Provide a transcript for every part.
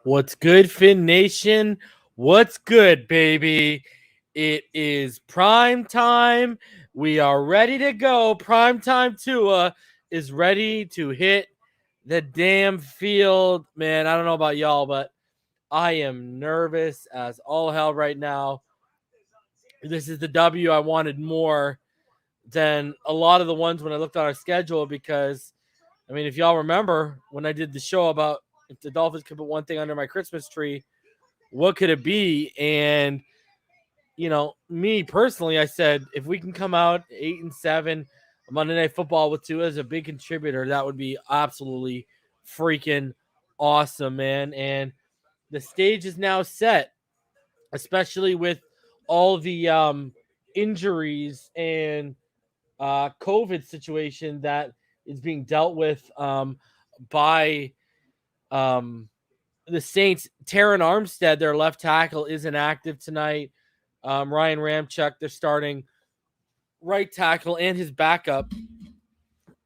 What's good, Fin Nation? What's good, baby? It is prime time. We are ready to go. Prime time Tua is ready to hit the damn field. Man, I don't know about y'all, but I am nervous as all hell right now. This is the W I wanted more than a lot of the ones when I looked on our schedule because, I mean, if y'all remember when I did the show about if the Dolphins could put one thing under my Christmas tree, what could it be? And me personally, I said if we can come out 8-7 Monday Night Football with Tua as a big contributor, that would be absolutely freaking awesome, man. And the stage is now set, especially with all the injuries and COVID situation that is being dealt with by the Saints. Taron Armstead, their left tackle, isn't active tonight. Ryan Ramczyk, their starting right tackle, and his backup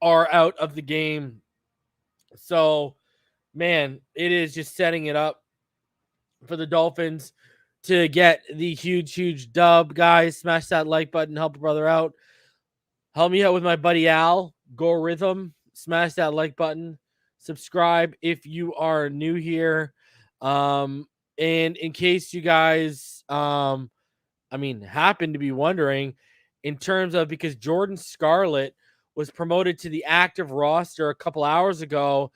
are out of the game. So, man, it is just setting it up for the Dolphins to get the huge dub. Guys, smash that like button, help a brother out. Help me out with my buddy Al. Go Rhythm. Smash that like button. Subscribe if you are new here. And in case you guys, happen to be wondering, in terms of because Jordan Scarlett was promoted to the active roster a couple hours ago.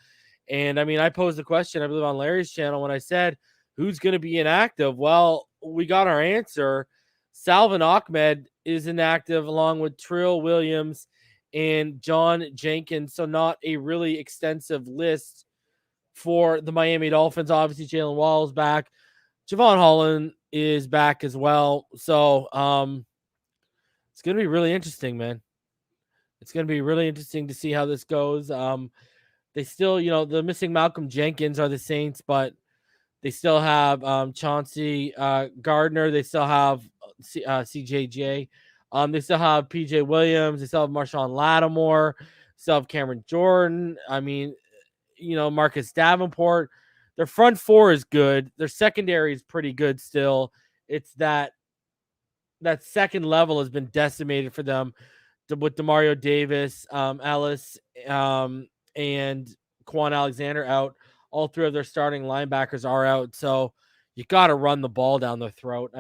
And I posed the question, I believe, on Larry's channel when I said, who's going to be inactive? Well, we got our answer. Salvin Ahmed is inactive along with Trill Williams and John Jenkins. So not a really extensive list for the Miami Dolphins. Obviously, Jalen Wall is back. Javon Holland is back as well. So it's going to be really interesting, man. It's going to be really interesting to see how this goes. They still, the missing Malcolm Jenkins are the Saints, but they still have Chauncey Gardner. They still have CJJ. They still have PJ Williams. They still have Marshawn Lattimore. They still have Cameron Jordan. Marcus Davenport. Their front four is good. Their secondary is pretty good still. It's that second level has been decimated for them with Demario Davis, Ellis, and Quan Alexander out. All three of their starting linebackers are out. So you got to run the ball down their throat.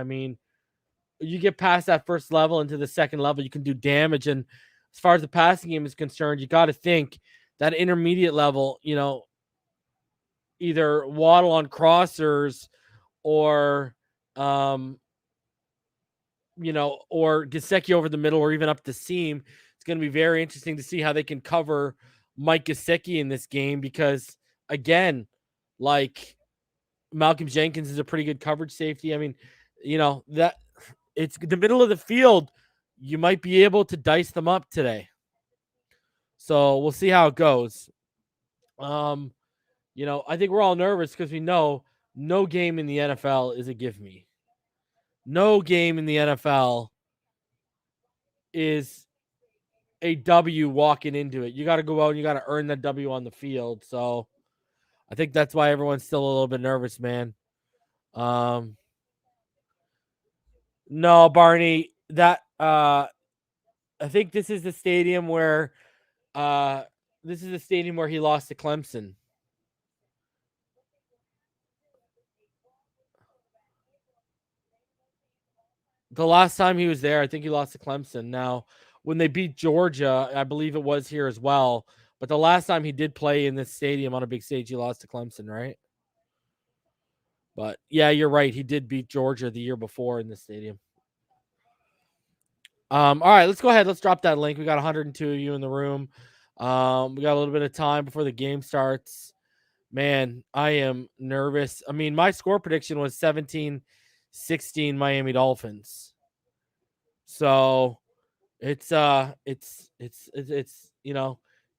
You get past that first level into the second level, you can do damage. And as far as the passing game is concerned, you got to think that intermediate level, either Waddle on crossers or, or Gesicki over the middle or even up the seam. It's going to be very interesting to see how they can cover Mike Gesicki in this game because, again, like Malcolm Jenkins is a pretty good coverage safety. That it's the middle of the field. You might be able to dice them up today. So we'll see how it goes. I think we're all nervous because we know no game in the NFL is a give me. No game in the NFL is a W walking into it. You got to go out and you got to earn that W on the field. So I think that's why everyone's still a little bit nervous, man. No, Barney, that I think this is the stadium where he lost to Clemson. The last time he was there, I think he lost to Clemson. Now, when they beat Georgia, I believe it was here as well. But the last time he did play in this stadium on a big stage, he lost to Clemson, right? But yeah, you're right. He did beat Georgia the year before in this stadium. All right, let's go ahead. Let's drop that link. We got 102 of you in the room. We got a little bit of time before the game starts. Man, I am nervous. My score prediction was 17-16 Miami Dolphins. So it's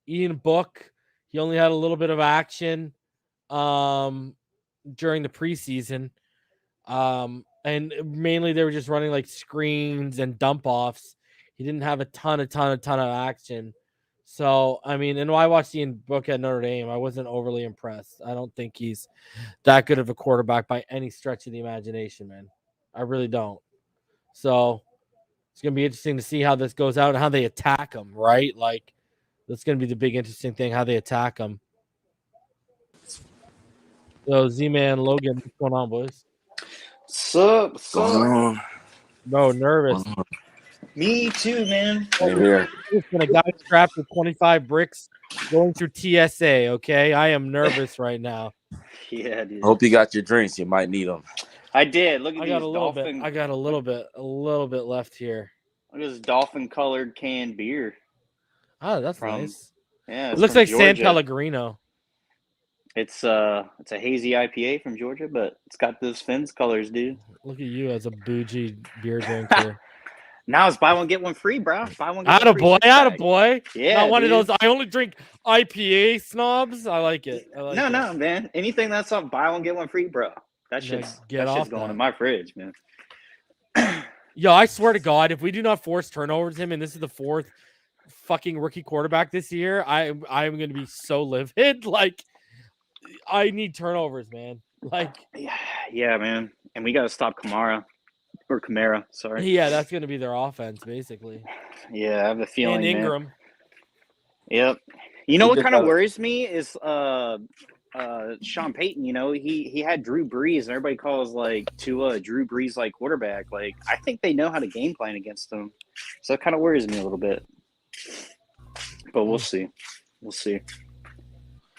Ian Book. He only had a little bit of action during the preseason. And mainly they were just running like screens and dump offs. He didn't have a ton of action. So, I mean, and I watched Ian Book at Notre Dame. I wasn't overly impressed. I don't think he's that good of a quarterback by any stretch of the imagination, man. I really don't. So, it's going to be interesting to see how this goes out and how they attack him, right? Like, that's going to be the big interesting thing, how they attack him. So, Z-Man, Logan, what's going on, boys? Sup? No, nervous. Me too, man. Here. Listen, a guy strapped with 25 bricks going through TSA, okay? I am nervous right now. Yeah, dude. Hope you got your drinks. You might need them. I did. Look at I these got a little dolphin. bit. I got a little bit left here. Look at this dolphin-colored canned beer. Oh, that's nice. Yeah, It looks like San Pellegrino. It's a hazy IPA from Georgia, but it's got those Fins colors, dude. Look at you as a bougie beer drinker. Now it's buy one get one free, bro. Buy one get one free. Attaboy. Yeah, not one dude. of those. I only drink IPA snobs. I like it. No, man. Anything that's on buy one get one free, bro. That shit's going in my fridge, man. Yo, I swear to God, if we do not force turnovers him, and this is the fourth fucking rookie quarterback this year, I'm going to be so livid. Like, I need turnovers, man. Like, yeah, man. And we got to stop Kamara. Or Kamara, sorry. Yeah, that's going to be their offense, basically. Yeah, I have a feeling, and Ingram. Man. Yep. You know what kind of worries me is Sean Payton. You know, he had Drew Brees, and everybody calls like Tua Drew Brees like quarterback. Like, I think they know how to game plan against him, so it kind of worries me a little bit. But we'll see. We'll see.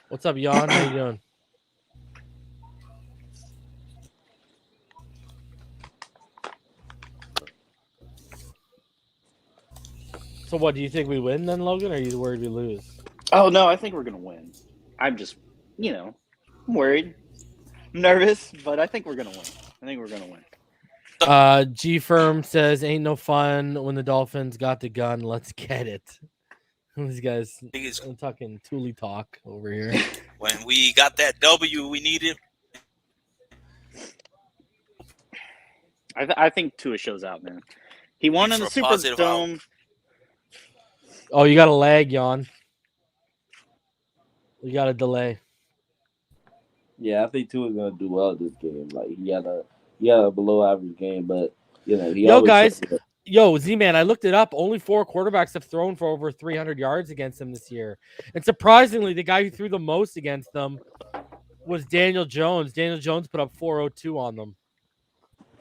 What's up, Jan? How you doing? So what, do you think we win then, Logan, or are you worried we lose? Oh, no, I think we're going to win. I'm just, I'm worried. I'm nervous, but I think we're going to win. G-Firm says, ain't no fun when the Dolphins got the gun. Let's get it. These guys, I'm talking Thule talk over here. When we got that W we needed. I think Tua shows out, man. He won in the Superdome. Oh, you got a lag, Jan. You got a delay. Yeah, I think Tua's gonna do well this game. Like he had a below average game, but Z-Man, I looked it up. Only 4 quarterbacks have thrown for over 300 yards against him this year. And surprisingly, the guy who threw the most against them was Daniel Jones. Daniel Jones put up 402 on them.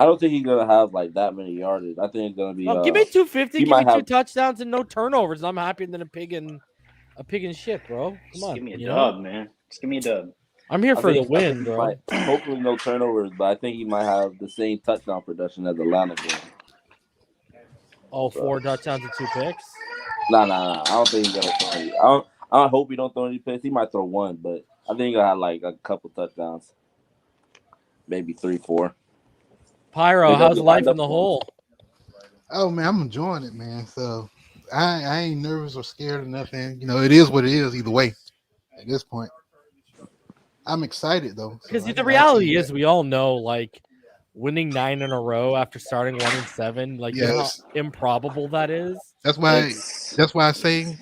I don't think he's gonna have like that many yardage. I think it's gonna be. Give me 250. Give me 2 touchdowns and no turnovers. I'm happier than a pig in shit, bro. Come on, give me a dub, man. Just give me a dub. I'm here for the win, bro. Hopefully no turnovers, but I think he might have the same touchdown production as Atlanta game. Oh, 4 touchdowns and 2 picks. Nah. I don't think he's gonna throw any. I hope he don't throw any picks. He might throw one, but I think he'll have like a couple touchdowns, maybe 3, 4. Pyro, how's life in the hole? Oh man, I'm enjoying it, man. So I ain't nervous or scared or nothing. You know, it is what it is either way. At this point, I'm excited though. Because the reality is, we all know, like, winning 9 in a row after starting 1-7, like, you know how improbable that is. That's why I say.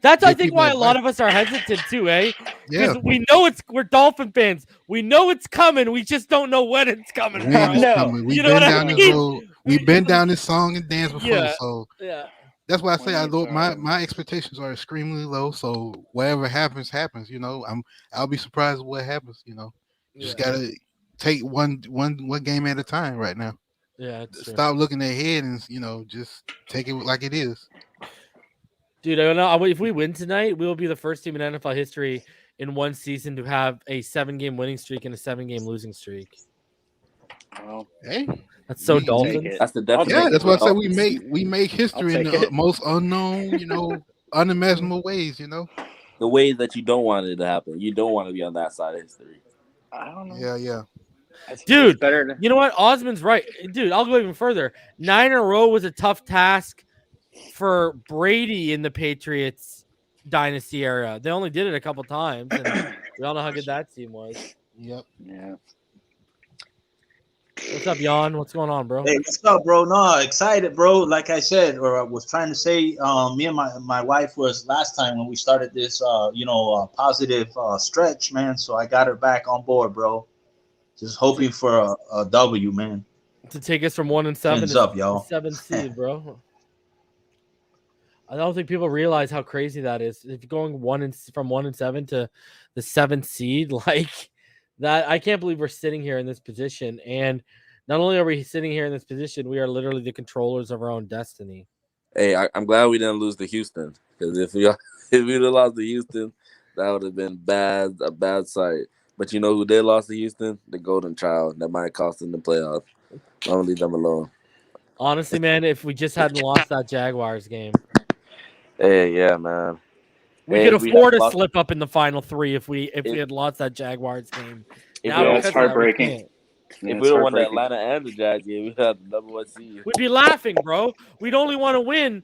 That's I think why a lot of us are hesitant too, eh? Yeah. Because we know we're Dolphin fans. We know it's coming. We just don't know when it's coming. We've been down this road. We've been down this song and dance before. Yeah. So yeah. That's why I say my expectations are extremely low. So whatever happens. You know, I'll be surprised what happens. You know, just gotta take one game at a time right now. Yeah, stop looking ahead and just take it like it is. Dude, I know if we win tonight, we will be the first team in NFL history in one season to have a 7-game winning streak and a 7-game losing streak. Well, hey, that's so Dolphins. That's the definition. Yeah, that's why I said we make history in the most unknown, unimaginable ways. The ways that you don't want it to happen. You don't want to be on that side of history. I don't know. Yeah. Dude, you know what? Osmond's right. Dude, I'll go even further. 9 in a row was a tough task for Brady in the Patriots dynasty era. They only did it a couple times, and we all know how good that team was. Yep. Yeah. What's up, Jan? What's going on, bro? Hey, what's up, bro? No, excited, bro. Like I said, or I was trying to say, me and my wife was last time when we started this, positive stretch, man. So I got her back on board, bro. Just hoping for a W, man. To take us from 1-7 Hands to up, y'all. 7th seed, bro. I don't think people realize how crazy that is. If you're going from 1-7 to the 7th seed, like that, I can't believe we're sitting here in this position. And not only are we sitting here in this position, we are literally the controllers of our own destiny. Hey, I'm glad we didn't lose to Houston, because if we'd have lost to Houston, that would have been a bad sight. But you know who did lost to Houston? The Golden Child. That might have cost them the playoffs. I'm gonna leave them alone. Honestly, man, if we just hadn't lost that Jaguars game, Hey, yeah, man. we could afford a slip up in the final 3 if we had lost that Jaguars game. It's heartbreaking. If we don't won the Atlanta and the Jags game, we'd have the number 1 seed. We'd be laughing, bro. We'd only want to win.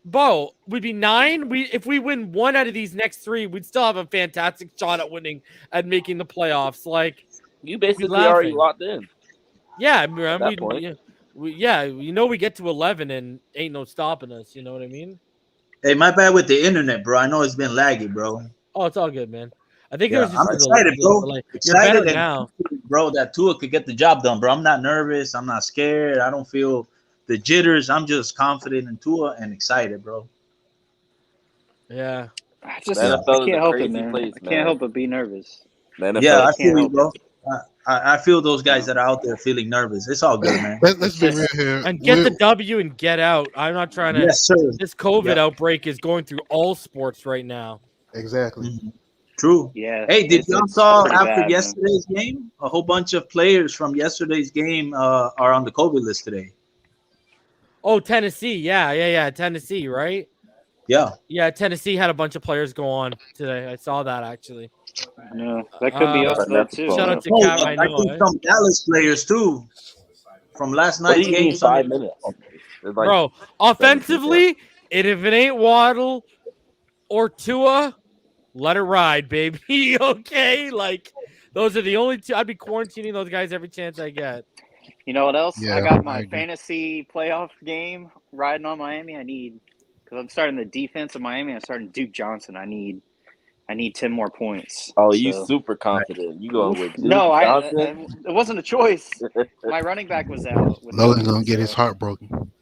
Bo, we'd be 9. If we win 1 out of these next 3, we'd still have a fantastic shot at winning and making the playoffs. Like, you basically already locked in. Yeah, we get to 11 and ain't no stopping us. You know what I mean? Hey, my bad with the internet, bro. I know it's been laggy, bro. Oh, it's all good, man. I think I'm excited, bro. You're better now, bro. That Tua could get the job done, bro. I'm not nervous. I'm not scared. I don't feel the jitters. I'm just confident in Tua and excited, bro. Yeah. I can't help it, man. I can't help but be nervous. Yeah, I feel you, bro. I feel those guys that are out there feeling nervous. It's all good, man. Let's be real here. And get the W and get out. I'm not trying to. Yes, sir. This COVID outbreak is going through all sports right now. Exactly. Mm-hmm. True. Yeah. Hey, did y'all saw after yesterday's game? A whole bunch of players from yesterday's game are on the COVID list today. Oh, Tennessee. Yeah. Tennessee, right? Yeah. Yeah, Tennessee had a bunch of players go on today. I saw that actually. No, that could be us though too. Shout out to Cap. I know. Some Dallas players too from last night's game. 5 minutes, bro. Offensively, if it ain't Waddle or Tua, let it ride, baby. Okay, like those are the only 2. I'd be quarantining those guys every chance I get. You know what else? Yeah, I got my fantasy playoff game riding on Miami. Because I'm starting the defense of Miami. I'm starting Duke Johnson. I need 10 more points. Oh, you super confident. You going with Duke Johnson? It wasn't a choice. My running back was out. Logan's going to get his heart broken.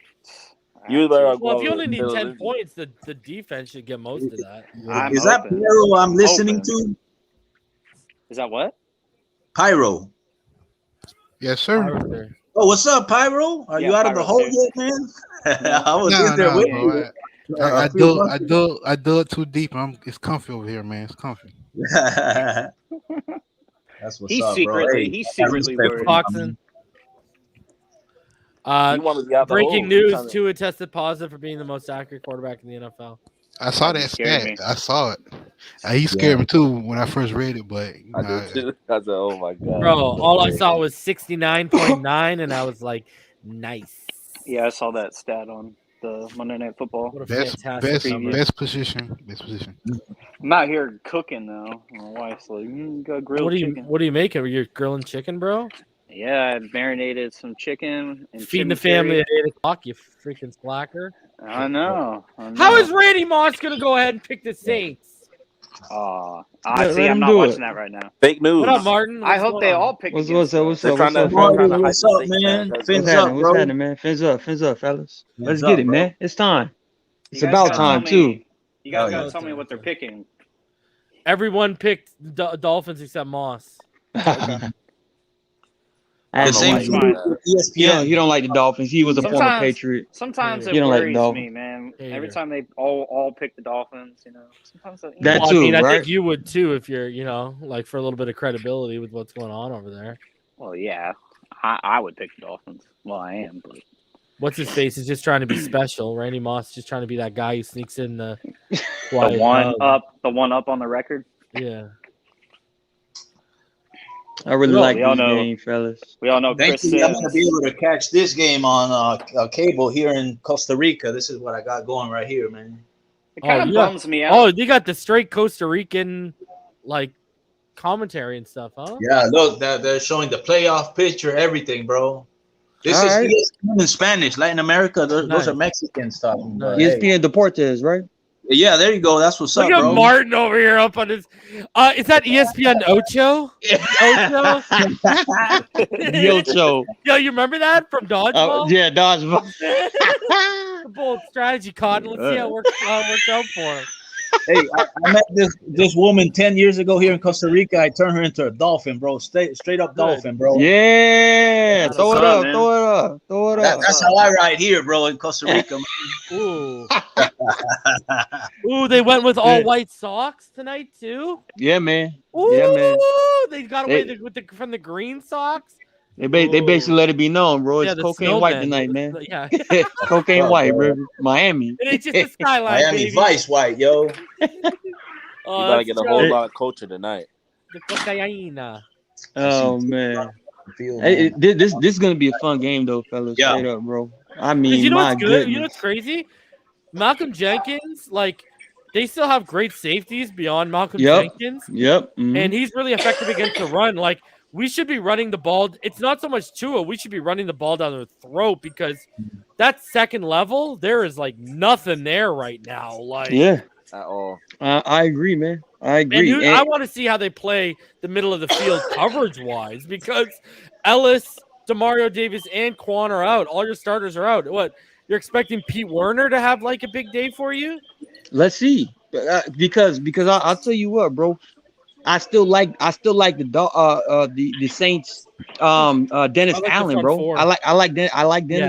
Well, if you only need 10 points, the defense should get most of that. Is that Pyro I'm listening to? Is that what? Pyro. Yes, sir. Oh, what's up, Pyro? Are you out of the hole yet, man? I was in there with you. I dug too deep. It's comfy over here, man. It's comfy. That's what's up, bro. Hey, he's secretly worried. Boxing. Breaking news: Tua tested positive for being the most accurate quarterback in the NFL. I saw that stat. I saw it. He scared me too when I first read it, but I said, "Oh my god, bro!" All I saw was 69.9, and I was like, "Nice." Yeah, I saw that stat on the Monday Night Football. What a best position. I'm out here cooking though. My wife's like, got grilled chicken. What do you make? Are you grilling chicken, bro? Yeah, I marinated some chicken and feeding the family at 8 o'clock. You freaking slacker! I know. How is Randy Moss gonna go ahead and pick the Saints? I'm not watching that right now. Fake news. What up, Martin? I hope they all pick. What's up, man? Fins up, fellas. Let's get it, man. It's time. It's about time too. You guys gotta tell me what they're picking. Everyone picked Dolphins except Moss. ESPN. You don't like the Dolphins. He was a former Patriot. Sometimes it worries me, man. Every time they all pick the Dolphins, you know. Sometimes that too, I right? think you would too if you're, like for a little bit of credibility with what's going on over there. Well, yeah, I would pick the Dolphins. Well, I am. But... What's his face is just trying to be special. Randy Moss is just trying to be that guy who sneaks in the one up on the record. Yeah. I really like this game, fellas. We all know Chris Sims. I'm going to be able to catch this game on cable here in Costa Rica. This is what I got going right here, man. It kind of bums me out. Oh, you got the straight Costa Rican, like, commentary and stuff, huh? Yeah, look, they're showing the playoff picture, everything, bro. This All is right. ESPN in Spanish. Latin America, those are Nice. Mexican stuff. But, Nice. hey. ESPN Deportes, right? Yeah, there you go. That's what's Look up, at bro. Martin over here up on his. Is that ESPN Ocho? Ocho? The Ocho. Yo, you remember that from Dodgeball? Yeah, dodgeball. The bold strategy, Cotton. Let's see how it works out for him. Hey, I met this woman 10 years ago here in Costa Rica. I turned her into a dolphin, bro. Straight up dolphin, bro. Yeah, That's throw it what's up, up, man. throw it up, throw it up. That's how I ride here, bro, in Costa Rica. Ooh. Ooh, they went with all white socks tonight too. Yeah, man. Ooh, Yeah, man. they got away from the green socks. They basically let it be known, bro. It's Yeah, the cocaine white snowmen. tonight, man. Yeah, Cocaine Oh, white, bro. bro. Miami. it ain't just a skyline, Miami baby. Vice white, yo. Oh, You gotta that's get a right. whole lot of culture tonight. The cocaine. Oh man. Feel, Hey, man. this is gonna be a fun game though, fellas. Yeah. Straight up, bro. I 'Cause mean, you know my what's good? goodness. You know what's crazy? Malcolm Jenkins, like, they still have great safeties beyond Malcolm Jenkins, Yep. Mhm. and he's really effective against the run. Like, we should be running the ball. It's not so much Tua. We should be running the ball down their throat because that second level, there is like nothing there right now. Like, Yeah. At all. I agree, man. I and agree. I want to see how they play the middle of the field coverage wise because Ellis, Demario Davis, and Quan are out. All your starters are out. What? You're expecting Pete Werner to have like a big day for you? Let's see, because I'll tell you what, bro. I still like the Saints. Dennis I like the Allen, front bro. four. I like Dennis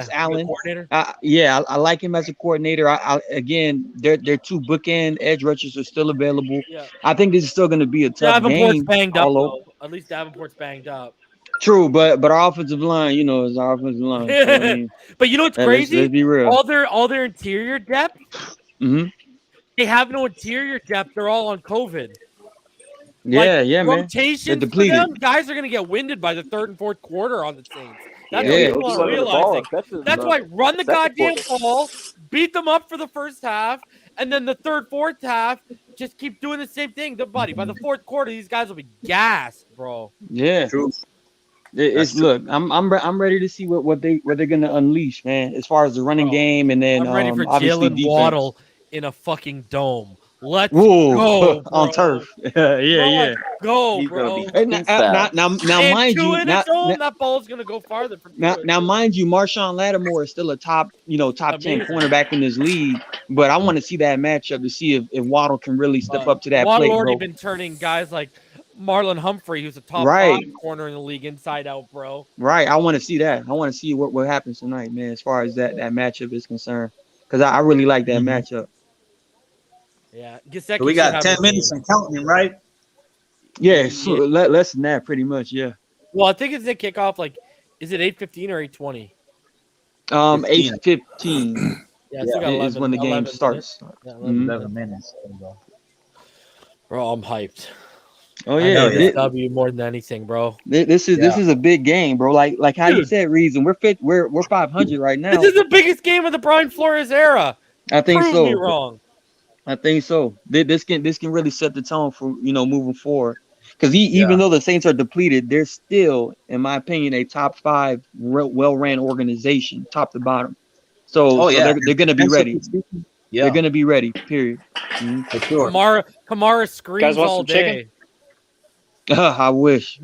Yeah, Allen. coordinator. I like him as a coordinator. Again, their two bookend edge rushers are still available. Yeah. I think this is still going to be a tough Davenport's game. banged up. all over. Though. At least Davenport's banged up. True, but our offensive line, is our offensive line. So, I mean, But you know what's let's crazy? be real. All their interior depth, Mhm. they have no interior depth. They're all on COVID. Yeah, Like, yeah, man. rotations They're for depleted. them, guys are going to get winded by the third and fourth quarter on the Saints. That's Yeah. what Yeah, people those aren't are the ball, realizing. especially That's the why run the second goddamn quarter. ball, beat them up for the first half, and then the third, fourth half, just keep doing the same thing. By the fourth quarter, these guys will be gassed, bro. Yeah. True. It's look, I'm ready to see what they're gonna unleash, man. As far as the running game, and then I'm ready for obviously Jalen defense. Waddle in a fucking dome. Let's Whoa, go, on bro. turf. yeah. Go, He's bro. gonna be Hey, too now, fast. now, And mind two you, in a dome, that ball's gonna go farther. For now, mind you, Marshawn Lattimore is still a top 10 Amazing. cornerback in this league. But I want to see that matchup to see if Waddle can really step up to that Waddle plate, already bro. been turning guys like Marlon Humphrey, who's a top Right. 5 corner in the league, inside out, bro. Right, I want to see that. I want to see what happens tonight, man. As far as that matchup is concerned, because I really like that matchup. Yeah, So we got 10 minutes and counting, right? Yeah, so less than that, pretty much. Yeah. Well, I think it's the kickoff. Like, is it 8:15 or 8:20? 8:15 Yeah, so we got 11, is when the game 11 starts. minutes. Yeah, 11 Mhm. 11 minutes. Bro, I'm hyped. Oh I yeah, know this W more than anything, bro. this is a big game, bro. Like how you said, Reason. We're 500 right now. This is the biggest game of the Brian Flores era. I think Prove so. me wrong. I think so. This can really set the tone for moving forward. Because even though the Saints are depleted, they're still, in my opinion, a top 5 well-ran organization, top to bottom. So they're going to be ready. Yeah, they're going to be ready. Period. Mm-hmm. for sure. Kamara screams Guys want all some chicken? day. I wish.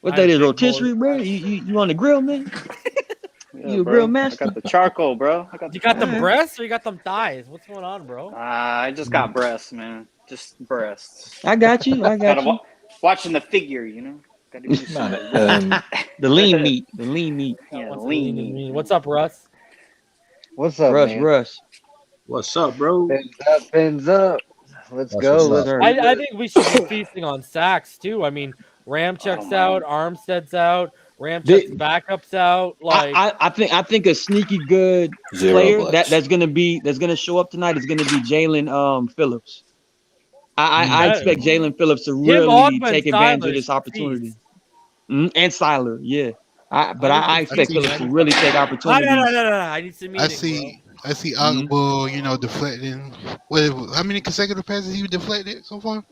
What that I'm is, big rotisserie, boy. bro? You on the grill, man? Yeah, You a bro. grill master? I got the charcoal, bro. You got them breasts or you got them thighs? What's going on, bro? I just got breasts, man. Just breasts. I got you. Gotta watching the figure, you know. Gotta do something. The lean meat. The lean meat. Yeah, What's lean the meat. What's up, Russ? What's up, man? Russ. What's up, bro? Fins up. Let's That's go. what's Let's up. do I it. think we should be feasting on sacks too. I mean, Ramchuk's out, Armstead's out, Ramchuk's backup's out. Like I think a sneaky good player that's gonna show up tonight is gonna be Jalen Phillips. I expect Jalen Phillips to really Ogba, take and advantage Siler of this should opportunity. feast. And Siler, yeah. I expect Phillips to really take opportunities. No. I need some meeting. I see Ogba, deflecting. How many consecutive passes he deflected so far?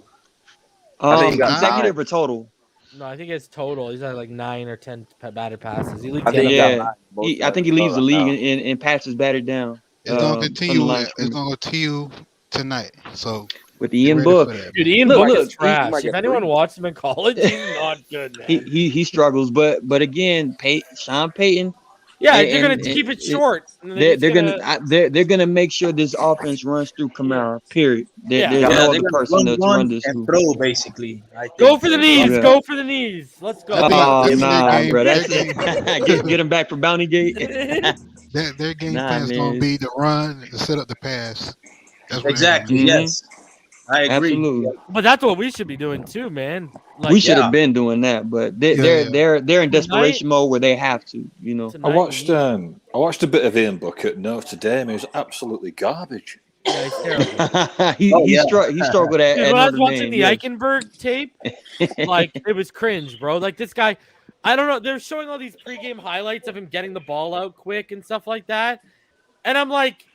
I think he got consecutive 9. or total. No, I think it's total. He's at like 9 or 10 batted passes. He leads I think the he NFL. got 9. Most I think he passes leads the right league now. in passes batted down. It's gonna from the continue. line It's scrimmage. gonna continue tonight. So With get Ian ready Book. for that, Dude, man. Ian Look, Book look, is trash. might If get anyone 3. watched him in college, he's not good, man. he struggles, but again, Sean Payton. Yeah, they're and gonna keep it short. And then they're gonna make sure this offense runs through Kamara. Period. Yeah. There's Yeah, no they're other gonna person to run run this and through. throw basically. I think. Go for the knees. Yeah. Go for the knees. Let's go. I think their Nah, game- bro. their That's game- get him back for Bounty Gate. Their game Nah, plan is man. gonna be to run and set up the pass. That's what Exactly. Mhm. Yes, I agree. Absolutely. But that's what we should be doing too, man. Like, We should yeah. have been doing that, but Yeah, they're in desperation mode where they have to, you know. tonight, I watched a bit of Ian Book at Notre Dame. It was absolutely garbage. Yeah, he's terrible. he struggled at, Dude, at when I was Notre watching Dame. the yes. Eichenberg tape, like it was cringe, bro. Like this guy, I don't know. They're showing all these pregame highlights of him getting the ball out quick and stuff like that, and I'm like,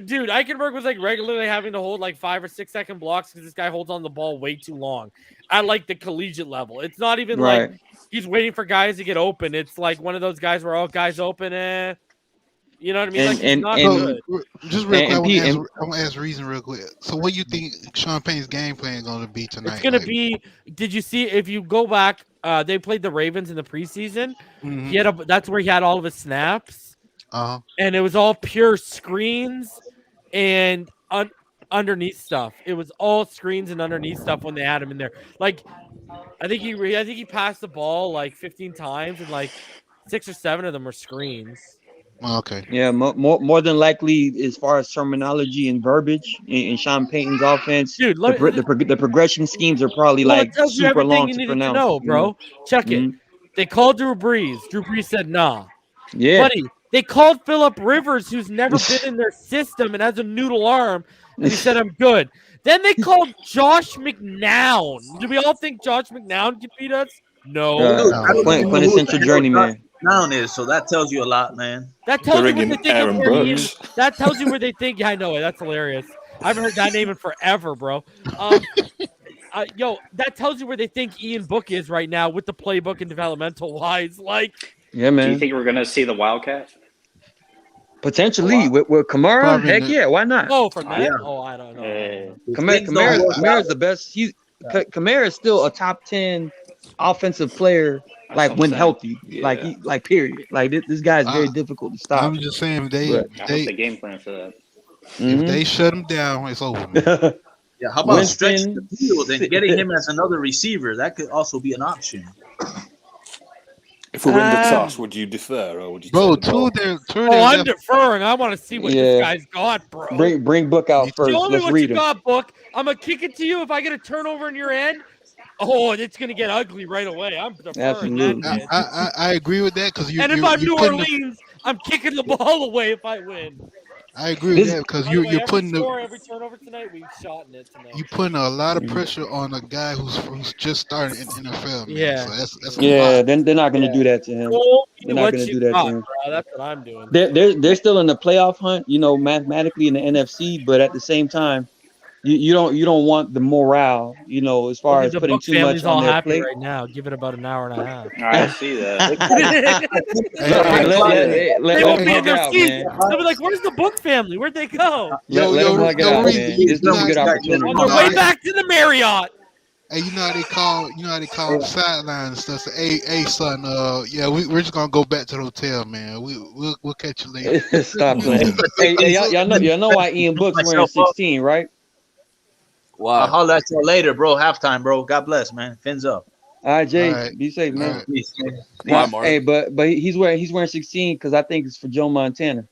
dude, Eichenberg was like regularly having to hold like 5 or 6 second blocks because this guy holds on the ball way too long at like the collegiate level. It's not even Right. like he's waiting for guys to get open. It's like one of those guys where all guys open, you know what I mean? Like he's not good. So, just real quick, and I want to ask Reason real quick. So, what do you think Sean Payton's game plan going to be tonight? It's gonna be. Did you see? If you go back, they played the Ravens in the preseason. Mhm. He had that's where he had all of his snaps, and it was all pure screens and underneath stuff. It was all screens and underneath stuff when they had him in there. Like, I think he passed the ball like 15 times, and like 6 or 7 of them were screens. Okay. Yeah, more than likely, as far as terminology and verbiage in Sean Payton's offense, Dude, the progression schemes are probably like it tells you super everything long you to needed pronounce. to know, bro. Check it. Mhm. They called Drew Brees. Drew Brees said nah. Yeah. Buddy, they called Phillip Rivers, who's never been in their system and has a noodle arm, and he said, I'm good. Then they called Josh McNown. Do we all think Josh McNown can beat us? No. Dude, I don't even know who Quintessential the hell journeyman. Noun is, so that tells you a lot, man. That tells They're you where they ringing think Aaron of where he Brooks. is. That tells you where they think. Yeah, I know it. That's hilarious. I haven't heard that name in forever, bro. Yo, that tells you where they think Ian Book is right now with the playbook and developmental wise. Like, Yeah, Do man. you think we're gonna see the Wildcat? Potentially with Kamara, Probably heck not. yeah, why not? oh, from that? Yeah. Oh, I don't know. Kamara's the best. Kamara is still a top 10 offensive player, like when healthy, like period. Like this guy is very difficult to stop. I'm just saying, I hope the game plan for that. if they shut him down, it's over. Man. Yeah, how about Winston, stretching the field and getting him as another receiver? That could also be an option. If we win the toss, would you defer or would you? Bro, take the ball? Oh, I'm deferring. I want to see what this guy's got, bro. Bring Book out first. Show me Let's what read you him. got, Book. I'm gonna kick it to you. If I get a turnover in your end, oh, it's gonna get ugly right away. I'm deferring Absolutely. that, man. I agree with that because you. And if you, I'm you New putting Orleans, I'm kicking the ball away if I win. I agree with that because By the way, you're every putting score, every turnover tonight, we've shot in it tonight. you putting a lot of pressure on a guy who's just starting in NFL. Man. Yeah. So that's a Yeah, lot. then they're not gonna do that to him. They're not What gonna you do that got, to him. bro. That's what I'm doing. They're still in the playoff hunt, you know, mathematically in the NFC, but at the same time, you don't want the morale, you know, as far as the putting Book too family's much all on their happy plate. right now. Give it about an hour and a half. I see that. They won't be in their out, seats. man. They'll be like, "Where's the Book family? Where'd they go?" Let them hug it out, man. This is a good opportunity. On their way back to the Marriott. Hey, you know how they call the sideline and stuff. Say, hey, son, yeah, we're just gonna go back to the hotel, man. We'll catch you later. Stop playing. Hey, y'all know why Ian Book's wearing 16, right? Wow. I'll holler at you later, bro. Halftime, bro. God bless, man. Fins up. All right, Jay, All right. be safe, man. All right. Peace, man. Why, Mark? Hey, but he's wearing 16 because I think it's for Joe Montana,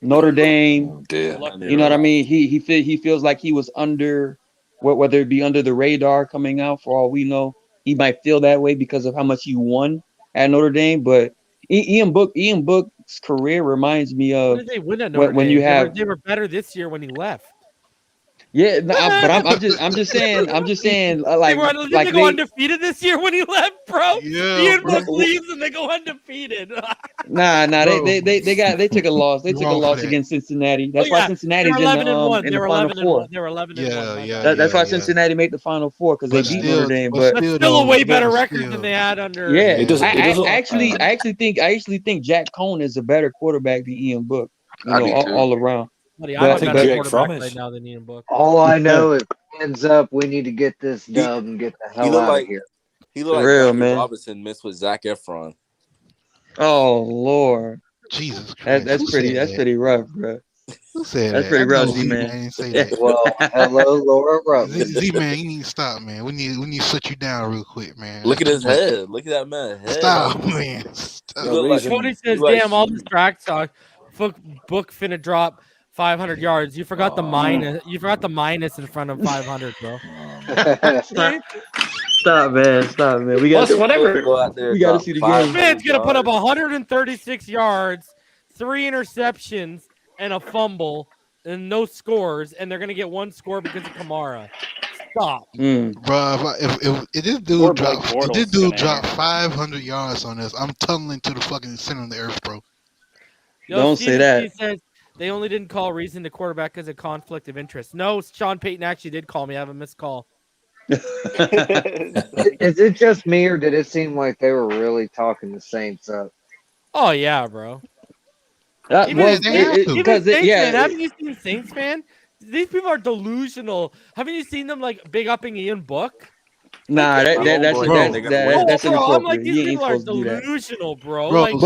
Notre Dame. Oh, dear. You know what I mean? He feels like he was under, whether it be under the radar coming out. For all we know, he might feel that way because of how much he won at Notre Dame. But Ian Book's career reminds me of When did they win at Notre Dame? when you have. They were better this year when he left. Yeah, no, I'm just saying, like, Did they go undefeated this year when he left, bro? Yeah, Ian bro. Book leaves and they go undefeated. Nah, Bro. they took a loss. They You took a wrong for loss that. against Cincinnati. That's why Cincinnati's They were 11 and 1. in They the were Final 11 and Four. 1. They were 11 and 1. Yeah. That's why Cincinnati made the Final Four because they beat Notre Dame. But that's still a way better record than they had under. Yeah, I actually think Jack Cohn is a better quarterback than Ian Book. All around. Buddy, I'm a think better Jake quarterback Fromm is. right now than Ian Book. All I know is hands up. We need to get this dub and get the hell out of here. He looked like real, Jackie man. Robinson mixed with Zac Efron. Oh Lord, Jesus Christ. that's pretty rough, bro. Who said That's that? pretty I know rough, Z-Man. ain't say that. Well, hello, Laura Rupp. Z-Man, you need to stop, man. We need to shut you down real quick, man. Look at his head. Look at that man's head. Stop, man. Stop. He look like- Cody says, he like- "Damn, all this track talk. Book finna drop 500 yards. You forgot the minus. You forgot the minus in front of 500, bro. Stop, man. We got whatever. Go out there, We gotta drop see the 500 game. Man's gonna put up yards. 136 yards, 3 interceptions, and a fumble, and no scores, and they're gonna get 1 score because of Kamara. Stop. Bro, if this Or dude Blake Bortles dropped gonna 500 yards on us, I'm tunneling to the fucking center of the earth, bro. Don't say that. He says they only didn't call Reason to quarterback because of conflict of interest. No, Sean Payton actually did call me. I have a missed call. Is it just me, or did it seem like they were really talking the Saints up? Oh yeah, bro. Even Haven't you seen Saints, man? These people are delusional. Haven't you seen them like big upping Ian Book? Nah, that's Bro, inappropriate. I'm like, these You ain't people are supposed to do that. delusional, bro. Bro, Like,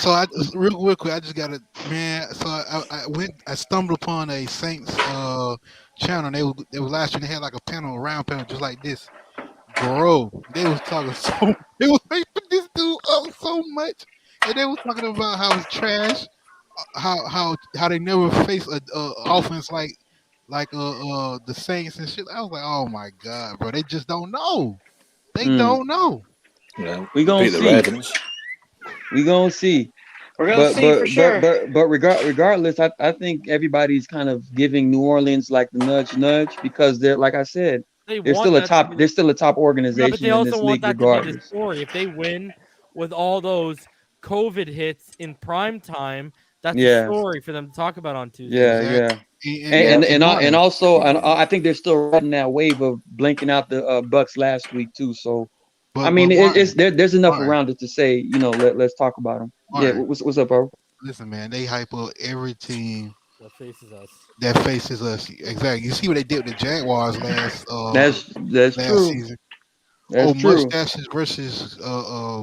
so I real quick, I just gotta, man. So I stumbled upon a Saints channel. They was last year. They had like a round panel just like this, bro. They was talking they was hyping this dude up so much, and they was talking about how it's trash, how they never face a offense like the Saints and shit. I was like, oh my god, bro. They just don't know. They don't know. Yeah, We gonna beat the see. Ravens. We gonna see. We're gonna see for sure. But regardless, I think everybody's kind of giving New Orleans like the nudge because they're, like I said, they're still a top Yeah, organization but they in this also want league that to be the regardless. story. If they win with all those COVID hits in prime time, that's Yeah. a story for them to talk about on Tuesday. Yeah. And also I think they're still riding that wave of blanking out the Bucks last week too. So I mean, there's enough around it to say, let's talk about them. Yeah, what's up, bro? Listen, man, they hype up every team that faces us. Exactly. You see what they did with the Jaguars last That's true. season. That's true. Mustaches versus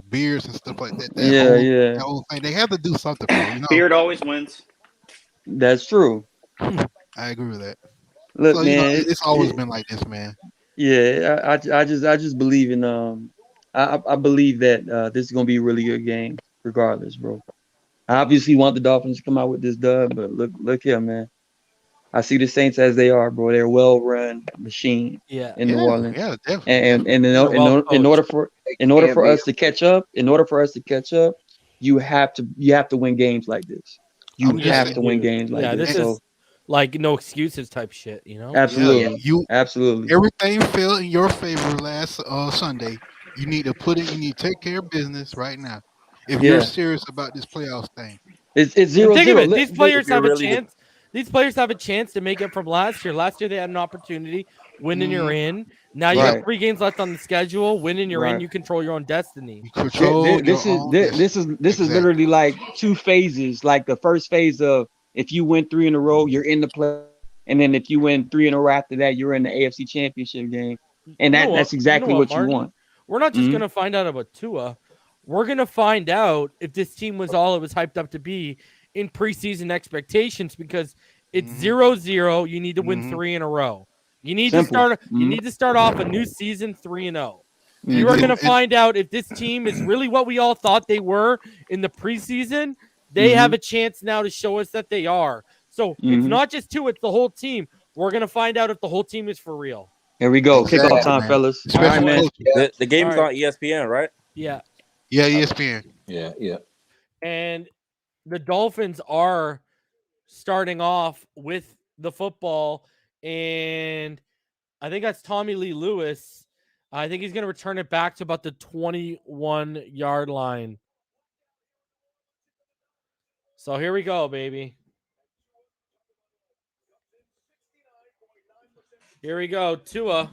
beards and stuff like that. That whole thing. They have to do something, bro. Beard always wins. That's true. I agree with that. Look, So, man, it's always been like this, man. Yeah, I just believe in I believe that this is gonna be a really good game, regardless, bro. I obviously want the Dolphins to come out with this dub, but look here, man. I see the Saints as they are, bro. They're a well-run machine in New Orleans. Yeah, definitely. And in order for us to catch up, you have to win games like this. You have to win games like this. This is like no excuses type shit, Absolutely. Yeah, absolutely. Everything fell in your favor last Sunday. You need to take care of business right now. If you're serious about this playoffs thing. It's 0-0. These players have a chance. These players have a chance to make it from last year. Last year they had an opportunity. Winning, you're in. Now you have 3 games left on the schedule. Winning, you're in. You control your own destiny. This is literally like 2 phases. Like the first phase of if you win 3 in a row, you're in the play, and then if you win 3 in a row after that, you're in the AFC Championship game. And that's exactly what you want. We're not just gonna find out about Tua. We're gonna find out if this team was all it was hyped up to be in preseason expectations, because it's 0-0. You need to win 3 in a row. You need to start. You need to start off a new season 3-0. You are going to find out if this team is really what we all thought they were in the preseason. They have a chance now to show us that they are. So it's not just 2; it's the whole team. We're going to find out if the whole team is for real. Here we go. Kickoff time, fellas. All right, man. The game is on ESPN, right? Yeah. Yeah, ESPN. Yeah. And the Dolphins are starting off with the football and I think that's Tommy Lee Lewis. I think he's going to return it back to about the 21-yard line. So here we go, baby. Here we go, Tua.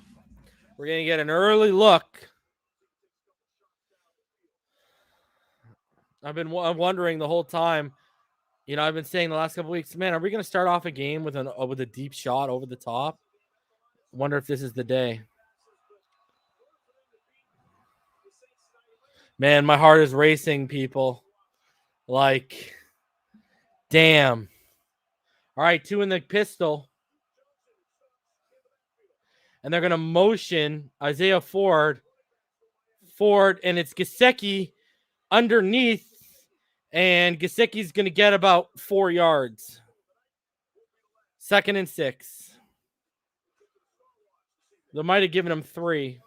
We're going to get an early look. I've been wondering the whole time. You know, I've been saying the last couple weeks, man, are we going to start off a game with a deep shot over the top? Wonder if this is the day. Man, my heart is racing, people. Like, damn. All right, 2 in the pistol. And they're going to motion Isaiah Ford, and it's Gesicki underneath, and Gesicki's going to get about 4 yards. 2nd and 6. They might have given him 3,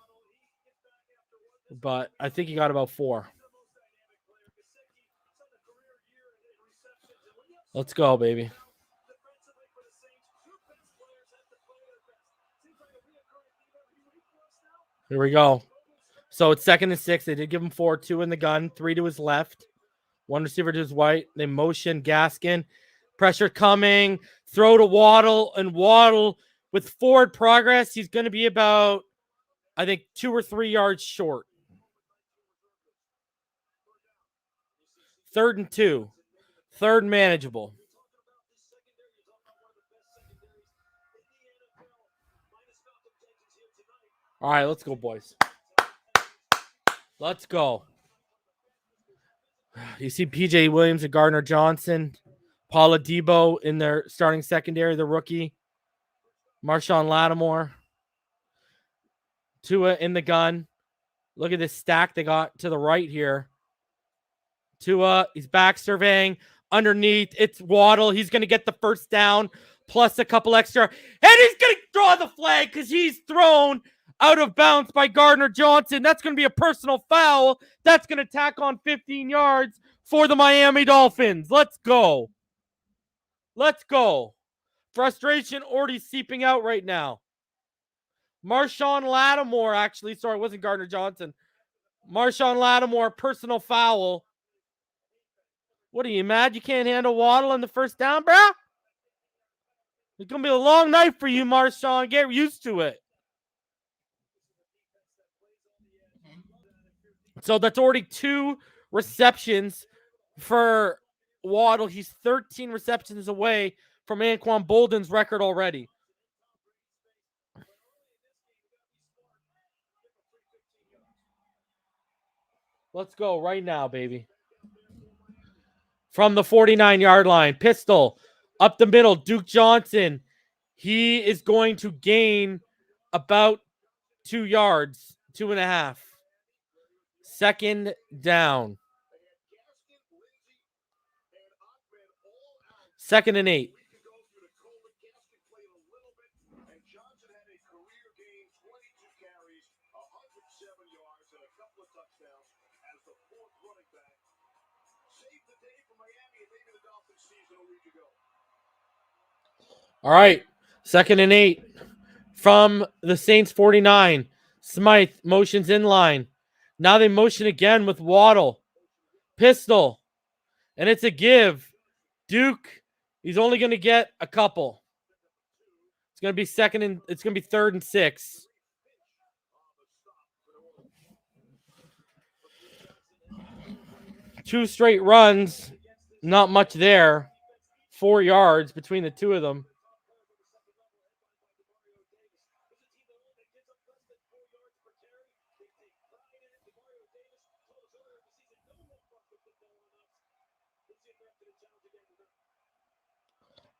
but I think he got about 4. Let's go, baby. Here we go. So it's 2nd and 6. They did give him 4, 2 in the gun, 3 to his left, 1 receiver to his right. They motion Gaskin. Pressure coming. Throw to Waddle, and Waddle with forward progress. He's going to be about, I think, 2 or 3 yards short. 3rd and 2. 3rd manageable. All right, let's go, boys. Let's go. You see PJ Williams and Gardner Johnson, Paula Debo in their starting secondary, the rookie. Marshawn Lattimore. Tua in the gun. Look at this stack they got to the right here. Tua, he's back surveying. Underneath, it's Waddle. He's going to get the first down, plus a couple extra. And he's going to draw the flag because he's thrown out of bounds by Gardner Johnson. That's going to be a personal foul. That's going to tack on 15 yards for the Miami Dolphins. Let's go. Let's go. Frustration already seeping out right now. Marshawn Lattimore, actually. Sorry, it wasn't Gardner Johnson. Marshawn Lattimore, personal foul. What are you, mad you can't handle Waddle on the first down, bro? It's going to be a long night for you, Marshawn. Get used to it. So that's already 2 receptions for Waddle. He's 13 receptions away from Anquan Bolden's record already. Let's go right now, baby. From the 49-yard line, pistol up the middle, Duke Johnson. He is going to gain about 2 yards, 2.5. 2nd down. 2nd and 8. All right, 2nd and 8 from the Saints 49. Smythe motions in line. Now they motion again with Waddle. Pistol. And it's a give. Duke, he's only going to get a couple. It's going to be 3rd and 6. Two straight runs. Not much there. 4 yards between the two of them.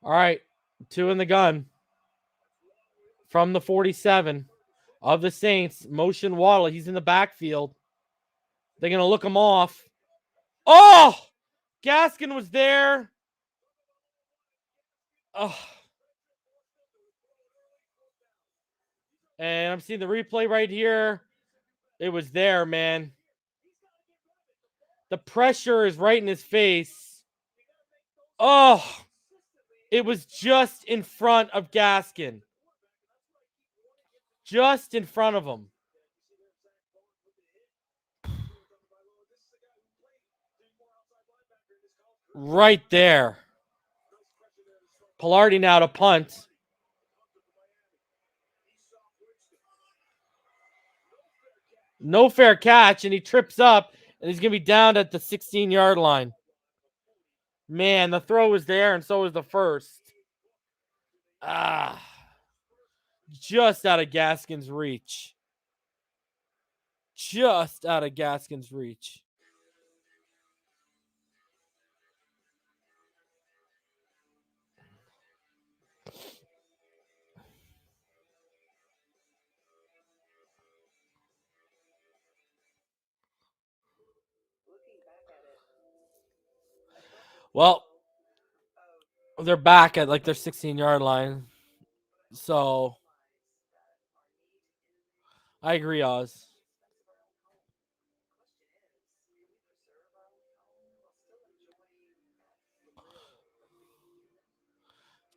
All right, 2 in the gun. From the 47 of the Saints, motion Waddle. He's in the backfield. They're going to look him off. Oh! Gaskin was there. Oh. And I'm seeing the replay right here. It was there, man. The pressure is right in his face. Oh! It was just in front of Gaskin. Just in front of him. Right there. Pilardi now to punt. No fair catch, and he trips up, and he's going to be down at the 16-yard line. Man, the throw was there, and so was the first. Just out of Gaskin's reach. Just out of Gaskin's reach. Well, they're back at like their 16-yard line. So I agree, Oz.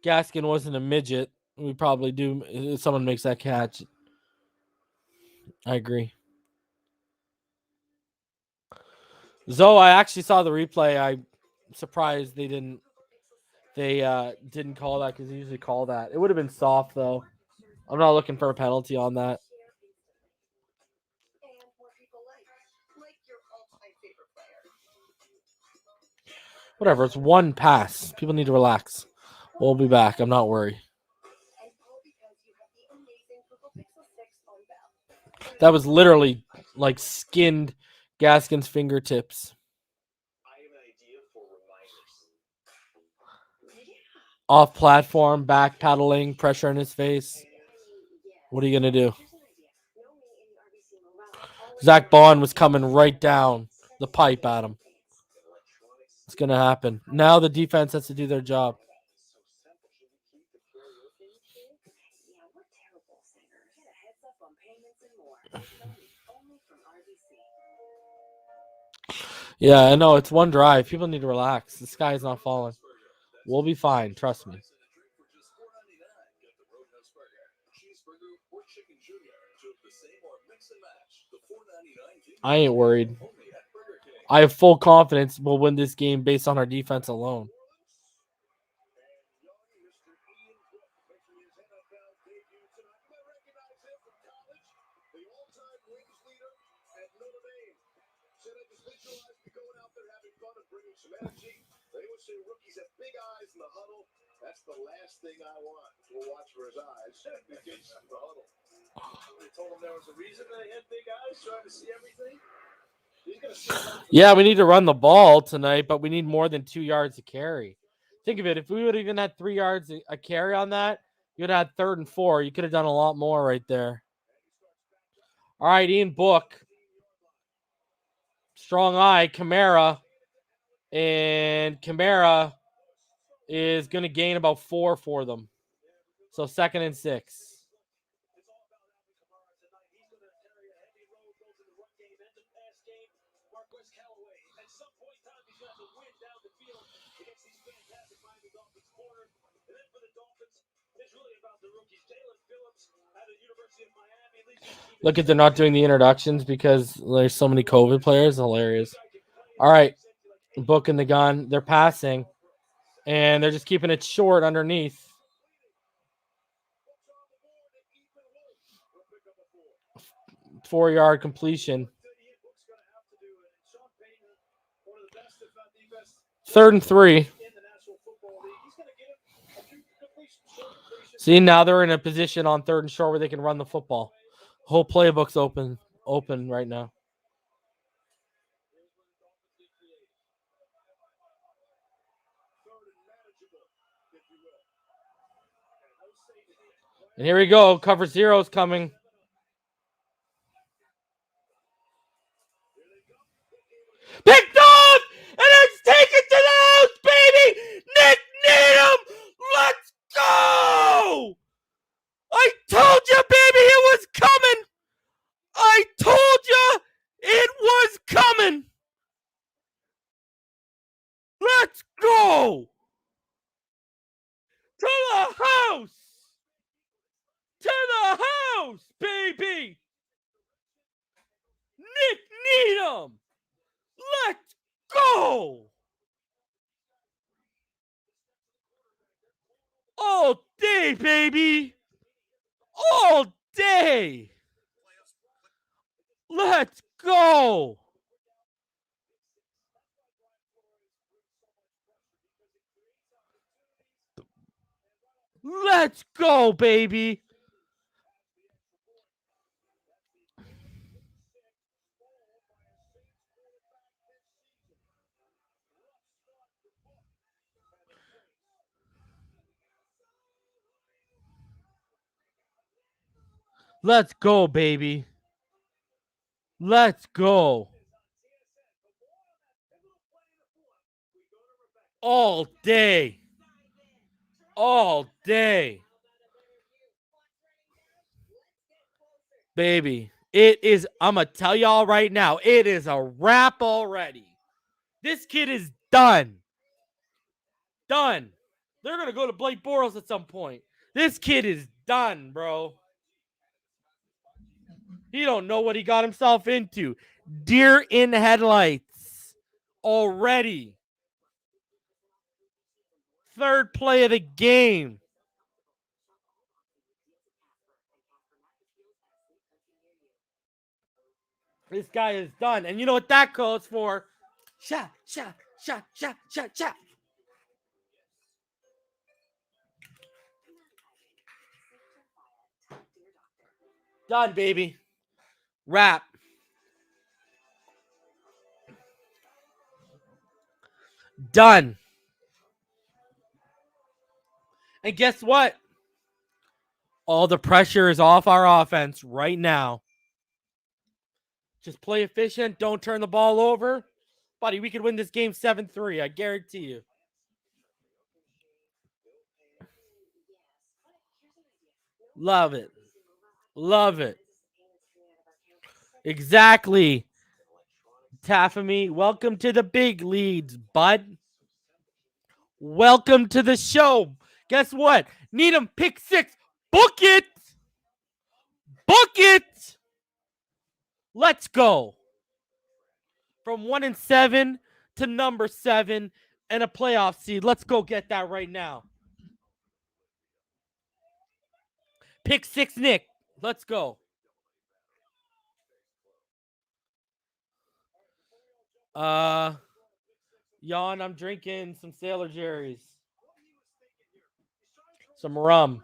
Gaskin wasn't a midget. We probably do if someone makes that catch. I agree. Zoe, I actually saw the replay. I'm surprised they didn't call that because they usually call that. It would have been soft though. I'm not looking for a penalty on that. Whatever, it's one pass. People need to relax. We'll be back. I'm not worried. That was literally like skinned Gaskin's fingertips. Off platform, back paddling, pressure in his face. What are you going to do? Zach Bond was coming right down the pipe at him. It's going to happen. Now the defense has to do their job. Yeah, I know. It's one drive. People need to relax. The sky is not falling. We'll be fine. Trust me. I ain't worried. I have full confidence we'll win this game based on our defense alone. That's the last thing I want. We'll watch for his eyes. They told him there was a reason they had big eyes trying to see everything. Yeah, we need to run the ball tonight, but we need more than 2 yards a carry. Think of it. If we would have even had 3 yards a carry on that, you would have had 3rd and 4. You could have done a lot more right there. All right, Ian Book. Strong eye, Kamara. And Kamara is going to gain about 4 for them. So 2nd and 6. Look at they're not doing the introductions because there's so many COVID players. Hilarious. All right. Book in the gun. They're passing. And they're just keeping it short underneath. Four-yard completion. 3rd and 3. See, now they're in a position on 3rd and short where they can run the football. Whole playbook's open right now. And here we go. Cover zero's coming. Picked off! And it's taken to the house, baby! Nick Needham! Let's go! I told you, baby, it was coming! I told you it was coming! Let's go! To the house! To the house! Gross, baby. Nick Needham. Let's go. All day, baby. All day. Let's go. Let's go, baby. Let's go, baby. Let's go. All day. All day. Baby, it is, I'm going to tell y'all right now, it is a wrap already. This kid is done. Done. They're going to go to Blake Bortles at some point. This kid is done, bro. He don't know what he got himself into. Deer in headlights already. Third play of the game. This guy is done. And you know what that calls for? Shot, shot, shot, shot, shot, shot. Done, baby. Wrap. Done. And guess what? All the pressure is off our offense right now. Just play efficient. Don't turn the ball over. Buddy, we could win this game 7-3. I guarantee you. Love it. Love it. Exactly. Taffamy, welcome to the big leads, bud. Welcome to the show. Guess what? Needham pick 6. Book it. Book it. Let's go. From 1-7 to number 7 and a playoff seed. Let's go get that right now. Pick 6, Nick. Let's go. Yawn, I'm drinking some Sailor Jerry's. Some rum.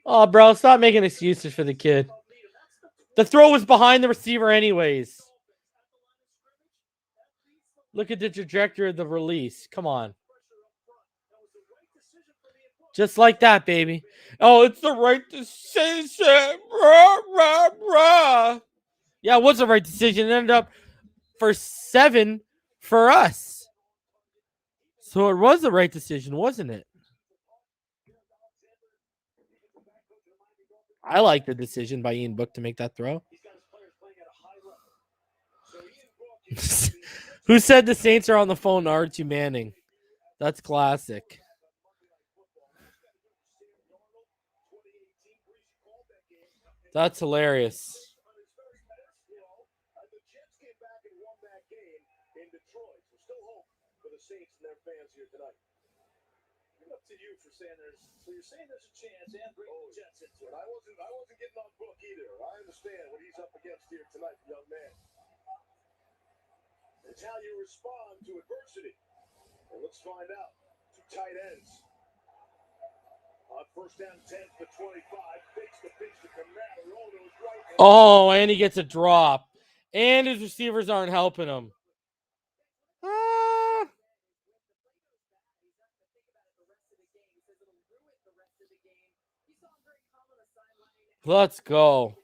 Oh, bro, stop making excuses for the kid. The throw was behind the receiver anyways. Look at the trajectory of the release. Come on. Just like that, baby. Oh, it's the right decision. Rah, rah, rah. Yeah, it was the right decision. It ended up for 7 for us. So it was the right decision, wasn't it? I like the decision by Ian Book to make that throw. Who said the Saints are on the phone to Archie Manning? That's classic. That's hilarious. So you're saying there's a chance and bring the Jets into it. I wasn't getting on Book either. I understand what he's up against here tonight, young man. It's how you respond to adversity. Well, let's find out. 2 tight ends. On first down 10 to 25. Fakes the pitch to Kamara. Right. Oh, and he gets a drop. And his receivers aren't helping him. Let's go.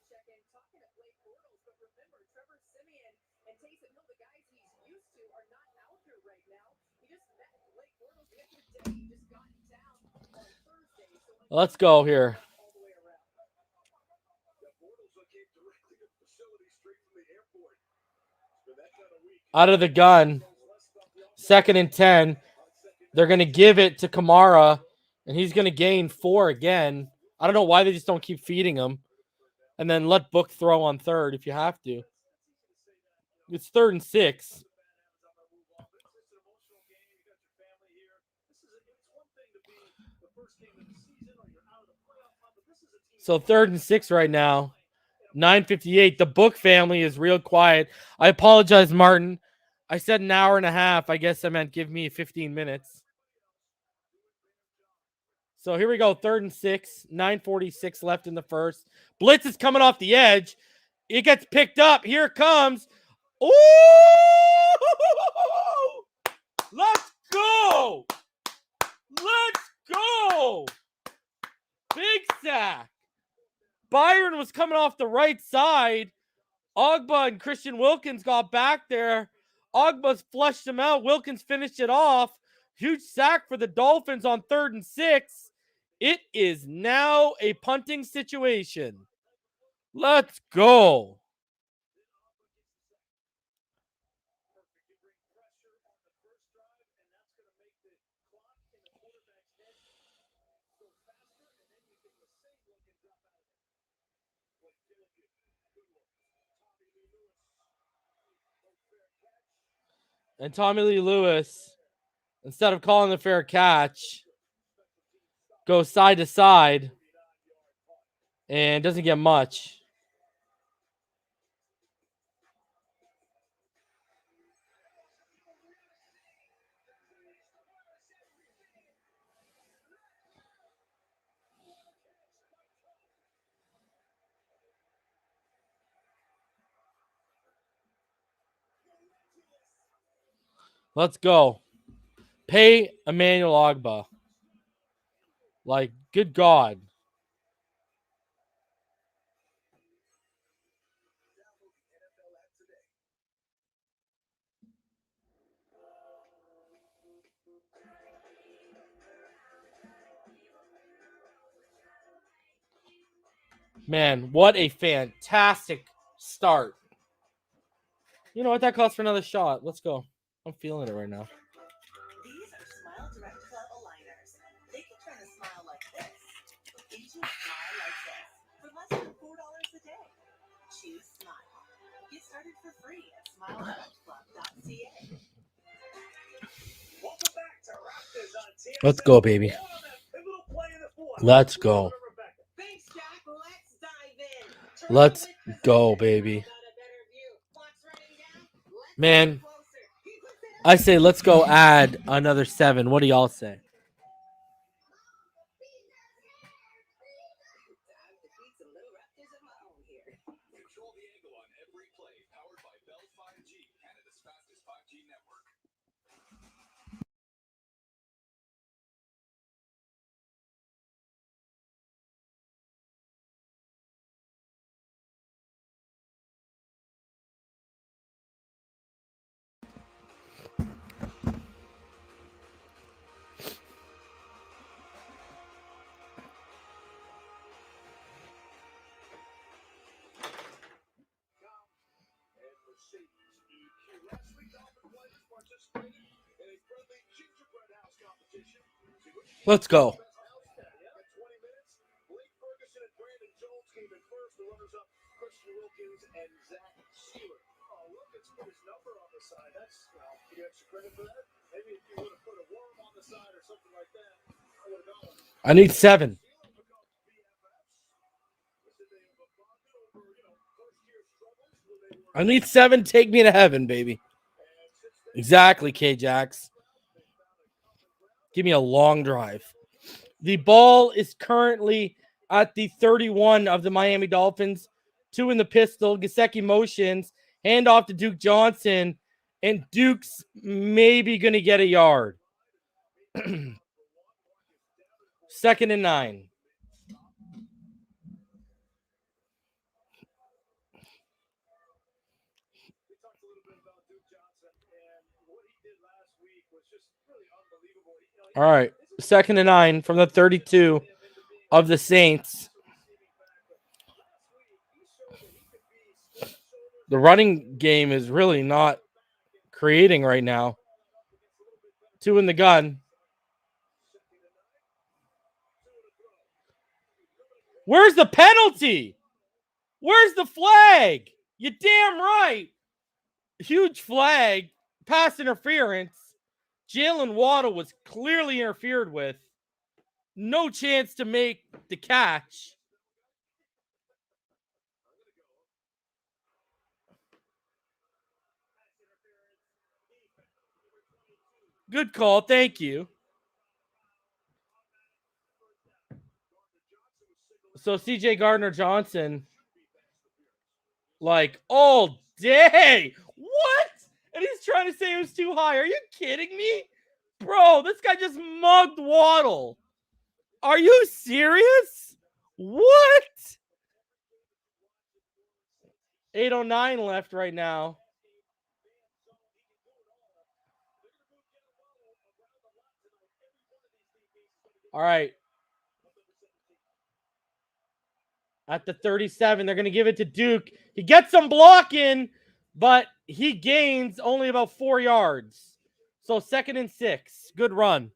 Let's go here. Out of the gun. 2nd and 10. They're going to give it to Kamara, and he's going to gain 4 again. I don't know why they just don't keep feeding him. And then let Book throw on third if you have to. It's 3rd and 6. So 3rd and 6 right now. 9:58. The Book family is real quiet. I apologize, Martin. I said an hour and a half. I guess I meant give me 15 minutes. So here we go. 3rd and 6. 9:46 left in the first. Blitz is coming off the edge. It gets picked up. Here it comes. Ooh! Let's go! Let's go! Big sack. Byron was coming off the right side. Ogba and Christian Wilkins got back there. Ogba's flushed him out. Wilkins finished it off. Huge sack for the Dolphins on 3rd and 6. It is now a punting situation. Let's go. And Tommy Lee Lewis, instead of calling the fair catch, goes side to side and doesn't get much. Let's go. Pay Emmanuel Ogba. Like, good God. Man, what a fantastic start. You know what? That calls for another shot. Let's go. I'm feeling it right now. These are Smile Direct Club aligners. They can turn a smile like this into a smile like this for less than $4 a day. Choose Smile. Get started for free at smiledirectclub.ca. Let's go, baby. Let's go. Let's go, baby. Man, I say let's go add another 7. What do y'all say? Let's go. I need 7. I need 7. Take me to heaven, baby. Exactly, K-Jax. Give me a long drive. The ball is currently at the 31 of the Miami Dolphins. 2 in the pistol. Gesicki motions. Hand off to Duke Johnson. And Duke's maybe going to get a yard. 2nd and 9. All right. 2nd and 9 from the 32 of the Saints. The running game is really not creating right now. 2 in the gun. Where's the penalty? Where's the flag? You damn right. Huge flag. Pass interference. Jalen Waddle was clearly interfered with. No chance to make the catch. Good call. Thank you. So CJ Gardner-Johnson, like, all day. What? And he's trying to say it was too high. Are you kidding me? Bro, this guy just mugged Waddle. Are you serious? What? 8:09 left right now. All right. At the 37, they're going to give it to Duke. He gets some blocking, but he gains only about 4 yards. So 2nd and 6. Good run.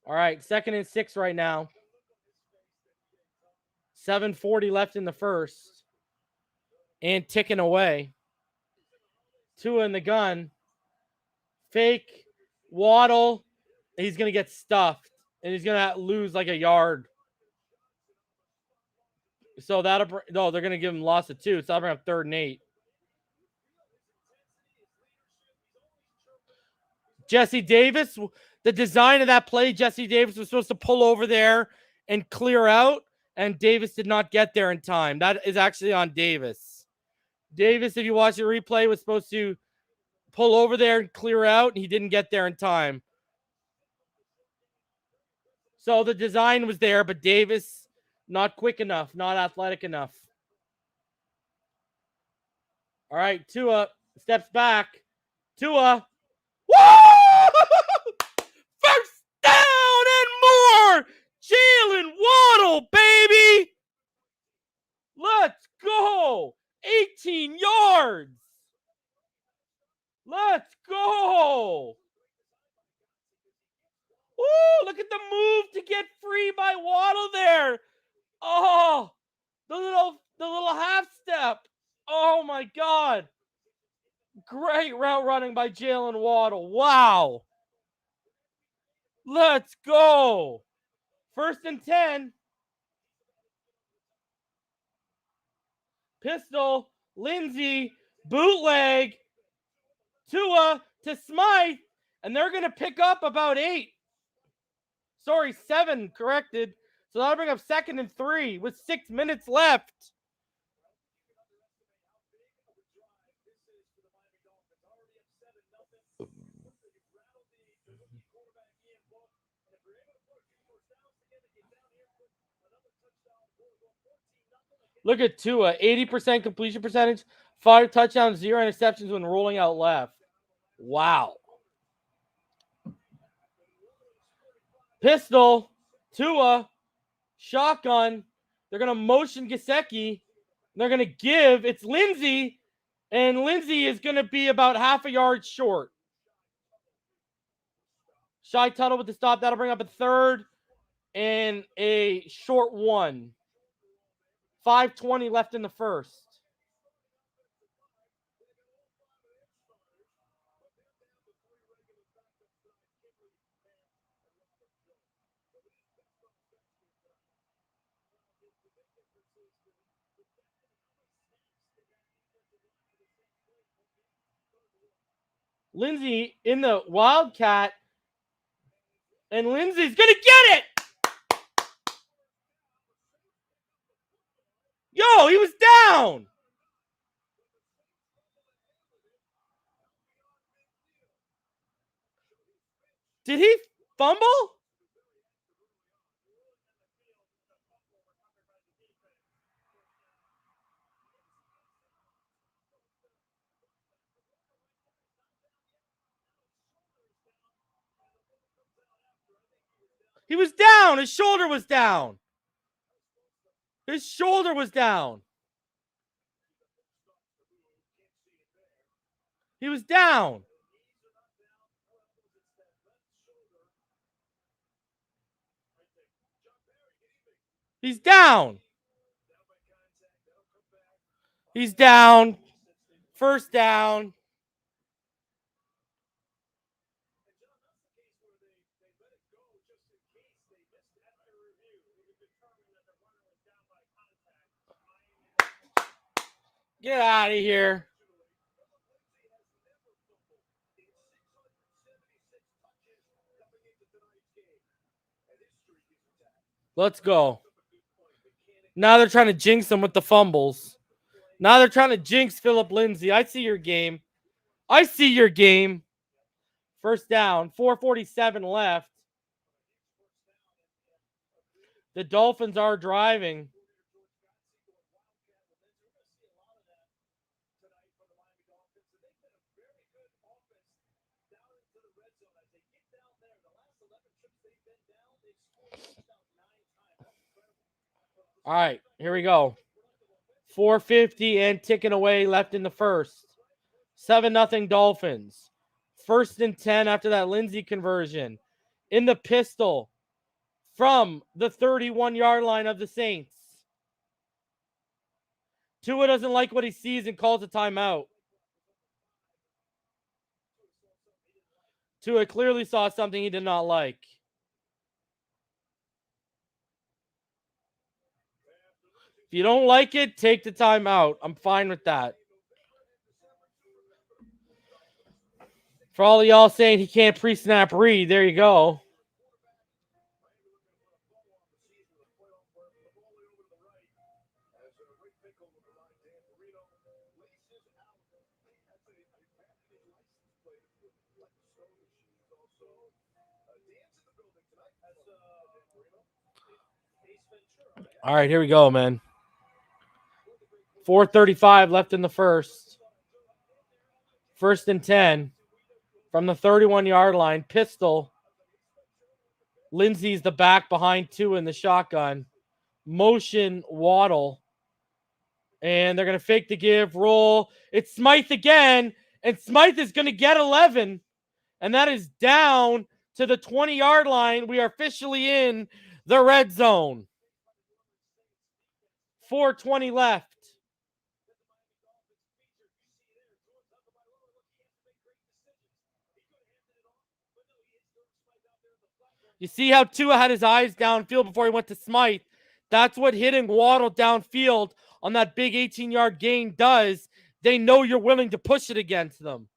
All right, 2nd and 6 right now. 7:40 left in the first. And ticking away. Tua in the gun. Fake. Waddle. He's going to get stuffed. And he's going to lose like a yard. So that'll... No, they're going to give him loss of 2. So that'll bring up 3rd and 8. Jesse Davis, the design of that play, Jesse Davis was supposed to pull over there and clear out, and Davis did not get there in time. That is actually on Davis. Davis, if you watch the replay, was supposed to pull over there and clear out, and he didn't get there in time. So the design was there, but Davis, not quick enough, not athletic enough. All right, Tua steps back. Tua. Woo! First down and more! Jalen Waddle, baby! Let's go! 18 yards! Let's go! Woo! Look at the move to get free by Waddle there. Oh, the little half step. Oh my God. Great route running by Jalen Waddle. Wow. Let's go. 1st and 10. Pistol. Lindsey. Bootleg. Tua to Smythe. And they're going to pick up about 8. Sorry, 7 corrected. So that'll bring up 2nd and 3 with 6 minutes left. Look at Tua, 80% completion percentage, 5 touchdowns, 0 interceptions when rolling out left. Wow. Pistol, Tua, shotgun. They're going to motion Gesicki. They're going to give. It's Lindsey, and Lindsey is going to be about half a yard short. Shy Tuttle with the stop. That'll bring up a 3rd and a short 1. 5:20 left in the first. Lindsey in the Wildcat, and Lindsey's going to get it. Yo, he was down. Did he fumble? He was down. His shoulder was down. His shoulder was down. He was down. He's down. He's down. First down. Get out of here. Let's go. Now they're trying to jinx him with the fumbles. Now they're trying to jinx Phillip Lindsay. I see your game. I see your game. First down. 4:47 left. The Dolphins are driving. All right, here we go. 4:50 and ticking away left in the first. 7-0 Dolphins. 1st and 10 after that Lindsay conversion. In the pistol from the 31-yard line of the Saints. Tua doesn't like what he sees and calls a timeout. Tua clearly saw something he did not like. If you don't like it, take the timeout. I'm fine with that. For all of y'all saying he can't pre-snap read, there you go. All right, here we go, man. 4:35 left in the first. 1st and 10 from the 31-yard line. Pistol. Lindsay's the back behind two in the shotgun. Motion Waddle. And they're going to fake the give, roll. It's Smythe again. And Smythe is going to get 11. And that is down to the 20-yard line. We are officially in the red zone. 4:20 left. You see how Tua had his eyes downfield before he went to Smythe? That's what hitting Waddle downfield on that big 18-yard gain does. They know you're willing to push it against them.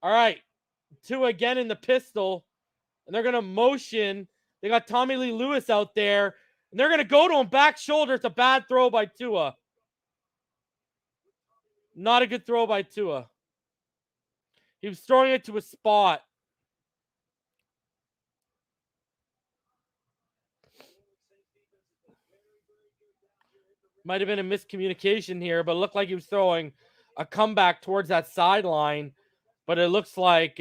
All right. Tua again in the pistol. And they're going to motion. They got Tommy Lee Lewis out there. And they're going to go to him back shoulder. It's a bad throw by Tua. Not a good throw by Tua. He was throwing it to a spot. Might have been a miscommunication here, but it looked like he was throwing a comeback towards that sideline. But it looks like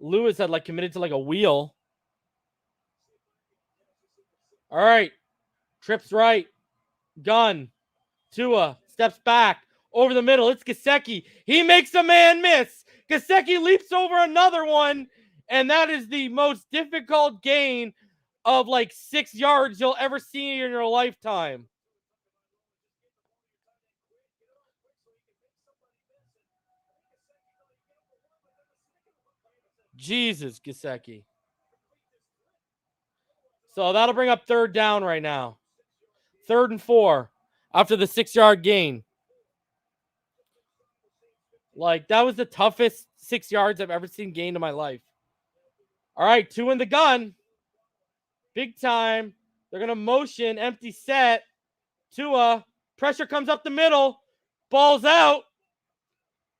Lewis had committed to a wheel. All right. Trips right. Gun. Tua steps back. Over the middle. It's Gesicki. He makes a man miss. Gesicki leaps over another one. And that is the most difficult gain of 6 yards you'll ever see in your lifetime. Jesus, Gesicki. So that'll bring up 3rd down right now. 3rd and 4 after the 6-yard gain. That was the toughest 6 yards I've ever seen gained in my life. All right, 2 in the gun. Big time. They're going to motion, empty set. Tua. Pressure comes up the middle. Ball's out.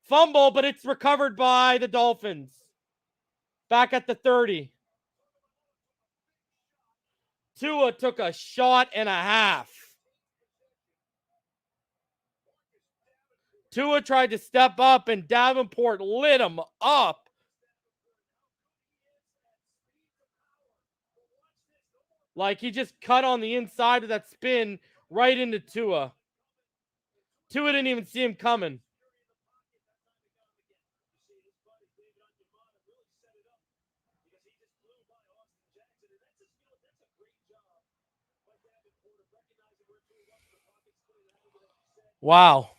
Fumble, but it's recovered by the Dolphins. Back at the 30. Tua took a shot and a half. Tua tried to step up, and Davenport lit him up. Like, he just cut on the inside of that spin right into Tua. Tua didn't even see him coming. Wow.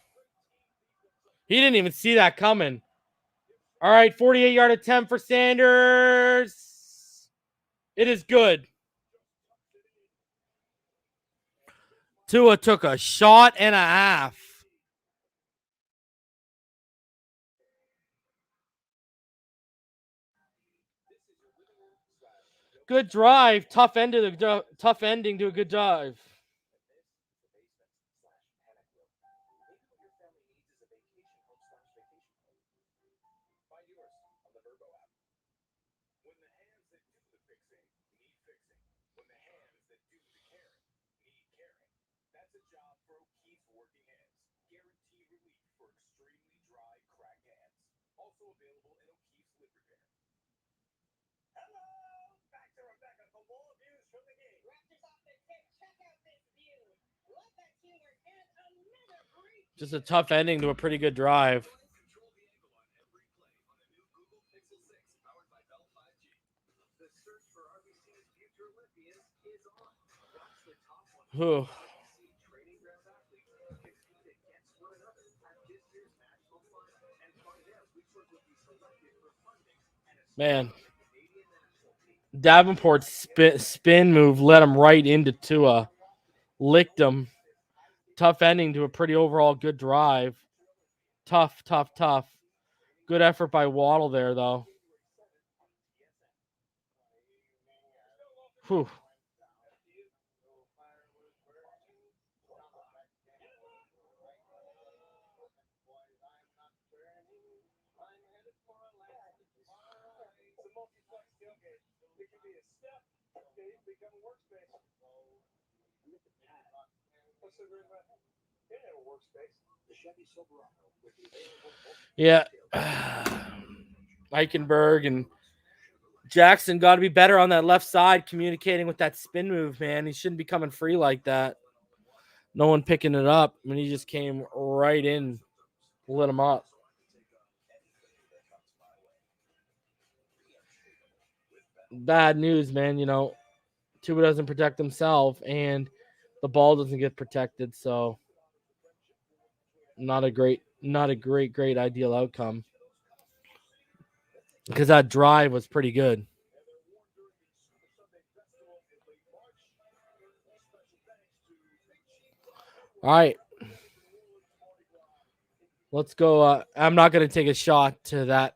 He didn't even see that coming. All right, 48-yard attempt for Sanders. It is good. Tua took a shot and a half. Good drive. Tough ending to a good drive. Just a tough ending to a pretty good drive. Whew. Man. Davenport's spin move led him right into Tua. Licked him. Tough ending to a pretty overall good drive. Tough. Good effort by Waddle there, though. Whew. Yeah. Eichenberg and Jackson got to be better on that left side communicating with that spin move, man. He shouldn't be coming free like that. No one picking it up. I mean, he just came right in, lit him up. Bad news, man. You know, Tua doesn't protect himself, and the ball doesn't get protected. So, not a great ideal outcome. Because that drive was pretty good. All right. Let's go. I'm not going to take a shot to that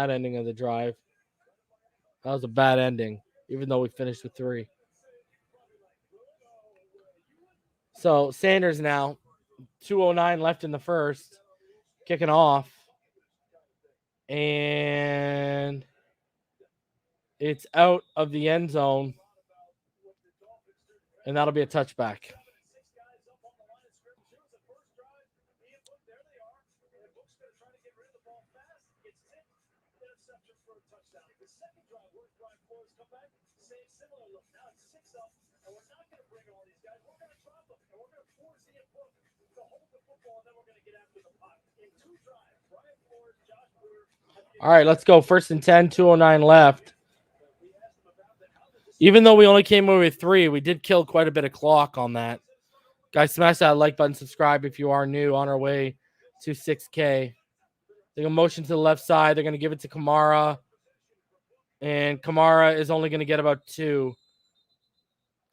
ending of the drive. That was a bad ending, even though we finished with 3. So Sanders now, 2:09 left in the first, kicking off. And it's out of the end zone. And that'll be a touchback. All right, let's go. 1st and 10, 2:09 left. Even though we only came away with 3, we did kill quite a bit of clock on that. Guys, smash that like button, subscribe if you are new, on our way to 6K. They're going to motion to the left side. They're going to give it to Kamara. And Kamara is only going to get about 2.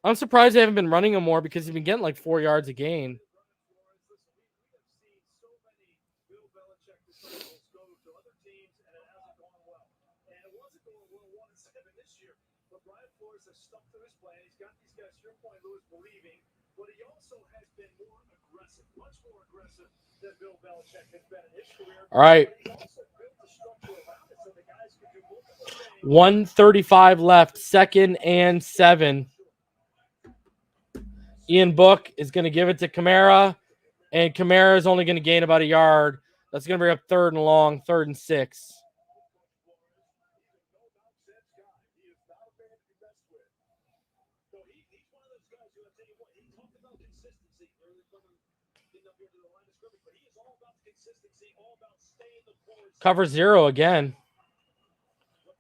I'm surprised they haven't been running him more because he's been getting like 4 yards a gain. All right. 1:35 left, 2nd and 7. Ian Book is going to give it to Kamara, and Kamara is only going to gain about a yard. That's going to bring up 3rd and long, 3rd and 6. Cover 0 again.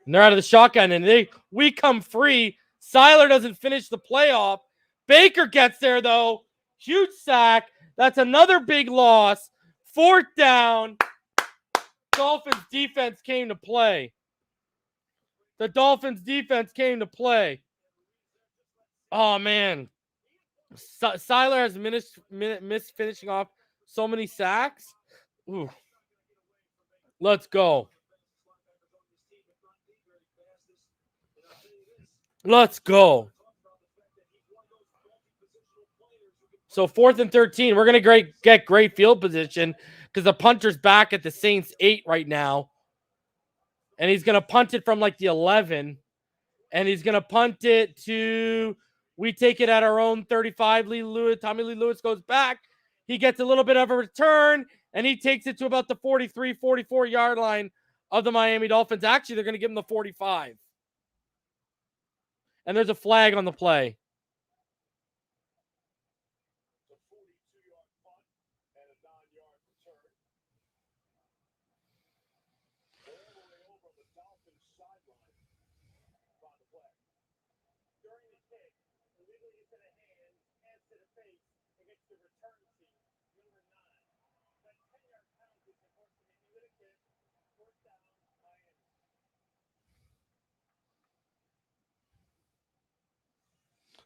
And they're out of the shotgun, and we come free. Seiler doesn't finish the playoff. Baker gets there, though. Huge sack. That's another big loss. 4th down. Dolphins defense came to play. The Dolphins defense came to play. Oh, man. Seiler has missed finishing off so many sacks. Ooh. Let's go. Let's go. So 4th and 13. We're going to get great field position because the punter's back at the Saints 8 right now. And he's going to punt it from like the 11. And he's going to punt it to, we take it at our own 35. Tommy Lee Lewis goes back. He gets a little bit of a return, and he takes it to about the 43, 44-yard line of the Miami Dolphins. Actually, they're going to give him the 45. And there's a flag on the play.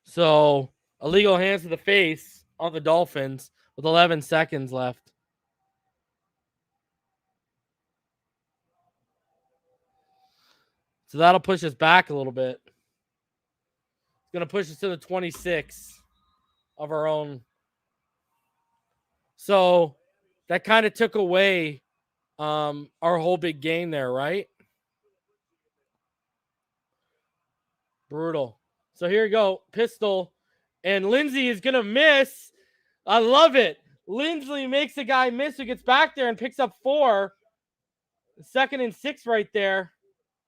So, illegal hands to the face on the Dolphins with 11 seconds left. So that'll push us back a little bit. It's going to push us to the 26 of our own. So that kind of took away our whole big game there, right? Brutal. So here you go. Pistol. And Lindsey is going to miss. I love it. Lindsey makes the guy miss who gets back there and picks up 4. 2nd and 6 right there.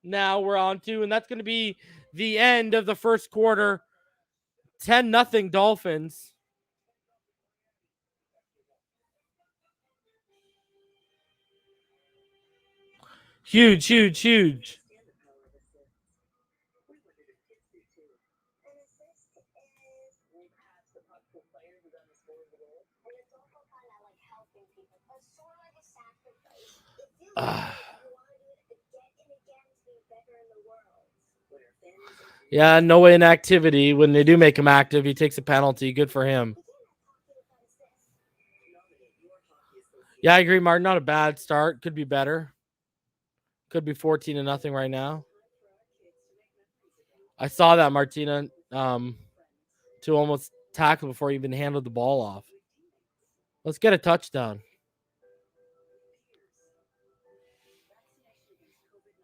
Now we're on to, and that's going to be the end of the first quarter. 10-0 Dolphins. Huge, huge, huge. Yeah, no inactivity. When they do make him active, he takes a penalty. Good for him. Yeah, I agree, Martin. Not a bad start. Could be better. Could be 14-0 right now. I saw that Martina to almost tackle before he even handled the ball off. Let's get a touchdown.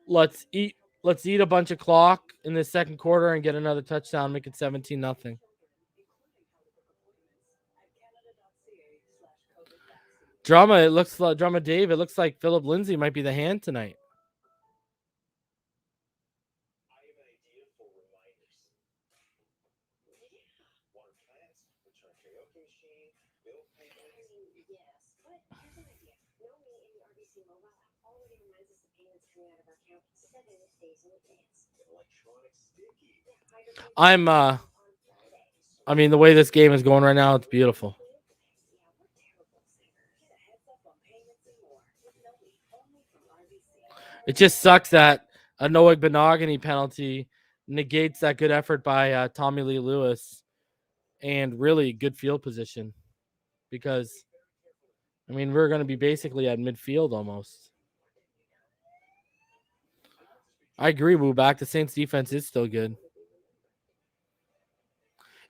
Let's eat a bunch of clock in the second quarter and get another touchdown, make it 17-0. Drama Dave, it looks like Philip Lindsay might be the hand tonight. I mean, the way this game is going right now, it's beautiful. It just sucks that a Noah Benogany penalty negates that good effort by Tommy Lee Lewis and really good field position because, I mean, we're going to be basically at midfield almost. I agree, Woo back. The Saints defense is still good.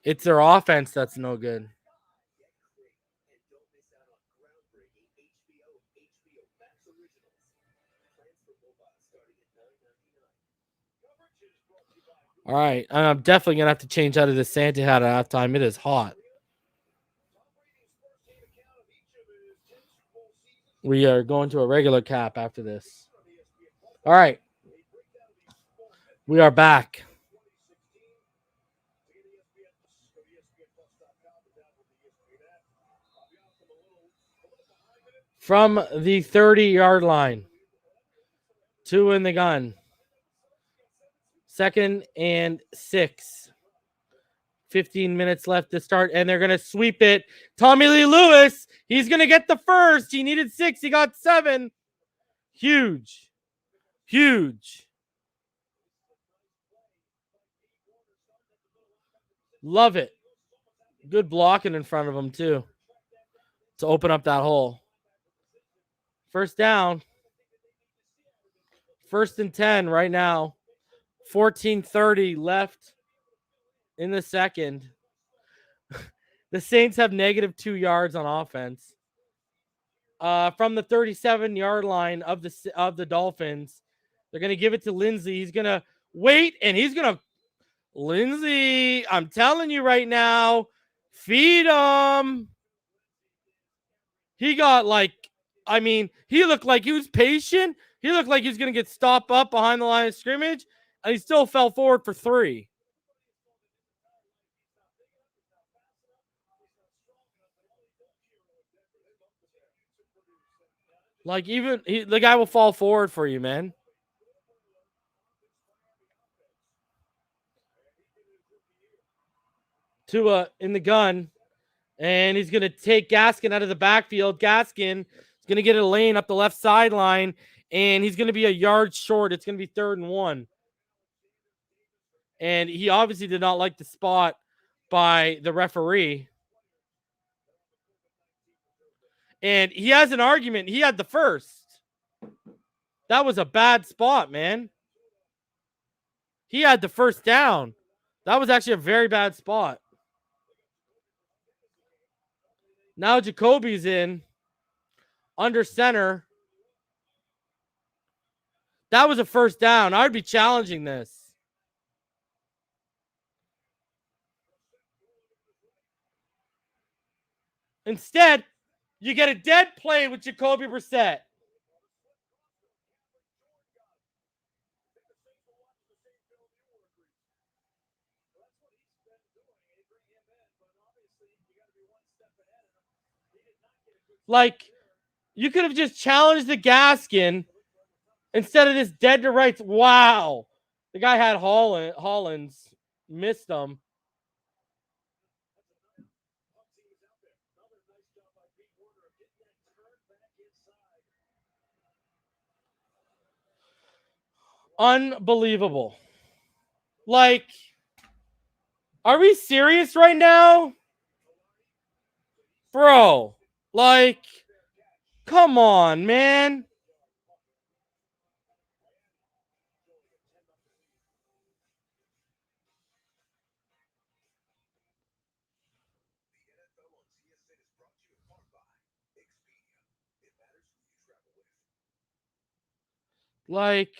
It's their offense that's no good. All right. I'm definitely going to have to change out of the Santa hat at halftime. It is hot. We are going to a regular cap after this. All right. We are back. from the 30-yard line. 2 in the gun. 2nd and 6. 15 minutes left to start, and they're going to sweep it. Tommy Lee Lewis, he's going to get the first. He needed 6. He got 7. Huge. Huge. Love it. Good blocking in front of him, too, to open up that hole. First down. 1st and 10 right now. 14:30 left in the second. The Saints have negative 2 yards on offense. From the 37-yard line of the Dolphins, they're going to give it to Lindsey. He's going to wait, and he's going to Lindsey, I'm telling you right now, feed him. He got he looked like he was patient. He looked like he was going to get stopped up behind the line of scrimmage, and he still fell forward for 3. Like, the guy will fall forward for you, man. Tua in the gun, and he's going to take Gaskin out of the backfield. Gaskin is going to get a lane up the left sideline, and he's going to be a yard short. It's going to be 3rd and 1. And he obviously did not like the spot by the referee. And he has an argument. He had the first. That was a bad spot, man. He had the first down. That was actually a very bad spot. Now Jacoby's in under center. That was a first down. I would be challenging this. Instead, you get a dead play with Jacoby Brissett. Like, you could have just challenged the Gaskin instead of this dead to rights. Wow. The guy had Hollins. Missed him. Unbelievable. Like, are we serious right now? Bro, like, come on, man. Like,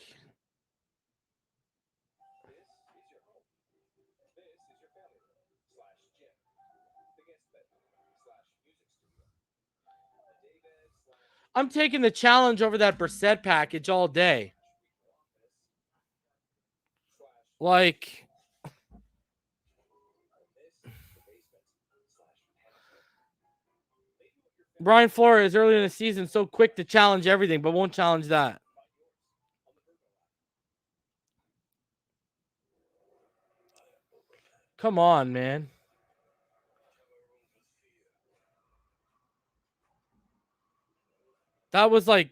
I'm taking the challenge over that Brissett package all day. Like, Brian Flores earlier in the season so quick to challenge everything, but won't challenge that. Come on, man. That was like,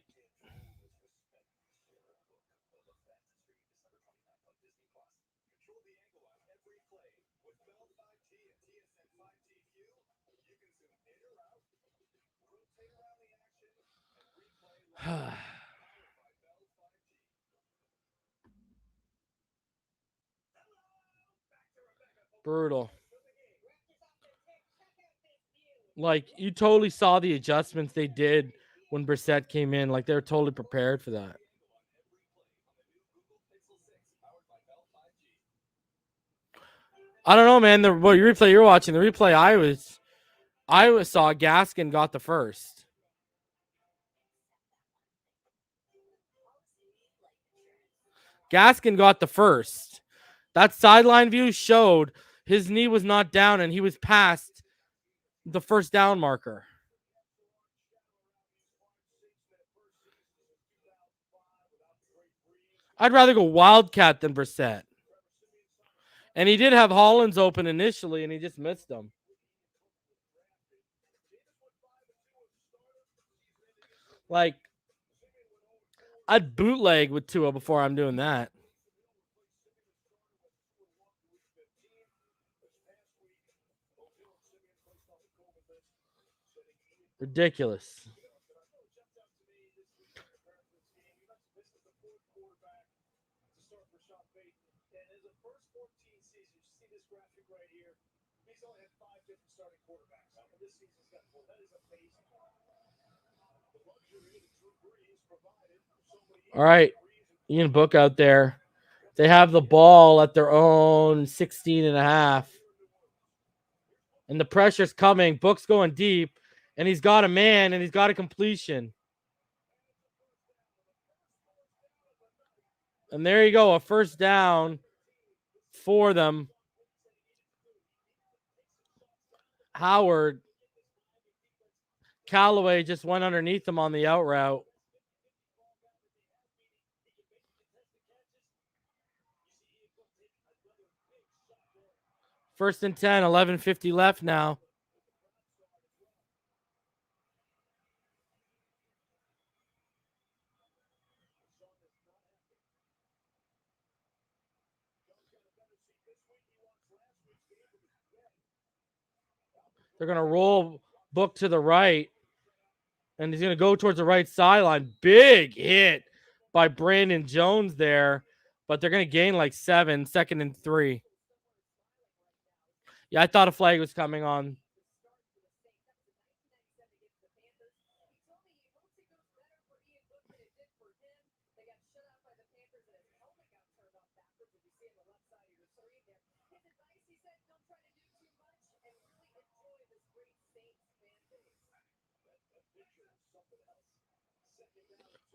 brutal. Like, you totally saw the adjustments they did when Brissett came in. Like, they were totally prepared for that. I don't know, man. The replay you're watching, the replay I saw Gaskin got the first. Gaskin got the first. That sideline view showed his knee was not down and he was past the first down marker. I'd rather go Wildcat than Brissett. And he did have Hollins open initially, and he just missed him. Like, I'd bootleg with Tua before I'm doing that. Ridiculous. All right, Ian Book out there. They have the ball at their own 16.5. And the pressure's coming. Book's going deep. And he's got a man, and he's got a completion. And there you go, a first down for them. Howard. Callaway just went underneath him on the out route. First and 10, 11:50 left now. They're going to roll Book to the right. And he's going to go towards the right sideline. Big hit by Brandon Jones there. But they're going to gain like 7, 2nd and 3. Yeah, I thought a flag was coming on.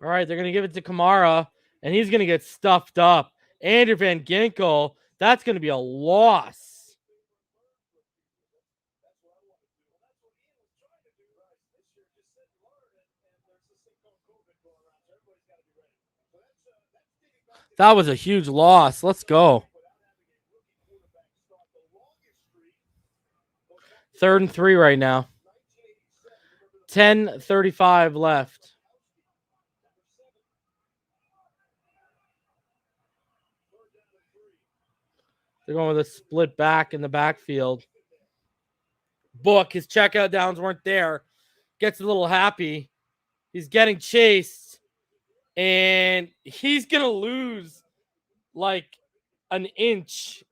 All right, they're going to give it to Kamara, and he's going to get stuffed up. Andrew Van Ginkel, that's going to be a loss. That was a huge loss. Let's go. 3rd and 3 right now. 10:35 left. They're going with a split back in the backfield. Book, his checkout downs weren't there. Gets a little happy. He's getting chased. And he's going to lose like an inch.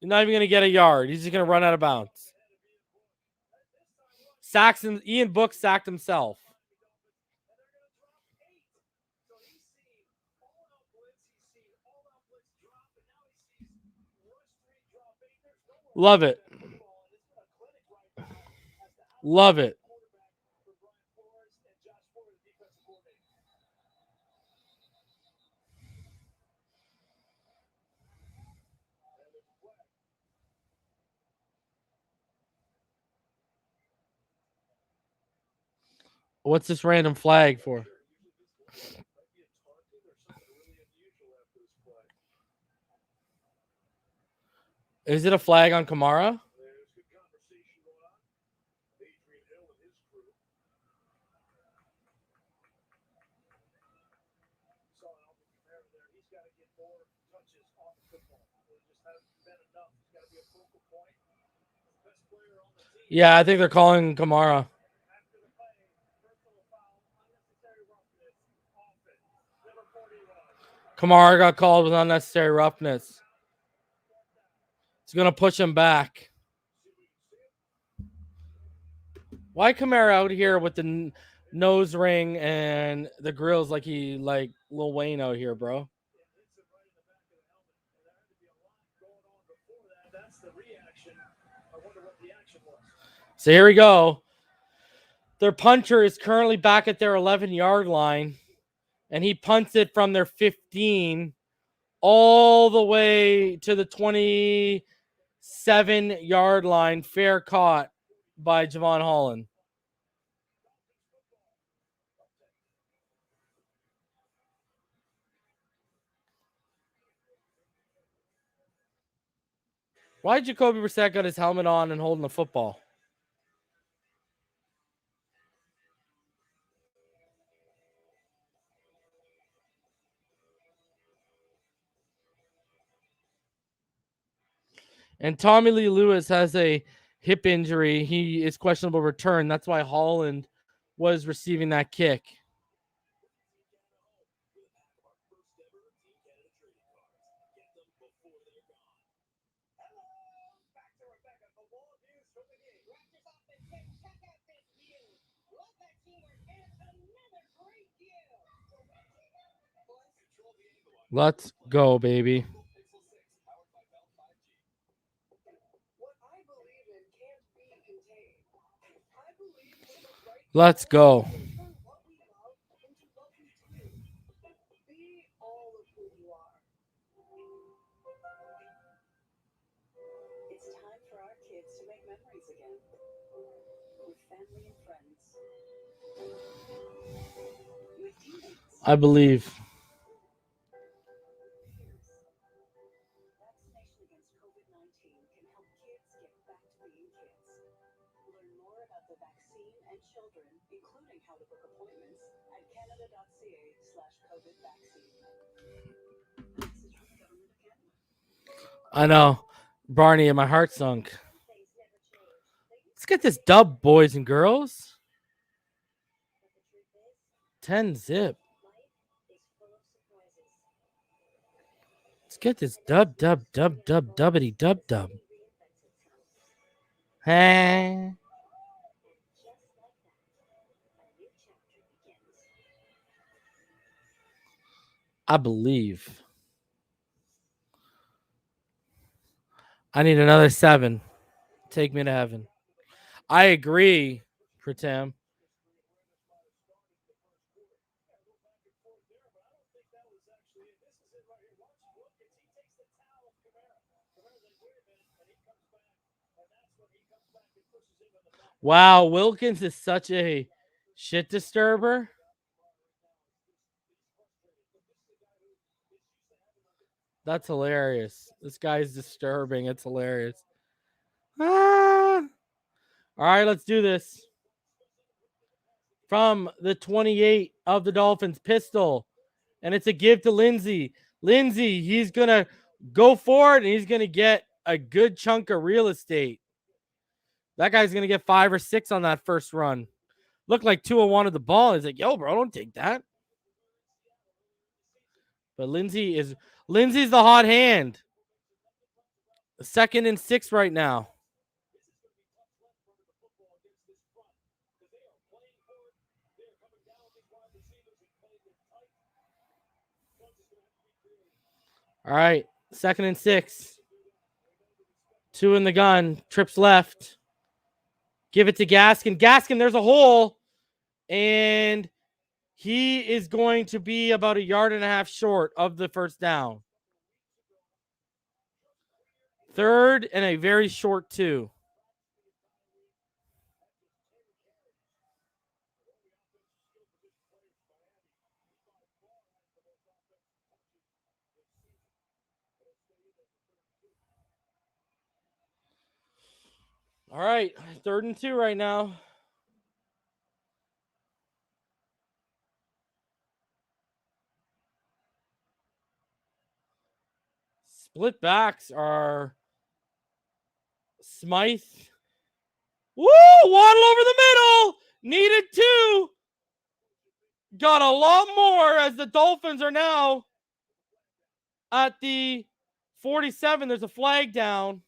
He's not even going to get a yard. He's just going to run out of bounds. Sacks him. Ian Book sacked himself. Love it. Love it. What's this random flag for? Is it a flag on Kamara? Yeah, I think they're calling Kamara. Kamara got called with unnecessary roughness. It's going to push him back. Why Kamara out here with the nose ring and the grills like Lil Wayne out here, bro? So here we go. Their puncher is currently back at their 11-yard line, and he punts it from their 15 all the way to the 27-yard line. Fair caught by Javon Holland. Why did Jacoby Brissett got his helmet on and holding the football? And Tommy Lee Lewis has a hip injury. He is questionable return. That's why Holland was receiving that kick. Let's go, baby. Let's go. It's time for our kids to make memories again with family and friends, with teammates. I believe. Vaccination against COVID-19 can help kids get back to being kids. Learn more about the vaccine and children, including how to book appointments, at canada.ca/COVID vaccine. Message from the Government of Canada. I know. Barney, and my heart sunk. Let's get this dub, boys and girls. 10 zip. Let's get this dubbity dub. Hey. I believe. I need another 7. Take me to heaven. I agree, Pratam. Wow, Wilkins is such a shit disturber. That's hilarious. This guy's disturbing. It's hilarious. All right, let's do this. From the 28 of the Dolphins, pistol. And it's a give to Lindsey. Lindsey, he's going to go for it, and he's going to get a good chunk of real estate. That guy's going to get 5 or 6 on that first run. Looked like Tua wanted the ball. He's like, yo, bro, don't take that. But Lindsey's the hot hand. 2nd and 6 right now. All right, 2nd and 6. 2 in the gun. Trips left. Give it to Gaskin. Gaskin, there's a hole. And he is going to be about 1.5 yards short of the first down. 3rd and a very short 2. All right, 3rd and 2 right now. Split backs are Smythe. Woo! Waddle over the middle. Needed 2. Got a lot more as the Dolphins are now at the 47. There's a flag down.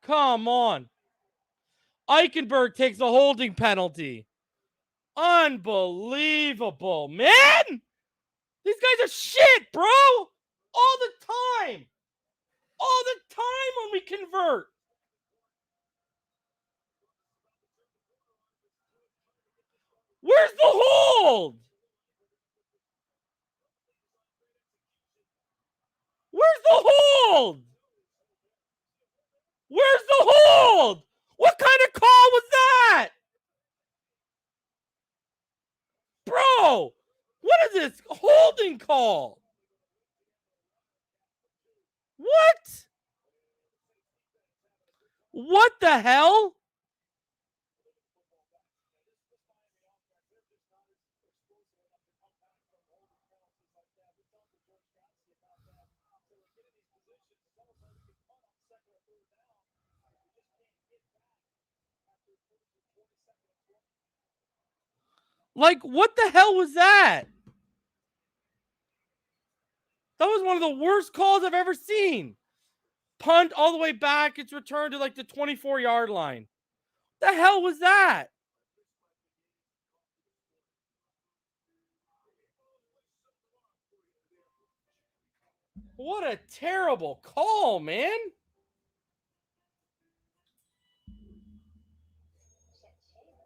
Come on. Eichenberg takes a holding penalty. Unbelievable, man. These guys are shit, bro. All the time. All the time when we convert. Where's the hold? Where's the hold? Where's the hold? What kind of call was that? this holding call? What? What the hell? Like, what the hell was that? That was one of the worst calls I've ever seen. Punt all the way back. It's returned to like the 24-yard line. The hell was that? What a terrible call, man.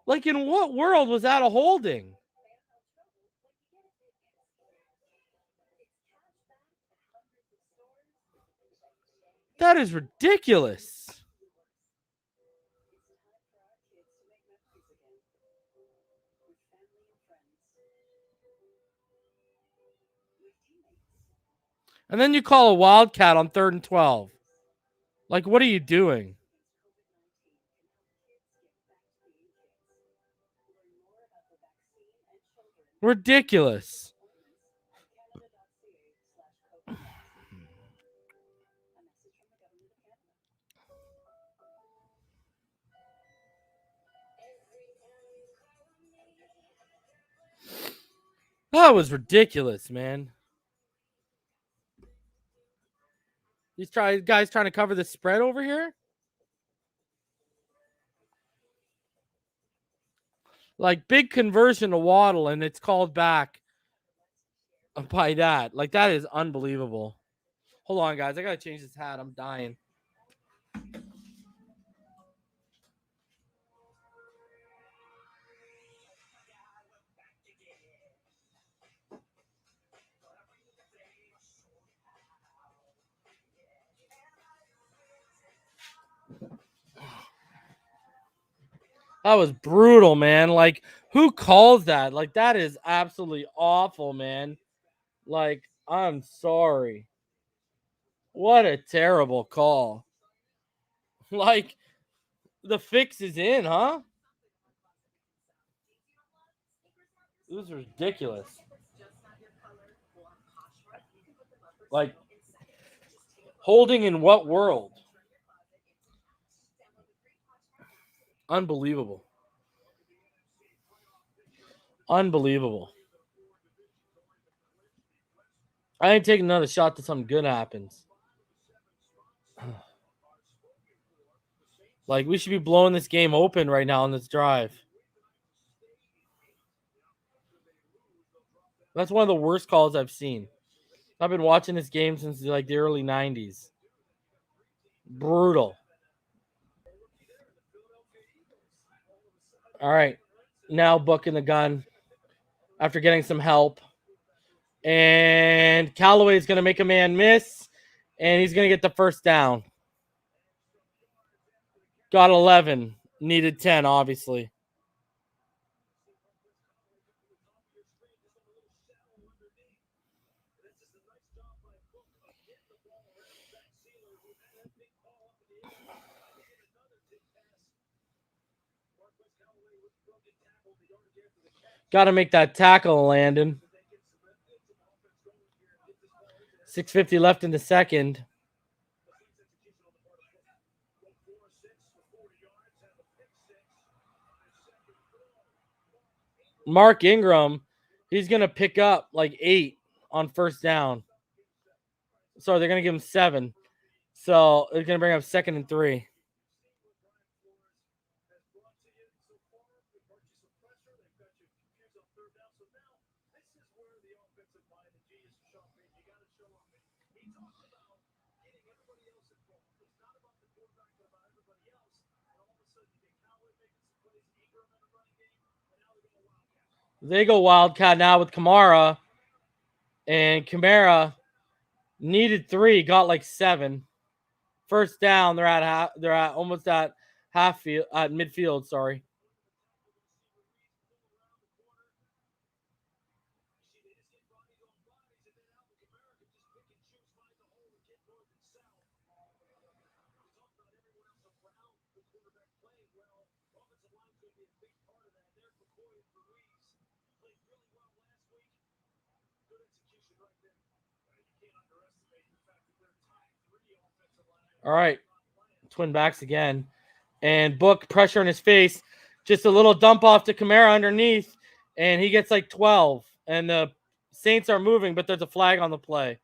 Like, in what world was that a holding? That is ridiculous. And then you call a wildcat on 3rd and 12. Like, what are you doing? Ridiculous. That was ridiculous, man. These guys trying to cover the spread over here? Like, big conversion to Waddle, and it's called back by that. Like, that is unbelievable. Hold on, guys. I got to change this hat. I'm dying. That was brutal, man. Like, who calls that? Like, that is absolutely awful, man. Like, I'm sorry. What a terrible call. Like, the fix is in, huh? It was ridiculous. Like, holding in what world? Unbelievable. Unbelievable. I ain't taking another shot till something good happens. Like, we should be blowing this game open right now on this drive. That's one of the worst calls I've seen. I've been watching this game since like the early 90s. Brutal. All right. Now booking the gun after getting some help. And Callaway is going to make a man miss. And he's going to get the first down. Got 11. Needed 10, obviously. Got to make that tackle, Landon. 6:50 left in the second. Mark Ingram, he's going to pick up like 8 on first down. So they're going to give him 7. So they're going to bring up 2nd and 3. They go Wildcat now with Kamara. And Kamara needed 3, got like 7. First down, they're at almost at midfield, sorry. All right. Twin backs again. And Book pressure in his face. Just a little dump off to Kamara underneath. And he gets like 12. And the Saints are moving, but there's a flag on the play.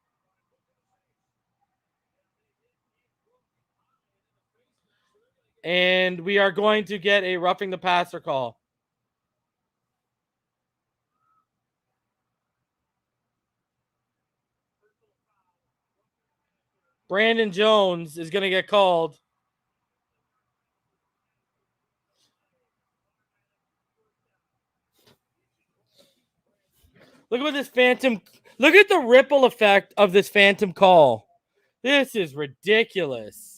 And we are going to get a roughing the passer call. Brandon Jones is going to get called. Look at this phantom. Look at the ripple effect of this phantom call. This is ridiculous.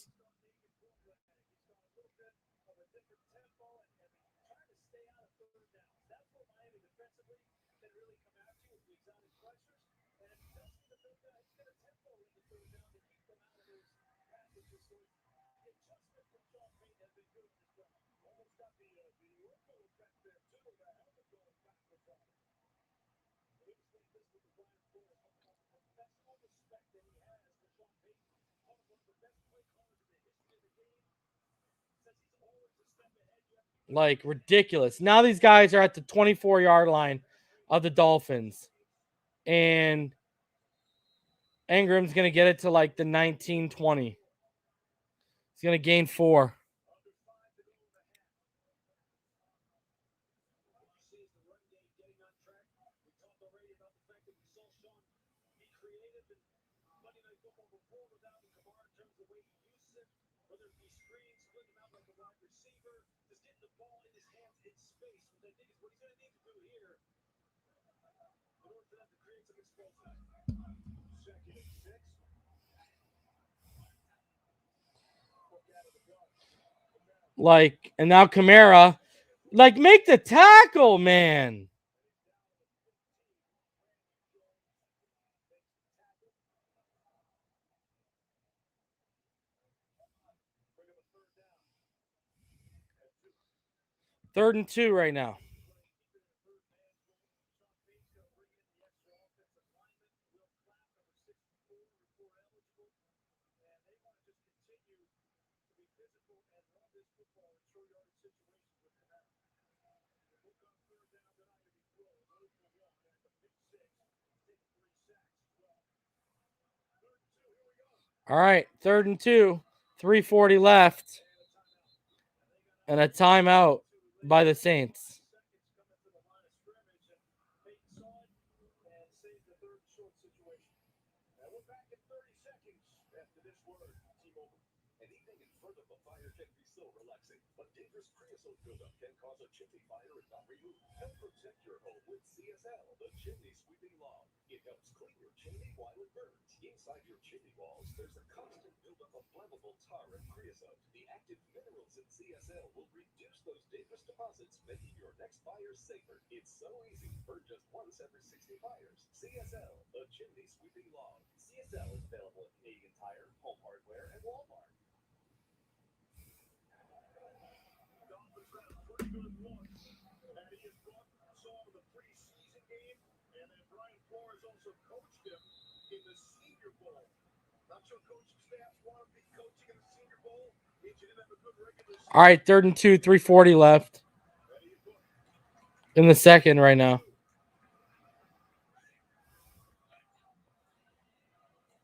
Like, ridiculous. Now these guys are at the 24-yard line of the Dolphins. And Ingram's going to get it to like the 19-20. He's going to gain 4. Like, and now Kamara, like, make the tackle, man. Third and 2 right now. All right, 3rd and 2, 3:40 left, and a timeout by the Saints. All right, 3rd and 2, 3:40 left in the second right now.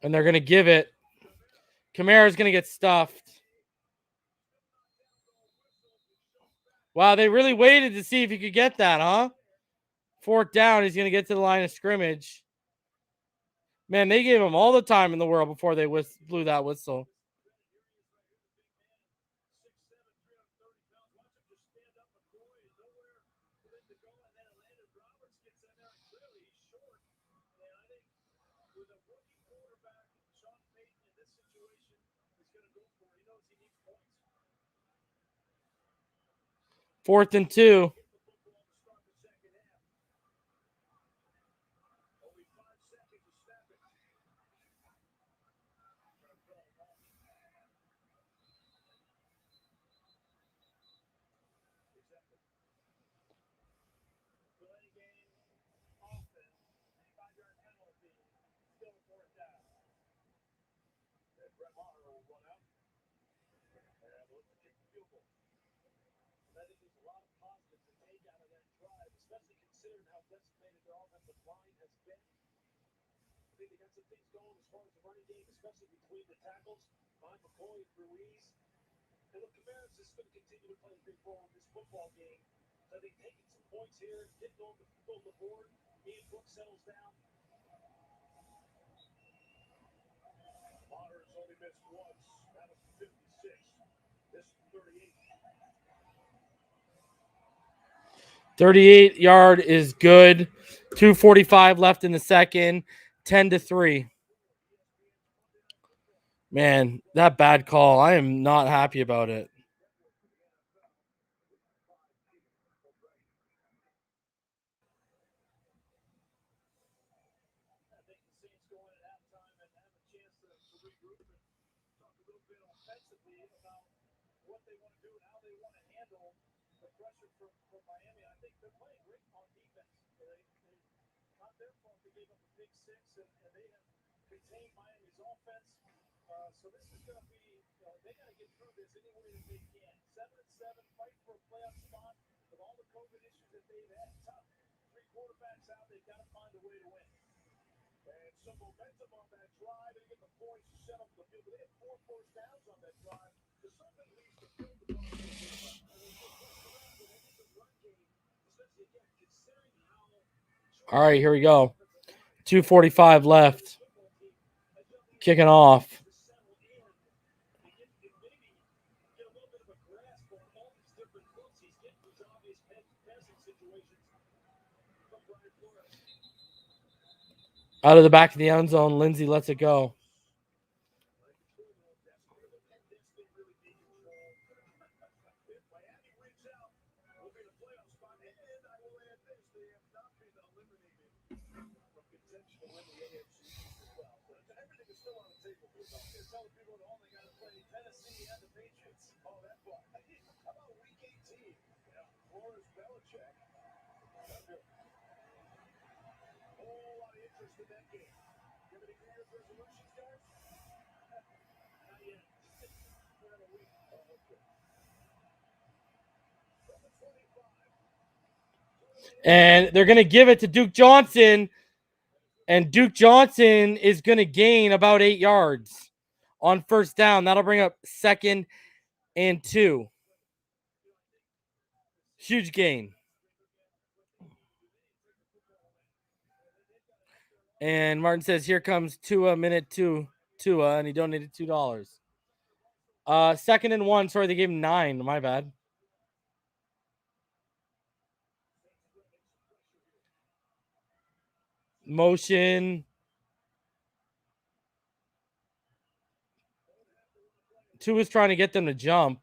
And they're going to give it. Kamara's going to get stuffed. Wow, they really waited to see if he could get that, huh? 4th down, he's going to get to the line of scrimmage. Man, they gave him all the time in the world before they blew that whistle. Fourth and 2. I think there's a lot of positives to take out of that drive, especially considering how decimated their offensive line has been. I think they got some things going as far as the running game, especially between the tackles, Mike McCoy and Ruiz. And look, Kamara's is going to continue to play a big role in this football game. So I think taking some points here, getting on the board, Ian Book settles down. Maher's only missed once. That was 56. This 38. 38-yard is good. 2:45 left in the second. 10-3. Man, that bad call. I am not happy about it. I think the Saints go in at halftime and have a chance to regroup and talk a little bit offensively about what they want to do and how they want to handle the pressure from Miami. I think they're playing great on defense. Not their fault they gave up a big six, and they have contained Miami's offense. So this is going to be, they got to get through this any way that they can. 7-7, fight for a playoff spot with all the COVID issues that they've had. Tough. 3 quarterbacks out, they've got to find a way to win. And some momentum on that drive, and get the points to set up the field. They had 4 first downs on that drive. To certainly leads the field to go. And they just mess around with any of the run game, especially again, considering how. All right, here we go. 2:45 left. Kicking off. Out of the back of the end zone, Lindsey lets it go. And they're going to give it to Duke Johnson. And Duke Johnson is going to gain about 8 yards on first down. That'll bring up 2nd and 2. Huge gain. And Martin says, here comes Tua, minute 2. Tua, and he donated $2. 2nd and 1. Sorry, they gave him 9. My bad. Motion. Tua's trying to get them to jump.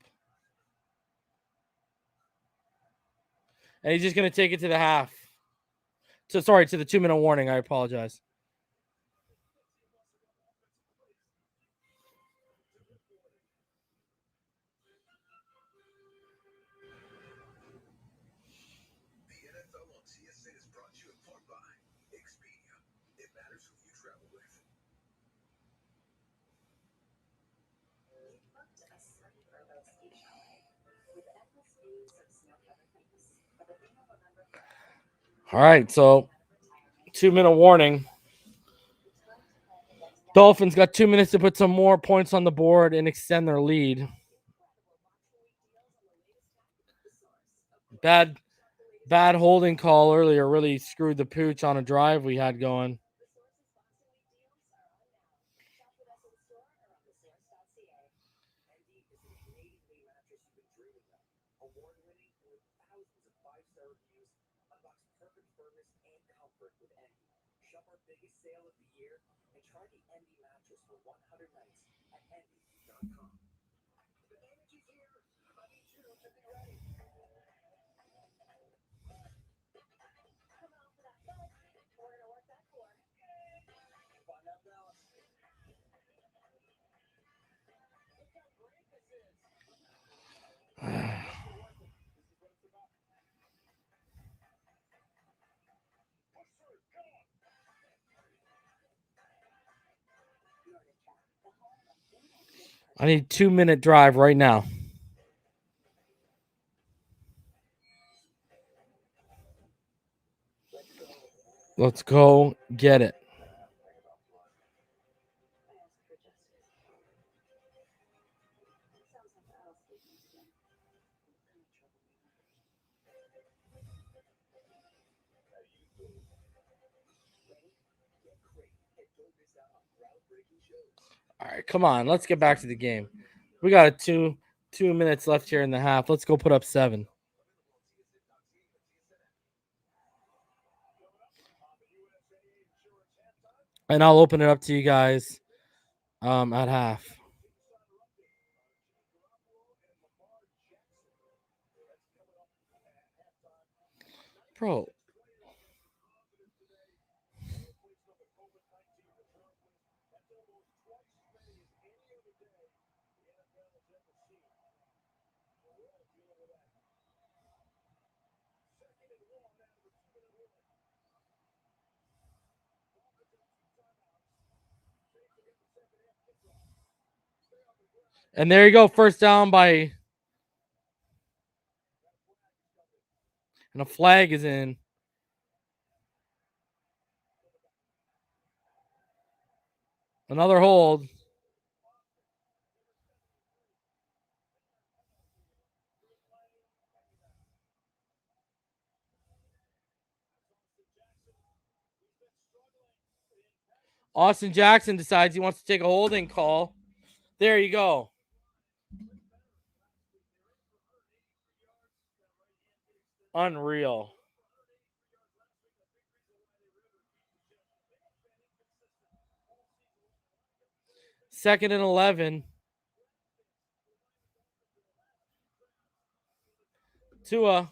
And he's just going to take it to the half. To the 2-minute warning. I apologize. All right, so 2-minute warning. Dolphins got 2 minutes to put some more points on the board and extend their lead. Bad holding call earlier really screwed the pooch on a drive we had going. I need 2-minute drive right now. Let's go get it. All right, come on. Let's get back to the game. We got 2 minutes left here in the half. Let's go put up 7. And I'll open it up to you guys at half. Bro. And there you go. First down by... And a flag is in. Another hold. Austin Jackson decides he wants to take a holding call. There you go. Unreal. Second and 11. Tua.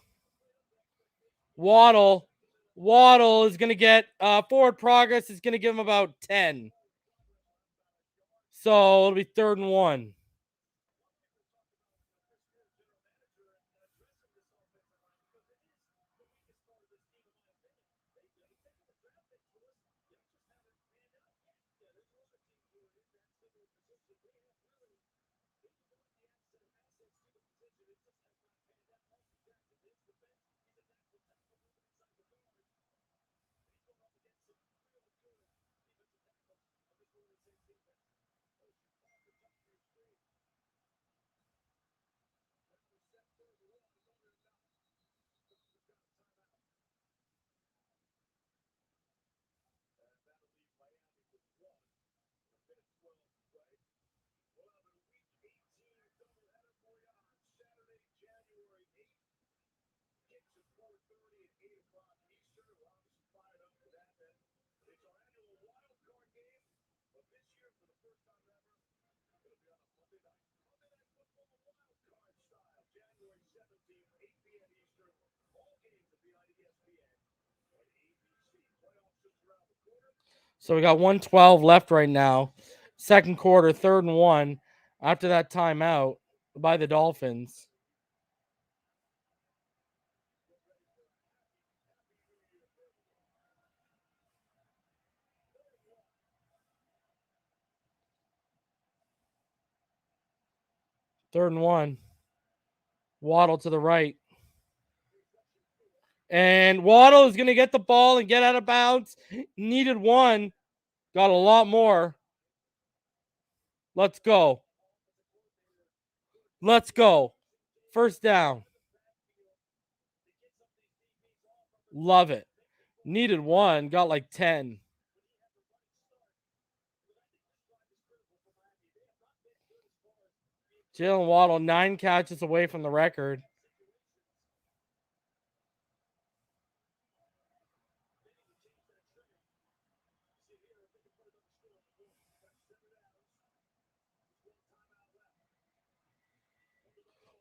Waddle. Waddle is going to get forward progress. Is going to give him about 10. So it'll be 3rd and 1. So we got 1:12 left right now. Second quarter, 3rd and 1. After that timeout by the Dolphins. Third and 1. Waddle to the right. And Waddle is going to get the ball and get out of bounds. Needed 1. Got a lot more. Let's go. Let's go. First down. Love it. Needed 1. Got like 10. Jalen Waddle, 9 catches away from the record.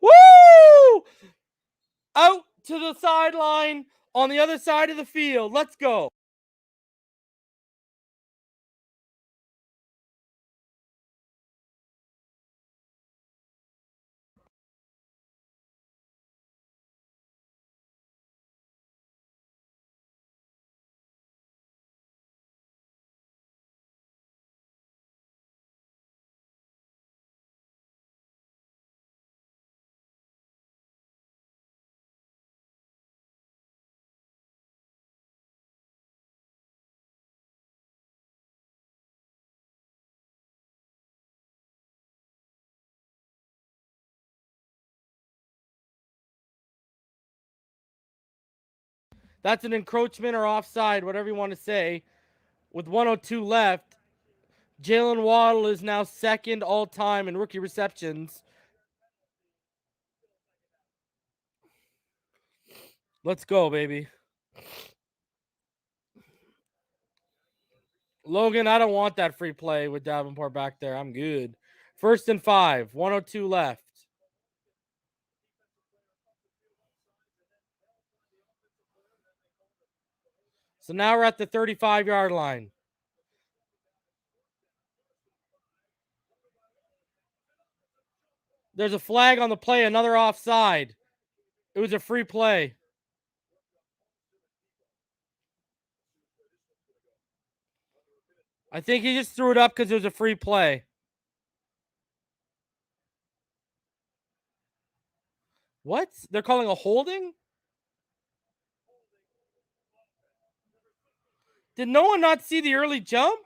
Woo! Out to the sideline on the other side of the field. Let's go. That's an encroachment or offside, whatever you want to say. With 102 left, Jalen Waddle is now second all-time in rookie receptions. Let's go, baby. Logan, I don't want that free play with Davenport back there. I'm good. 1st and 5, 102 left. So now we're at the 35-yard line. There's a flag on the play, another offside. It was a free play. I think he just threw it up because it was a free play. What? They're calling a holding? Did no one not see the early jump?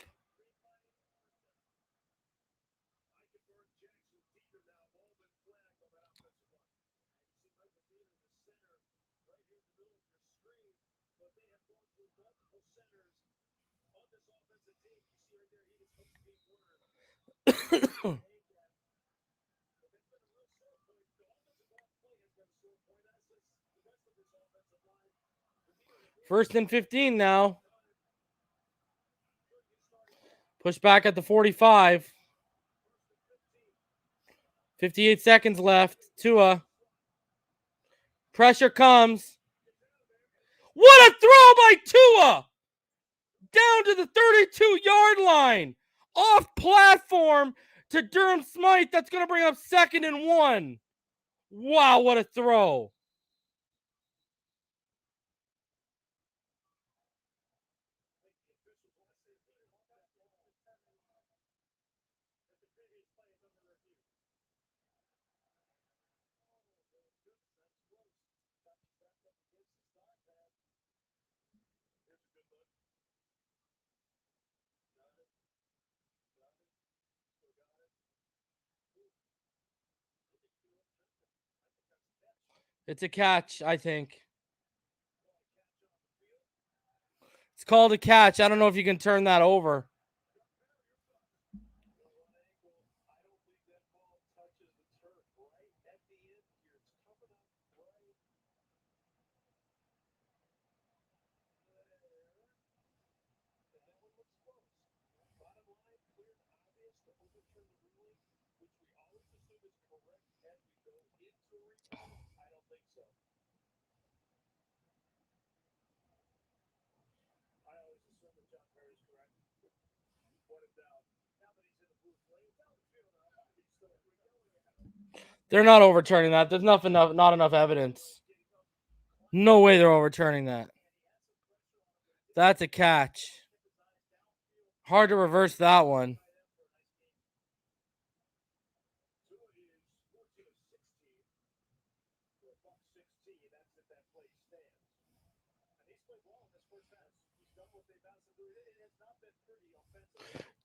First and 15 now. Push back at the 45. 58 seconds left. Tua. Pressure comes. What a throw by Tua! Down to the 32-yard line. Off platform to Durham Smythe. That's going to bring up 2nd and 1. Wow, what a throw. It's a catch, I think. It's called a catch. I don't know if you can turn that over. They're not overturning that. There's not enough evidence. No way they're overturning that. That's a catch. Hard to reverse that one.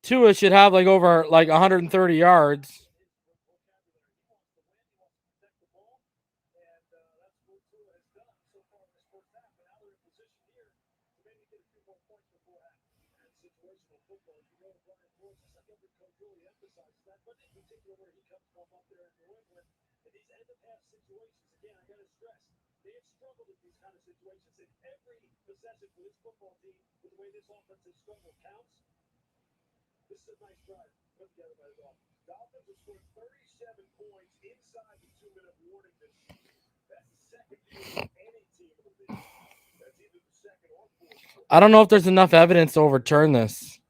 Tua should have over 130 yards. This is a nice drive put together by the Dolphins. Dolphins have scored 37 points inside the 2-minute warning this season. That's the second fewest of any team in the league. That's either the second or fourth. I don't know if there's enough evidence to overturn this.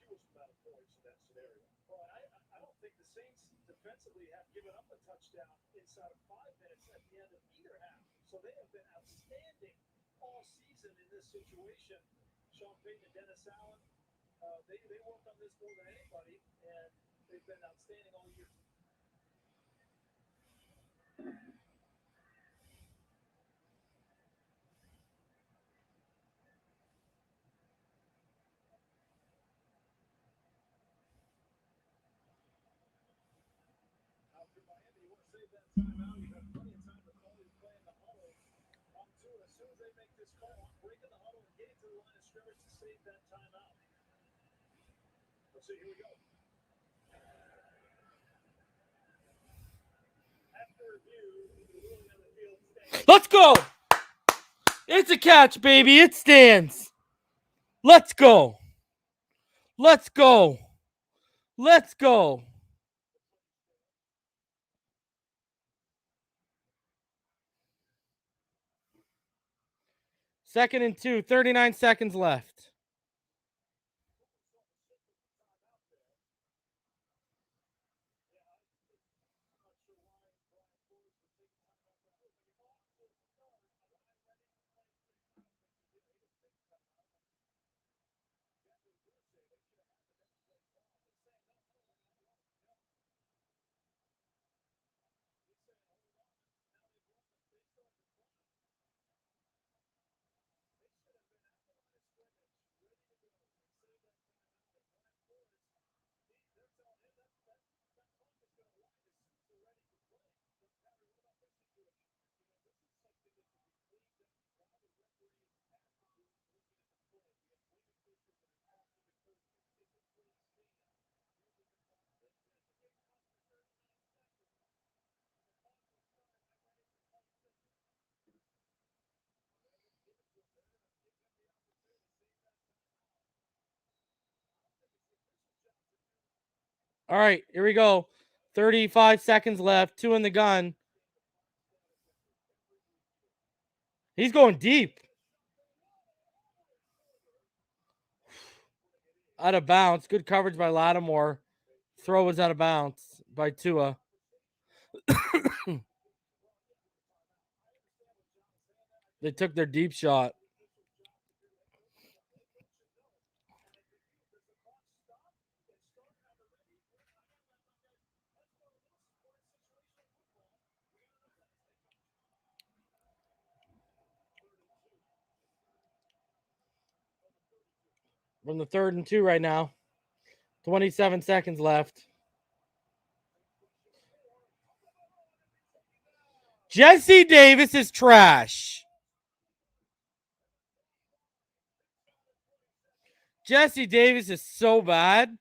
Fewest amount of points in that scenario. Well, I don't think the Saints defensively have given up a touchdown inside of 5 minutes at the end of either half. So they have been outstanding all season in this situation. Sean Payton and Dennis Allen. They worked on this more than anybody, and they've been outstanding all year. After Miami, you want to save that timeout? You have plenty of time to call your play in the huddle. On Tua, as soon as they make this Let's go. It's a catch, baby. It stands. Let's go. Let's go. Let's go. Second and 2, 39 seconds left. All right, here we go. 35 seconds left. 2 in the gun. He's going deep. Out of bounds. Good coverage by Lattimore. Throw was out of bounds by Tua. They took their deep shot. From the 3rd and 2 right now. 27 seconds left. Jesse Davis is trash. Jesse Davis is so bad.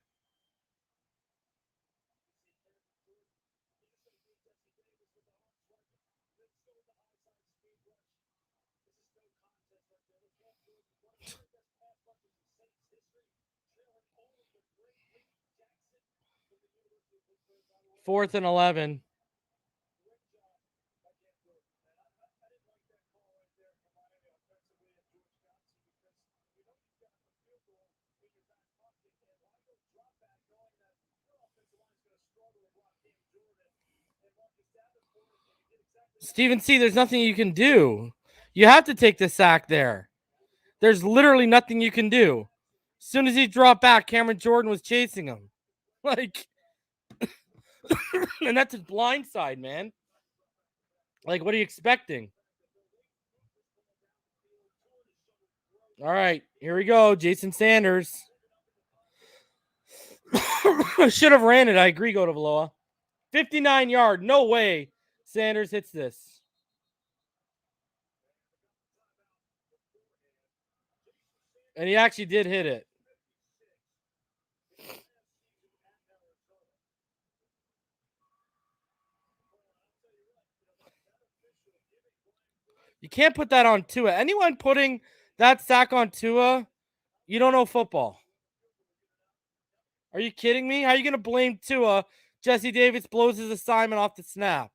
Fourth and 11. Steven C., there's nothing you can do. You have to take the sack there. There's literally nothing you can do. As soon as he dropped back, Cameron Jordan was chasing him. Like, and that's his blind side, man. Like, what are you expecting? All right, here we go. Jason Sanders. Should have ran it. I agree, Go to Valoa. 59-yard. No way Sanders hits this. And he actually did hit it. You can't put that on Tua. Anyone putting that sack on Tua, you don't know football. Are you kidding me? How are you going to blame Tua? Jesse Davis blows his assignment off the snap.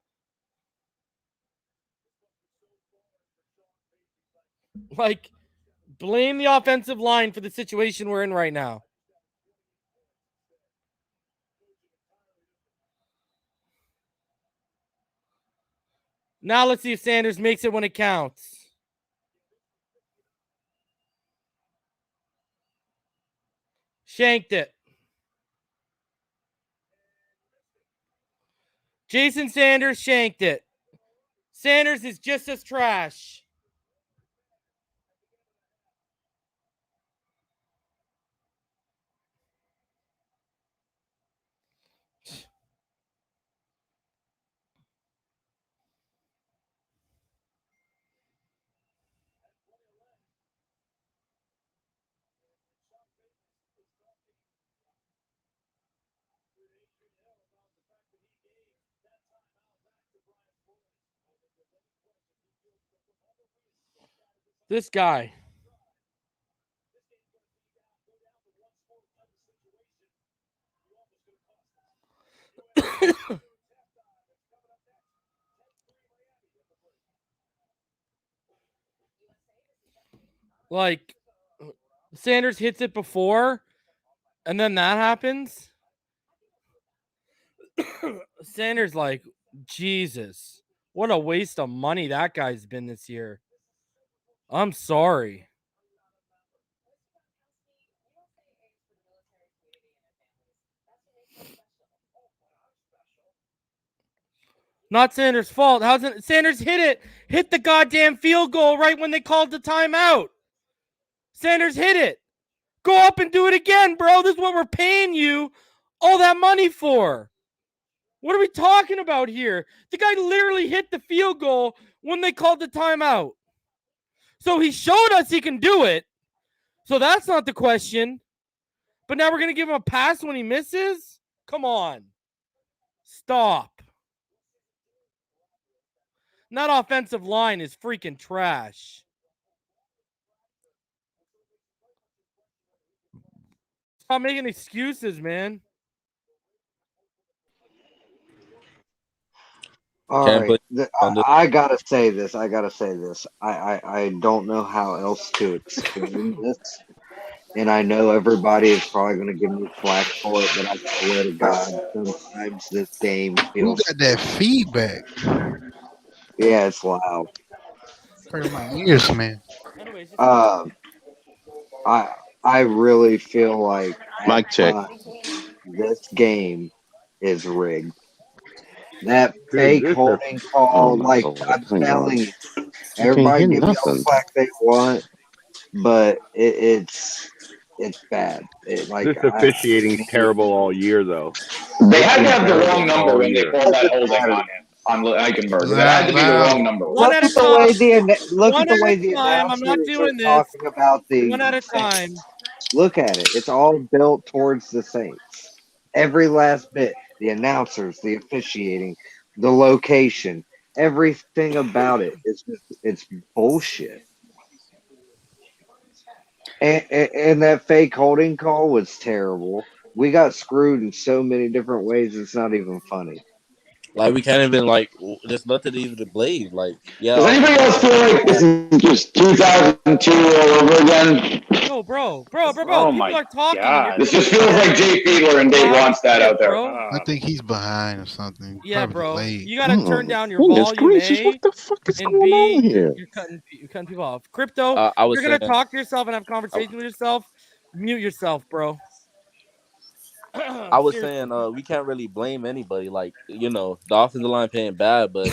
Like, blame the offensive line for the situation we're in right now. Now let's see if Sanders makes it when it counts. Shanked it. Jason Sanders shanked it. Sanders is just as trash. This guy. Like, Sanders hits it before, and then that happens. Sanders, like, Jesus, what a waste of money that guy's been this year. I'm sorry. Not Sanders' fault. How's it? Sanders hit the goddamn field goal right when they called the timeout. Sanders hit it. Go up and do it again, bro. This is what we're paying you all that money for. What are we talking about here? The guy literally hit the field goal when they called the timeout. So he showed us he can do it. So that's not the question. But now we're going to give him a pass when he misses? Come on. Stop. And that offensive line is freaking trash. Stop making excuses, man. All Can't right, play on this. I gotta say this. I don't know how else to explain this, and I know everybody is probably gonna give me flack for it, but I swear to God, sometimes this game Who feels. got that feedback? Yeah, it's loud. Hurt my ears, man. Anyways, just I really feel like Mic check. this game is rigged. That Dude, fake this is- holding Oh call, my like Lord, I'm hang on. telling you, You can't everybody hear give me all the nothing. flack they want, but it's bad. This officiating's terrible all year, though. They had to It's have the terrible wrong number all when they year. called that holding on him on Eichenberg. That had to be the Loud. wrong number. One Look at a at the way time. look One at the at way a the time. I'm not announcers are doing this. talking about the One at a time. Saints. Look at it. It's all built towards the Saints. Every last bit. The announcers, the officiating, the location, everything about it is it's bullshit. And that fake holding call was terrible. We got screwed in so many different ways. It's not even funny. Like, we can't even, like, there's nothing even to blame. Like, yeah. Does anybody else feel like this is just 2002 all over again? No, bro. Oh People my are talking. God. This just feels like Jay Fiedler and Dave Loud Ronstadt shit, out there. bro. I think he's behind or something. Yeah, Probably bro. delayed. You gotta turn down your Goodness volume, gracious, A, what the fuck is and going on B, here? you're cutting people off. Crypto, I if was you're gonna saying, talk to yourself and have conversation with yourself, mute yourself, bro. I was Seriously. saying, we can't really blame anybody. Like, you know, the offensive line paying bad, but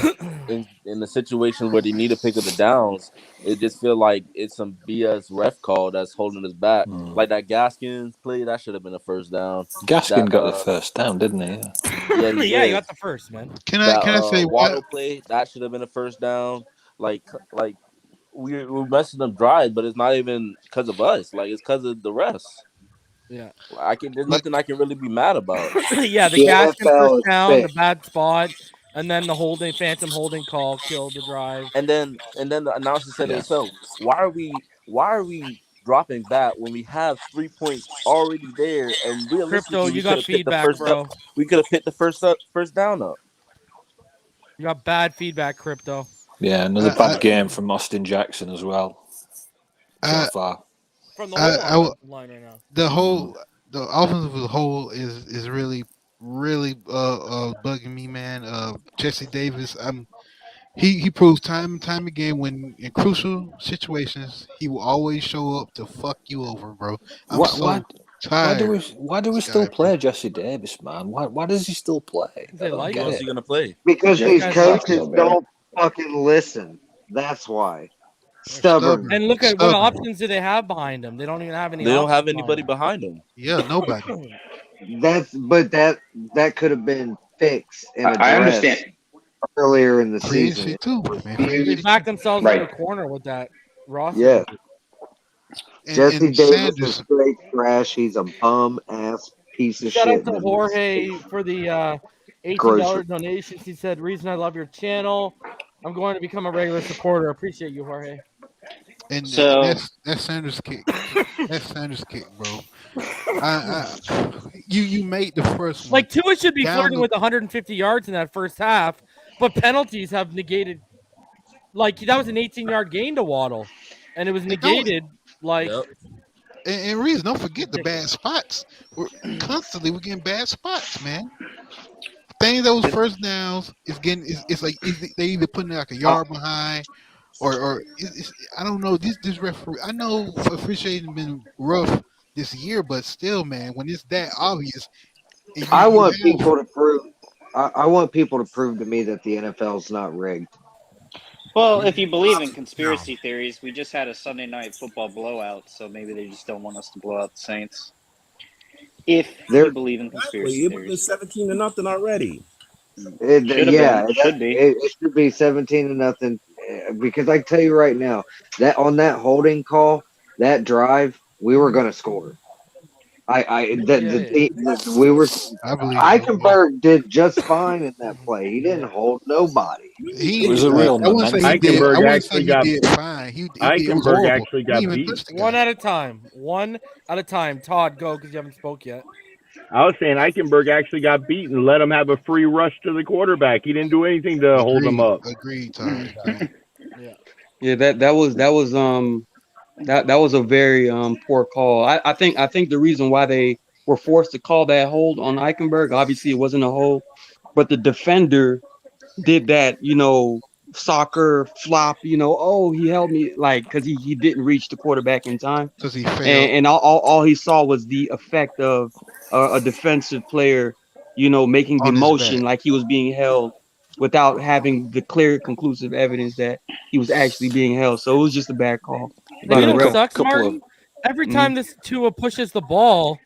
in the situations where they need to pick up the downs, it just feel like it's some BS ref call that's holding us back. Like that Gaskins play, that should have been a first down. Gaskin That got the first down, didn't he? yeah, he Yeah, you did. got the first, man. Can That I say Waddle what? play, that should have been a first down. Like we're messing them dry, but it's not even because of us. Like, it's because of the refs. Yeah. There's nothing I can really be mad about. Yeah, the The Gaskin NFL first is down, the fixed. bad spot, and then the phantom holding call killed the drive. And then the announcer said Yeah. himself, why are we dropping back when we have 3 points already there, and Crypto, realistically you got feedback, bro. we could have picked the first down up. You got bad feedback, Crypto. Yeah, another bad game from Austin Jackson as well. So far. From the whole offensive line right now. The offensive as a whole is really bugging me, man. Jesse Davis, he proves time and time again when in crucial situations he will always show up to fuck you over, bro. I'm so tired. Why do we still play Jesse Davis, man? Why does he still play? They like Who else he gonna play? Because Yeah, these guys coaches suck. don't fucking listen. That's why. Stubborn. And look at what options do they have behind them. They don't even have any. They don't have options anybody behind them. Yeah, nobody. That could have been fixed and addressed I understand. earlier in the season. They backed themselves into a corner with that roster. Yeah. Jesse and Davis Sanders- is straight trash. He's a bum ass piece piece of Shout shit. out to than Jorge this. for the $18 Grocery. donations. He said, "Reason I love your channel. I'm going to become a regular supporter." Appreciate you, Jorge. And So that's Sanders kick. That's Sanders kick, bro. You made the first one. Like Tua should be Down flirting the- with 150 yards in that first half, but penalties have negated. Like that was an 18-yard gain to Waddle, and it was negated. Like, and Reason, don't forget the bad spots. We're constantly getting bad spots, man. Things those first downs is getting it's like they either putting like a yard behind, or I don't know. This referee, I know officiating been rough this year, but still, man, when it's that obvious, and I you want have people to prove. I want people to prove to me that the NFL's not rigged. Well, if you believe in conspiracy theories, we just had a Sunday night football blowout, so maybe they just don't want us to blow out the Saints. If you believe in conspiracy Exactly. It was theories. 17-0 already. It should be. It should be 17-0 because I tell you right now that on that holding call, that drive, we were going to score. We were. I believe Eichenberg did just fine in that play. He didn't hold nobody. He It was a real I wouldn't say he did. I Eichenberg wouldn't say actually he got did fine. It was Eichenberg horrible. actually got He even beat. touched the guy. one at a time. One at a time. Todd, go because you haven't spoke yet. I was saying Eichenberg actually got beat and let him have a free rush to the quarterback. He didn't do anything to hold him up. Agreed, Todd. Yeah, that was a very poor call. I think the reason why they were forced to call that hold on Eichenberg, obviously it wasn't a hold, but the defender did that, soccer flop, oh, he held me, like, because he didn't reach the quarterback in time. Because he failed. And all he saw was the effect of a defensive player, making the On his motion back. like he was being held without having the clear, conclusive evidence that he was actually being held. So it was just a bad call. And you know what sucks, couple of- Martin? Every time this Tua pushes the ball,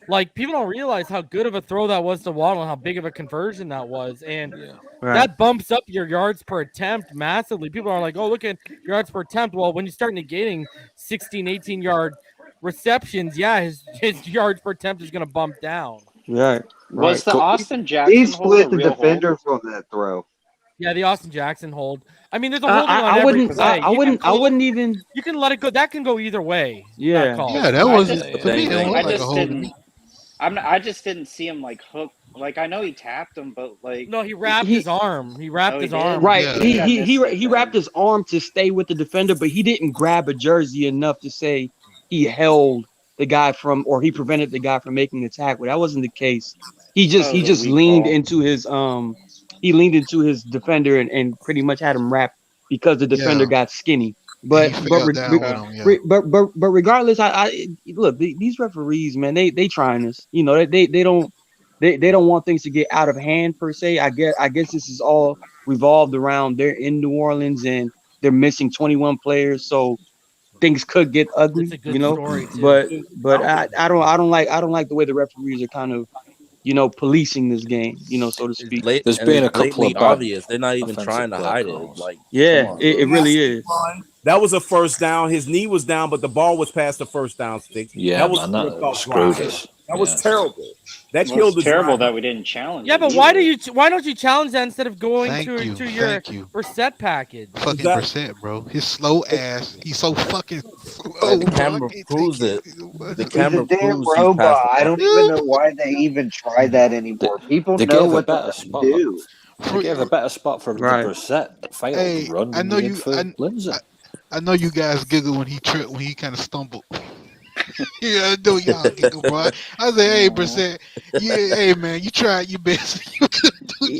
like people don't realize how good of a throw that was to Waddle and how big of a conversion that was. And that bumps up your yards per attempt massively. People are like, oh, look at yards per attempt. Well, when you start negating 16, 18-yard receptions, his yards per attempt is going to bump down. Right. Was the Austin Jackson He hold a split the real defenders on that throw. Yeah, the Austin Jackson hold. I mean, there's a holding on I every wouldn't. play. I wouldn't even. You can let it go. That can go either way. Yeah. That call. Yeah, that wasn't I to me. It I looked like a just hold to didn't. me. I just didn't see him like hook. Like I know he tapped him, but like No, he wrapped his arm. He wrapped Oh, his he did? arm. Right. Yeah. He wrapped his arm to stay with the defender, but he didn't grab a jersey enough to say he held the guy from, or he prevented the guy from making the tackle. That wasn't the case. He just leaned into his defender and pretty much had him wrapped because the defender got skinny. But regardless, I look, these referees, man, they trying this. They don't want things to get out of hand per se. I guess this is all revolved around they're in New Orleans and they're missing 21 players, so things could get ugly. It's a good story, too. But I don't like the way the referees are kind of policing this game, so to speak. There's been a couple of obvious. They're not even trying to hide it. Like, it really is. That was a first down. His knee was down, but the ball was past the first down stick. Yeah, that was man, that screwed us. That was terrible. That it killed was the terrible drive. that we didn't challenge. Yeah, but why don't you challenge that instead of going Thank to you. your Brissett package? Fucking percent, bro. His slow ass. He's so fucking slow. The camera proves it. The camera He's a damn proves he's robot. past I don't even know why they even try that anymore. People They know gave a what better to spot. do. They gave a better spot for the Brissett that failed Hey, to run I know you. for Lindsay. I know you guys giggle when he tripped, when he kind of stumbled. Yeah, I know y'all giggle, bro. I say, hey, Brissett, hey man, you tried your best.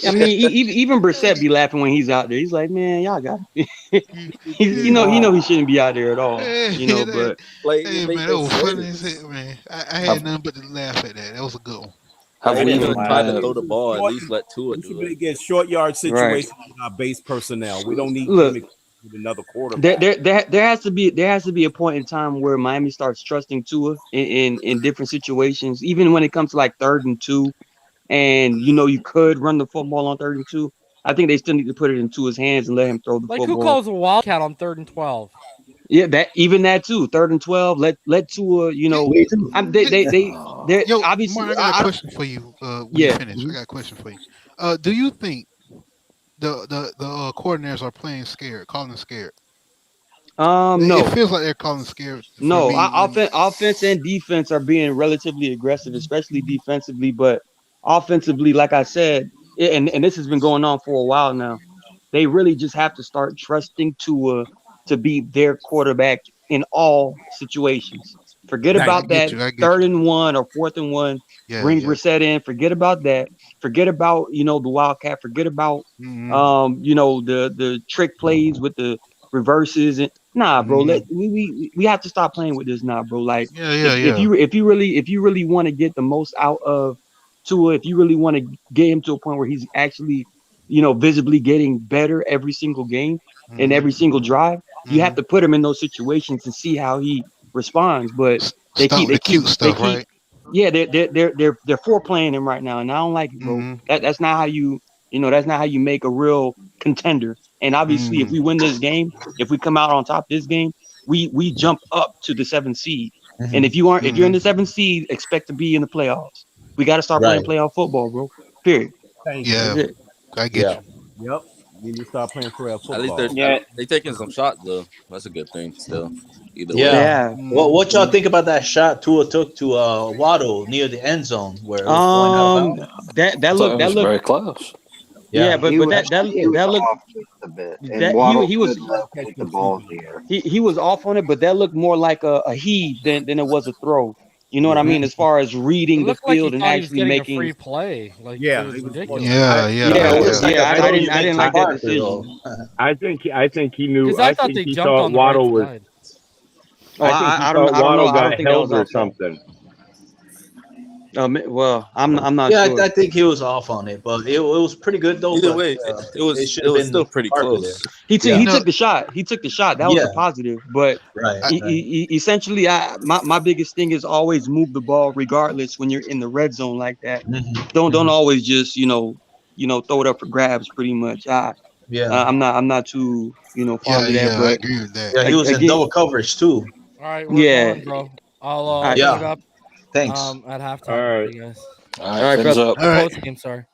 I mean, even Brissett be laughing when he's out there. He's like, man, y'all got it. he know he shouldn't be out there at all. But hey man, that was funny as hell, man. I had nothing but to laugh at that. That was a good one. Have we even tried to throw the ball? At least let Tua We do should it. get short yard situations in our base personnel. We don't need gimmicks with another quarterback. There has to be a point in time where Miami starts trusting Tua in different situations, even when it comes to like 3rd and 2, and you could run the football on 3rd and 2. I think they still need to put it in Tua's hands and let him throw the Like football. who calls a wildcat on 3rd and 12? Yeah, that too. 3rd and 12. Let Tua, Me too. they're Yo, obviously. Mark, I got a question for you. When you Yeah. finish, I got a question for you. Do you think the coordinators are playing scared, calling scared? It No. feels like they're calling scared for No, me. When offense and defense are being relatively aggressive, especially defensively. But offensively, like I said, and this has been going on for a while now. They really just have to start trusting Tua to be their quarterback in all situations. Forget I about get that you. I get 3rd you. and 1 or 4th and 1. Yeah, Bring yeah. Brissett in. Forget about that. Forget about the Wildcat. Forget about Mm-hmm. the trick plays with the reverses and bro. Mm-hmm. We have to stop playing with this now, bro. Like Yeah, yeah, yeah. if you really want to get the most out of Tua, if you really want to get him to a point where he's actually visibly getting better every single game and every Mm-hmm. single drive, you have Mm-hmm. to put him in those situations and see how he responds. But they Start keep with they the keep cute they stuff, keep right? yeah, they're foreplaying him right now, and I don't like it, bro. Mm-hmm. That's not how that's not how you make a real contender. And obviously, if Mm-hmm. we win this game, if we come out on top this game, we jump up to the 7th seed. And Mhm. if you're in Mm-hmm. the 7th seed, expect to be in the playoffs. We got to start playing Right. playoff football, bro. Period. Thank Yeah, you. That's it. I get Yeah. you. Yep. You need to start playing for real At least football. Yeah, they taking some shots though. That's a good thing. Still, either way. Yeah. Yeah. What y'all Mm. think about that shot Tua took to Waddle near the end zone where it was going out of Um, bounds? that I that thought look it that was look very close. yeah, Yeah. but He was that look off just a bit, and that he Waddle he was could Catch locate the with ball in CB. the air. he was off on it, but that looked more like a heave than it was a throw. You know what I Yeah. mean? As far as It reading the looked like he field and thought he was actually getting a making. free play. Like it Yeah. was He was supposed ridiculous. to. Yeah, Yeah, yeah, It well, looks yeah. like a yeah, throw you I make didn't to like that Parker though. decision. I think he knew. Because I I thought think they he jumped thought on the right Waddle was. side. Oh, I think he I thought don't know. Waddle I got don't think that held was or off though. something. Well, I'm not Yeah, sure. I think he was off on it, but it was pretty good though. Either But way, it should it have was been still pretty Parker there. close. Yeah. You He know, took the shot. He took the shot. That was Yeah. a positive. But Right. I, Right. essentially, my biggest thing is always move the ball regardless when you're in the red zone like that. Don't Mhm. always just throw it up for grabs. Pretty much. Yeah. I'm not too yeah, fond of that. yeah. I But agree with that. Yeah. He was in again, double coverage too. All right, we're yeah. going, bro. I'll All right, bring it Yeah. up Thanks. at All halftime for right. you guys. All all right, right, fins brother. up. All right. Post game, sorry.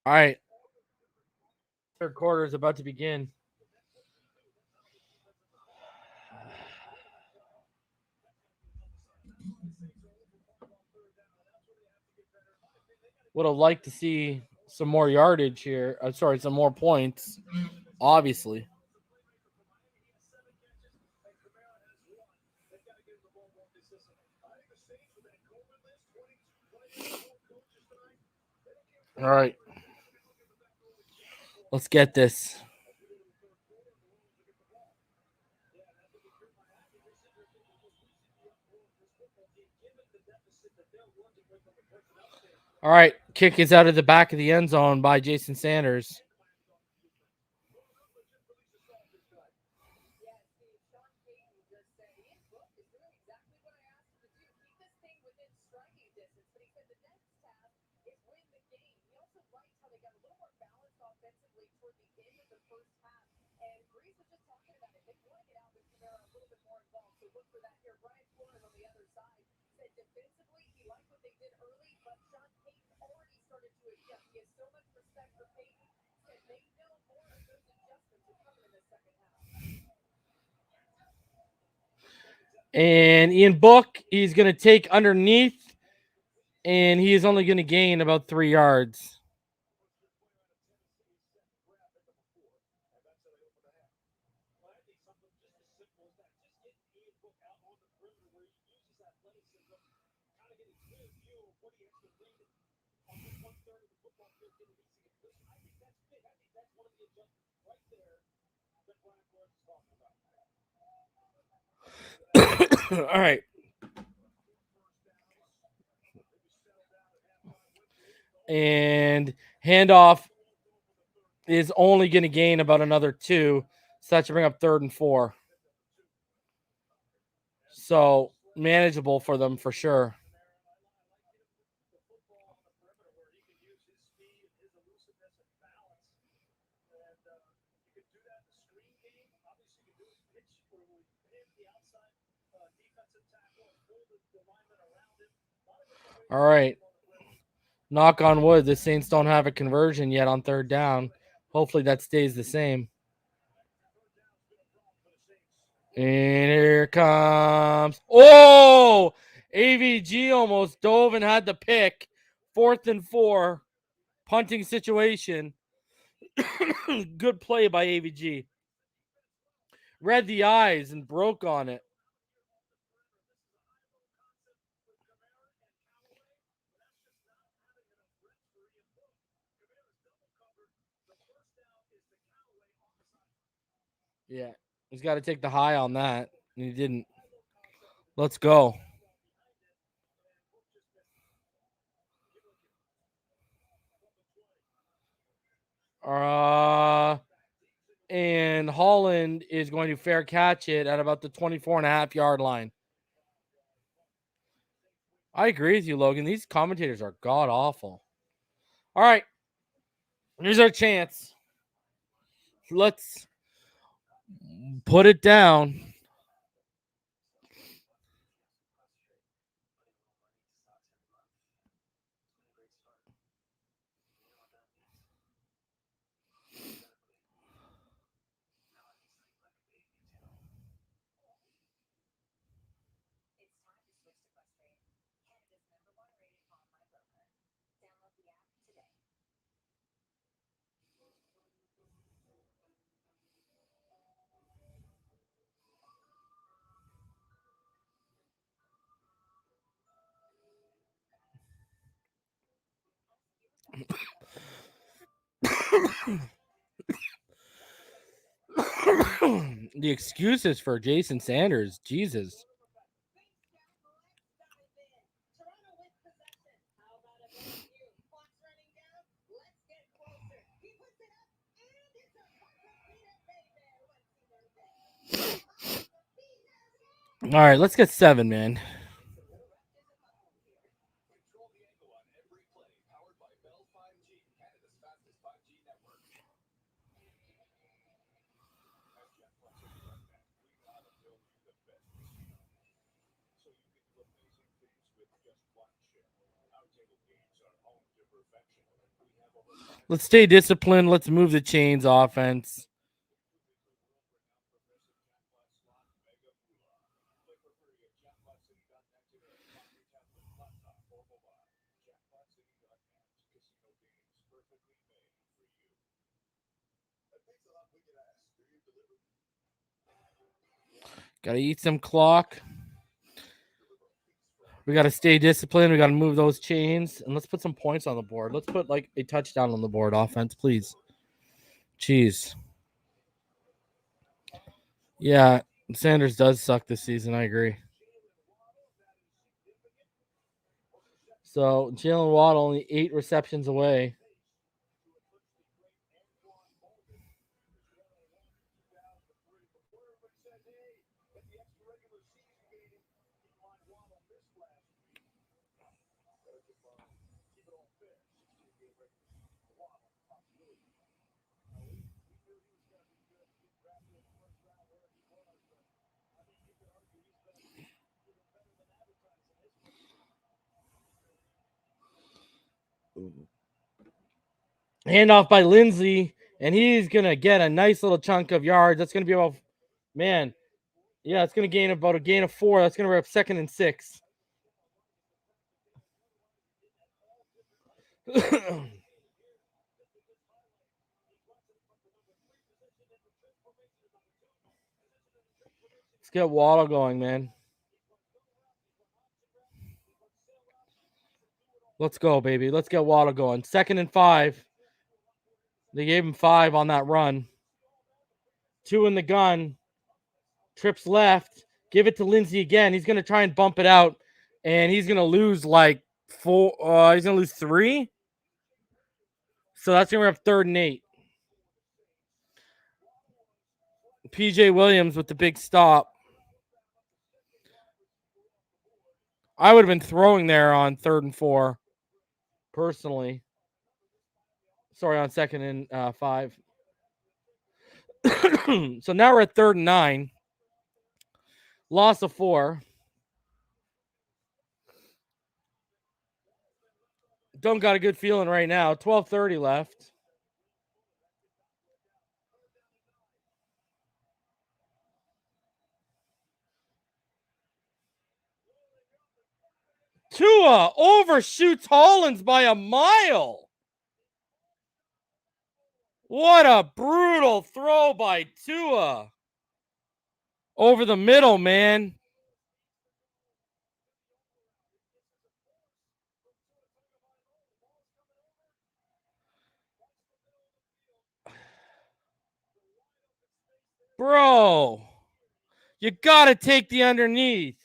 All right. Third quarter is about to begin. Would have liked to see some more yardage here. Sorry, some more points, obviously. All right. Let's get this. All right. Kick is out of the back of the end zone by Jason Sanders. And Ian Book, he's going to take underneath, and he is only going to gain about 3 yards. All right. And Handoff is only going to gain about another 2. So that should bring up 3rd and 4. So manageable for them for sure. All right. Knock on wood, the Saints don't have a conversion yet on 3rd down. Hopefully that stays the same. And here comes. Oh! AVG almost dove and had the pick. 4th and 4. Punting situation. Good play by AVG. Read the eyes and broke on it. Yeah, he's got to take the high on that. And he didn't. Let's go. And Holland is going to fair catch it at about the 24.5-yard line. I agree with you, Logan. These commentators are god awful. All right. Here's our chance. Let's put it down. The excuses for Jason Sanders. Jesus. All right, let's get 7, man. Let's stay disciplined. Let's move the chains offense. Got to eat some clock. We got to stay disciplined. We got to move those chains. And let's put some points on the board. Let's put like a touchdown on the board, offense, please. Jeez. Yeah, Sanders does suck this season. I agree. So Jalen Waddle only 8 receptions away. Handoff by Lindsey, and he's going to get a nice little chunk of yards. That's going to be about, man, yeah, it's going to gain about a gain of 4. That's going to be up 2nd and 6. Let's get Waddle going, man. Let's go, baby. Let's get Waddle going. 2nd and 5. They gave him 5 on that run. 2 in the gun. Trips left. Give it to Lindsey again. He's going to try and bump it out, and he's going to lose like 4. He's going to lose 3. So that's going to be 3rd and 8. PJ Williams with the big stop. I would have been throwing there on 3rd and 4, personally. Sorry, on 2nd and 5. So now we're at 3rd and 9. Loss of 4. Don't got a good feeling right now. 12:30 left. Tua overshoots Hollins by a mile. What a brutal throw by Tua. Over the middle, man. Bro, you got to take the underneath.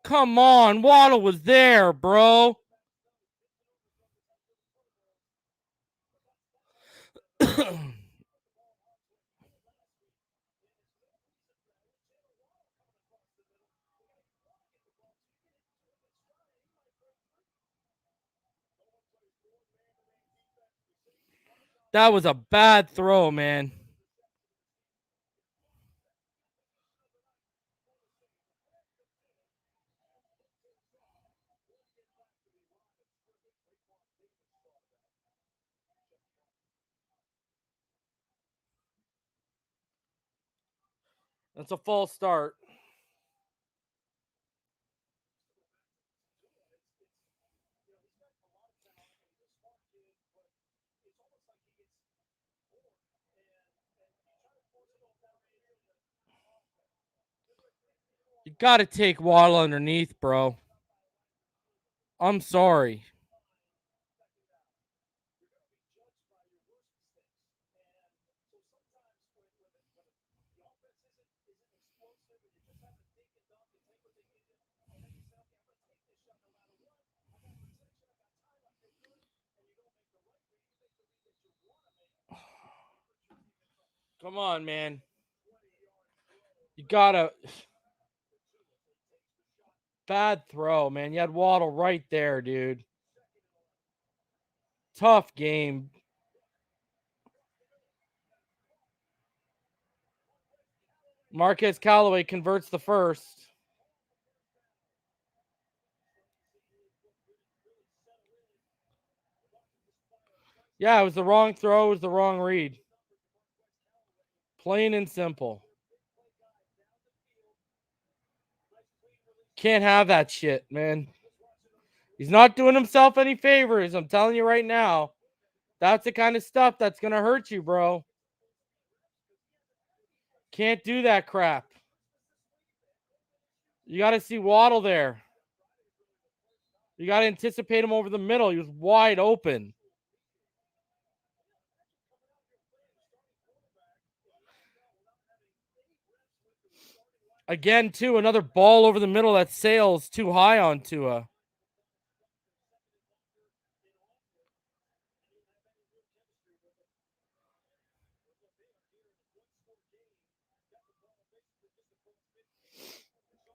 Come on, Waddle was there, bro. That was a bad throw, man. That's a false start. You got to take Waddle underneath, bro. I'm sorry. Come on, man. You got to... Bad throw, man. You had Waddle right there, dude. Tough game. Marquez Callaway converts the first. Yeah, it was the wrong throw. It was the wrong read. Plain and simple. Can't have that shit, man. He's not doing himself any favors. I'm telling you right now. That's the kind of stuff that's going to hurt you, bro. Can't do that crap. You got to see Waddle there. You got to anticipate him over the middle. He was wide open. Again, too, another ball over the middle that sails too high on Tua.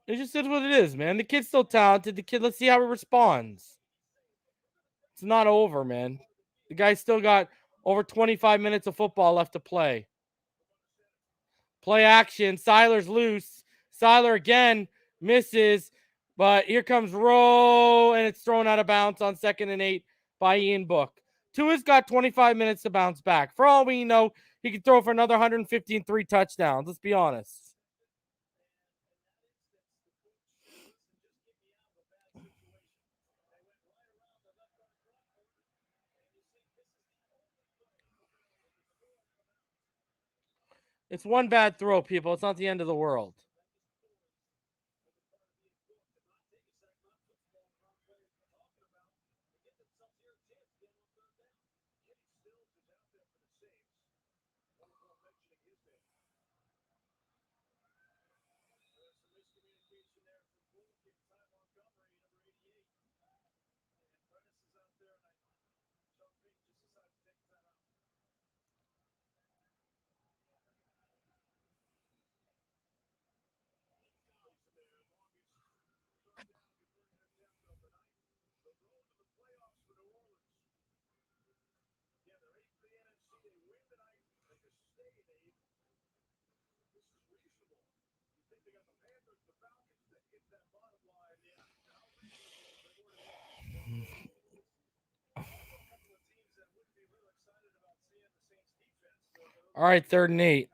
It just is what it is, man. The kid's still talented. The kid, let's see how he responds. It's not over, man. The guy's still got over 25 minutes of football left to play. Play action. Seiler's loose. Seiler again misses. But here comes Rowe, and it's thrown out of bounds on 2nd and 8 by Ian Book. Tua's got 25 minutes to bounce back. For all we know, he could throw for another 115, 3 touchdowns. Let's be honest. It's one bad throw, people. It's not the end of the world. All right, 3rd and 8.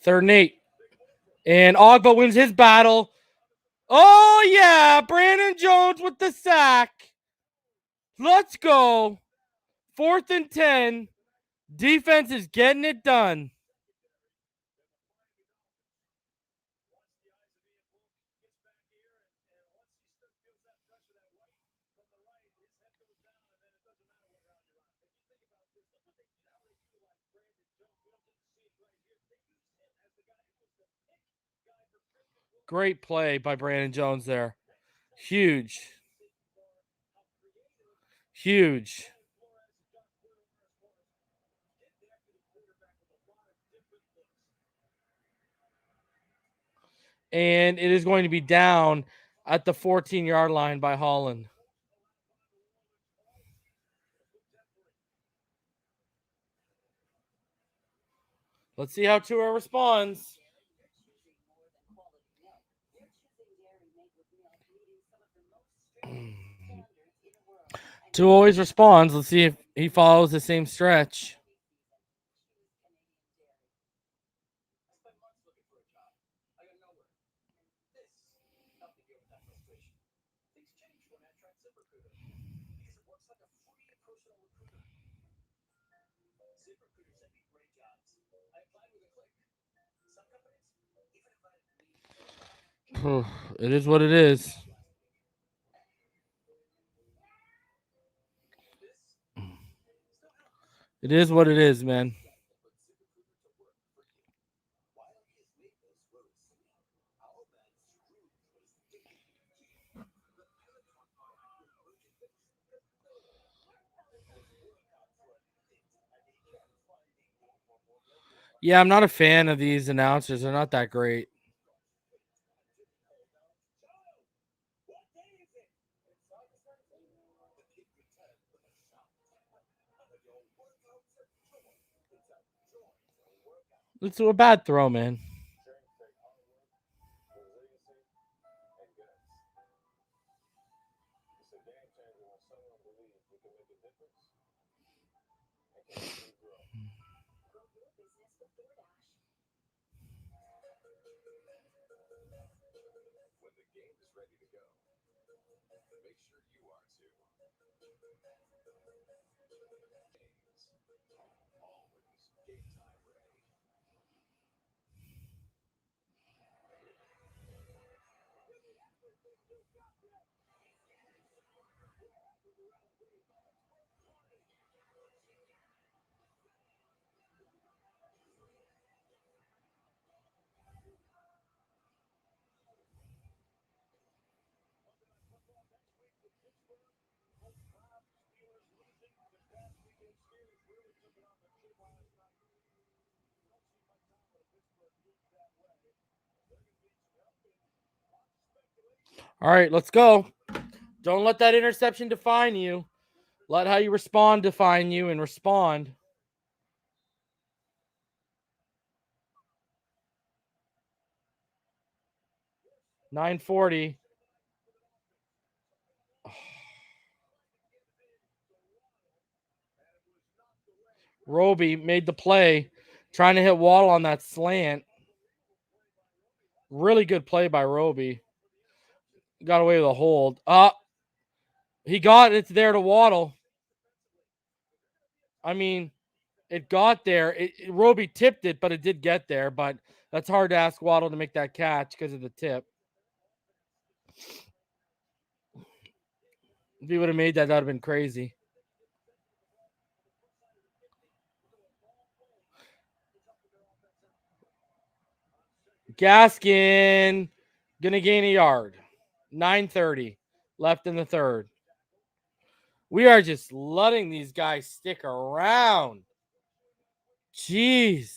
Third and 8. And Ogba wins his battle. Oh, yeah. Brandon Jones with the sack. Let's go. 4th and 10. Defense is getting it done. Great play by Brandon Jones there. Huge. Huge. And it is going to be down at the 14-yard line by Holland. Let's see how Tua responds. Tua always responds. Let's see if he follows the same stretch. It is what it is. It is what it is, man. Yeah, I'm not a fan of these announcers. They're not that great. It's a bad throw, man. All right, let's go. Don't let that interception define you. Let how you respond define you and respond. $9.40. Roby made the play, trying to hit Waddle on that slant. Really good play by Roby. Got away with a hold. He got it there to Waddle. I mean, it got there. Roby tipped it, but it did get there. But that's hard to ask Waddle to make that catch because of the tip. If he would have made that, that would have been crazy. Gaskin gonna gain a yard. 9:30 left in the third. We are just letting these guys stick around. Jeez.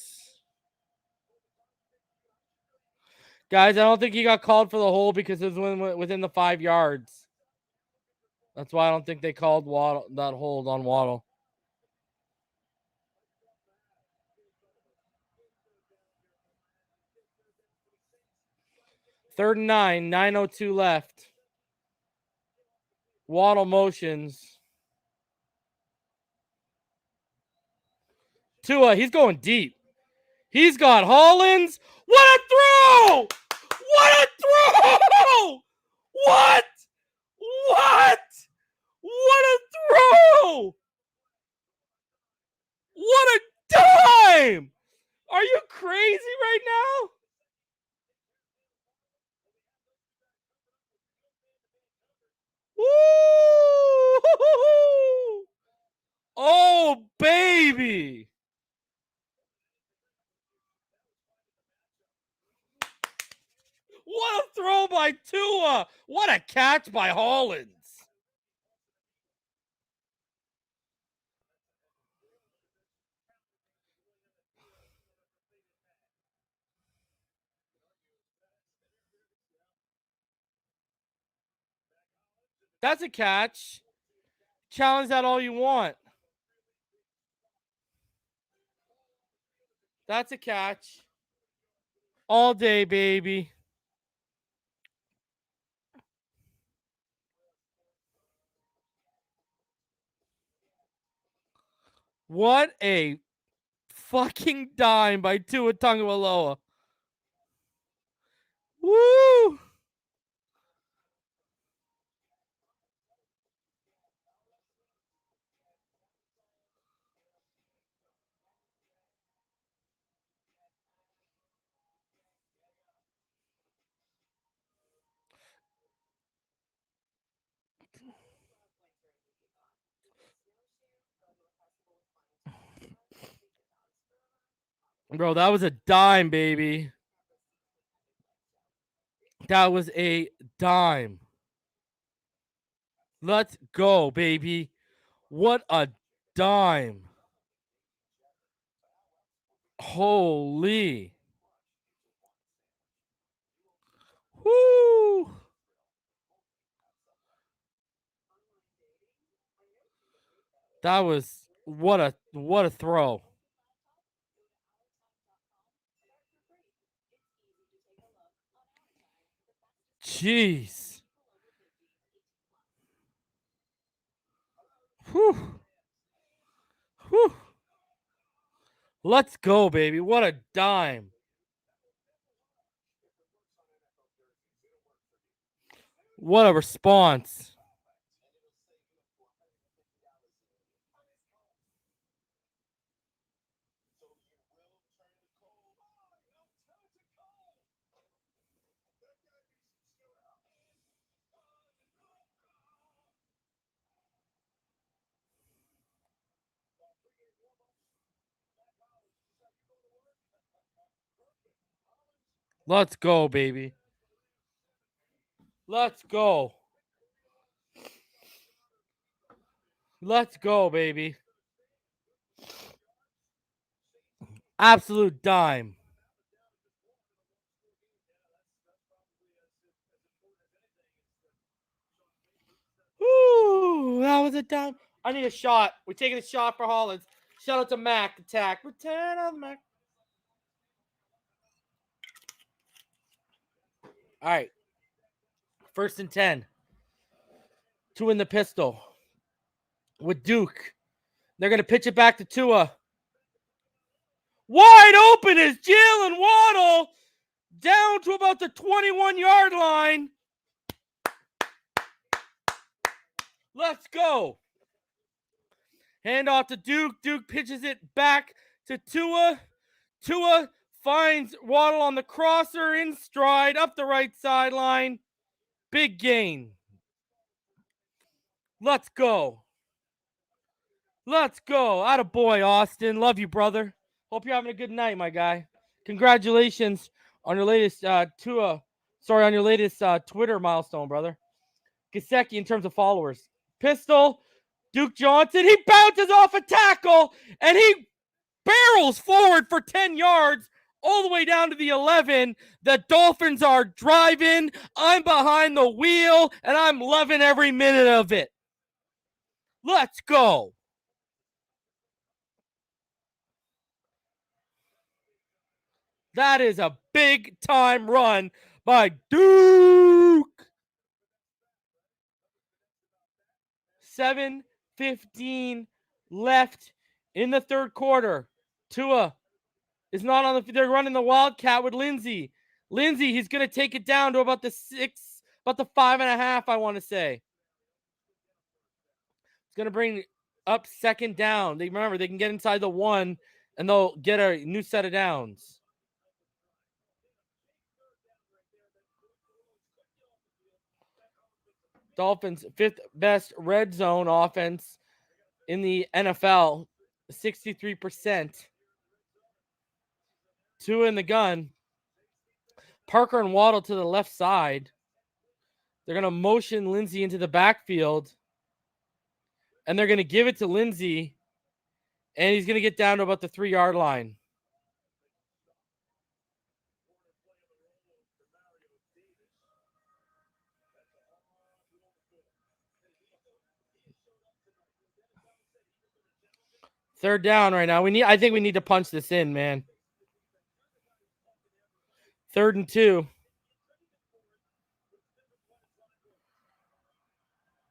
Guys, I don't think he got called for the hold because it was within the 5 yards. That's why I don't think they called Waddle, that hold on Waddle. Third and 9, 9:02 left. Waddle motions. Tua, he's going deep. He's got Hollins. What a throw! What a throw! What? What? What a throw! What a dime! Are you crazy right now? Woo! Oh, baby! What a throw by Tua! What a catch by Hollins! That's a catch. Challenge that all you want. That's a catch. All day, baby. What a fucking dime by Tua Tagovailoa. Woo! Bro, that was a dime, baby. That was a dime. Let's go, baby. What a dime. Holy. Woo. That was what a throw. Jeez. Whew. Whew. Let's go, baby. What a dime. What a response. Let's go, baby. Let's go. Let's go, baby. Absolute dime. Ooh, that was a dime. I need a shot. We're taking a shot for Hollins. Shout out to Mac Attack. Return on Mac. All right. 1st and 10. 2 in the pistol. With Duke. They're going to pitch it back to Tua. Wide open is Jalen Waddle. Down to about the 21-yard line. Let's go. Hand off to Duke. Duke pitches it back to Tua. Tua finds Waddle on the crosser in stride up the right sideline. Big gain. Let's go. Let's go. Attaboy, Austin. Love you, brother. Hope you're having a good night, my guy. Congratulations on your latest on your latest Twitter milestone, brother. Gesicki in terms of followers. Pistol, Duke Johnson. He bounces off a tackle, and he barrels forward for 10 yards all the way down to the 11. The Dolphins are driving. I'm behind the wheel, and I'm loving every minute of it. Let's go. That is a big-time run by Duke. 7:15 left in the third quarter. Tua is not on the. They're running the Wildcat with Lindsey. Lindsey, he's going to take it down to about the 5.5, I want to say. It's going to bring up second down. Remember, they can get inside the 1, and they'll get a new set of downs. Dolphins, 5th best red zone offense in the NFL, 63%. Tua in the gun. Parker and Waddle to the left side. They're going to motion Lindsey into the backfield. And they're going to give it to Lindsey. And he's going to get down to about the 3-yard line. Third down right now. I think we need to punch this in, man. 3rd and 2.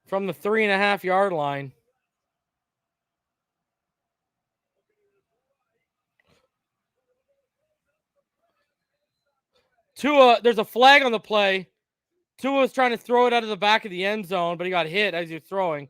From the 3.5-yard line. Tua, there's a flag on the play. Tua was trying to throw it out of the back of the end zone, but he got hit as he was throwing.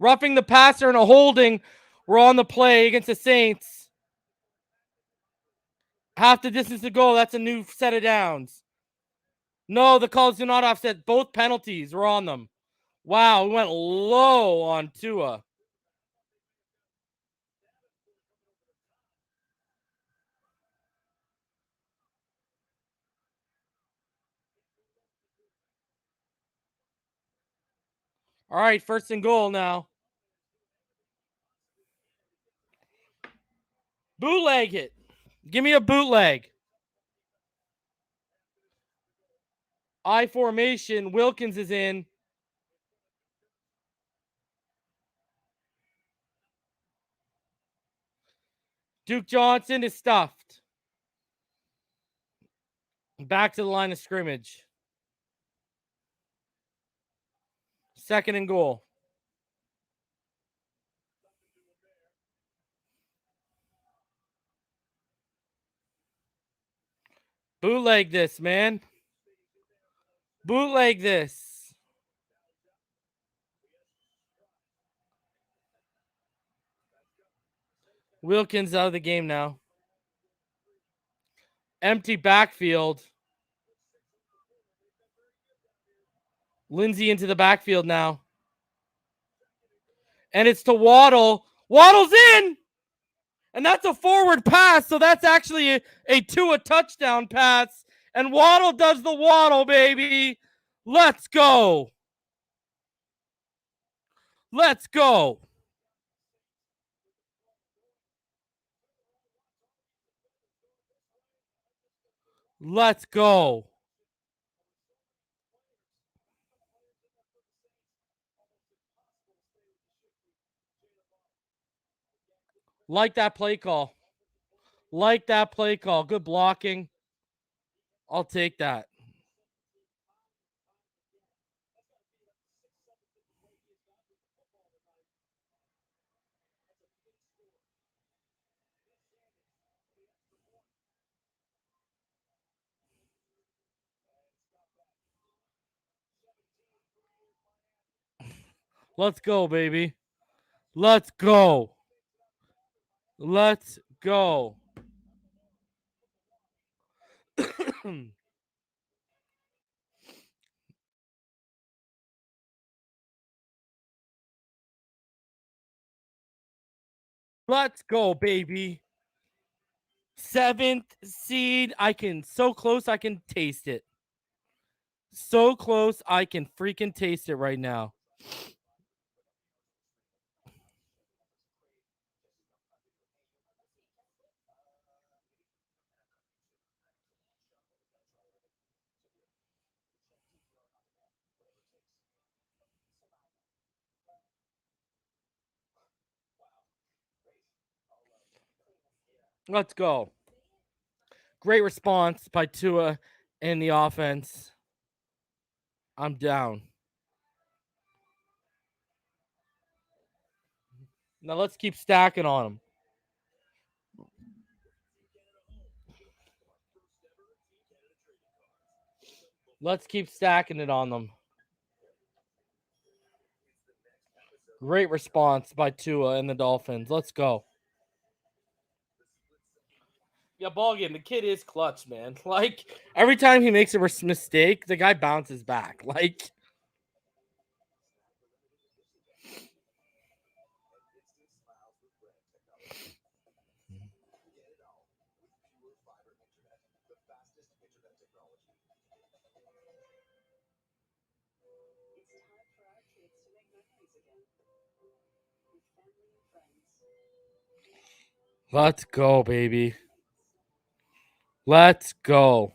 Roughing the passer and a holding. We're on the play against the Saints. Half the distance to go. That's a new set of downs. No, the calls do not offset. Both penalties were on them. Wow, we went low on Tua. All right, 1st and goal now. Bootleg it. Give me a bootleg. I formation. Wilkins is in. Duke Johnson is stuffed. Back to the line of scrimmage. 2nd and goal. Bootleg this, man. Bootleg this. Wilkins out of the game now. Empty backfield. Lindsey into the backfield now. And it's to Waddle. Waddle's in! And that's a forward pass, so that's actually a Tua touchdown pass. And Waddle does the Waddle, baby. Let's go. Let's go. Let's go. Like that play call. Like that play call. Good blocking. I'll take that. Let's go, baby. Let's go. Let's go. Let's go, baby. 7th seed. So close I can taste it. So close I can freaking taste it right now. Let's go. Great response by Tua and the offense. I'm down. Now let's keep stacking on them. Let's keep stacking it on them. Great response by Tua and the Dolphins. Let's go. Yeah, ball game. The kid is clutch, man. Like, every time he makes a mistake, the guy bounces back. Like, let's go, baby. Let's go.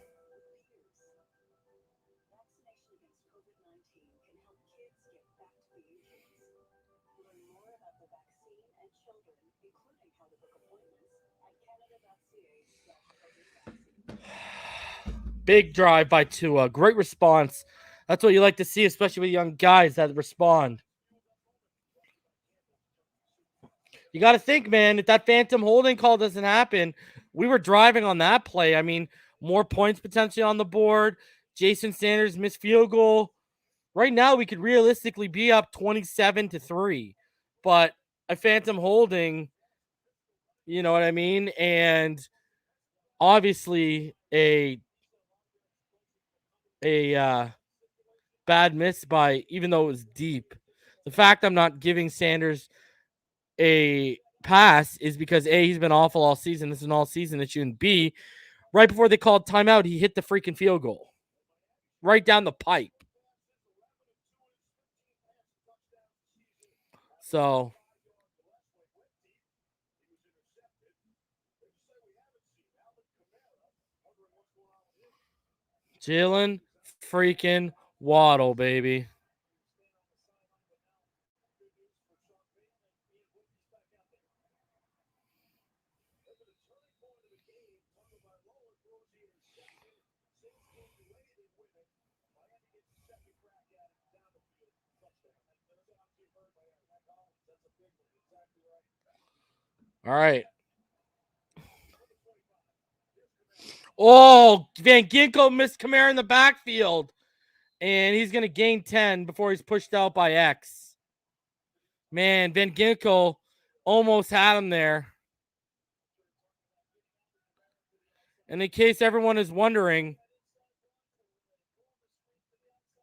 Big drive by Tua. Great response. That's what you like to see, especially with young guys that respond. You got to think, man, if that phantom holding call doesn't happen, we were driving on that play. I mean, more points potentially on the board. Jason Sanders missed field goal. Right now, we could realistically be up 27-3, but a phantom holding, you know what I mean? And obviously a bad miss by, even though it was deep. The fact I'm not giving Sanders a pass is because A, he's been awful all season. This is an all season issue. And B, right before they called timeout, he hit the freaking field goal right down the pipe. So Jalen freaking Waddle, baby. All right. Oh, Van Ginkel missed Kamara in the backfield. And he's going to gain 10 before he's pushed out by X. Man, Van Ginkel almost had him there. And in case everyone is wondering,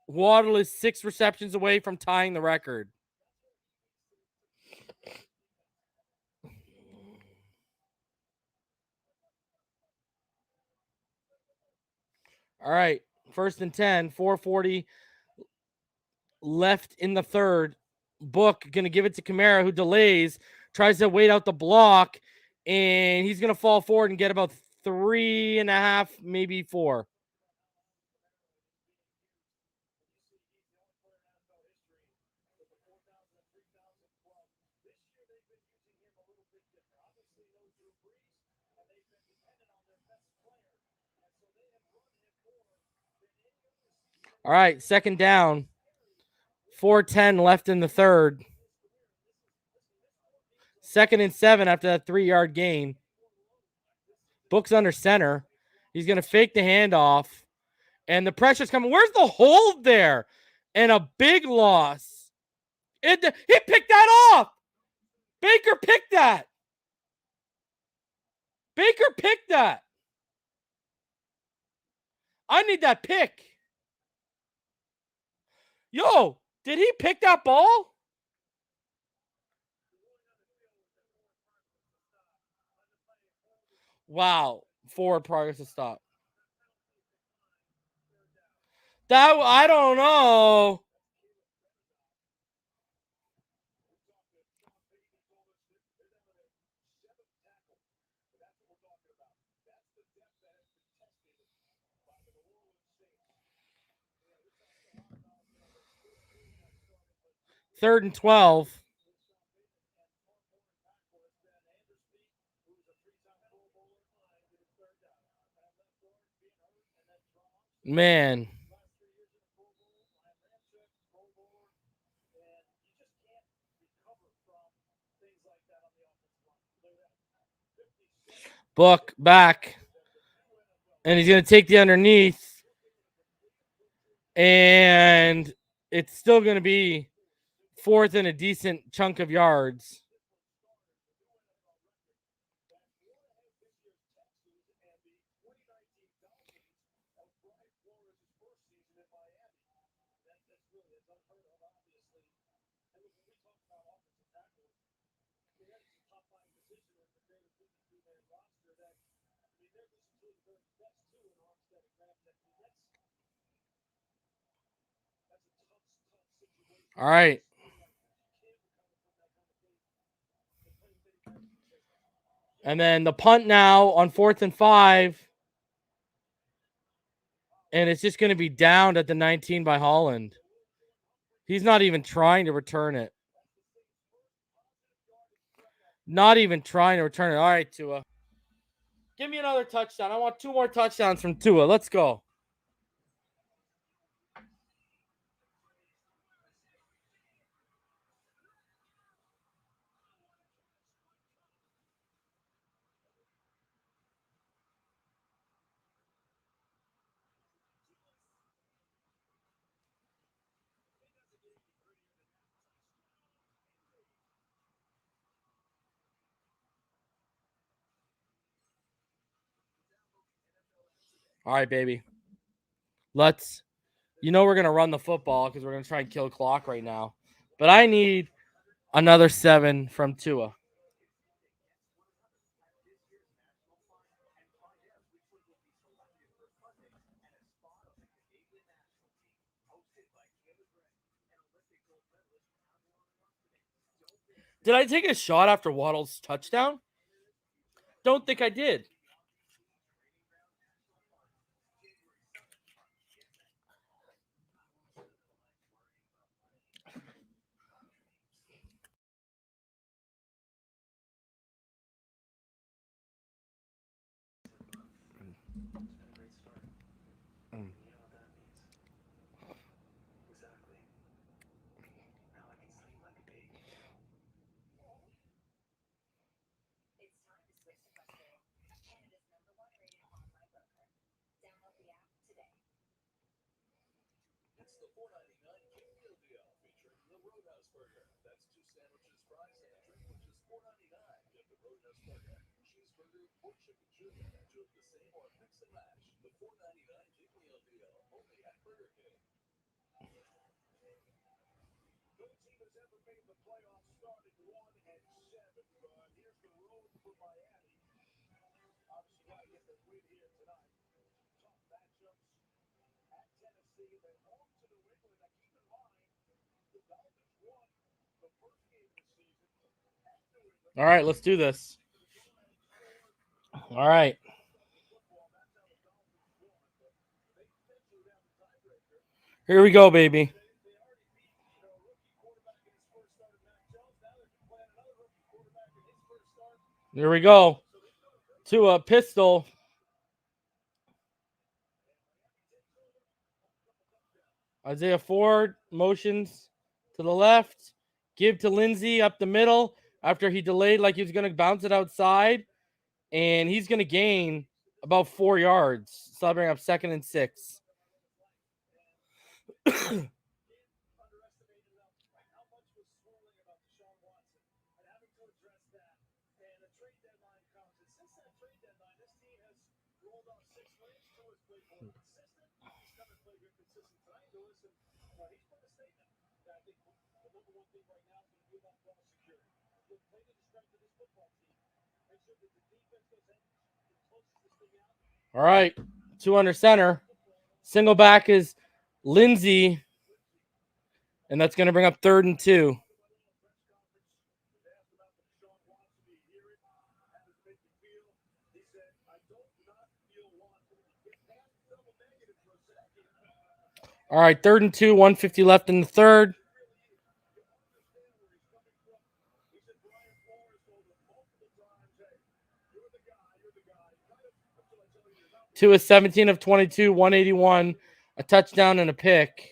Waddle is 6 receptions away from tying the record. All right, 1st and 10, 4:40 left in the third. Book going to give it to Kamara, who delays, tries to wait out the block, and he's going to fall forward and get about 3.5, maybe 4. All right, 2nd down. 4:10 left in the third. 2nd and 7 after that 3-yard gain. Book's under center. He's going to fake the handoff. And the pressure's coming. Where's the hold there? And a big loss. He picked that off. Baker picked that. Baker picked that. I need that pick. Yo, did he pick that ball? Wow. Forward progress to stop. That I don't know. Third and 12. Man. Book back. And he's going to take the underneath. And it's still going to be fourth and a decent chunk of yards. All right. And then the punt now on 4th and 5. And it's just going to be downed at the 19 by Holland. He's not even trying to return it. Not even trying to return it. All right, Tua. Give me another touchdown. I want 2 more touchdowns from Tua. Let's go. All right, baby. Let's. You know we're going to run the football because we're going to try and kill clock right now. But I need another 7 from Tua. Did I take a shot after Waddle's touchdown? Don't think I did. All right, let's do this. All right. Here we go, baby. Here we go. To a pistol. Isaiah Ford motions to the left. Give to Lindsey up the middle after he delayed like he was going to bounce it outside. And he's going to gain about 4 yards. So I'll bring up 2nd and 6. All right. 2 under center. Single back is Lindsey. And that's going to bring up 3rd and 2. All right, 3rd and 2, 150 left in the third. Tua 17 of 22, 181, a touchdown and a pick.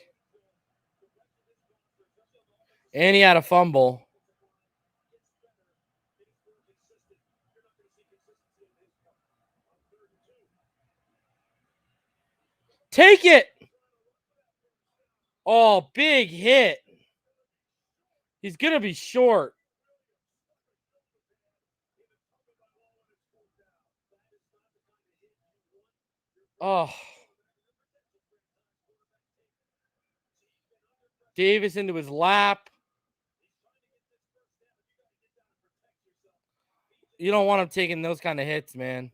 And he had a fumble. Take it. Oh, big hit. He's going to be short. Oh. Davis into his lap. You don't want him taking those kind of hits, man.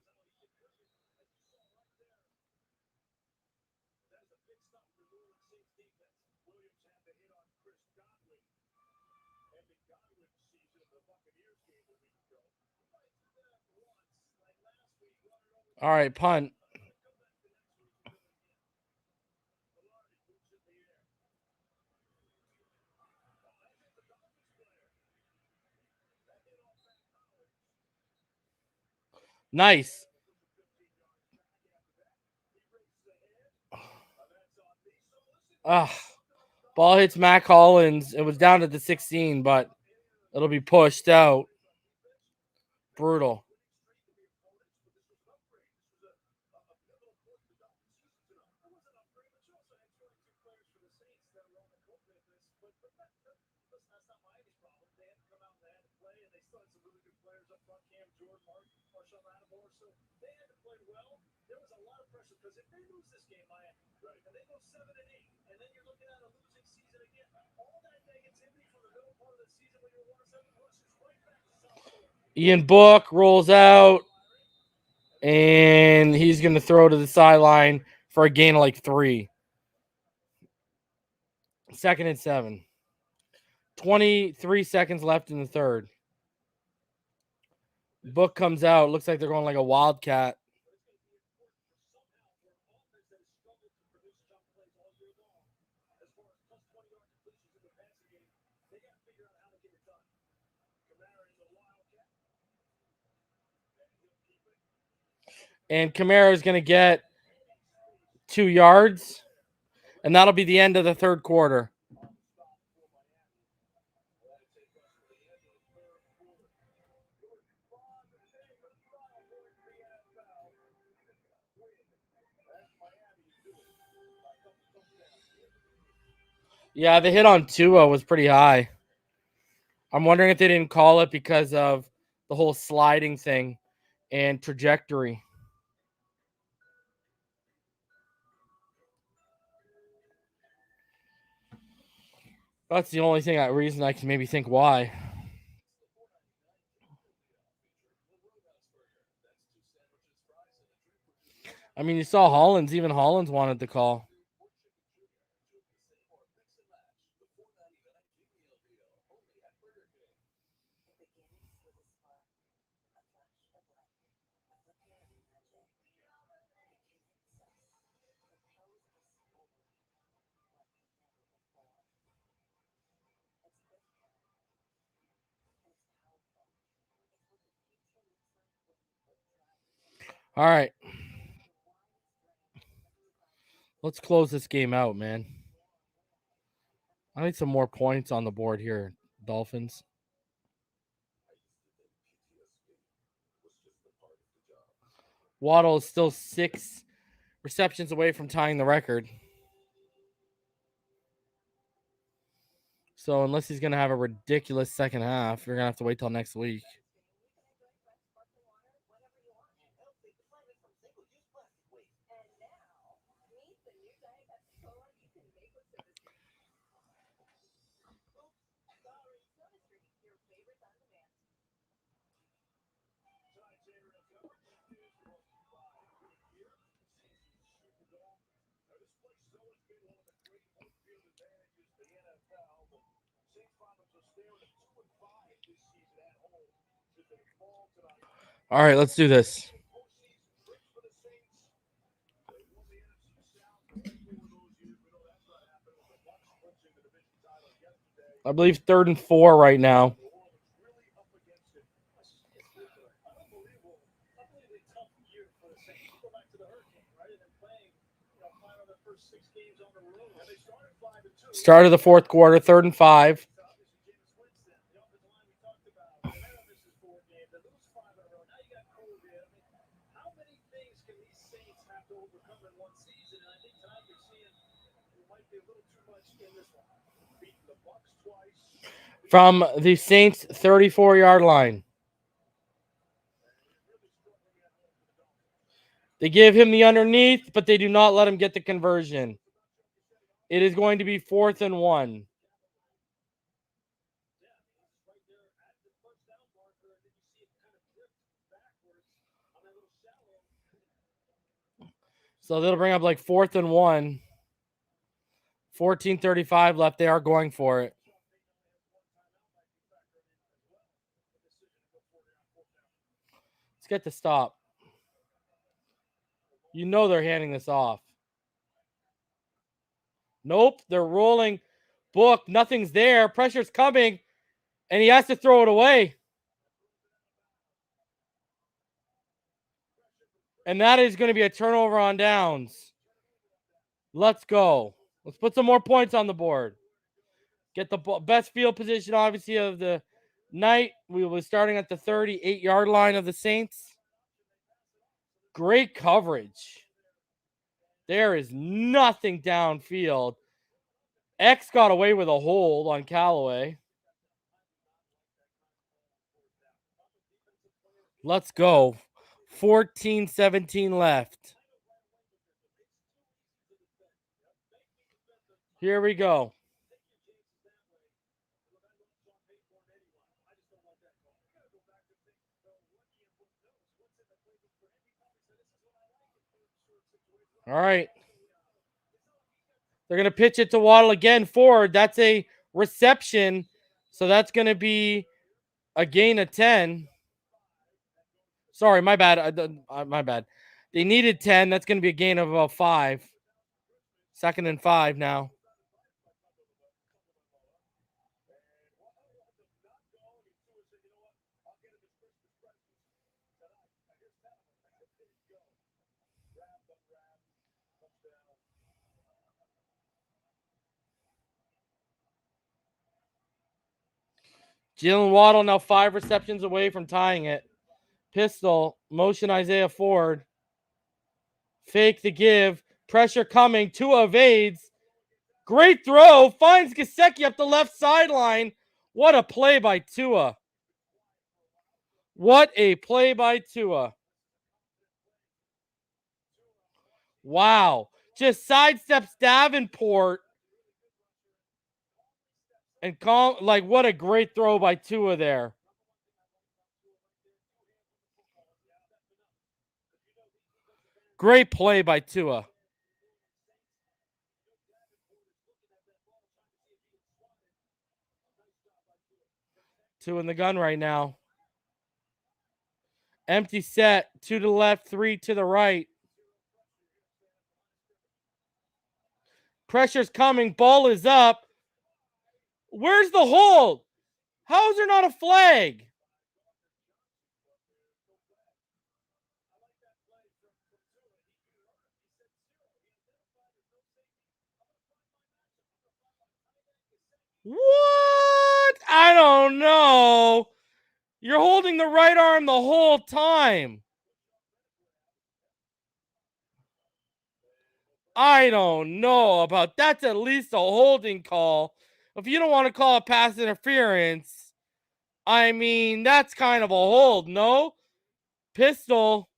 All right, punt. Nice. Ball hits Mac Hollins. It was down to the 16, but it'll be pushed out. Brutal. Ian Book rolls out, and he's going to throw to the sideline for a gain of like 3. 2nd and 7. 23 seconds left in the third. Book comes out. Looks like they're going like a wildcat. And Kamara is going to get 2 yards. And that'll be the end of the third quarter. Yeah, the hit on Tua was pretty high. I'm wondering if they didn't call it because of the whole sliding thing and trajectory. That's the only reason I can maybe think why. I mean, you saw Hollins. Even Hollins wanted the call. All right. Let's close this game out, man. I need some more points on the board here, Dolphins. Waddle is still 6 receptions away from tying the record. So unless he's going to have a ridiculous second half, you're going to have to wait till next week. All right, let's do this. I believe 3rd and 4 right now. Start of the 4th quarter, 3rd and 5. From the Saints 34-yard line. They give him the underneath, but they do not let him get the conversion. It is going to be 4th and 1. So they'll bring up like 4th and 1. 14:35 left. They are going for it. Let's get the stop. You know they're handing this off. Nope, they're rolling. Book, nothing's there. Pressure's coming, and he has to throw it away. And that is going to be a turnover on downs. Let's go. Let's put some more points on the board. Get the best field position, obviously, of the night. We will be starting at the 38-yard line of the Saints. Great coverage. There is nothing downfield. X got away with a hold on Callaway. Let's go. 14-17 left. Here we go. All right. They're going to pitch it to Waddle again forward. That's a reception. So that's going to be a gain of 10. Sorry, my bad. My bad. They needed 10. That's going to be a gain of about 5. 2nd and 5 now. Jalen Waddle now 5 receptions away from tying it. Pistol, motion Isaiah Ford. Fake the give. Pressure coming. Tua evades. Great throw. Finds Gesicki up the left sideline. What a play by Tua. What a play by Tua. Wow. Just sidesteps Davenport. And what a great throw by Tua there. Great play by Tua. Two in the gun right now. Empty set. 2 to the left, 3 to the right. Pressure's coming. Ball is up. Where's the hold? How is there not a flag? What? I don't know. You're holding the right arm the whole time. I don't know about that's at least a holding call. If you don't want to call it pass interference, I mean, that's kind of a hold, no? Pistol.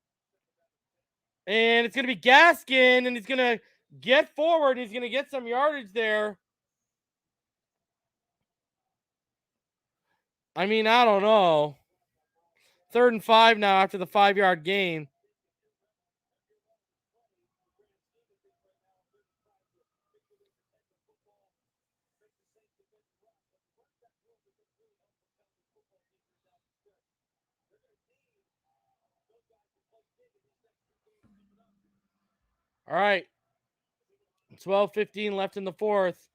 And it's going to be Gaskin, and he's going to get forward. He's going to get some yardage there. I mean, I don't know. 3rd and 5 now after the 5-yard gain. All right. 12:15 left in the fourth.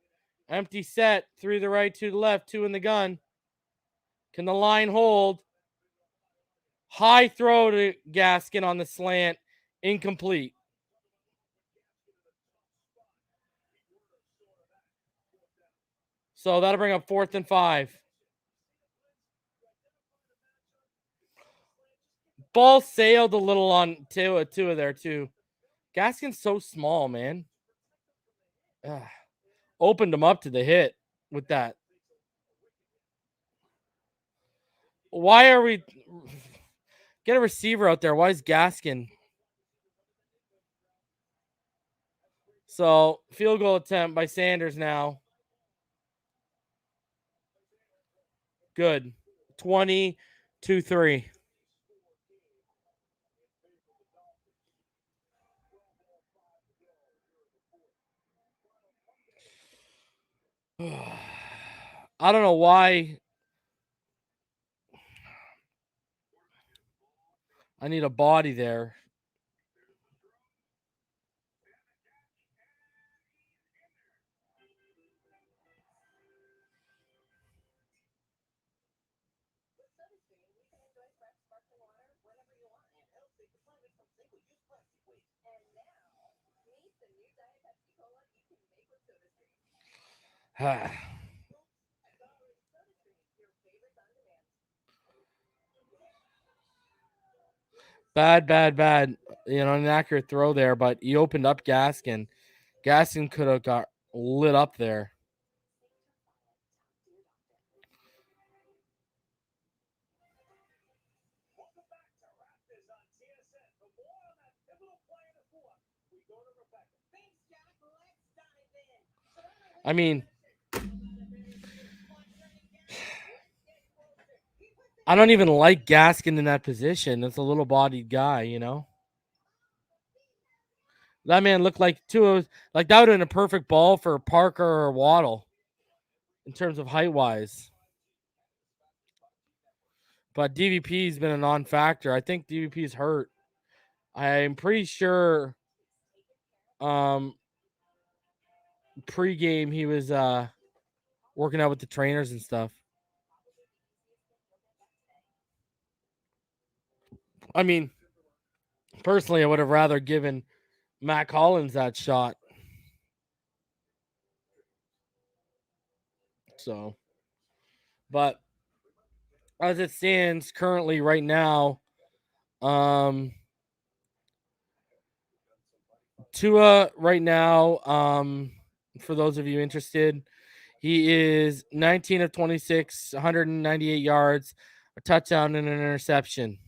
Empty set. 3 to the right, 2 to the left, 2 in the gun. Can the line hold? High throw to Gaskin on the slant. Incomplete. So that'll bring up 4th and 5. Ball sailed a little on Tua there, too. Gaskin's so small, man. Opened him up to the hit with that. Why are we... Get a receiver out there. Why is Gaskin? So, field goal attempt by Sanders now. Good. 20-3. I don't know why. I need a body there. Bad. You know, an inaccurate throw there, but he opened up Gaskin. Gaskin could have got lit up there. I mean, I don't even like Gaskin in that position. It's a little bodied guy, you know? That man looked like that would have been a perfect ball for Parker or Waddle in terms of height wise. But DVP's been a non-factor. I think DVP's hurt. I'm pretty sure pre-game he was working out with the trainers and stuff. I mean, personally, I would have rather given Mac Hollins that shot. So, but as it stands currently right now, Tua right now, for those of you interested, he is 19 of 26, 198 yards, a touchdown and an interception.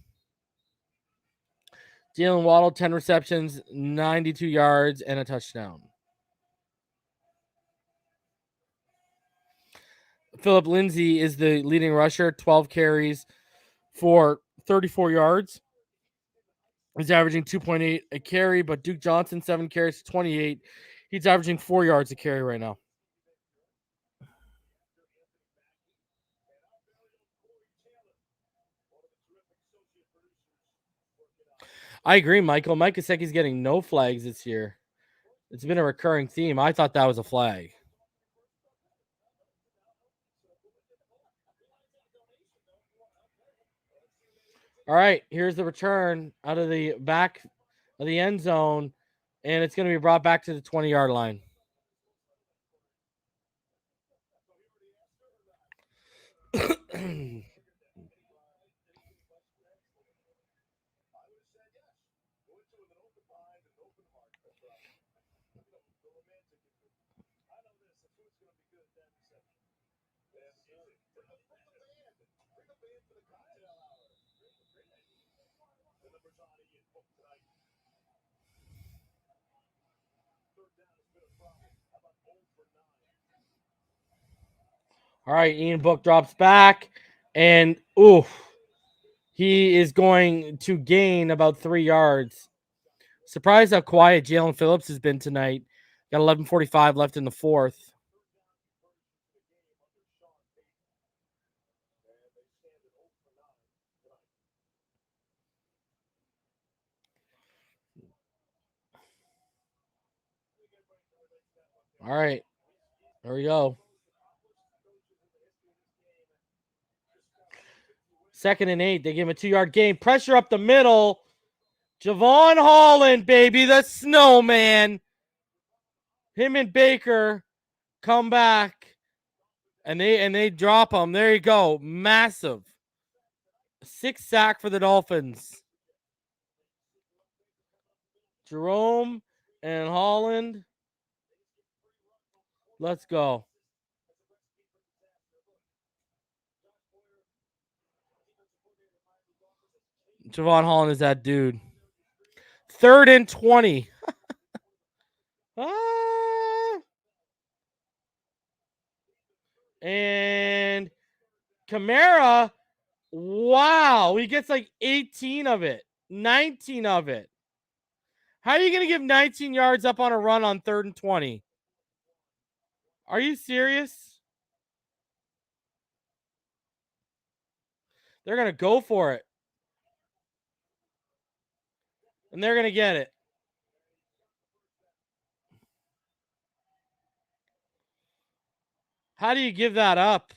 Jalen Waddle, 10 receptions, 92 yards, and a touchdown. Philip Lindsay is the leading rusher, 12 carries for 34 yards. He's averaging 2.8 a carry, but Duke Johnson, 7 carries, 28. He's averaging 4 yards a carry right now. I agree, Michael. Mike Gesicki's getting no flags this year. It's been a recurring theme. I thought that was a flag. All right, here's the return out of the back of the end zone, and it's going to be brought back to the 20-yard line. All right, Ian Book drops back, and he is going to gain about 3 yards. Surprised how quiet Jalen Phillips has been tonight. Got 11:45 left in the fourth. All right. There we go. 2nd and 8. They give him a 2-yard gain. Pressure up the middle. Javon Holland, baby, the snowman. Him and Baker come back, and they drop him. There you go. Massive. 6th sack for the Dolphins. Jerome and Holland. Let's go. Javon Holland is that dude. 3rd and 20. And Kamara, wow, he gets like 18 of it, 19 of it. How are you going to give 19 yards up on a run on 3rd and 20? Are you serious? They're going to go for it. And they're going to get it. How do you give that up?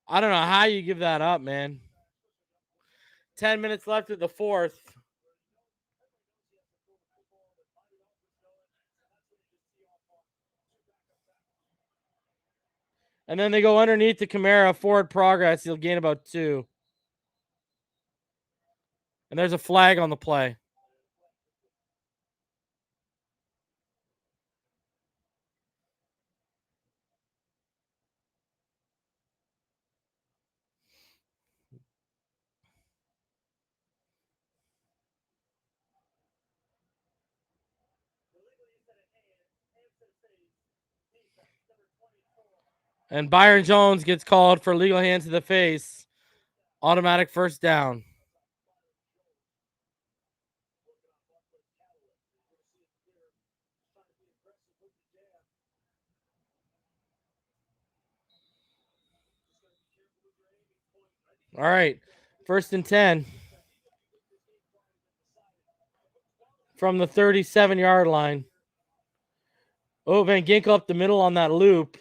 I don't know how you give that up, man. 10 minutes left in the 4th. And then they go underneath the Kamara, forward progress. He'll gain about 2. And there's a flag on the play. And Byron Jones gets called for legal hand to the face. Automatic 1st down. All right. 1st and 10. From the 37-yard line. Oh, Van Ginkel up the middle on that loop.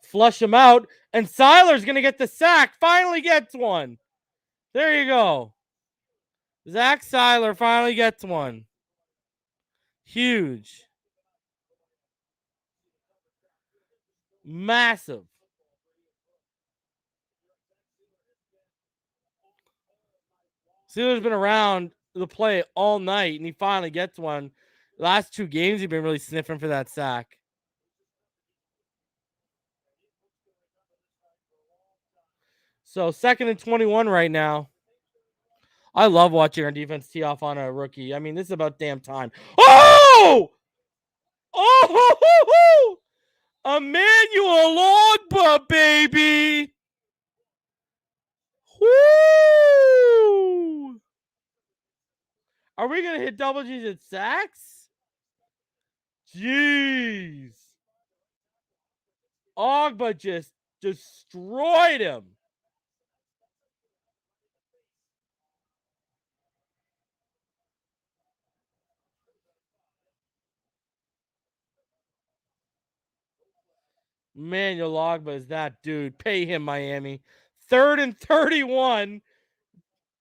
Flush him out. And Seiler's going to get the sack. Finally gets one. There you go. Zach Seiler finally gets one. Huge. Massive. Steelers been around the play all night, and he finally gets one. The last 2 games, he's been really sniffing for that sack. So 2nd and 21 right now. I love watching our defense tee off on a rookie. I mean, this is about damn time. Oh! Oh! Emmanuel Ogbah, baby! Woo! Are we going to hit double digit sacks? Jeez. Ogbah just destroyed him. Emmanuel Ogbah is that dude. Pay him, Miami. 3rd and 31.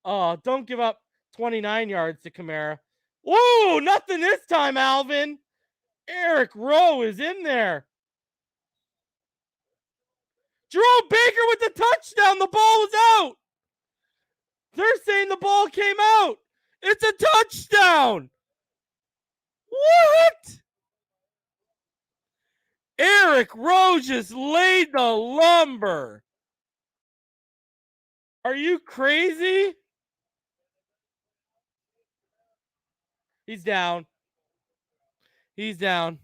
Oh, don't give up 29 yards to Kamara. Whoa, nothing this time, Alvin. Eric Rowe is in there. Jerome Baker with the touchdown. The ball was out. They're saying the ball came out. It's a touchdown. What? Eric Rowe just laid the lumber. Are you crazy? He's down. He's down.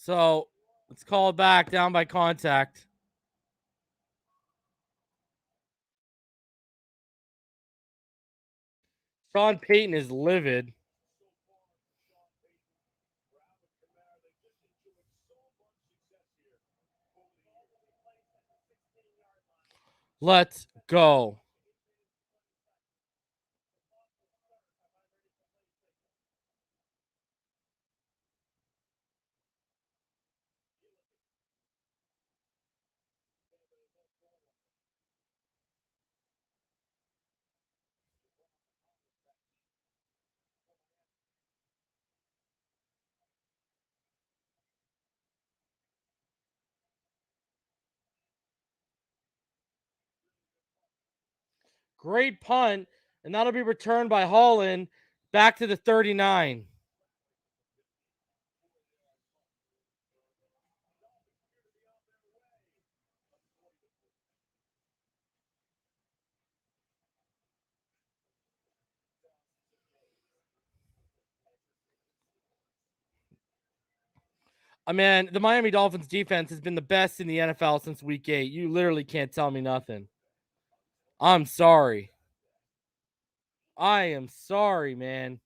So let's call it back, down by contact. Sean Payton is livid. Let's go. Great punt, and that'll be returned by Holland back to the 39. I mean, the Miami Dolphins defense has been the best in the NFL since week 8. You literally can't tell me nothing. I'm sorry. I am sorry, man.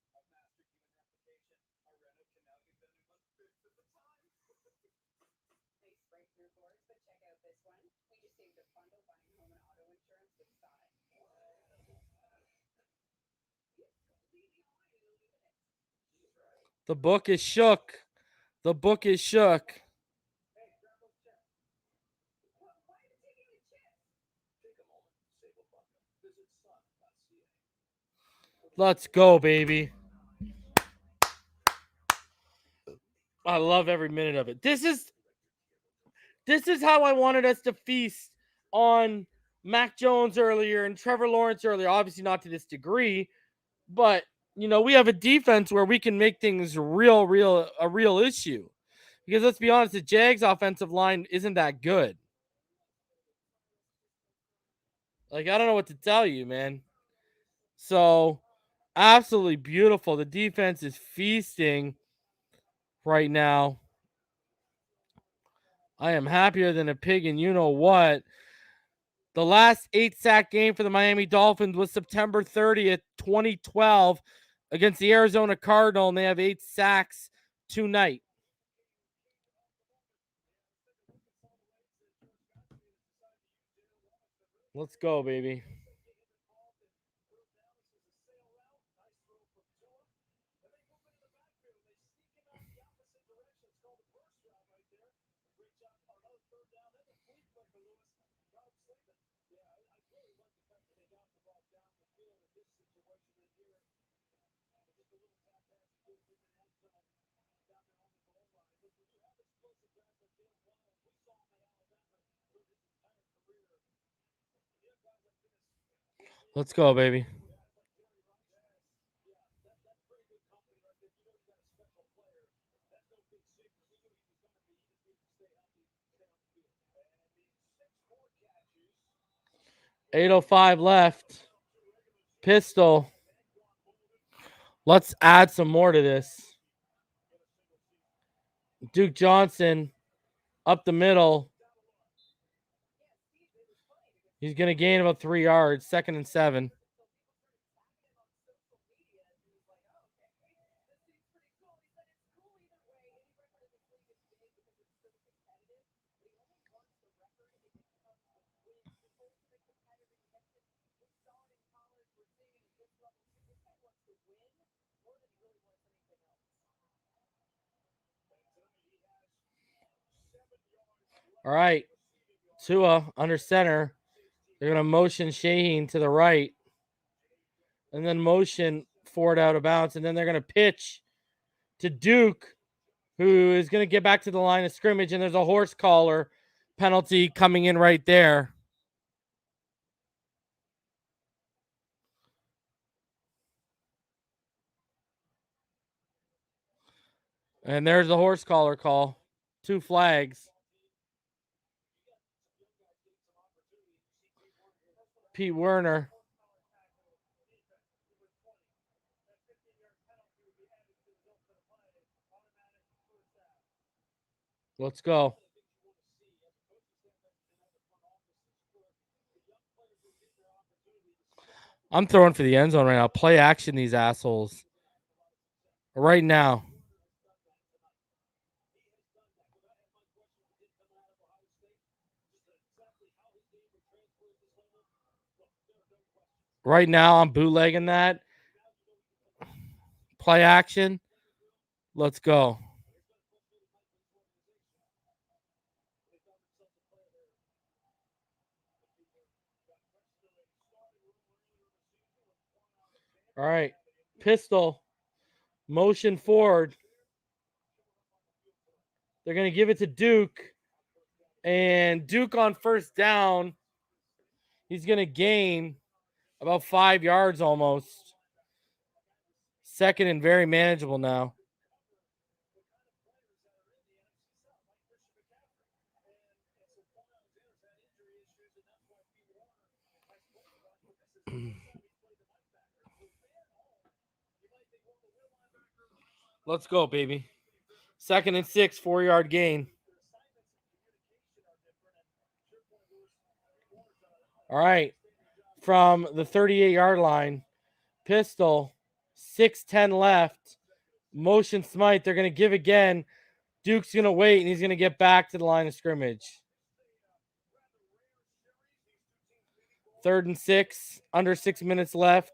The book is shook. The book is shook. Let's go, baby. I love every minute of it. This is how I wanted us to feast on Mac Jones earlier and Trevor Lawrence earlier. Obviously not to this degree, but we have a defense where we can make things a real issue. Because let's be honest, the Jags offensive line isn't that good. Like, I don't know what to tell you, man. So, absolutely beautiful. The defense is feasting right now. I am happier than a pig, and you know what? The last 8-sack game for the Miami Dolphins was September 30th, 2012 against the Arizona Cardinals, and they have 8 sacks tonight. Let's go, baby. Let's go, baby. .805 left. Pistol. Let's add some more to this. Duke Johnson up the middle. He's going to gain about 3 yards. 2nd and 7. All right. Tua under center. They're going to motion Shaheen to the right. And then motion Ford out of bounds. And then they're going to pitch to Duke, who is going to get back to the line of scrimmage. And there's a horse collar penalty coming in right there. And there's the horse collar call. 2 flags. Pete Werner. Let's go. I'm throwing for the end zone right now. Play action, these assholes. Right now. Right now, I'm bootlegging that. Play action. Let's go. All right. Pistol. Motion forward. They're going to give it to Duke. And Duke on first down. He's going to gain about 5 yards almost. Second and very manageable now. Let's go, baby. 2nd and 6, 4-yard gain. All right. From the 38-yard line, pistol, 6:10 left. Motion smite. They're going to give again. Duke's going to wait, and he's going to get back to the line of scrimmage. 3rd and 6, under 6 minutes left.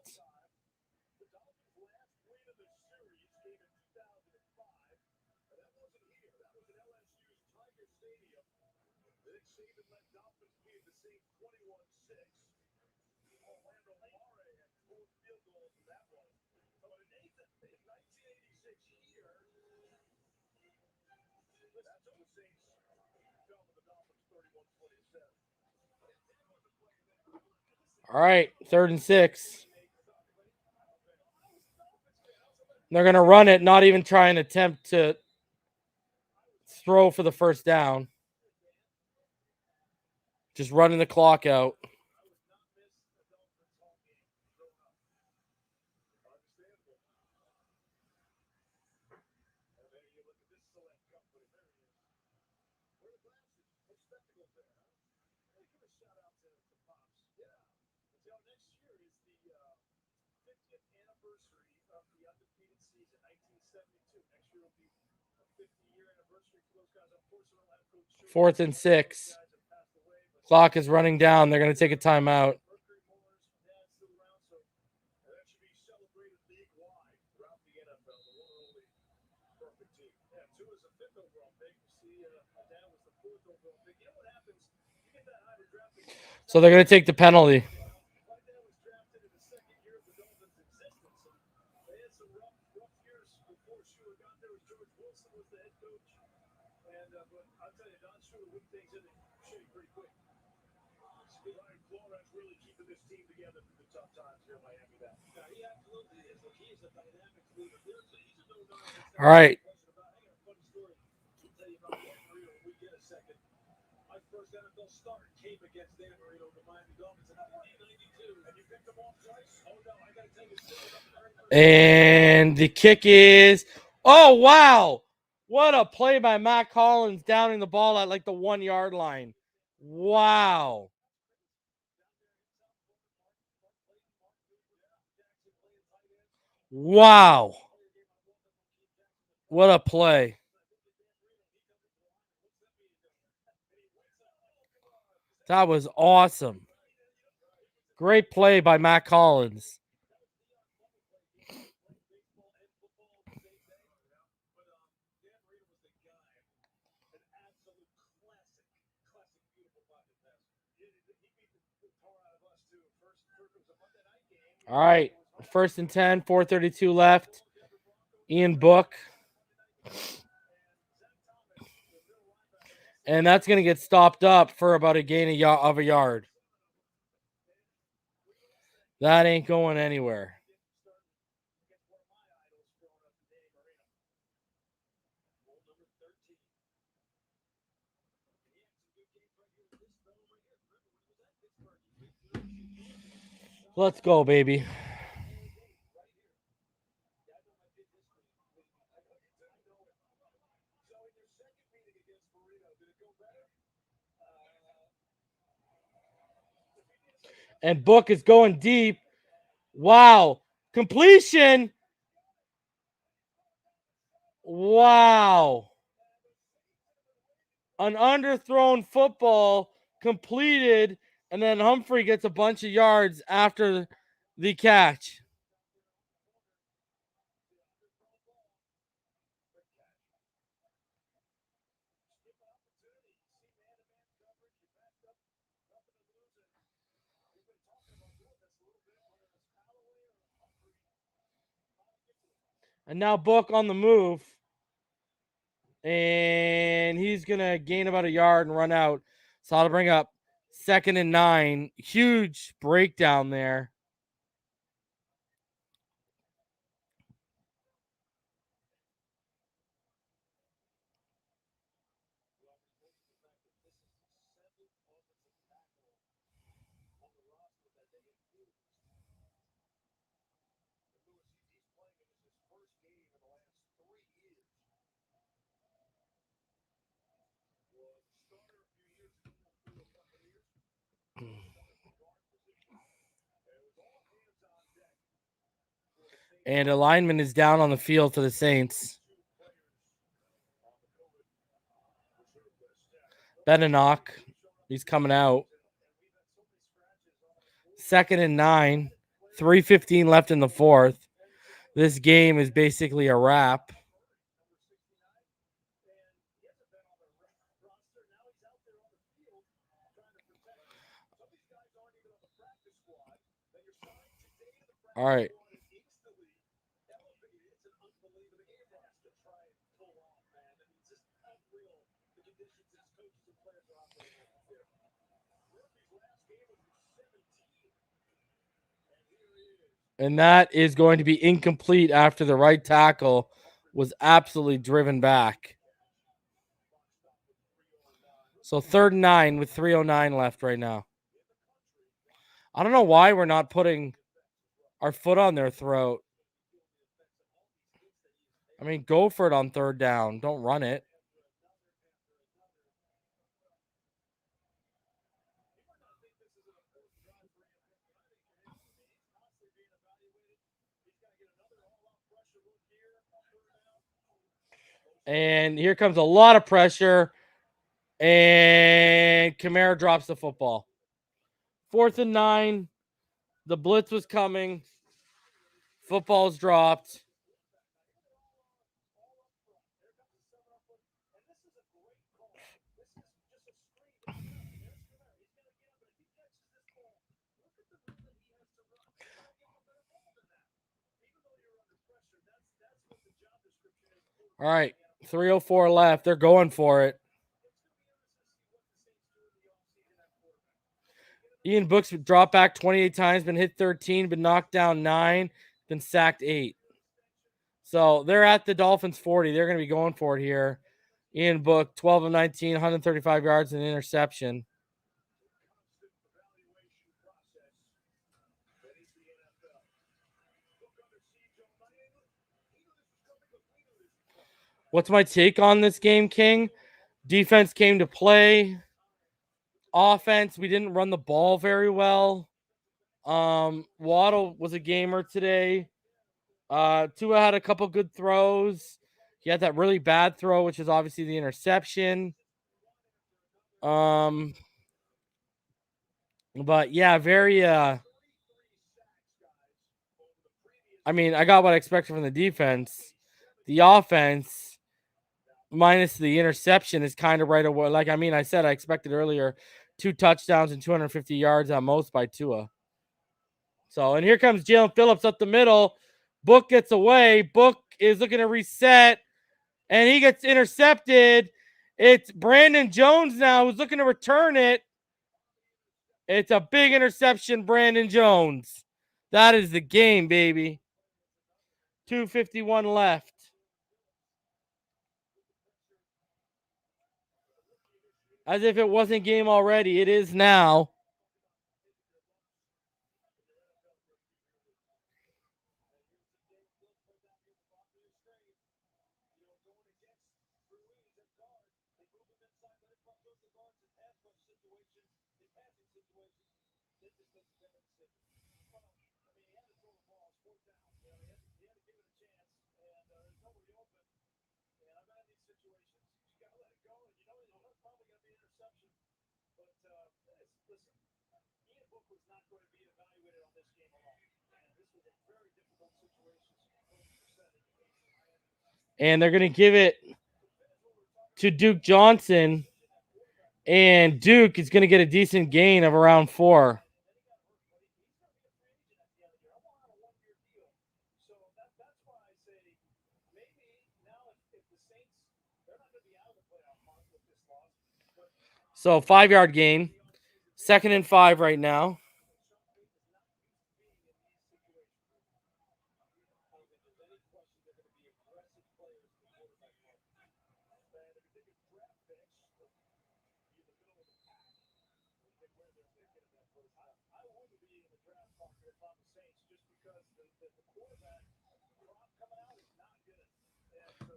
All right, 3rd and 6. They're going to run it, not even try and attempt to throw for the first down. Just running the clock out. Fourth and 6. Clock is running down. They're going to take a timeout. So they're going to take the penalty. All right. And the kick is, oh, wow. What a play by Matt Collins, downing the ball at like the 1-yard line. Wow. Wow. What a play. That was awesome. Great play by Matt Collins. All right. 1st and 10, 4:32 left. Ian Book. And that's going to get stopped up for about a gain of a yard. That ain't going anywhere. Let's go, baby. And Book is going deep. Wow. Completion. Wow. An underthrown football completed, and then Humphrey gets a bunch of yards after the catch. And now Book on the move. And he's going to gain about a yard and run out. So I'll bring up 2nd and 9. Huge breakdown there. And a lineman is down on the field for the Saints. Beninock, he's coming out. 2nd and 9. 3:15 left in the fourth. This game is basically a wrap. All right. And that is going to be incomplete after the right tackle was absolutely driven back. So 3rd and 9 with 3:09 left right now. I don't know why we're not putting our foot on their throat. I mean, go for it on 3rd down. Don't run it. And here comes a lot of pressure. And Kamara drops the football. 4th and 9. The blitz was coming. Football's dropped. All right. 3:04 left. They're going for it. Ian Book's dropped back 28 times, been hit 13, been knocked down 9, been sacked 8. So they're at the Dolphins 40. They're going to be going for it here. Ian Book, 12 of 19, 135 yards and an interception. What's my take on this game, King? Defense came to play. Offense, we didn't run the ball very well. Waddle was a gamer today. Tua had a couple good throws. He had that really bad throw, which is obviously the interception. But yeah, very I mean, I got what I expected from the defense. The offense, minus the interception, is kind of right away. Like, I mean, I said I expected earlier 2 touchdowns and 250 yards at most by Tua. So, and here comes Jalen Phillips up the middle. Book gets away. Book is looking to reset, and he gets intercepted. It's Brandon Jones now who's looking to return it. It's a big interception, Brandon Jones. That is the game, baby. 2:51 left. As if it wasn't game already. It is now. And they're going to give it to Duke Johnson. And Duke is going to get a decent gain of around 4. So 5-yard gain. 2nd and 5 right now.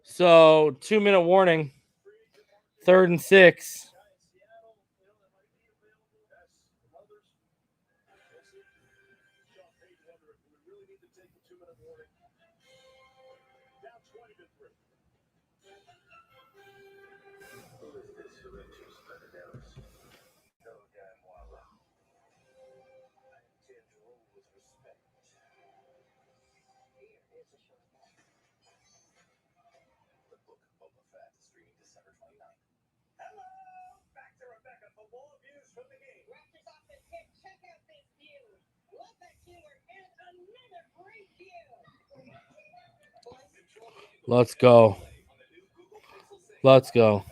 So 2-minute warning. 3rd and 6. Let's go. Let's go.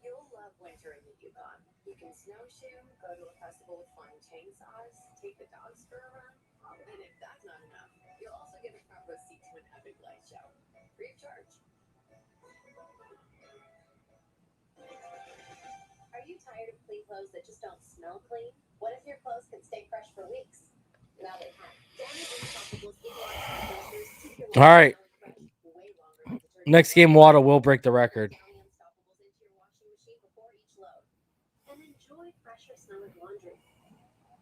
You'll love winter in the Yukon. You can snowshoe, go to a festival with flying chainsaws, take the dogs for a run, and if that's not enough, you'll also get a front row seat to an epic light show, free of charge. Are you tired of clean clothes that just don't smell clean? What if your clothes can stay fresh for weeks? Now they can. All right. Next game, Waddle will break the record. And enjoy fresher smelling laundry.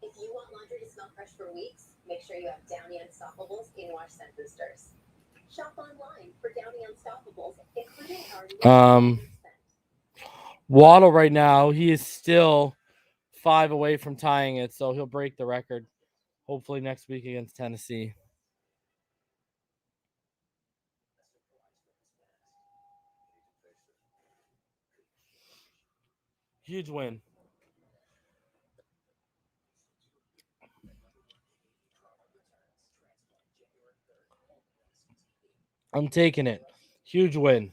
If you want laundry to smell fresh for weeks, make sure you have Downy Unstoppables in-wash scent boosters. Shop online for Downy Unstoppables, including our Waddle right now, he is still 5 away from tying it, so he'll break the record hopefully next week against Tennessee. Huge win. I'm taking it. Huge win.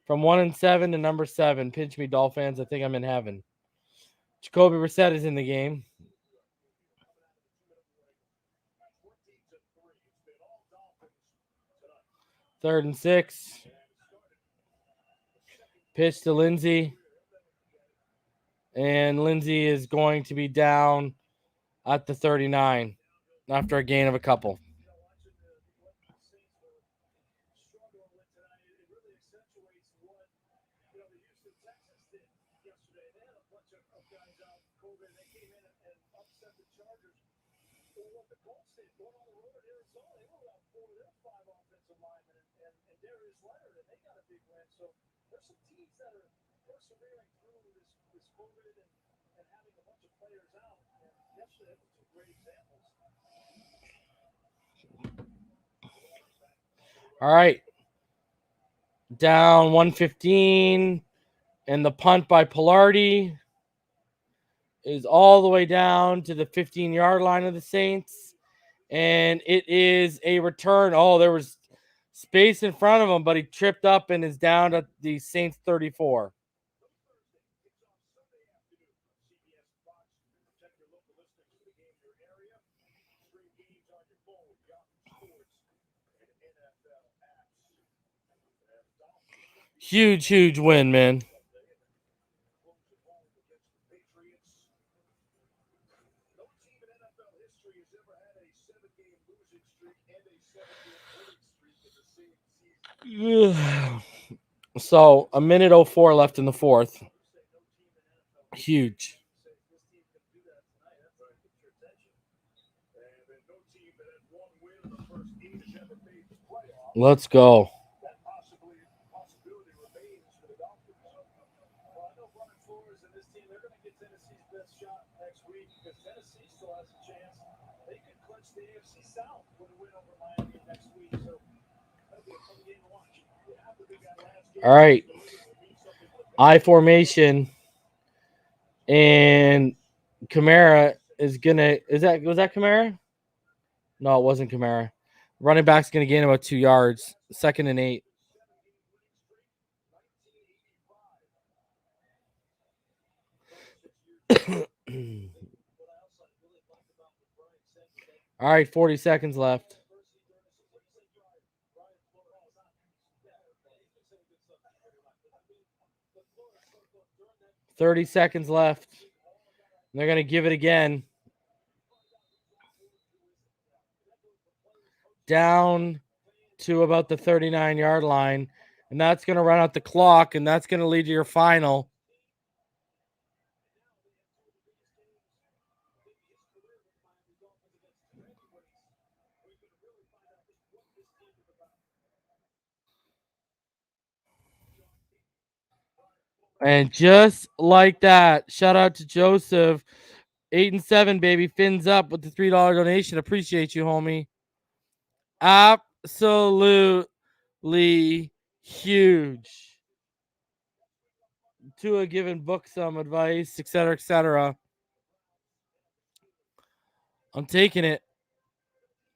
From 1-7 to number 7. Pinch me, Dolphins. I think I'm in heaven. Jacoby Brissett is in the game. Third and 6. Pitch to Lindsey. And Lindsey is going to be down at the 39 after a gain of a couple. All right. Down 115. And the punt by Pilardi is all the way down to the 15-yard line of the Saints. And it is a return. Oh, there was space in front of him, but he tripped up and is down at the Saints 34. Huge win, man. So, 1:04 left in the fourth. Huge. Let's go. All right. I formation. And Kamara is gonna. Was that Kamara? No, it wasn't Kamara. Running back's gonna gain about 2 yards. 2nd and 8. All right, 40 seconds left. $30 seconds left. They're going to give it again. Down to about the 39-yard line. And that's going to run out the clock, and that's going to lead to your final. And just like that, shout out to Joseph. 8-7, baby. Fins up with the $3 donation. Appreciate you, homie. Absolutely huge. Tua giving Book some advice, etc., etc. I'm taking it.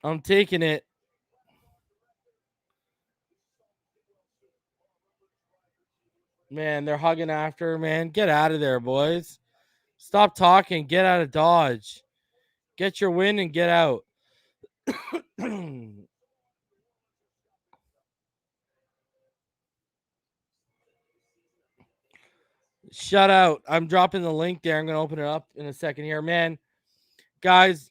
I'm taking it. Man, they're hugging after, man. Get out of there, boys. Stop talking. Get out of Dodge. Get your win and get out. Shut out. I'm dropping the link there. I'm going to open it up in a second here. Man, guys,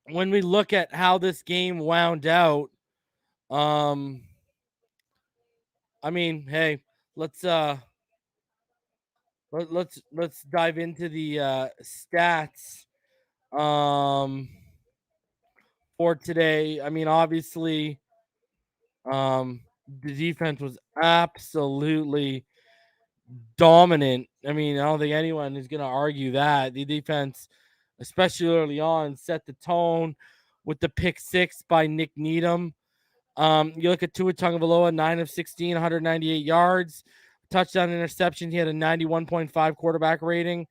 when we look at how this game wound out, I mean, hey, let's dive into the stats for today. I mean, obviously, the defense was absolutely dominant. I mean, I don't think anyone is going to argue that. The defense, especially early on, set the tone with the pick 6 by Nick Needham. You look at Tua Tagovailoa, 9 of 16, 198 yards, touchdown, interception. He had a 91.5 quarterback rating.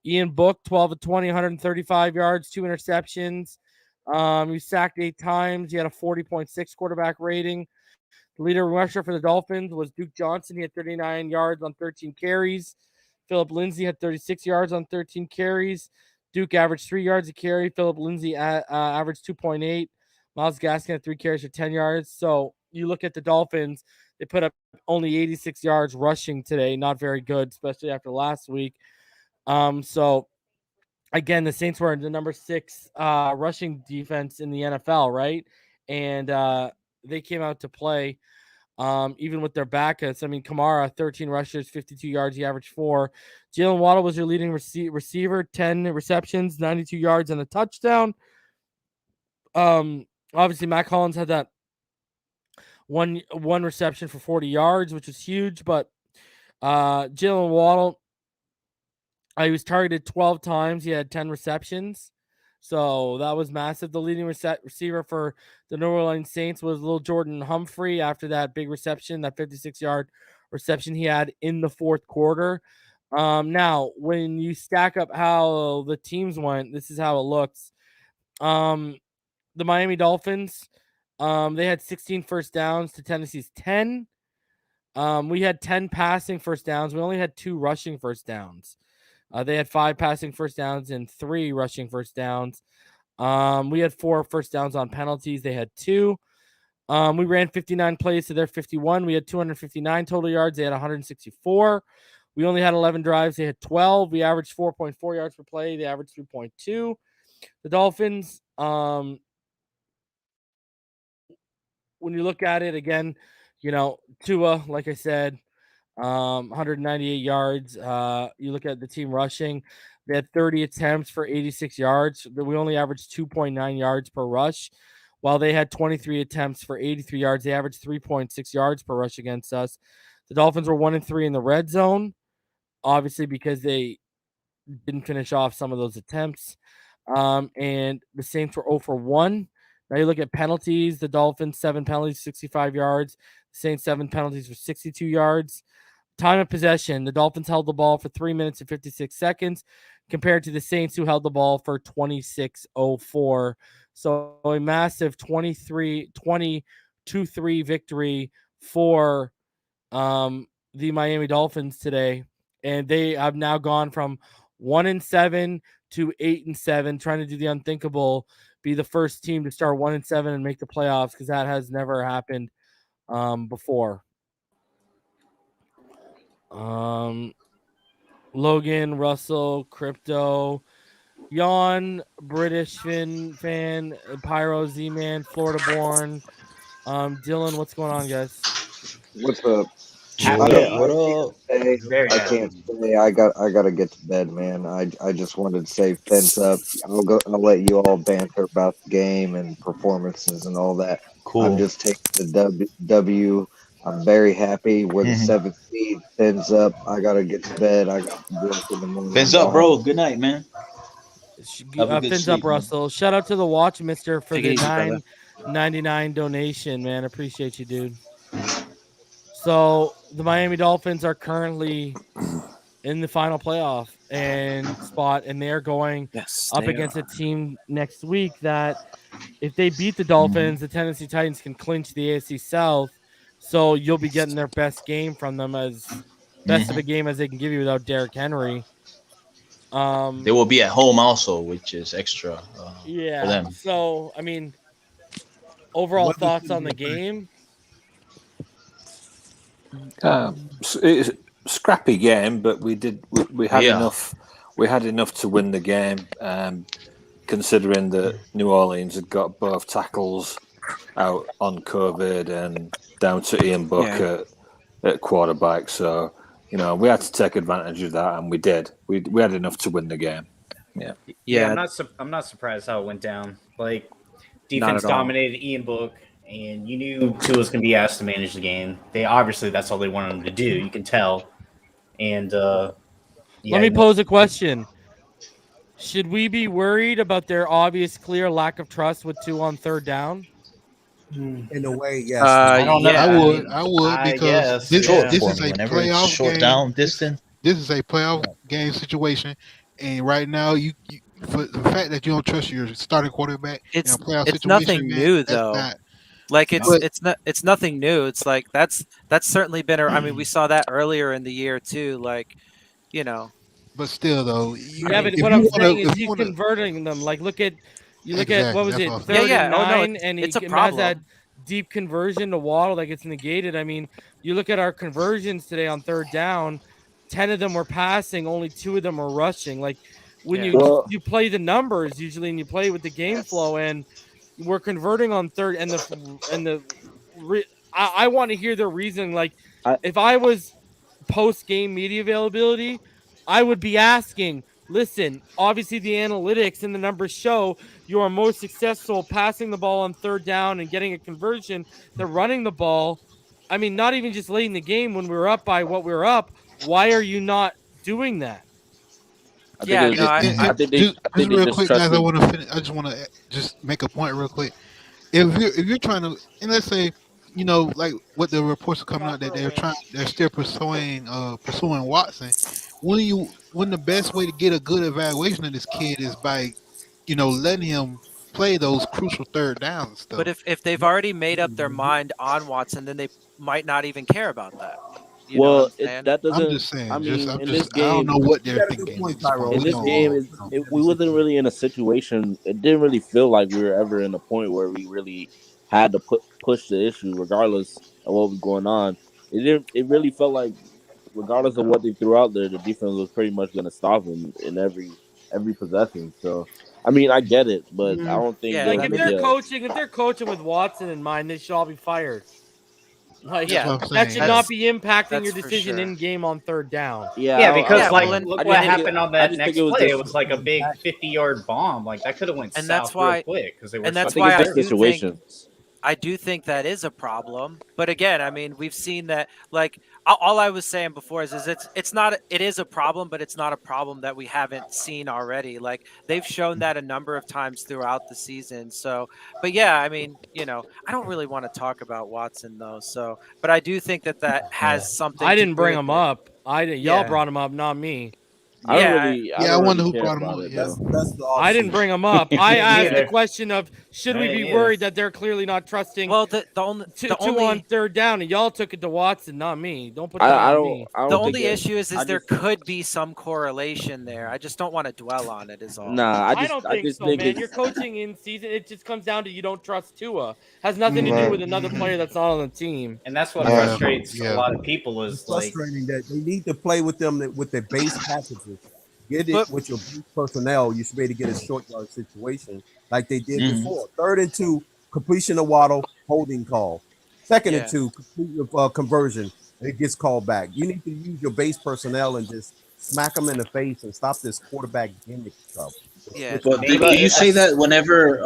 Ian Book, 12 of 20, 135 yards, 2 interceptions. He sacked 8 times. He had a 40.6 quarterback rating. The leader rusher for the Dolphins was Duke Johnson. He had 39 yards on 13 carries. Philip Lindsay had 36 yards on 13 carries. Duke averaged 3 yards a carry. Philip Lindsay averaged 2.8. Myles Gaskin had 3 carries for 10 yards. So you look at the Dolphins, they put up only 86 yards rushing today. Not very good, especially after last week. So again, the Saints were the number 6 rushing defense in the NFL, right? And they came out to play. Even with their backups. I mean, Kamara, 13 rushes, 52 yards. He averaged 4. Jalen Waddle was your leading receiver, 10 receptions, 92 yards, and a touchdown. Obviously, Mac Hollins had that one reception for 40 yards, which was huge. But Jalen Waddle, he was targeted 12 times. He had 10 receptions. So that was massive. The leading receiver for the New Orleans Saints was little Jordan Humphrey after that big reception, that 56-yard reception he had in the fourth quarter. Now, when you stack up how the teams went, this is how it looks. The Miami Dolphins, They had 16 first downs to Tennessee's 10. We had 10 passing first downs. We only had 2 rushing first downs. They had 5 passing first downs and 3 rushing first downs. We had 4 first downs on penalties. They had 2. We ran 59 plays to their 51. We had 259 total yards. They had 164. We only had 11 drives. They had 12. We averaged 4.4 yards per play. They averaged 3.2. The Dolphins, when you look at it again, Tua, like I said, 198 yards. You look at the team rushing, they had 30 attempts for 86 yards. We only averaged 2.9 yards per rush, while they had 23 attempts for 83 yards. They averaged 3.6 yards per rush against us. The Dolphins were 1-3 in the red zone, obviously because they didn't finish off some of those attempts. And the Saints were 0-for-1. Now you look at penalties. The Dolphins, 7 penalties, 65 yards. The Saints, 7 penalties for 62 yards. Time of possession, the Dolphins held the ball for 3 minutes and 56 seconds compared to the Saints, who held the ball for 26:04. So a massive 22-3 victory for the Miami Dolphins today. And they have now gone from 1-7 to 8-7, trying to do the unthinkable, be the first team to start 1-7 and make the playoffs, because that has never happened before. Logan, Russell, Crypto, Yawn, British fan, Pyro, Z-Man, Florida born, Dylan, what's going on, guys? What's up? What I can't say. I gotta get to bed, man. I just wanted to say fence up. I'll let you all banter about the game and performances and all that. Cool. I'm just taking the W. I'm very happy. We're the 7th seed. Fence up. I gotta get to bed. I got to work in the morning. Fence up, bro. Good night, man. Fins up, Russell. Shout out to the Watch Mister for the $9.99 donation, man. Appreciate you, dude. So the Miami Dolphins are currently in the final playoff spot, and they're going up against a team next week that, if they beat the Dolphins, the Tennessee Titans can clinch the AFC South. So you'll be getting their best game from them, as best of a game as they can give you without Derrick Henry. They will be at home also, which is extra for them. So, I mean, overall thoughts on the game? It's a scrappy game, but we had enough. We had enough to win the game, considering that New Orleans had got both tackles out on COVID and down to Ian Book at quarterback. So, we had to take advantage of that, and we did. We had enough to win the game. Yeah. I'm not surprised how it went down. Like, defense dominated Ian Book, and you knew Tua was going to be asked to manage the game. That's all they wanted him to do. You can tell. And let me pose a question. Should we be worried about their obvious, clear lack of trust with Tua on third down? In a way, yes. I don't know. I would because this is a playoff short game. Down distance. This is a playoff game situation, and right now, you for the fact that you don't trust your starting quarterback in a playoff situation, nothing new though. It's nothing new. It's like that's certainly been. I mean, we saw that earlier in the year too. Like, But still, though, what I'm saying is he's converting them. Like, look at what was it, 3rd and 9, and he has that deep conversion to Waddle that gets negated. I mean, you look at our conversions today on third down, 10 of them were passing, only 2 of them were rushing. Like, when you play the numbers usually, and you play with the game flow, and we're converting on third, I want to hear their reasoning. Like, if I was post-game media availability, I would be asking, listen, obviously the analytics and the numbers show you are more successful passing the ball on third down and getting a conversion than running the ball. I mean, not even just late in the game when we were up by what we were up. Why are you not doing that? Just real quick, guys. I want to finish. I just want to just make a point real quick. If you're trying to, and let's say, like what the reports are coming out that they're still pursuing Watson. When the best way to get a good evaluation of this kid is by, letting him play those crucial third downs and stuff. But if they've already made up their mind on Watson, then they might not even care about that. You know what I'm saying? that doesn't. I'm just saying. I mean, in this I don't game, know what they're thinking. in this game, we wasn't really in a situation. It didn't really feel like we were ever in a point where we really had to push the issue, regardless of what was going on. It really felt like, regardless of what they threw out there, the defense was pretty much going to stop them in every possession. So, I mean, I get it, but I don't think. Yeah, like if they're coaching with Watson in mind, they should all be fired. Like, that should not be impacting your decision in game on third down. Because look what happened on that next play. It was like a big 50-yard bomb. Like that could have went south real quick because they were. And that's why I do think that is a problem. But again, I mean, we've seen that. Like all I was saying before is it's not. It is a problem, but it's not a problem that we haven't seen already. Like they've shown that a number of times throughout the season. So, but yeah, I mean, I don't really want to talk about Watson though. So, but I do think that has something. I didn't bring him up. Y'all brought him up, not me. I wonder who brought him up. I didn't bring him up. I asked the question of should we be worried that they're clearly not trusting the only on third down, and y'all took it to Watson, not me. Don't put that on me. The only issue is there could be some correlation there. I just don't want to dwell on it. Is all. Nah, I don't think so, man. You're coaching in season. It just comes down to you don't trust Tua. Has nothing to do with another player that's not on the team. And that's what frustrates a lot of people. Is it's frustrating that they need to play with them with their base packages. Get it with your personnel. You should be able to get a short yard situation like they did before. 3rd and 2, completion of Waddle, holding call. 2nd and 2, complete conversion. It gets called back. You need to use your base personnel and just smack them in the face and stop this quarterback gimmick stuff. Yeah, but do you say that whenever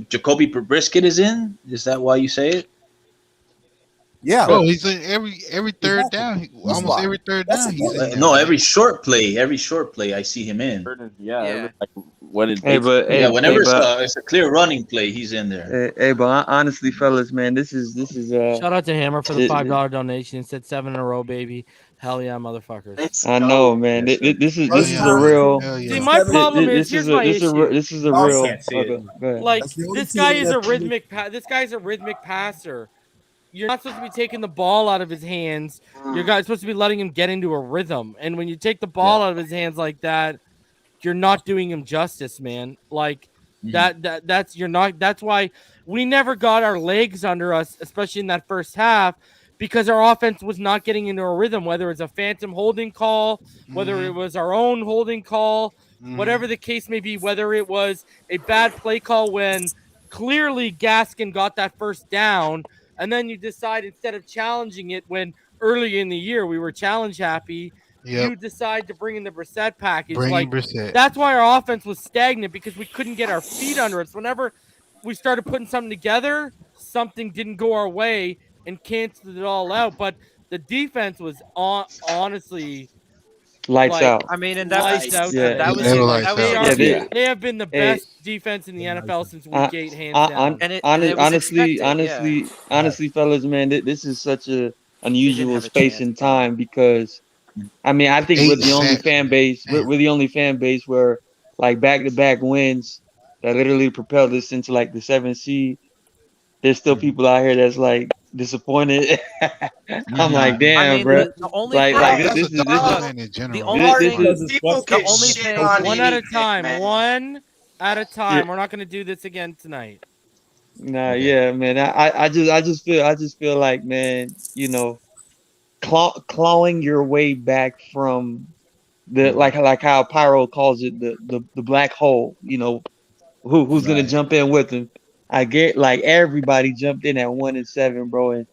Jacoby Brisket is in? Is that why you say it? Yeah, bro, he's in every third down. Almost every third down. No, every short play, I see him in. Whenever it's a clear running play, he's in there. Hey, but honestly, fellas, man, this is shout out to Hammer for the $5 donation. It said 7 in a row, baby. Hell yeah, motherfuckers. I know, man. This is a real. See, my problem is here's my issue. This is a real. Like this guy is a rhythmic. This guy's a rhythmic passer. You're not supposed to be taking the ball out of his hands. You're supposed to be letting him get into a rhythm. And when you take the ball out of his hands like that, you're not doing him justice, man. Like that's why we never got our legs under us, especially in that first half, because our offense was not getting into a rhythm, whether it's a phantom holding call, whether it was our own holding call, whatever the case may be, whether it was a bad play call when clearly Gaskin got that first down. And then you decide, instead of challenging it when early in the year we were challenge happy, you decide to bring in the Brissett package. That's why our offense was stagnant, because we couldn't get our feet under us. Whenever we started putting something together, something didn't go our way and canceled it all out. But the defense was honestly lights out. I mean, and that was they have been the best defense in the NFL since week 8, hands down. Honestly, fellas, man, this is such a unusual space and time, because I mean, I think we're the only fan base. We're the only fan base where like back-to-back wins that literally propelled us into like the 7th seed. There's still people out here that's like disappointed. I'm like, damn, bro. The only thing, one at a time. One at a time. We're not going to do this again tonight. Nah, yeah, man. I just feel like, man, clawing your way back from the like how Pyro calls it, the black hole. Who's gonna jump in with him? I get like everybody jumped in at 1-7, bro, and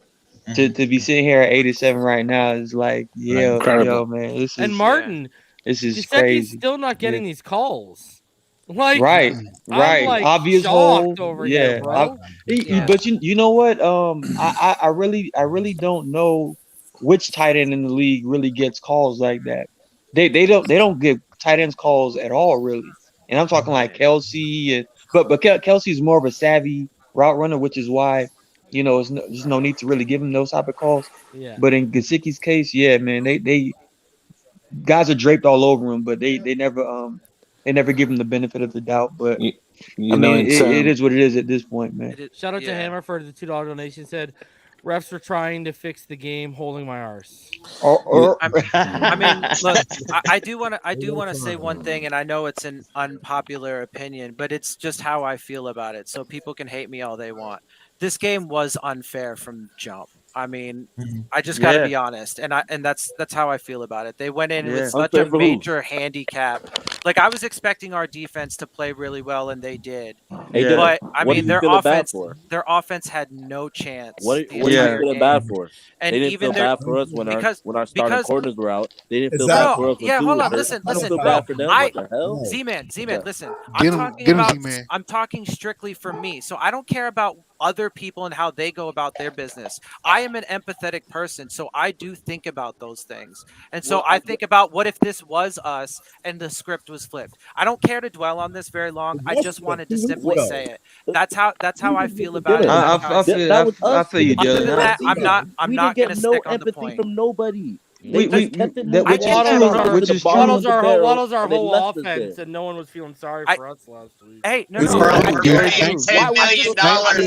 to be sitting here at 8-7 right now is like, yo, man. This is, Martin, this is crazy. Still not getting these calls. Like, right. Like Obvious shocked hole. over here, bro. But you know what? I really don't know which tight end in the league really gets calls like that. They don't give tight ends calls at all, really. And I'm talking like Kelsey and. But Kelsey's more of a savvy route runner, which is why, there's no need to really give him those type of calls. Yeah. But in Gesicki's case, yeah, man, they guys are draped all over him, but they never give him the benefit of the doubt. But You I know, mean, it is what it is at this point, man. Shout out to Hammer for the $2 donation. Said refs were trying to fix the game, holding my arse. I mean, look, I do want to say one thing, and I know it's an unpopular opinion, but it's just how I feel about it. So people can hate me all they want. This game was unfair from jump. I mean, I just got to be honest, and that's how I feel about it. They went in with such a major handicap. Like I was expecting our defense to play really well, and they did. But I mean, their offense had no chance. What are you feeling bad for? And they didn't even feel bad for us when our starting corners were out. They didn't feel bad for us. Yeah, hold on, listen. Feel bad for them. What the hell? Z-Man, listen. Z-Man. I'm talking strictly for me, so I don't care about other people and how they go about their business. I am an empathetic person, so I do think about those things. And so I think about what if this was us and the script was flipped. I don't care to dwell on this very long. I just wanted to simply say it. That's how I feel about it. I feel you, Other than Dylan. that, I'm not going to stick on the point. From nobody. Waddle's our whole offense, and no one was feeling sorry for us last week. Hey, no. We're paying $10 million.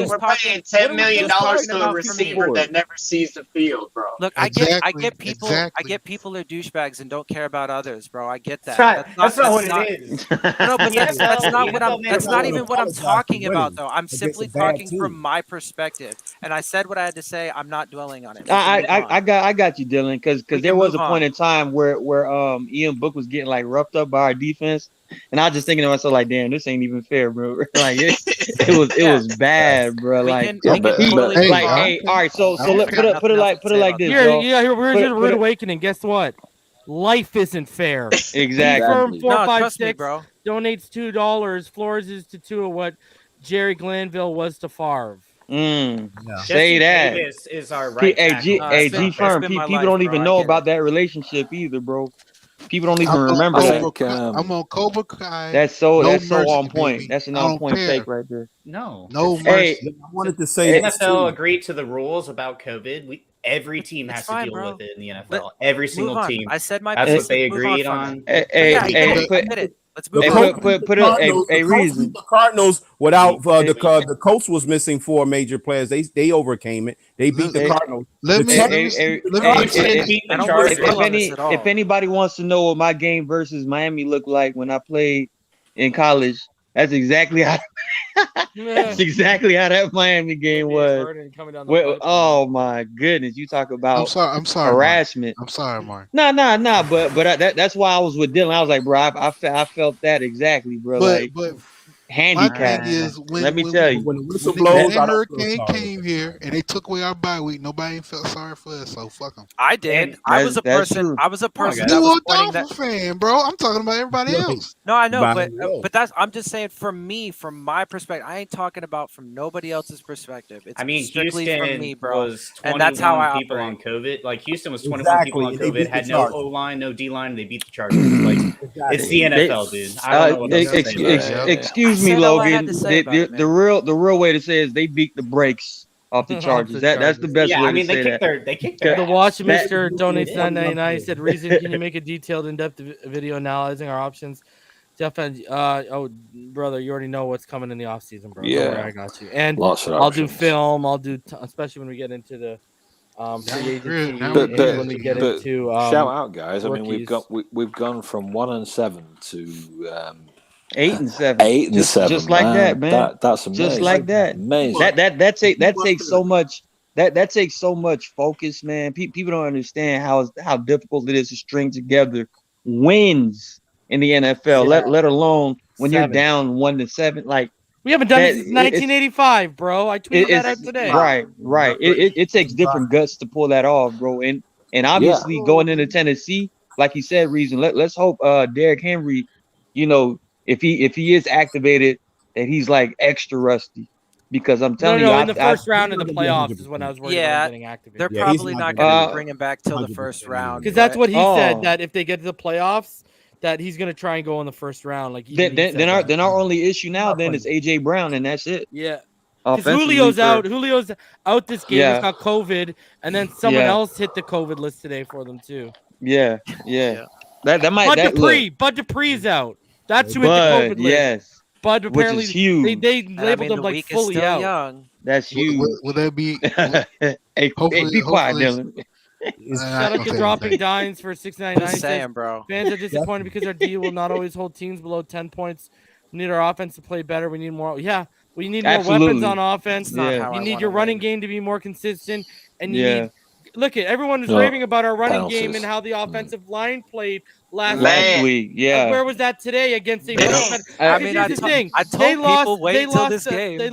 We're paying $10 million to a receiver that never sees the field, bro. Look, I get people. I get people are douchebags and don't care about others, bro. I get that. That's not what it is. No, but that's not what I'm. That's not even what I'm talking about, though. I'm simply talking from my perspective, and I said what I had to say. I'm not dwelling on it. I got you, Dylan, because there was a point in time where Ian Book was getting like roughed up by our defense, and I was just thinking to myself like, damn, this ain't even fair, bro. Like it was bad, bro. Like, hey, all right, so let put it like this. Here's a rude awakening. Guess what? Life isn't fair. Exactly. Firm 456 me, bro. Donates $2. Flores is to Tua what Jerry Glanville was to Favre. Say that. Is our right G Firm. People don't even know about that relationship either, bro. People don't even remember that. I'm on Cobra Kai. That's so on point. Baby. That's an on point take right there. No mercy. I wanted to say NFL agreed to the rules about COVID. Every team has to deal with it in the NFL. Every single team. I said my. That's what they agreed on. Let's move on. Put a reason. The Cardinals, without the Colts was missing 4 major players. They overcame it. They beat the Cardinals. If anybody wants to know what my game versus Miami looked like when I played in college, that's exactly how. That's exactly how that Miami game was. Oh my goodness, you talk about I'm sorry, harassment. Mark. I'm sorry, Mark. No, but that's why I was with Dylan. I was like, bro, I felt that exactly, bro. But handicap. My thing is, let me tell you, when the whistle blows, that hurricane came here and they took away our bye week, nobody felt sorry for us. So fuck them. I did. I was a person. You a Dolphins fan, bro. I'm talking about everybody else. No, I know, but that's. I'm just saying from my perspective. I ain't talking about from nobody else's perspective. It's strictly Houston from me, bro. Was 21 and that's how I people operate. on COVID. Like Houston was 21 people on COVID. Had no O line, no D line. They beat the Chargers. Like it's the NFL, dude. I don't know what excuse me, Logan. The real way to say it is they beat the brakes off the Chargers. That's the best way to say that. They kicked their The Watch Mister donates $9.99. He said, "Reason, can you make a detailed, in-depth video analyzing our options?" Definitely. Brother, you already know what's coming in the offseason, bro. Yeah, don't worry, I got you. And I'll do film. I'll do, especially when we get into the free agency. But when we get into shout out, guys. rookies. I mean, we've gone from 1-7 to 8-7. 8-7. Just like that, man. That's amazing. Just like that. Amazing. That takes so much. That takes so much focus, man. People don't understand how difficult it is to string together wins in the NFL. Let alone when you're down 1-7. Like we haven't done it since 1985, bro. I tweeted that out today. Right. It takes different guts to pull that off, bro. And obviously going into Tennessee, like you said, Reason. Let's hope Derrick Henry, if he is activated, that he's like extra rusty, because I'm telling you, in the first round of the playoffs is when I was worried about getting activated. They're probably not going to bring him back till the first round, because that's what he said, that if they get to the playoffs, that he's going to try and go in the first round. Like then our only issue now then is AJ Brown, and that's it. Yeah. Because Julio's out. Julio's out this game. He's got COVID, and then someone else hit the COVID list today for them too. Yeah. That might. Bud Dupree's out. That's who hit the COVID list. Yes. Bud which apparently is huge. they And I labeled mean, him the like week is fully still out. young. That's huge. Will that be? Hey, Hopefully, be quiet, hopefully, Dylan. Shout out to Dropping Dines for $6.99. Just He says, saying, bro. fans are disappointed because our D will not always hold teams below 10 points. We need our offense to play better. We need more. Yeah, we need more weapons on offense. That's not how You I need wanna your running win. game to be more consistent, and you Yeah. need. Look at everyone is No, raving about our running game penalties. and how the offensive line played last Last week. week, yeah. Where was that today against a? I mean, Here's the thing. I They told lost. people wait They until lost. this game. They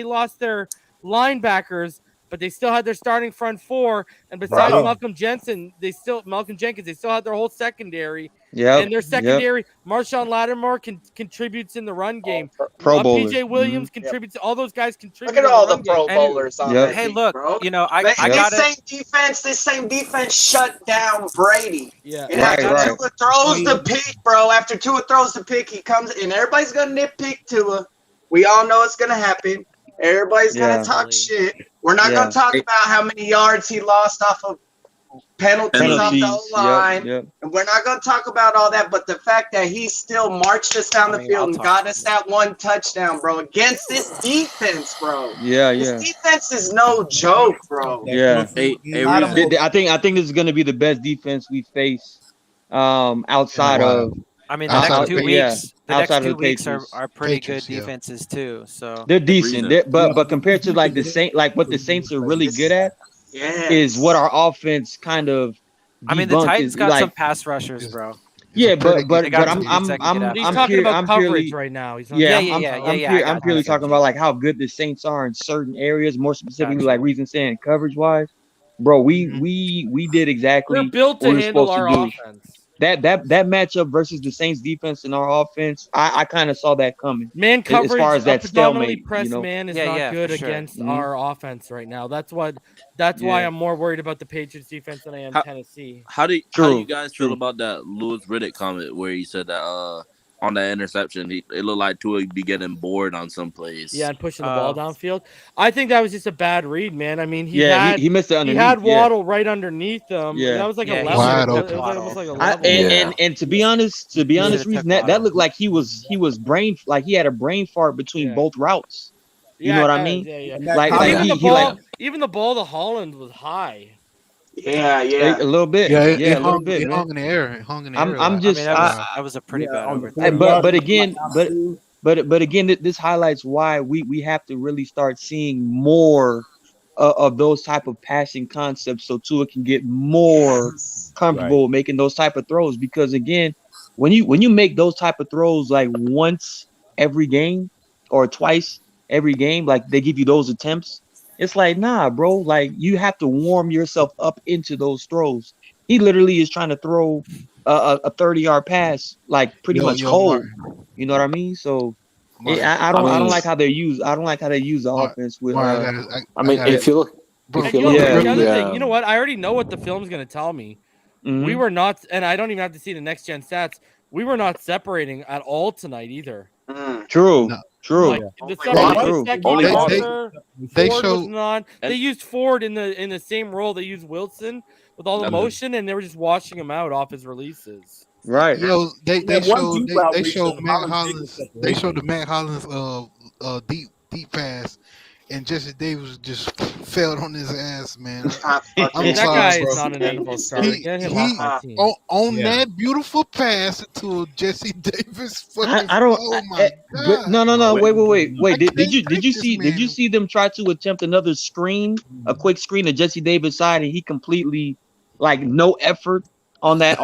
lost their linebackers, but they still had their starting front four. And besides Malcolm Jenkins, they still had their whole secondary. Yep, And their secondary, Marshawn Lattimore contributes in the run game. Pro Bowlers. PJ Williams contributes. All those guys contribute. Look at all the run Pro game. Bowlers on Yep. that Hey, team, look, bro. you know, I This got it. same defense shut down Brady. Yeah. And Right, after right. Tua throws the pick, bro, after Tua throws the pick, he comes and everybody's gonna nitpick Tua. We all know it's gonna happen. Everybody's Yeah. gonna talk shit. We're not Yeah. gonna talk about how many yards he lost off of penalties off the O-line. Yep. And we're not going to talk about all that, but the fact that he still marched us down the field and got us that one touchdown, bro, against this defense, bro. Yeah, This yeah. defense is no joke, bro. Yeah. Hey, I think this is going to be the best defense we face outside of. I mean, the next 2 weeks, yeah, the next outside 2 of the weeks Patriots. are pretty Patriots, good defenses too. So They're decent, but compared to like the Saints, like what the Saints are really good at is what our offense kind of. I mean, the debunked Titans is, got like, some pass rushers, bro. Yeah, but They got some I'm good second half. He's talking pure- about I'm coverage purely, right now. He's not- I'm purely talking about like how good the Saints are in certain areas, more specifically like reason saying coverage wise. Bro, we did exactly They're built what to we're handle supposed our to do. offense. That matchup versus the Saints defense and our offense, I kind of saw that coming. Man as coverage, far as that predominantly stalemate, press you know? man is not good for sure. against our offense right now. That's why I'm more worried about the Patriots defense than I am Tennessee. How do you guys feel about that Louis Riddick comment where he said that on that interception, it looked like Tua be getting bored on some plays. Yeah, and pushing the ball downfield. I think that was just a bad read, man. I mean, he missed it underneath. He had Waddle right underneath him. Yeah. That was like a He level. should have It took was almost like a I, level. and to be honest, reason that looked like he was brain like he had a brain fart between both routes. You know what I mean? Yeah. Like even the ball to Holland was high. Yeah. A little bit. Yeah, Yeah, it a little hung, bit. it man. hung in the air. It hung in the air. I'm just. that was a pretty bad overthrow. But again, this highlights why we have to really start seeing more of those type of passing concepts, so Tua can get more comfortable making those type of throws. Because again, when you make those type of throws like once every game or twice every game, like they give you those attempts, it's like, nah, bro. Like you have to warm yourself up into those throws. He literally is trying to throw a 30-yard pass, like pretty much cold. You know what I mean? So I don't like how they use. I don't like how they use the offense with. if you look, The other thing, you know what? I already know what the film's gonna tell me. Mhm. We were not, and I don't even have to see the next gen stats. We were not separating at all tonight either. True. Like, the They Ford showed- was not. They used Ford in the same role they used Wilson with all the motion, and they were just washing him out off his releases. Right. Yo, they showed Matt Holland. Hollins. They showed the Matt Hollins deep pass, and Jesse Davis just fell on his ass, man. That guy is not an NFL star. Get him off my team. On that beautiful pass to Jesse Davis. I don't. Oh my but no. Wait. Did you see them try to attempt another screen, a quick screen to Jesse Davis side, and he completely like no effort on that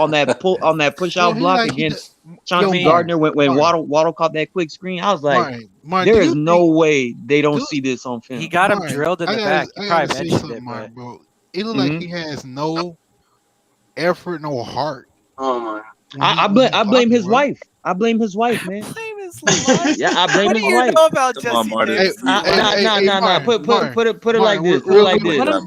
push out block against Chauncey Gardner when Waddle caught that quick screen. I was like, there is no way they don't see this on film. He got him drilled in the back. He probably mentioned it, but bro. It looked like he has no effort, no heart. Oh my! I blame his wife. I blame his wife, man. Yeah, I blame his wife. Know about Jesse Davis? Nah. Put it like this. Let him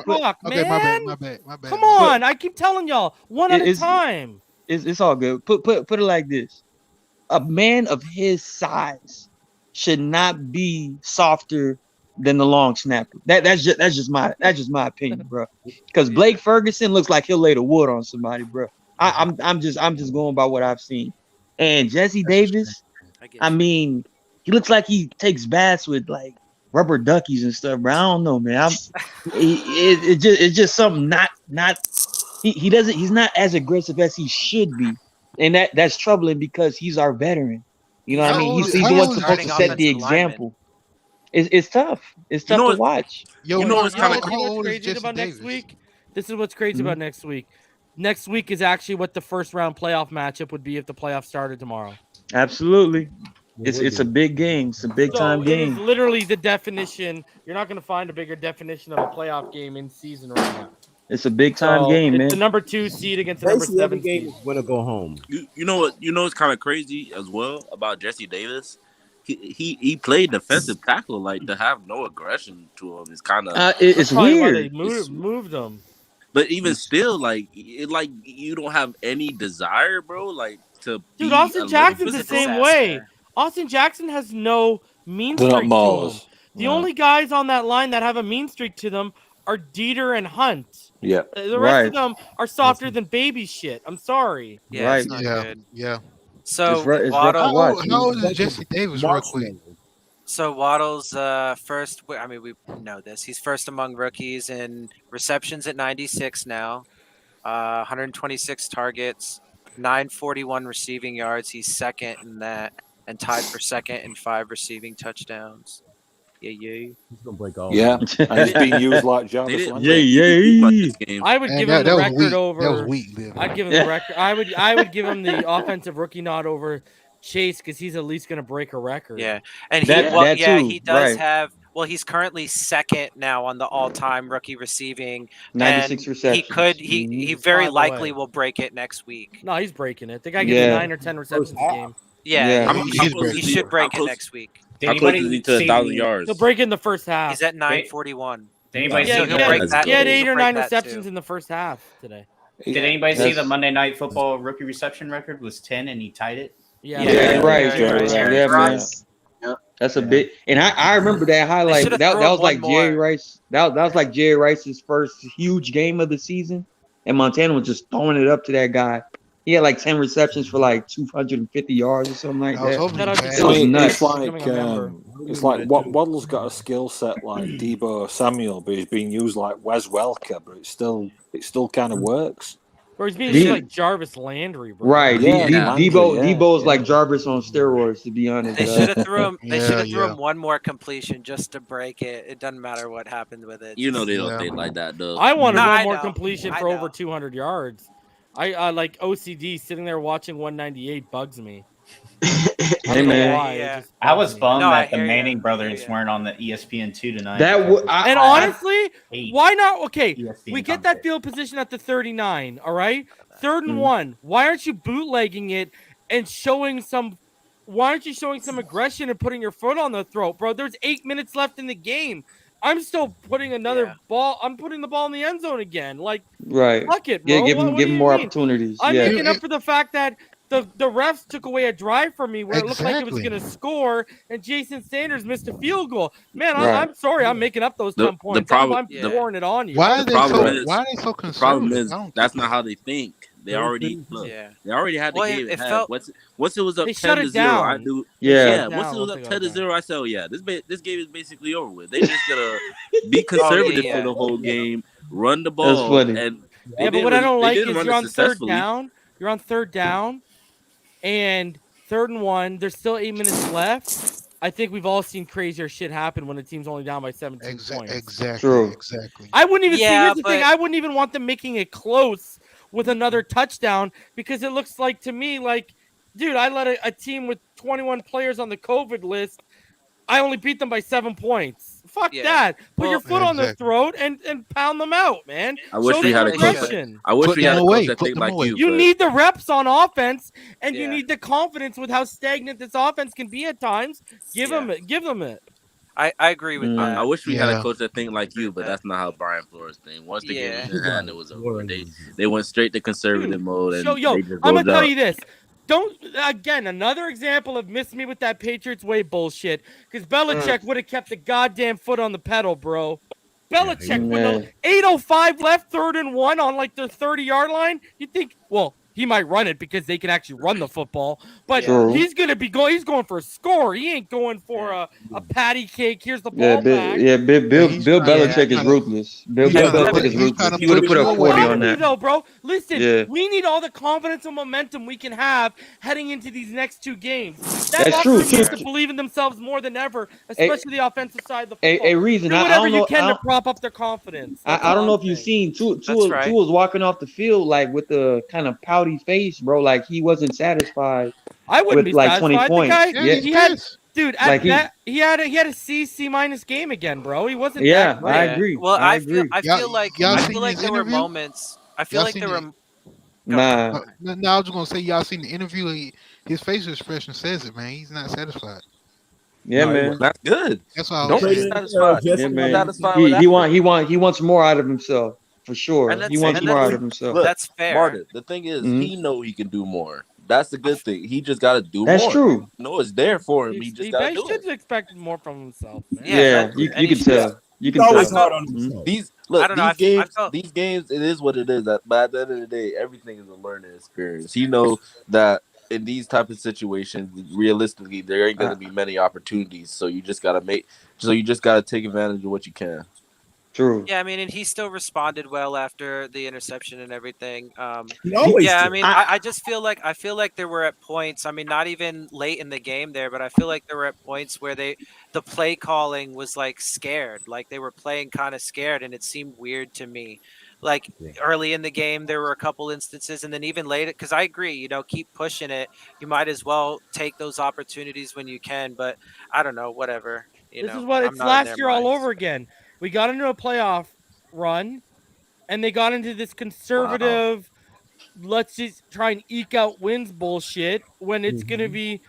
talk, Okay, man. my bad. Come on, I keep telling y'all one at a time. It's all good. Put it like this: a man of his size should not be softer than the long snapper. That's just my opinion, bro. Because Blake Ferguson looks like he'll lay the wood on somebody, bro. I'm just going by what I've seen. And Jesse Davis, I mean, he looks like he takes baths with like rubber duckies and stuff, bro. I don't know, man. It's just something not he doesn't he's not as aggressive as he should be, and that's troubling because he's our veteran. You know what I mean? He's the one supposed to set the example. It's tough. It's tough to watch. What's crazy about next week? This is what's crazy about next week. Next week is actually what the first round playoff matchup would be if the playoffs started tomorrow. Absolutely. It's a big game. It's a big time game. It is literally the definition. You're not going to find a bigger definition of a playoff game in season right now. It's a big time game, man. It's the number 2 seed against the number 7 game seed. is win or go home. You know what? You know what's kind of crazy as well about Jesse Davis. He played defensive tackle. Like, to have no aggression to him is kind of it's weird. They moved him. But even still, like you don't have any desire, bro. Like to dude, Austin Jackson's the same way. Austin Jackson has no mean streak to him. The only guys on that line that have a mean streak to them are Dieter and Hunt. Yeah, the rest of them are softer than baby shit. I'm sorry. Yeah, it's not good. Yeah. So how old is Jesse Davis? Real quick. So Waddle's first. I mean, we know this. He's first among rookies in receptions at 96 now, 126 targets, 941 receiving yards. He's second in that, and tied for second in 5 receiving touchdowns. Yeah. He's gonna break all. Yeah, and he's being used like Jarvis. I would give him the record over. That was weak. I'd give him the record. I would give him the offensive rookie nod over Chase because he's at least going to break a record. Yeah, and he does have. Well, he's currently second now on the all-time rookie receiving. 96 receptions. He very likely will break it next week. No, he's breaking it. The guy gets 9 or 10 receptions a game. Yeah, he should break it next week. How close is he to 1,000 yards? He'll break in the first half. He's at 941. Did anybody he had 8 or 9 receptions in the first half today. Did anybody see the Monday Night Football rookie reception record was 10 and he tied it? Yeah, man. That's a bit, and I remember that highlight. That was like Jerry Rice. That was like Jerry Rice's first huge game of the season, and Montana was just throwing it up to that guy. He had like 10 receptions for like 250 yards or something like that. It's like Waddle's got a skill set like Deebo Samuel, but he's being used like Wes Welker, but it still kind of works. Or he's being used like Jarvis Landry, bro. Right. Debo's like Jarvis on steroids, to be honest. They should have threw him. They should have threw him one more completion just to break it. It doesn't matter what happened with it. You know they don't think like that, though. I wanted one more completion for over 200 yards. I like OCD sitting there watching 198 bugs me. Hey man, I was bummed that the Manning brothers weren't on the ESPN2 tonight. Honestly, why not? Okay, we get that field position at the 39. All right, 3rd and 1. Why aren't you bootlegging it and showing some? Why aren't you showing some aggression and putting your foot on the throat, bro? There's 8 minutes left in the game. I'm still putting another ball. I'm putting the ball in the end zone again. Like, fuck it, bro. Yeah, give him more opportunities. I'm making up for the fact that the refs took away a drive from me where it looked like it was going to score, and Jason Sanders missed a field goal. Man, I'm sorry. I'm making up those 10 points. I'm pouring it on you. Why are they so concerned? The problem is that's not how they think. They already They already had the game. Once it was up 10-0, I knew. Once it was up 10-0, I said, "Oh yeah, this game is basically over with." They just gonna be conservative for the whole game, run the ball. That's funny. And but what I don't like is you're on 3rd down. You're on 3rd down, and 3rd and 1. There's still 8 minutes left. I think we've all seen crazier shit happen when the team's only down by 17 points. Exactly. I wouldn't even see. Here's the thing. I wouldn't even want them making it close with another touchdown because it looks like to me like, dude, I let a team with 21 players on the COVID list. I only beat them by 7 points. Fuck that. Put your foot on their throat and pound them out, man. I wish we had a coach that think like you. You need the reps on offense, and you need the confidence with how stagnant this offense can be at times. Give them it. I agree with that. I wish we had a coach that think like you, but that's not how Brian Flores thinks. Once the game was in hand, it was over. They went straight to conservative mode. And I'm gonna tell you this. Don't again another example of miss me with that Patriots way bullshit. Because Belichick would have kept the goddamn foot on the pedal, bro. Belichick with 8:05 left, 3rd and 1 on like their 30-yard line. You think? Well, he might run it because they can actually run the football. But True. he's gonna be going. He's going for a score. He ain't going for a patty cake. Here's the ball Yeah, back. Bill Belichick is ruthless. Bill Belichick is ruthless. He would have put up 40 on that. Though, bro, listen, Yeah. we need all the confidence and momentum we can have heading into these next 2 games. That's locker true, room needs too. to believe in themselves more than ever, especially the offensive side of the football. A reason. Do I whatever don't you know. can to prop up their confidence. I don't know if you've seen Tua was walking off the field like with a kind of pouty face, bro. Like he wasn't satisfied. I wouldn't with be like satisfied. 20 points. The guy, he had, dude, at Like that, he had a C minus game again, bro. He wasn't. Yeah, that great. I agree. Well, I I feel like y'all I seen feel like his there were interview? moments. I feel Y'all like seen there it? were. Nah. No, I was just gonna say y'all seen the interview. His facial expression says it, man. He's not satisfied. Yeah, man. That's good. That's why I Don't was be saying. satisfied. Yeah, Don't be man. satisfied with that. He wants more out of himself for sure. And He wants more out of himself. Look, That's fair. Martin, the thing is, he know he can do more. That's the good thing. He just got to do That's more. true. No, it's there for him. He just got to do should it. expect more from himself, man. Yeah, you can tell. You can always tell. hard on himself. I don't know, These games, it is what it is. But at the end of the day, everything is a learning experience. He knows that in these type of situations, realistically, there ain't going to be many opportunities. So you just got to take advantage of what you can. True. Yeah, I mean, and he still responded well after the interception and everything. He always yeah, I did. mean, I just feel like there were at points. I mean, not even late in the game there, but I feel like there were at points where the play calling was like scared, like they were playing kind of scared, and it seemed weird to me. Like early in the game, there were a couple instances, and then even later, because I agree, keep pushing it. You might as well take those opportunities when you can. But I don't know, whatever. This is what I'm it's not in last their year all minds. over again. We got into a playoff run, and they got into this conservative, let's just try and eke out wins bullshit when it's going to be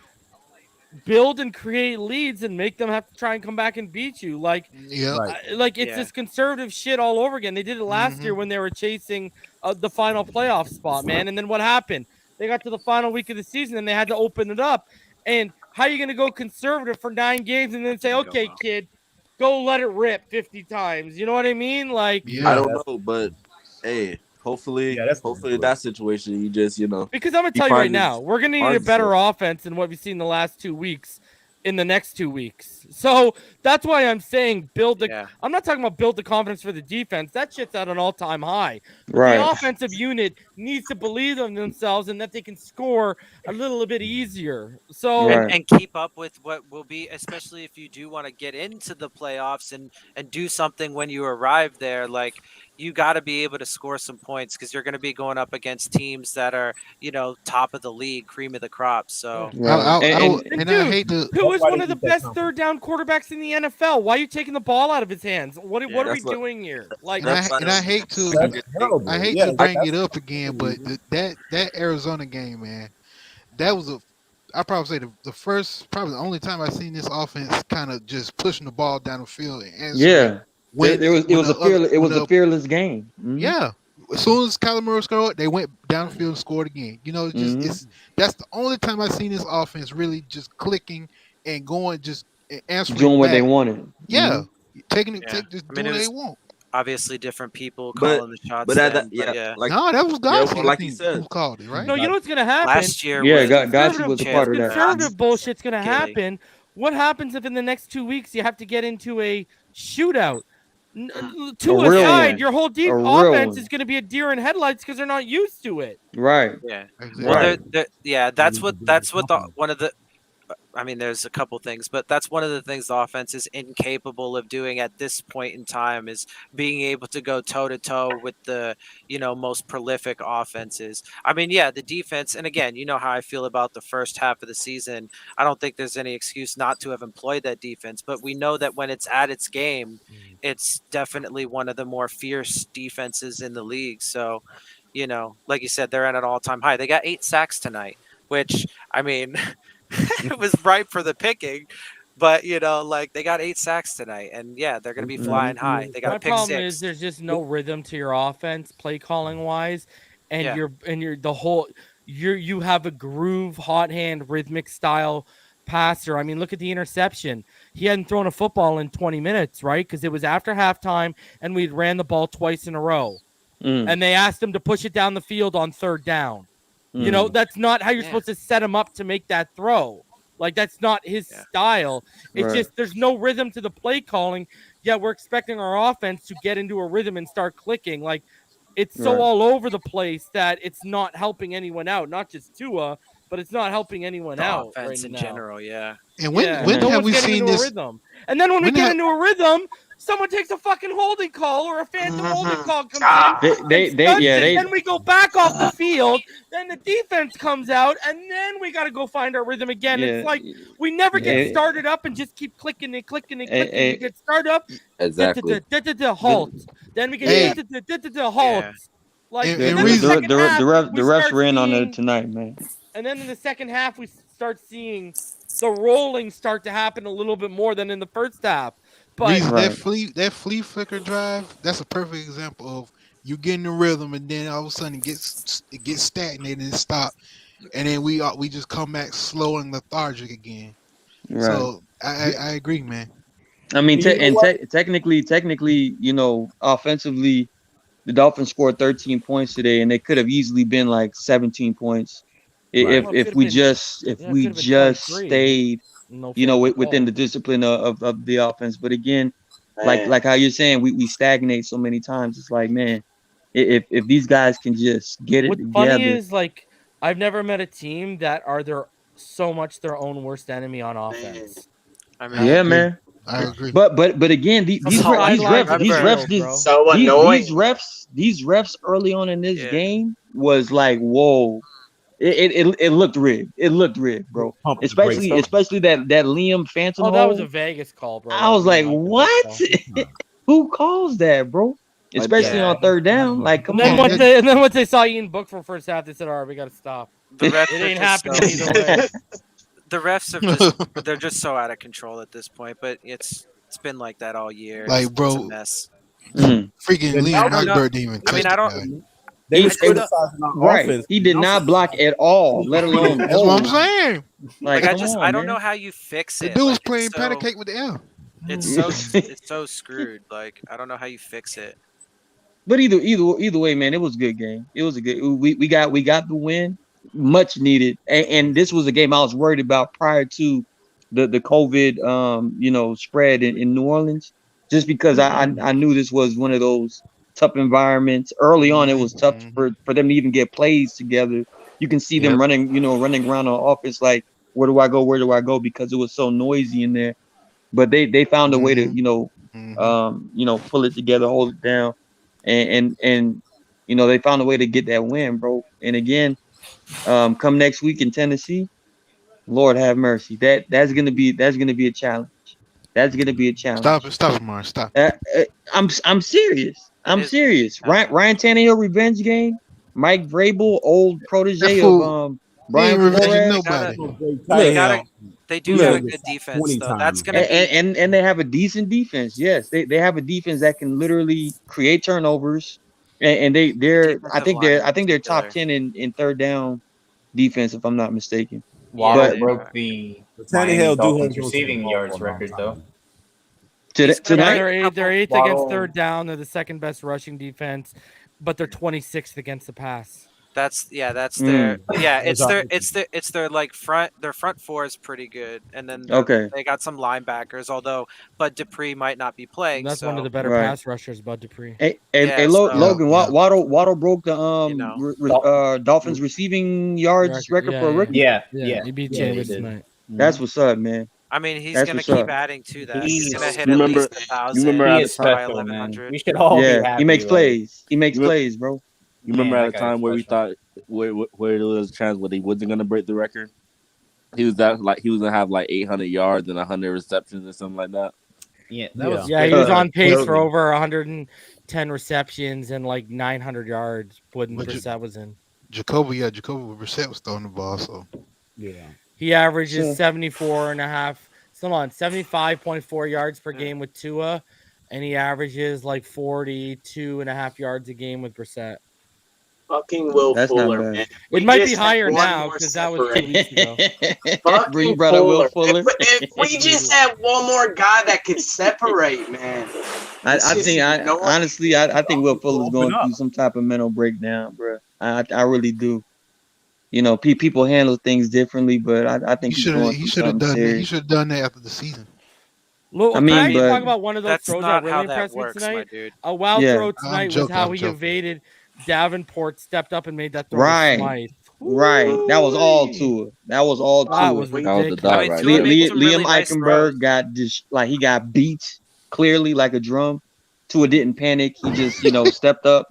build and create leads and make them have to try and come back and beat you. Like, it's this conservative shit all over again. They did it last year when they were chasing the final playoff spot, man. And then what happened? They got to the final week of the season and they had to open it up. And how are you going to go conservative for 9 games and then say, okay, kid, go let it rip 50 times? You know what I mean? Like, I don't know, but hey, hopefully in that situation, you just, because I'm going to tell you right now, we're going to need a better offense than what we've seen the last 2 weeks in the next 2 weeks. So that's why I'm saying I'm not talking about build the confidence for the defense. That shit's at an all-time high. Right. The offensive unit needs to believe in themselves and that they can score a little bit easier. So and keep up with what will be, especially if you do want to get into the playoffs and do something when you arrive there. Like, you got to be able to score some points because you're going to be going up against teams that are, top of the league, cream of the crop. So, I hate to. Who is one of the best third down quarterbacks in the NFL? Why are you taking the ball out of his hands? What are we doing here? Like, I hate to bring it up again, but that Arizona game, man, that was I probably say the first, probably the only time I seen this offense kind of just pushing the ball down the field. And it was a fearless game. Mm-hmm. Yeah, as soon as Kyler Murray scored, they went down the field and scored again. That's the only time I've seen this offense really just clicking and going, just answering, doing what back. they wanted. Yeah, taking it, just I mean, doing what they want. Obviously, different people calling the shots. But that was Godsey. like he said, who called it, right? No, you know what's gonna happen last year. Godsey was a part of that. Conservative bullshit's gonna happen. What happens if in the next 2 weeks you have to get into a shootout? To a side, your whole deep offense is going to be a deer in headlights because they're not used to it. Right. Yeah. Exactly. Well, that's what one of the. I mean, there's a couple things, but that's one of the things the offense is incapable of doing at this point in time, is being able to go toe to toe with the, most prolific offenses. I mean, yeah, the defense, and again, you know how I feel about the first half of the season. I don't think there's any excuse not to have employed that defense, but we know that when it's at its game, it's definitely one of the more fierce defenses in the league. So, like you said, they're at an all-time high. They got 8 sacks tonight, which, I mean, it was ripe for the picking, but they got 8 sacks tonight, and they're going to be flying high. They got a pick 6. My problem is there's just no rhythm to your offense, play calling wise, and you have a groove, hot hand, rhythmic style passer. I mean, look at the interception. He hadn't thrown a football in 20 minutes, right? Because it was after halftime, and we'd ran the ball twice in a row, and they asked him to push it down the field on 3rd down. You know, that's not how you're supposed to set him up to make that throw. Like, that's not his style. It's just there's no rhythm to the play calling, yet we're expecting our offense to get into a rhythm and start clicking. Like, it's so all over the place that it's not helping anyone out. Not just Tua, but it's not helping anyone out. Offense right in now. general, yeah. And when no have one's we getting seen into this? a rhythm? And then when we get into a rhythm, someone takes a fucking holding call or a phantom holding call comes in. Then we go back off the field. Then the defense comes out, and then we got to go find our rhythm again. It's like we never get started up and just keep clicking and clicking and clicking. We get started up, Exactly. halt. Then we get halt. Like the refs ran on it tonight, man. And then in the second half, we start seeing the rolling start to happen a little bit more than in the first half. But that flea flicker drive, that's a perfect example of you getting the rhythm, and then all of a sudden it gets stagnated and stop, and then we just come back slow and lethargic again. Right. So I agree, man. I mean, technically, you know, offensively, the Dolphins scored 13 points today, and they could have easily been like 17 points if we just stayed, you know, within the discipline of the offense. But again, like how you're saying, we stagnate so many times. It's like, man, if these guys can just get it together. Funny is, like, I've never met a team that are so much their own worst enemy on offense. I mean, yeah, man. I agree. But again, these refs early on in this game was like, whoa. It looked rigged. It looked rigged, bro. Especially that Liam Phantom. Oh, that was a Vegas call, bro. I was like, what? Who calls that, bro? Especially on third down. Like, come on. And then once they saw Ian Book for the first half, they said, all right, we got to stop. It ain't happening either way. The refs are they're just so out of control at this point, but it's been like that all year. Like, bro, it's a mess. Freaking Liam Nightbird didn't even touch I don't. They was criticizing our offense. He did not block at all, let alone. That's what I'm saying. Like I don't know how you fix it. The dude was playing patty cake with the L. It's so screwed. Like, I don't know how you fix it. But either way, man, it was a good game. It was a good. We got the win, much needed. And this was a game I was worried about prior to the COVID spread in New Orleans, just because I knew this was one of those tough environments. Early on, it was tough for them to even get plays together. You can see them running around on offense like, where do I go? Because it was so noisy in there. But they found a way to pull it together, hold it down, and they found a way to get that win, bro. And again, come next week in Tennessee, Lord have mercy. That's gonna be a challenge. That's gonna be a challenge. Stop it, Mark. Stop. I'm serious. I'm serious. Ryan Tannehill revenge game. Mike Vrabel, old protege of Brian Flores. They do have a good defense, though. That's gonna and they have a decent defense. Yes, they have a defense that can literally create turnovers, and I think they're top 10 in third down defense, if I'm not mistaken. Waddle broke the Miami Dolphins receiving yards record, though. They're eighth against third down. They're the second best rushing defense, but they're 26th against the pass. It's their like their front four is pretty good, and then they got some linebackers. Although Bud Dupree might not be playing. That's one of the better pass rushers, Bud Dupree. Logan, Waddle broke the Dolphins receiving yards record for a rookie. Yeah, he beat Chambers tonight. That's what's up, man. I mean, he's going to keep adding to that. He's going to hit at least 1,000. You remember at the time, 1,100. We should all be happy. He makes plays. He makes plays, bro. You remember at a time where we thought where there was a chance where he wasn't going to break the record? He was going to have like 800 yards and 100 receptions or something like that. Yeah, he was on pace for over 110 receptions and like 900 yards when Brissett was in. Jacoby Brissett was throwing the ball, so yeah. He averages 75.4 yards per game with Tua, and he averages like 42.5 yards a game with Brissett. Fucking Will Fuller, man. It might be higher now because that was 2 weeks ago. Fucking Will Fuller. If we just had one more guy that could separate, man. I think Will Fuller's going through some type of mental breakdown, bro. I really do. You know, people handle things differently, but I think he's going He through should have something done that. He serious. should have done that after the season. Look, I can mean, I but talk about one of those That's throws not that how really that impressed me works, my tonight? dude. A wild yeah, throw tonight was joking, how I'm he joking. evaded. Davenport stepped up and made that throw to right, Smythe. right. That was all Woo-wee. Tua. That was all That Tua. was That was the ridiculous. dot I mean, right Tua there. made some really Liam nice throws. Eichenberg got like he got beat clearly like a drum. Tua didn't panic. He just, you know, stepped up.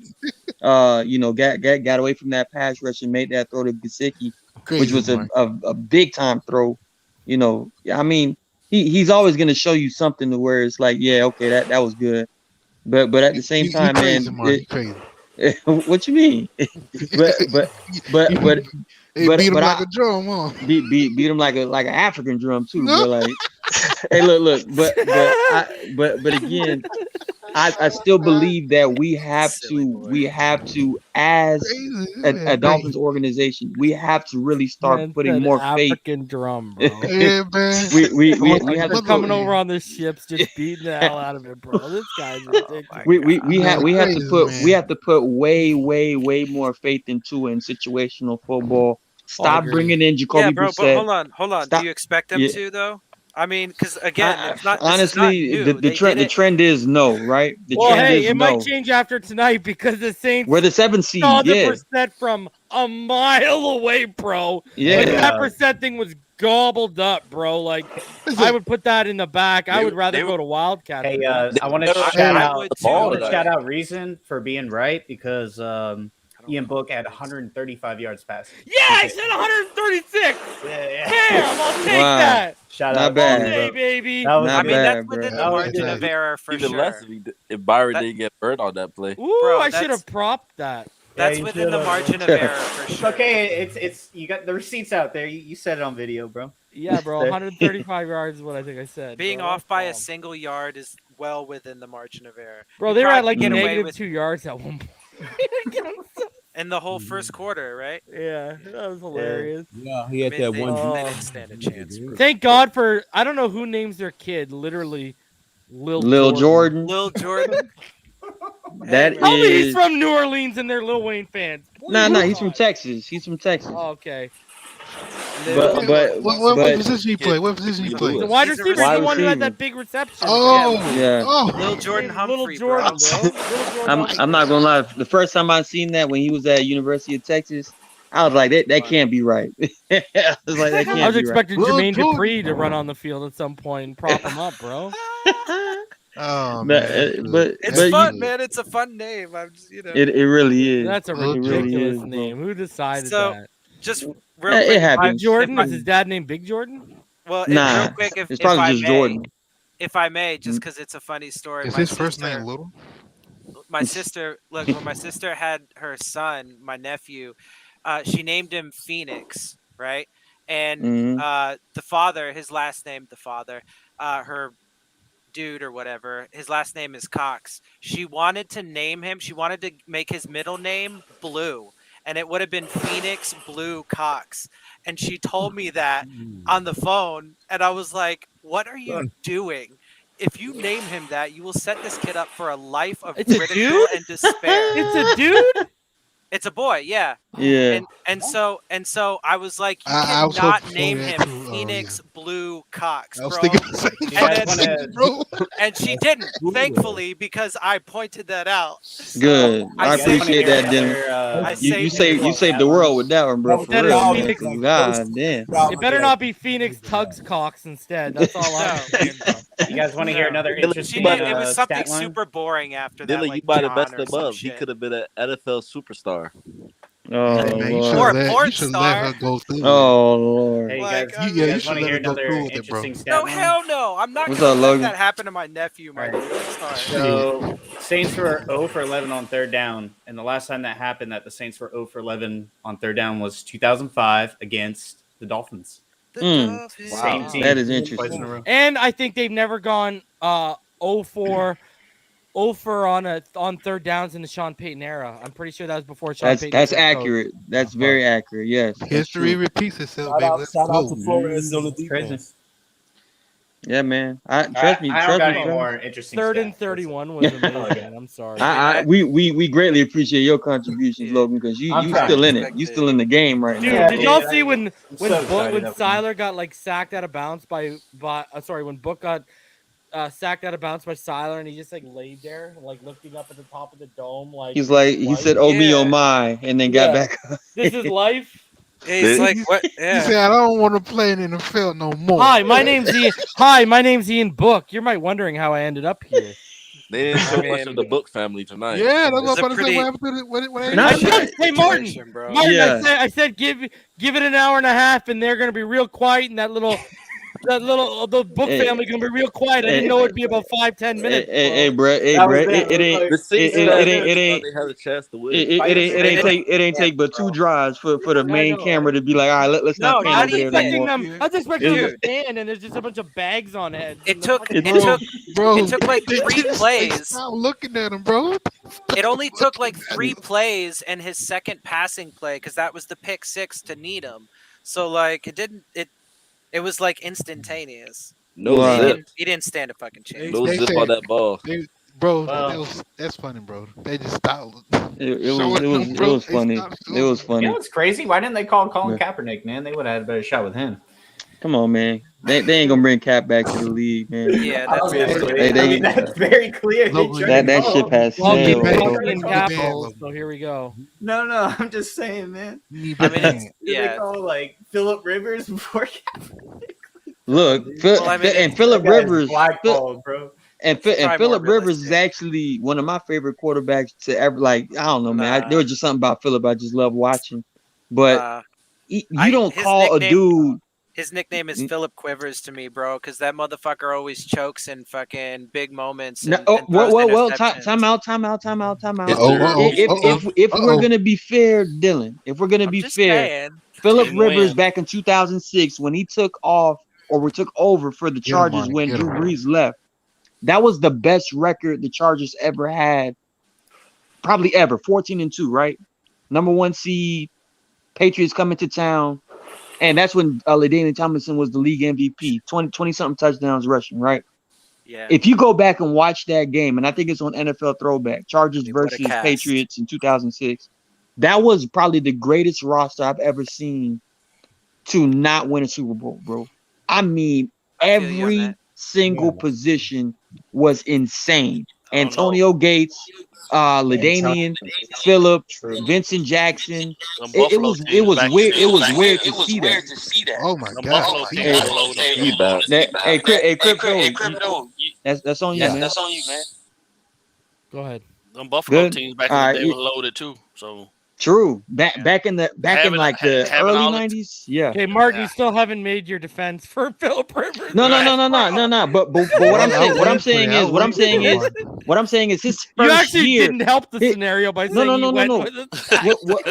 You know, got away from that pass rush and made that throw to Gesicki, which Crazy, was man. a big time throw. You know, I mean, he's always gonna show you something to where it's like, yeah, okay, that was good. But at the same You time, crazy, man, Mark. You crazy. what you mean? but but but but They beat him but like I a drum, huh? beat him like an African drum too, No. bro. Like, hey, look, but again, I still believe that we have to as Crazy. a Dolphins organization, we have to really start Man putting said more faith. African drum, bro. Yeah, man. we have They're to coming put over on the ships, just beating the hell out of it, bro. This guy's ridiculous. we have Crazy, to put man. way more faith into in situational football. Stop agree. bringing in Yeah, Jacoby bro. But Brissett. hold on. Stop. Do you expect them Yeah. to though? I mean, because again, it's not. This is not Honestly, new. the They did trend it. is no, right? The Well, trend hey, is it might no. change after tonight because the Saints We're the 7th seed. saw the Yeah, percent from a mile away, bro. yeah. But that percent thing was gobbled up, bro. Like, I would put that in the back. I would rather go to Wildcat. Hey, than that. I want to never shout had out. the ball I want to tonight. shout out Reason for being right because Ian Book had 135 yards passing. Yeah, I said 136. Yeah. Bam, I'll take Wow. that. Shout Not out bad. to you, Hey, bro. baby. That was I mean, that's bad, bro. within the That was margin good. of error for Even sure. less if Byron That- didn't get hurt on that play. Ooh, Bro, I should that's- have propped that. That's you within the should've, margin bro. of error for It's sure. okay. It's you got the receipts out there. You said it on video, bro. Yeah, bro. There. 135 yards is what I think I said. Being bro. off by a That's single yard is well within the margin of error. Bro, You they were at probably like get away negative with 2 yards at one point. in the whole first quarter, right? Yeah, that was hilarious. Yeah, he had I that mean, one. they didn't stand a chance. Bro. Thank God for I don't know who names their kid literally Lil Jordan. Lil Jordan. That Tell me he's is from New Orleans and they're Lil Wayne fans. no, he's from Texas. He's from Texas. Oh, okay. But What position he play? What position he play? The wide He's a receiver is wide the one who had receiver. that big reception. Oh, Yeah. oh. Lil Jordan Humphrey, Little Jordan, bro. Little Jordan I'm not gonna lie. The first time I seen that when he was at University of Texas, I was like, that can't be right. I was like, that can't I was be expecting Lil Jermaine Jordan. Dupri to run on the field at some point and prop him up, bro. right. Oh, But, man. It's but fun, you, man. It's a fun name. I'm just, it really is. That's a Lil ridiculous Jordan. It really is, name. Who decided So, that? just real It quick. if I- happens. Big Jordan? if I- Is his dad named Big Jordan? Well, Nah, real quick, it's if probably I just may, Jordan. if I may, just because it's a funny story. Is my his first sister- name Little? My sister, look, when my sister had her son, my nephew, she named him Phoenix, right? And Mhm. the father, his last name, her dude or whatever, his last name is Cox. She wanted to name him. She wanted to make his middle name Blue, and it would have been Phoenix Blue Cox. And she told me that on the phone, and I was like, "What are you doing? If you name him that, you will set this kid up for a life of It's a ridicule dude? and despair." It's a dude? It's a boy, yeah. Yeah. And so I was like, you I was cannot hoping for name that him too. Oh, Phoenix Blue Cox, I was bro. thinking the same You guys thing, wanna- bro. And she didn't, thankfully, because I pointed that out. So Good. I saved appreciate it. that, Dennis. I You saved saved the world with that one, bro. For That is real, man. Phoenix. 'Cause God damn. It better not be Phoenix Tugs Cox instead. That's all I'm saying, bro. You guys want to hear another She interesting did. It was something stat line? super boring after that. Dylan, Like you might have John messed or him some up. He shit. could have been an NFL superstar. Oh, Hey, man, you Lord. should Or have a let, porn you should let star. her go through. Oh, Lord. Hey, you Like, guys, I You- you yeah, you guys should want to let hear it go another through with it, bro. interesting stat No, line? hell no. I'm not What's going up, to let Logan? that happen to my nephew, my Alright. dude. Sorry. So Saints were 0 for 11 on third down, and the last time that happened, that the Saints were 0 for 11 on third down was 2005 against the Dolphins. Same team. That is twice interesting. in a row. And I think they've never gone 0-4 on third downs in the Sean Payton era. I'm pretty sure that was before Sean Payton. That's was head coach. accurate. That's very accurate. Yes. that's History true. repeats itself, Shout baby. out, Let's shout out go. to Flores on the Crazy. defense. Yeah, man. Trust me. I don't got any Trust me. more interesting. Third stats. and 31 was amazing. I'm sorry. We greatly appreciate your contributions, Logan, because you still in it. You still in the game right Dude, now. did y'all see when so excited up Siler got like sacked out of bounds by when Book got sacked out of bounds by Siler and he just like laid there like looking up at the top of the dome like He's like he said, "Oh me, oh my," and then got back up. This is life. He's like, what? Yeah. He said, "I don't want to play in the NFL no more." Hi, my name's Ian Book. You might wondering how I ended up here. They didn't show much of the Book family tonight. Yeah, that's what I'm about to say. What happened to Hey Martin, I said give it an hour and a half, and they're gonna be real quiet, and the Book family gonna be real quiet. I didn't know it'd be about 5-10 minutes. Hey, Brett. It ain't take but 2 drives for the main camera to be like, all right, let's not pan over there no more. I was expecting them to stand, and there's just a bunch of bags on it. It took like 3 plays. Stop looking at him, bro. It only took like 3 plays and his second passing play because that was the pick 6 to Needham. So like it was like instantaneous. He didn't stand a fucking chance. No zip on that ball. That's funny, bro. They just stopped. It was funny. It was funny. You know what's crazy? Why didn't they call Colin Kaepernick, man? They would have had a better shot with him. Come on, man. They ain't gonna bring Cap back to the league, man. Yeah, that's very clear. That ship has sailed. So here we go. No, I'm just saying, man. Did they call like Phillip Rivers before Kaepernick? Look, and Phillip Rivers, bro. And Phillip Rivers is actually one of my favorite quarterbacks to ever. Like, I don't know, man. There was just something about Phillip I just love watching. But you don't call a dude. His nickname is Phillip Quivers to me, bro, because that motherfucker always chokes in fucking big moments. Time out. If we're gonna be fair, Dylan, if we're gonna be fair, Phillip Rivers back in 2006 when he took off or took over for the Chargers when Drew Brees left, that was the best record the Chargers ever had, probably ever. 14-2, right? Number 1 seed, Patriots coming to town. And that's when LaDainian Tomlinson was the league MVP, 20-something touchdowns rushing, right? Yeah. If you go back and watch that game, and I think it's on NFL Throwback, Chargers versus Patriots in 2006, that was probably the greatest roster I've ever seen to not win a Super Bowl, bro. I mean, every single position was insane. Antonio Gates, LaDainian, Phillip, Vincent Jackson. It was weird. It was weird to see that. Oh my god! Hey, Crypto. That's on you, man. That's on you, man. Go ahead. Them Buffalo teams back in the day were loaded too. So true. Back in the early 90s. Yeah. Okay, Martin, you still haven't made your defense for Phillip Rivers. No. But what I'm saying is his first year. You actually didn't help the scenario by saying no.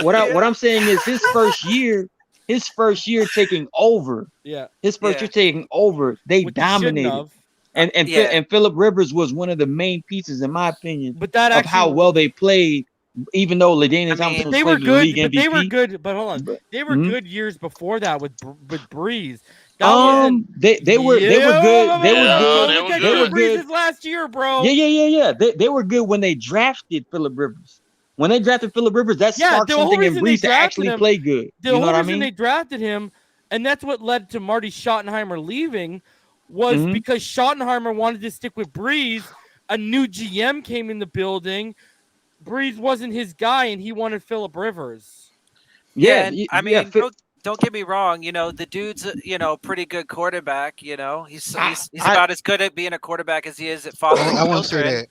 What I'm saying is his first year taking over. Yeah. His first year taking over, they dominated. And Phillip Rivers was one of the main pieces, in my opinion, of how well they played. Even though LaDainian Tomlinson they were the good, league MVP. they were good. But hold on, they were good years before that with Breeze. They were good. They were good last year, bro. Yeah. They were good when they drafted Phillip Rivers. When they drafted Phillip Rivers, that sparked something in Breeze to actually play good. The whole reason they drafted him, and that's what led to Marty Schottenheimer leaving, was because Schottenheimer wanted to stick with Breeze. A new GM came in the building. Breeze wasn't his guy, and he wanted Phillip Rivers. Don't get me wrong. You know, the dude's pretty good quarterback. You know, he's about as good at being a quarterback as he is at following I won't say that.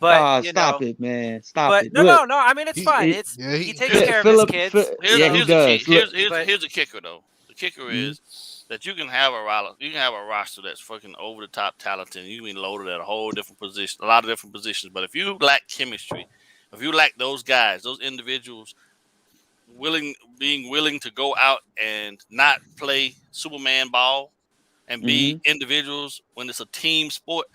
But stop it, man. Stop it. No. I mean, it's fine. He takes care of his kids. Here's the kicker, though. The kicker is that you can have a roster that's fucking over the top talented. You can be loaded at a lot of different positions. But if you lack chemistry, if you lack those guys, those individuals being willing to go out and not play Superman ball and be individuals when it's a team sport,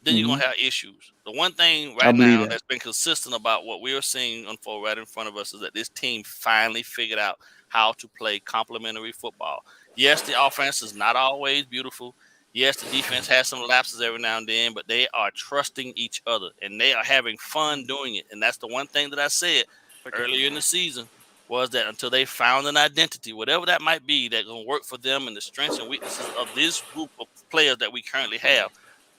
then you're gonna have issues. The one thing right now that's been consistent about what we're seeing unfold right in front of us is that this team finally figured out how to play complementary football. Yes, the offense is not always beautiful. Yes, the defense has some lapses every now and then, but they are trusting each other and they are having fun doing it. And that's the one thing that I said earlier in the season was that until they found an identity, whatever that might be, that's going to work for them and the strengths and weaknesses of this group of players that we currently have,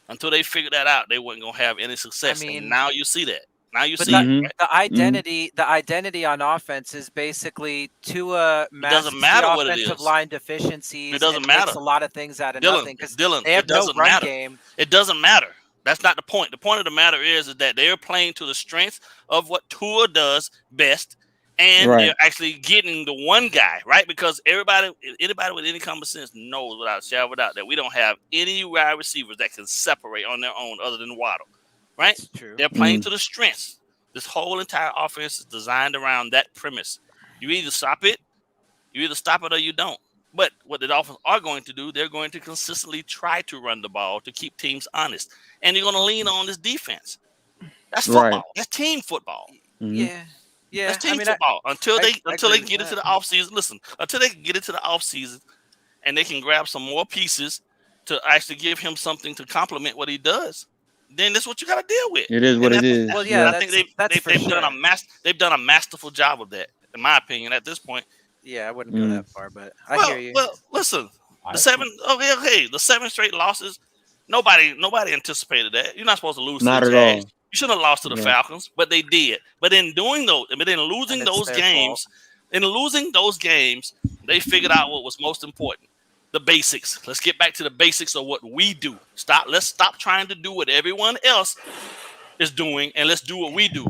until they figured that out, they weren't going to have any success. And now you see that. Now you see it. Right? The identity on offense is basically Tua masks matter the what it offensive is. line deficiencies. It doesn't Makes matter. a lot of things out of nothing because they have it no doesn't run matter. game. It doesn't matter. That's not the point. The point of the matter is that they're playing to the strengths of what Tua does best, and they're actually getting the one guy, right? Because anybody with any common sense knows without a shadow of a doubt that we don't have any wide receivers that can separate on their own other than Waddle, right? That's true. They're playing to the strengths. This whole entire offense is designed around that premise. You either stop it or you don't. But what the Dolphins are going to do, they're going to consistently try to run the ball to keep teams honest. And you're going to lean on this defense. That's football. That's team football. Yeah. That's team football. Until they get into the offseason. Listen, until they can get into the offseason and they can grab some more pieces to actually give him something to complement what he does, then that's what you got to deal with. It is what it is. Well, yeah, I think they've done a masterful job of that, in my opinion, at this point. Yeah, I wouldn't go that far, but I hear you. Well, listen, the 7 straight losses. Nobody anticipated that. You're not supposed to lose. Not to the at Jags. all. You shouldn't have lost to the Falcons, but they did. But in losing those games, they figured out what was most important. The basics. Let's get back to the basics of what we do. Let's stop trying to do what everyone else is doing, and let's do what we do.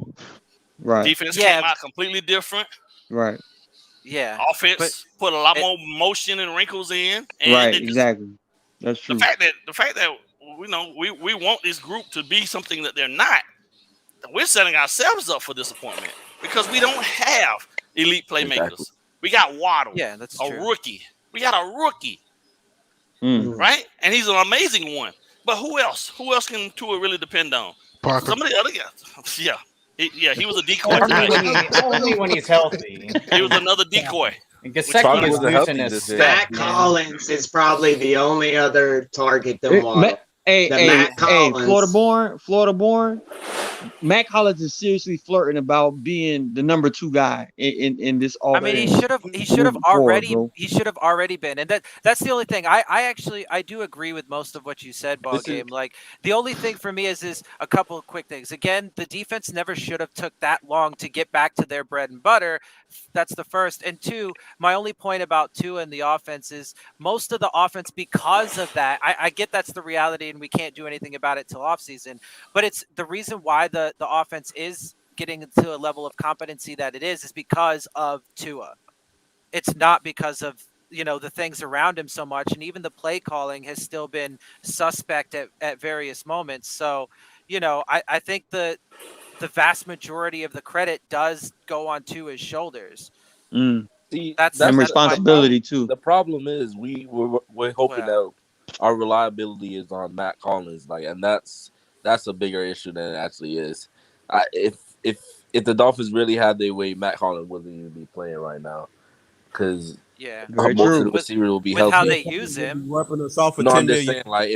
Right. Defense came out completely different. Right. Yeah. Offense put a lot more motion and wrinkles in. And right. Exactly. That's true. The fact that we want this group to be something that they're not. We're setting ourselves up for disappointment because we don't have elite playmakers. Exactly. We got Waddle. Yeah, that's true. Rookie. We got a rookie. Right? And he's an amazing one. But who else? Who else can Tua really depend on? Parker. Some of the other guys. Yeah. He was a decoy. Only when he's healthy. He was another decoy. And Gesicki is losing his step. Matt Collins is probably the only other target than Waddle. Hey, Florida born. Matt Collins is seriously flirting about being the number 2 guy in this all. I mean, he should have already been, and that's the only thing. I do agree with most of what you said, ball game. Like the only thing for me is a couple of quick things. Again, the defense never should have took that long to get back to their bread and butter. That's the first. And 2, my only point about Tua and the offense is most of the offense, because of that, I get that's the reality and we can't do anything about it till offseason, but it's the reason why the offense is getting to a level of competency that it is because of Tua. It's not because of, the things around him so much. And even the play calling has still been suspect at various moments. So, I think the vast majority of the credit does go on Tua's shoulders. See, that's responsibility too. The problem is we're hoping that our reliability is on Matt Collins, and that's a bigger issue than it actually is. If the Dolphins really had their way, Matt Collins wouldn't even be playing right now because most of the receivers will be healthy. How they use him, wiping us off for no, 10 I'm just million. saying,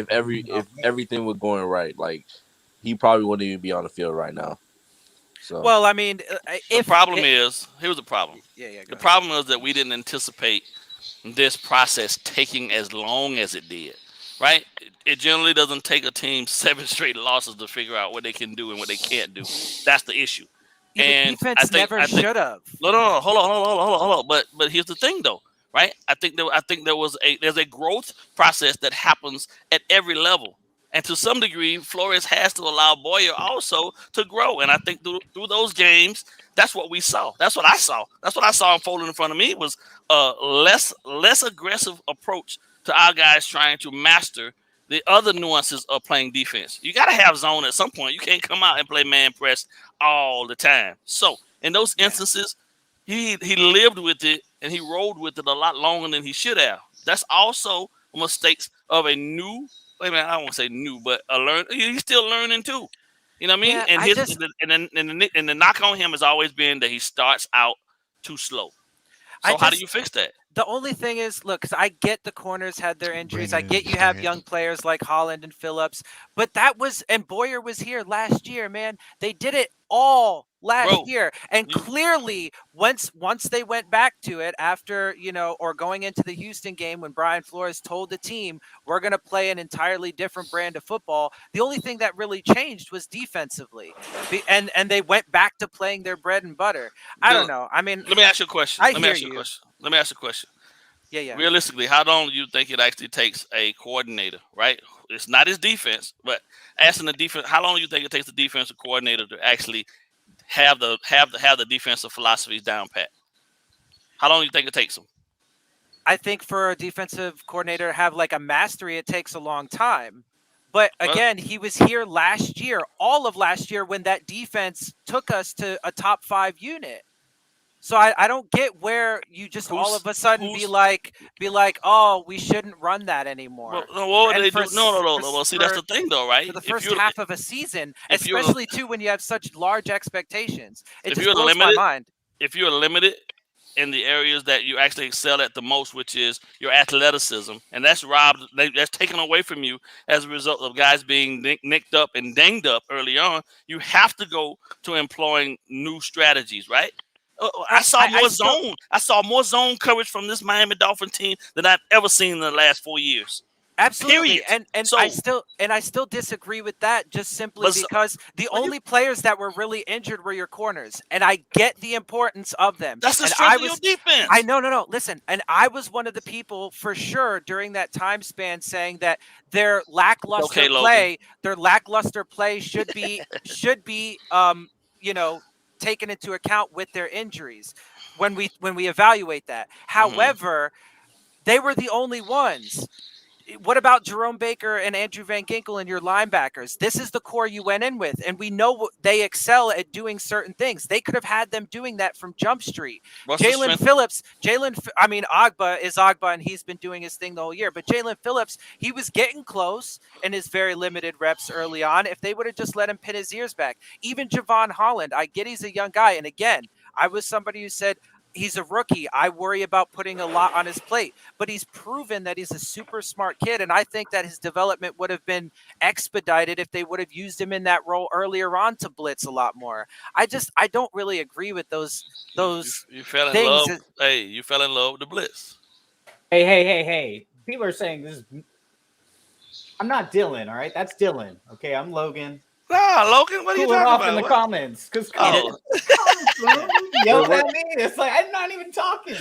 if everything was going right, he probably wouldn't even be on the field right now. So, well, I mean, here's the problem. The problem is that we didn't anticipate this process taking as long as it did. Right? It generally doesn't take a team 7 straight losses to figure out what they can do and what they can't do. That's the issue. And the defense never should have. No, hold on. But here's the thing, though, right? I think there's a growth process that happens at every level, and to some degree, Flores has to allow Boyer also to grow. And I think through those games, that's what we saw. That's what I saw. That's what I saw unfolding in front of me was a less aggressive approach to our guys trying to master the other nuances of playing defense. You got to have zone at some point. You can't come out and play man press all the time. So in those instances, he lived with it and he rolled with it a lot longer than he should have. That's also mistakes of a new. I don't want to say new, but he's still learning too. You know what I mean? Yeah, and the knock on him has always been that he starts out too slow. So how do you fix that? The only thing is, look, because I get the corners had their injuries. I get you have young players like Holland and Phillips, but and Boyer was here last year, man. They did it all last year. And clearly, once they went back to it after, or going into the Houston game when Brian Flores told the team, we're going to play an entirely different brand of football, the only thing that really changed was defensively. And they went back to playing their bread and butter. I don't know. I mean, let me ask you a question. Let me ask you a question. Yeah. Realistically, how long do you think it actually takes a coordinator, right? It's not his defense, but asking the defense, how long do you think it takes the defensive coordinator to actually have the defensive philosophies down pat? How long do you think it takes them? I think for a defensive coordinator to have like a mastery, it takes a long time. But again, he was here last year, all of last year, when that defense took us to a top 5 unit. So I don't get where you just all of a sudden be like, oh, we shouldn't run that anymore. No, see, that's the thing, though, right? For the first half of a season, especially too when you have such large expectations, it just blows my mind. If you're limited in the areas that you actually excel at the most, which is your athleticism, and that's taken away from you as a result of guys being nicked up and dinged up early on, you have to go to employing new strategies, right? I saw more zone coverage from this Miami Dolphin team than I've ever seen in the last 4 years. Absolutely. Period. And I still disagree with that, just simply because the only players that were really injured were your corners, and I get the importance of them. That's the strength of your defense. No. Listen, and I was one of the people for sure during that time span saying that their lackluster play should be taken into account with their injuries when we evaluate that. However, they were the only ones. What about Jerome Baker and Andrew Van Ginkel and your linebackers? This is the core you went in with, and we know they excel at doing certain things. They could have had them doing that from Jump Street. Jalen Phillips, Agba is Agba, and he's been doing his thing the whole year. But Jalen Phillips, he was getting close in his very limited reps early on. If they would have just let him pin his ears back. Even Javon Holland, I get he's a young guy. And again, I was somebody who said, he's a rookie. I worry about putting a lot on his plate, but he's proven that he's a super smart kid. And I think that his development would have been expedited if they would have used him in that role earlier on to blitz a lot more. I don't really agree with those you fell in things. love. Hey, you fell in love with the blitz. Hey. People are saying this. I'm not Dylan. All right. That's Dylan. Okay. I'm Logan. Nah, Logan, what are you talking off about? in the comments? Because yell at me. It's like I'm not even talking.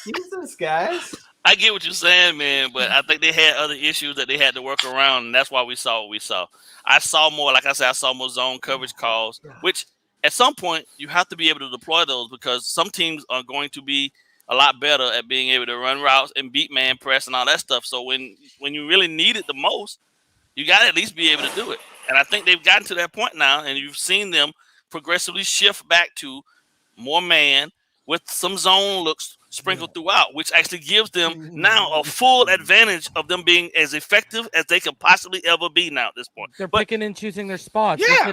Jesus, guys. I get what you're saying, man, but I think they had other issues that they had to work around, and that's why we saw what we saw. I saw more, like I said, I saw more zone coverage calls, which at some point you have to be able to deploy those because some teams are going to be a lot better at being able to run routes and beat man press and all that stuff. So when you really need it the most, you got to at least be able to do it. And I think they've gotten to that point now, and you've seen them progressively shift back to more man with some zone looks sprinkled throughout, which actually gives them now a full advantage of them being as effective as they could possibly ever be now at this point. They're picking and choosing their spots. Yeah.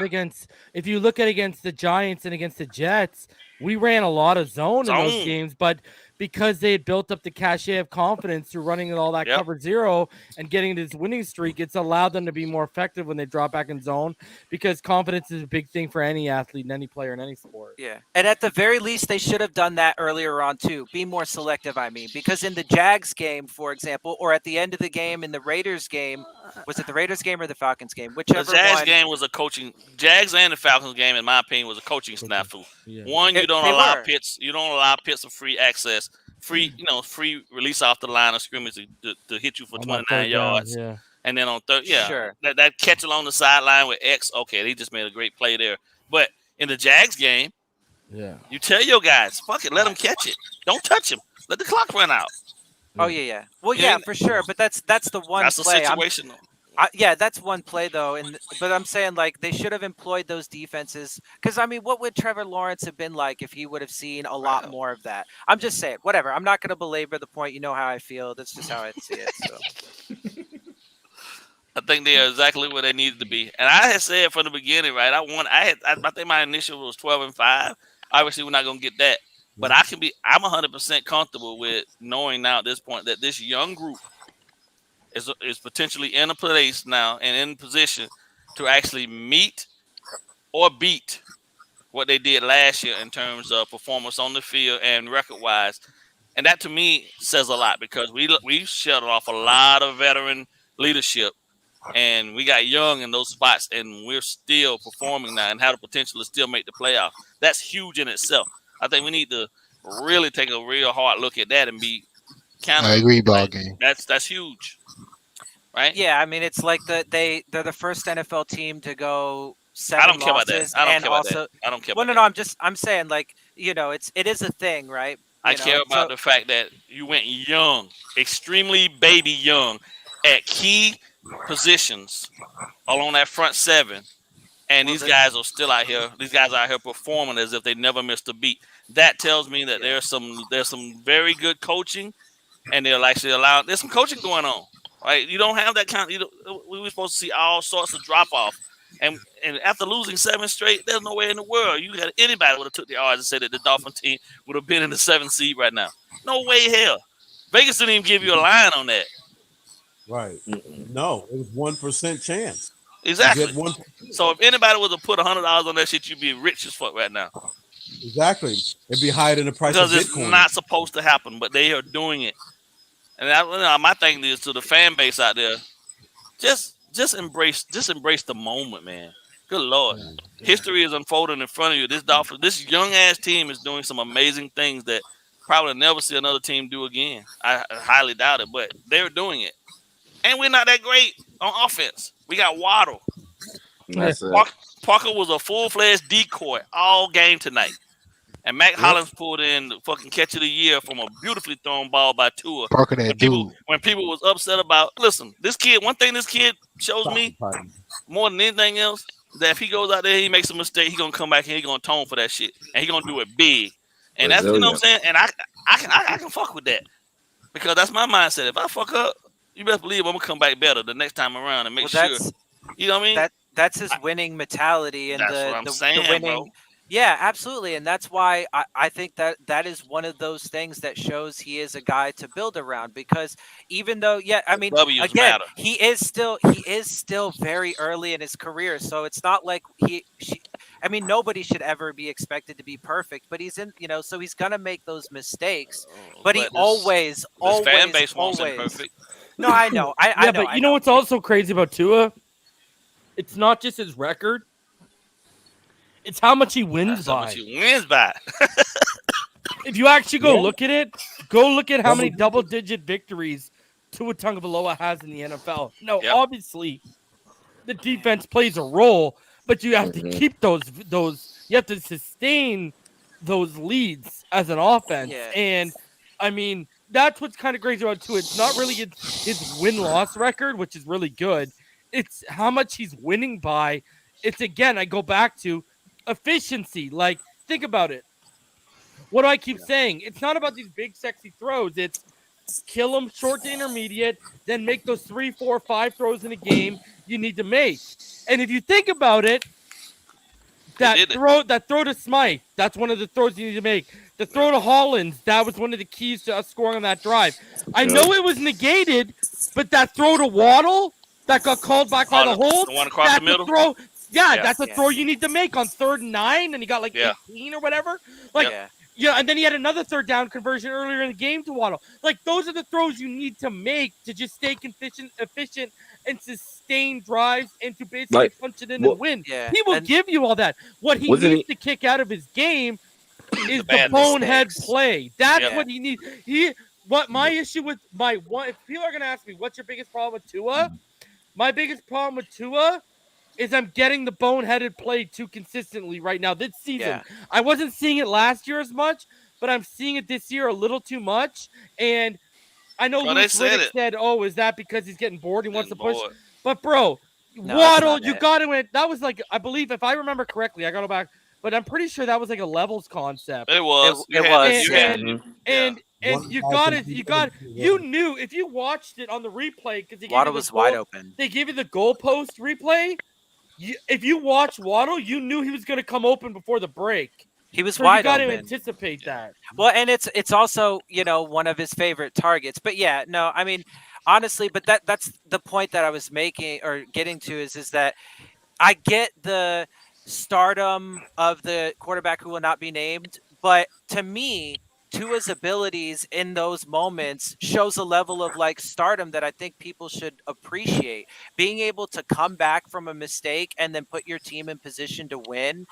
If you look at against the Giants and against the Jets, we ran a lot of zone in those games, but because they had built up the cachet of confidence through running all that cover zero and getting this winning streak, it's allowed them to be more effective when they drop back in zone because confidence is a big thing for any athlete and any player in any sport. Yeah. And at the very least, they should have done that earlier on too. Be more selective, because in the Jags game, for example, or at the end of the game in the Raiders game, was it the Raiders game or the Falcons game? Whichever the Jags one. game was a coaching. Jags and the Falcons game, in my opinion, was a coaching snafu. Yeah. One, you don't allow Pitts. You don't allow Pitts of free access, free release off the line of scrimmage to hit you for 29 yards. Yeah. And then on third, Sure. that catch along the sideline with X. Okay, they just made a great play there. But in the Jags game, you tell your guys, fuck it, let them catch it. Don't touch him. Let the clock run out. Oh yeah. Well, yeah, for sure. But that's the one That's play. the situation. That's one play though. But I'm saying they should have employed those defenses because what would Trevor Lawrence have been like if he would have seen a lot more of that? I'm just saying, whatever. I'm not going to belabor the point. You know how I feel. That's just how I see it. So. I think they are exactly where they needed to be. And I had said from the beginning, right? I think my initial was 12-5. Obviously, we're not going to get that. But I'm 100% comfortable with knowing now at this point that this young group is potentially in a place now and in position to actually meet or beat what they did last year in terms of performance on the field and record-wise. And that to me says a lot because we shut off a lot of veteran leadership and we got young in those spots and we're still performing now and have the potential to still make the playoffs. That's huge in itself. I think we need to really take a real hard look at that and be kind of. I agree, ball game. That's huge, right? Yeah, I mean it's like they're the first NFL team to go 7 I don't care about that. losses I don't and care about also. that. I don't care. Well, about no, that. I'm saying like it is a thing, right? I care about the fact that you went young, extremely baby young, at key positions along that front seven. And these guys are still out here. These guys are out here performing as if they never missed a beat. That tells me that there's some very good coaching, and they're actually allowing. There's some coaching going on, right? You don't have that kind. We were supposed to see all sorts of drop off, and after losing 7 straight, there's no way in the world anybody would have took the odds and said that the Dolphin team would have been in the 7th seed right now. No way, hell. Vegas didn't even give you a line on that. Right? No, it was 1% chance. Exactly. So if anybody was to put $100 on that shit, you'd be rich as fuck right now. Exactly. It'd be higher than the price of Bitcoin. Because it's not supposed to happen, but they are doing it. And my thing is to the fan base out there, just embrace the moment, man. Good Lord. History is unfolding in front of you. This young ass team is doing some amazing things that probably never see another team do again. I highly doubt it, but they're doing it. And we're not that great on offense. We got Waddle. Parker was a full-fledged decoy all game tonight. And Mac Hollins pulled in the fucking catch of the year from a beautifully thrown ball by Tua. Parker, that dude. When people was upset about, listen, one thing this kid shows me more than anything else, that if he goes out there, he makes a mistake, he gonna come back and he gonna atone for that shit, and he gonna do it big. And that's, you know what I'm saying. And I can fuck with that because that's my mindset. If I fuck up, you best believe I'm gonna come back better the next time around and make sure. You know what I mean? That's his winning mentality and that's what I'm saying, the winning. bro. Yeah, absolutely, and that's why I think that is one of those things that shows he is a guy to build around. Because even though, I mean, W's again, matter. he is still very early in his career, so it's not like I mean, nobody should ever be expected to be perfect, but he's in, so he's gonna make those mistakes. But he always fan base wants him perfect. No, I know, I know. But you know what's also crazy about Tua? It's not just his record. It's how much he wins by. If you actually go look at it, go look at how many double-digit victories Tua Tagovailoa has in the NFL. No, obviously, the defense plays a role, but you have to keep those. You have to sustain those leads as an offense. Yeah. And I mean, that's what's kind of crazy about Tua. It's not really his win-loss record, which is really good. It's how much he's winning by. It's, again, I go back to efficiency. Like, think about it. What do I keep saying? It's not about these big, sexy throws. It's kill them short to intermediate, then make those 3, 4, 5 throws in a game you need to make. And if you think about it, that throw to Smythe, that's one of the throws you need to make. The throw to Hollins, that was one of the keys to us scoring on that drive. I know it was negated, but that throw to Waddle that got called back by the hold, the one across the middle? throw. Yeah, that's a throw you need to make on 3rd and 9, and he got 18 or whatever. And then he had another 3rd down conversion earlier in the game to Waddle. Like, those are the throws you need to make to just stay efficient and sustain drives and to basically punch it in and win. Yeah. He will give you all that. What he needs to kick out of his game is the bonehead play. That's what he needs. My issue with if people are going to ask me, what's your biggest problem with Tua? My biggest problem with Tua is I'm getting the boneheaded play too consistently right now this season. Yeah. I wasn't seeing it last year as much, but I'm seeing it this year a little too much. And I know Louis Riddick said, "Oh, is that because he's getting bored? He wants to push." But bro, Waddle, you got to. That was like, I believe, if I remember correctly, I got to go back, but I'm pretty sure that was like a levels concept. It was. And you knew if you watched it on the replay because Waddle was wide open. They gave you the goalpost replay. If you watch Waddle, you knew he was going to come open before the break. He was So wide you got open. to anticipate that. Well, and it's also, you know, one of his favorite targets. But yeah, no, I mean, honestly, but that's the point that I was making or getting to is that I get the stardom of the quarterback who will not be named, but to me, Tua's abilities in those moments shows a level of like stardom that I think people should appreciate. Being able to come back from a mistake and then put your team in position to win,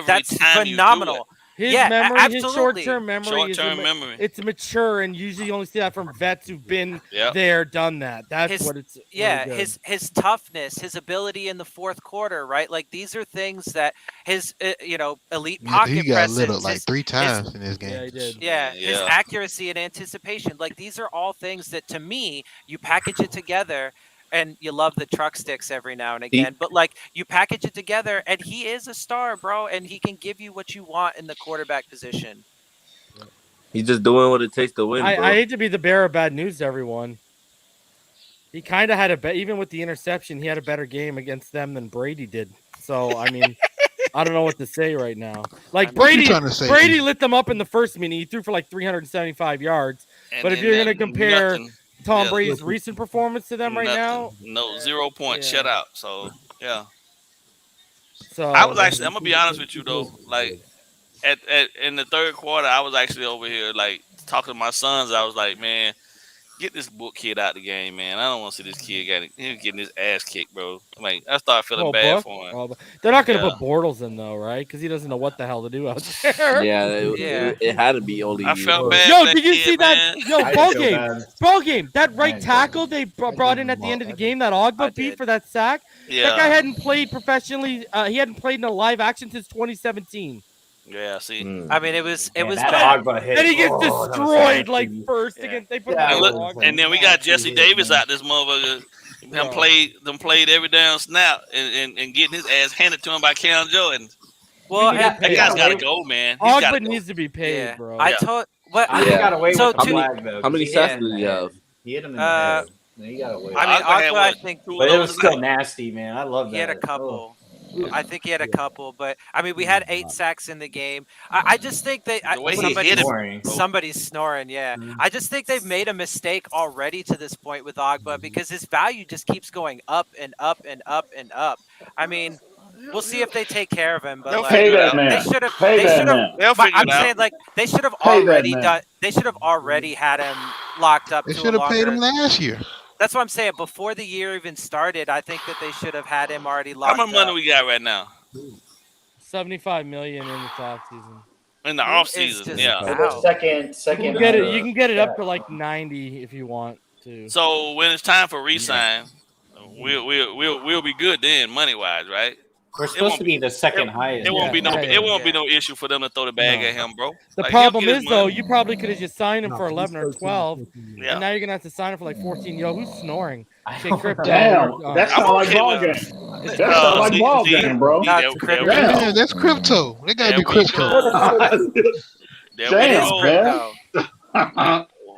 that's time you do phenomenal. His Yeah, memory, his absolutely. short-term memory, Short-term memory. It's mature, and usually you only see that from vets who've been Yep. there, done that. That's what it's. Yeah, really good. his toughness, his ability in the fourth quarter, right? Like these are things that his you know, elite pocket He got lit presence, up like 3 times in this game. Yeah, he did. Yeah, his accuracy and anticipation. Like these are all things that to me, you package it together and you love the truck sticks every now and again. But like you package it together and he is a star, bro, and he can give you what you want in the quarterback position. He's just doing what it takes to win, bro. I hate to be the bearer of bad news to everyone. He kind of had even with the interception, he had a better game against them than Brady did. So I mean, I don't know what to say right now. Like Brady lit them up in the first minute. He threw for like 375 yards. But if you're going to compare Tom Brady's recent performance to them right now, no 0 point shutout. So yeah. So I was actually, I'm gonna be honest with you though, like in the third quarter, I was actually over here like talking to my sons. I was like, man, get this book kid out the game, man. I don't want to see this kid getting his ass kicked, bro. Like I started feeling bad for him. They're not going to put Bortles in though, right? Because he doesn't know what the hell to do out there. Yeah, it had to be only. I felt bad. Yo, did you see that? Yo, ball game. That right tackle they brought in at the end of the game, that Ogba beat for that sack. Yeah. That guy hadn't played professionally. He hadn't played in a live action since 2017. Yeah, see. I mean, it was that bad. Ogba hit. Then he gets destroyed like first against. They put and then we got Jesse Davis out this motherfucker. Played every down snap and getting his ass handed to him by Cam Jordan. Well, that guy's got to go, man. Ogba needs to be paid, bro. I told what he got away with the How flag though. many sacks did he have? He hit him in the head. He got away. I mean, Ogba, I think, but it was still nasty, man. I love that. He had a couple. I think he had a couple, but I mean, we had 8 sacks in the game. I just think somebody's snoring. Yeah, I just think they've made a mistake already to this point with Ogba because his value just keeps going up and up and up and up. I mean, we'll see if they take care of him. But They'll pay that man. They should have. I'm saying like they should have already done. They should have already had him locked up. They should have paid him last year. That's what I'm saying. Before the year even started, I think that they should have had him already locked up. How much money we got right now? $75 million in the offseason. In the offseason, yeah. Second. You can get it up to like 90 if you want to. So when it's time for re-sign, we'll be good then, money wise, right? We're supposed to be the second highest. It won't be no issue for them to throw the bag at him, bro. The like, problem is though, you probably could have just signed him for 11 or 12, and now you're gonna have to sign him for like 14. Yo, who's snoring? Damn, that sounds like ball game. That sounds like ball game, bro. Yeah, that's crypto. They gotta be crypto. Damn, man.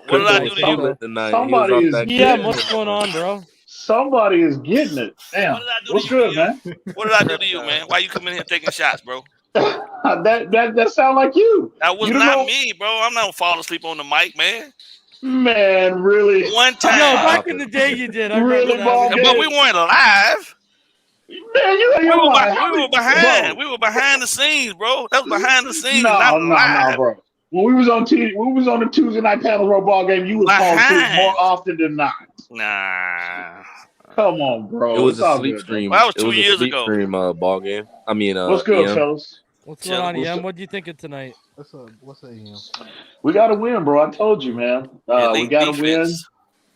What did I do to you? Somebody is. Yeah, what's going on, bro? Somebody is getting it. Damn. What's good, man? What did I do to you, man? Why you come in here taking shots, bro? that sound like you. That was not me, bro. I'm not falling asleep on the mic, man. Man, really? One time. No, back in the day you did. I really, but we weren't live. Man, we were behind. Bro. We were behind the scenes, bro. That was behind the scenes. No, bro. When we was on the Tuesday night panel row ball game, you was falling asleep more often than not. Nah. Come on, bro. It was a sleep stream. Well, that was 2 years ago. Stream ball game. I mean, what's good, fellas? What's going on, EM? What do you think of tonight? What's up, EM? We got to win, bro. I told you, man. We got to win,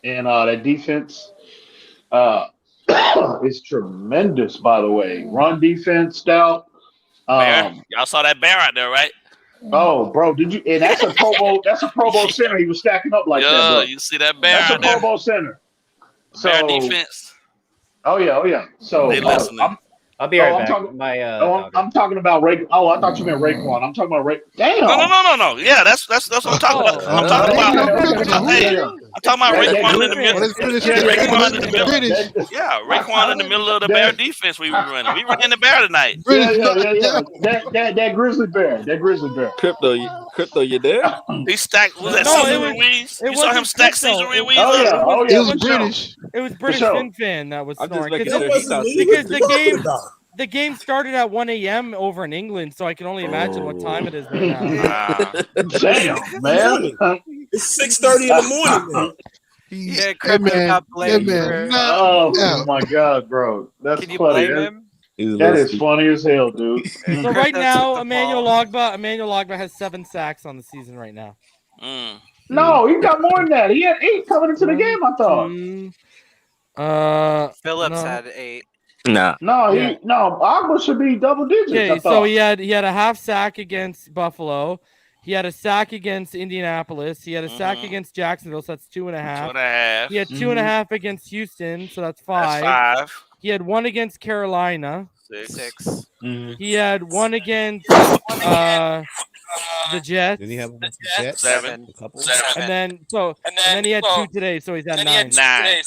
and that defense is tremendous. By the way, run defense stout. Y'all saw that bear out there, right? Oh, bro, did you? And that's a Pro Bowl. That's a Pro Bowl center. He was stacking up like that, bro. You see that bear that's out there? That's a Pro Bowl center. Bear defense. Oh yeah. So I'll be right back. I'm talking about Ray. Oh, I thought you meant Raekwon. I'm talking about Ray. Damn. No. Yeah, that's what I'm talking about. I'm talking about. I'm talking about Raekwon in the middle. British. Yeah, Raekwon in the middle of the Bear defense we were running. We ran the Bear tonight. Yeah. That grizzly bear. Crypto, you there? He stacked. Was that No, Cesar it was- Ruiz? it You saw him wasn't stack crypto. Cesar Ruiz? It was For British. sure. It was For British sure. Fin fan that was I'm just snoring. making 'Cause sure the- he's not because sleeping. the game started at 1 a.m. over in England, so I can only imagine what time it is right now. Damn, man. It's 6:30 in the morning. Man. Yeah, Crypto got blamed for. Oh my god, bro. That's Can you funny. blame him? That is funny as hell, dude. So right now, Emmanuel Ogba has 7 sacks on the season right now. No, he got more than that. He had 8 coming into the game, I thought. Phillips no. had 8. Nah. No, Ogba should be double digits. Okay, I thought. so he had a half sack against Buffalo. He had a sack against Indianapolis. He had a sack against Jacksonville, so that's 2.5. 2.5. He had 2.5 against Houston, so that's 5. That's 5. He had 1 against Carolina. 6. He had 1 against the Jets. Did he have one for Jets? 7. A couple. And then he had 2 today, so he's at 9. 9.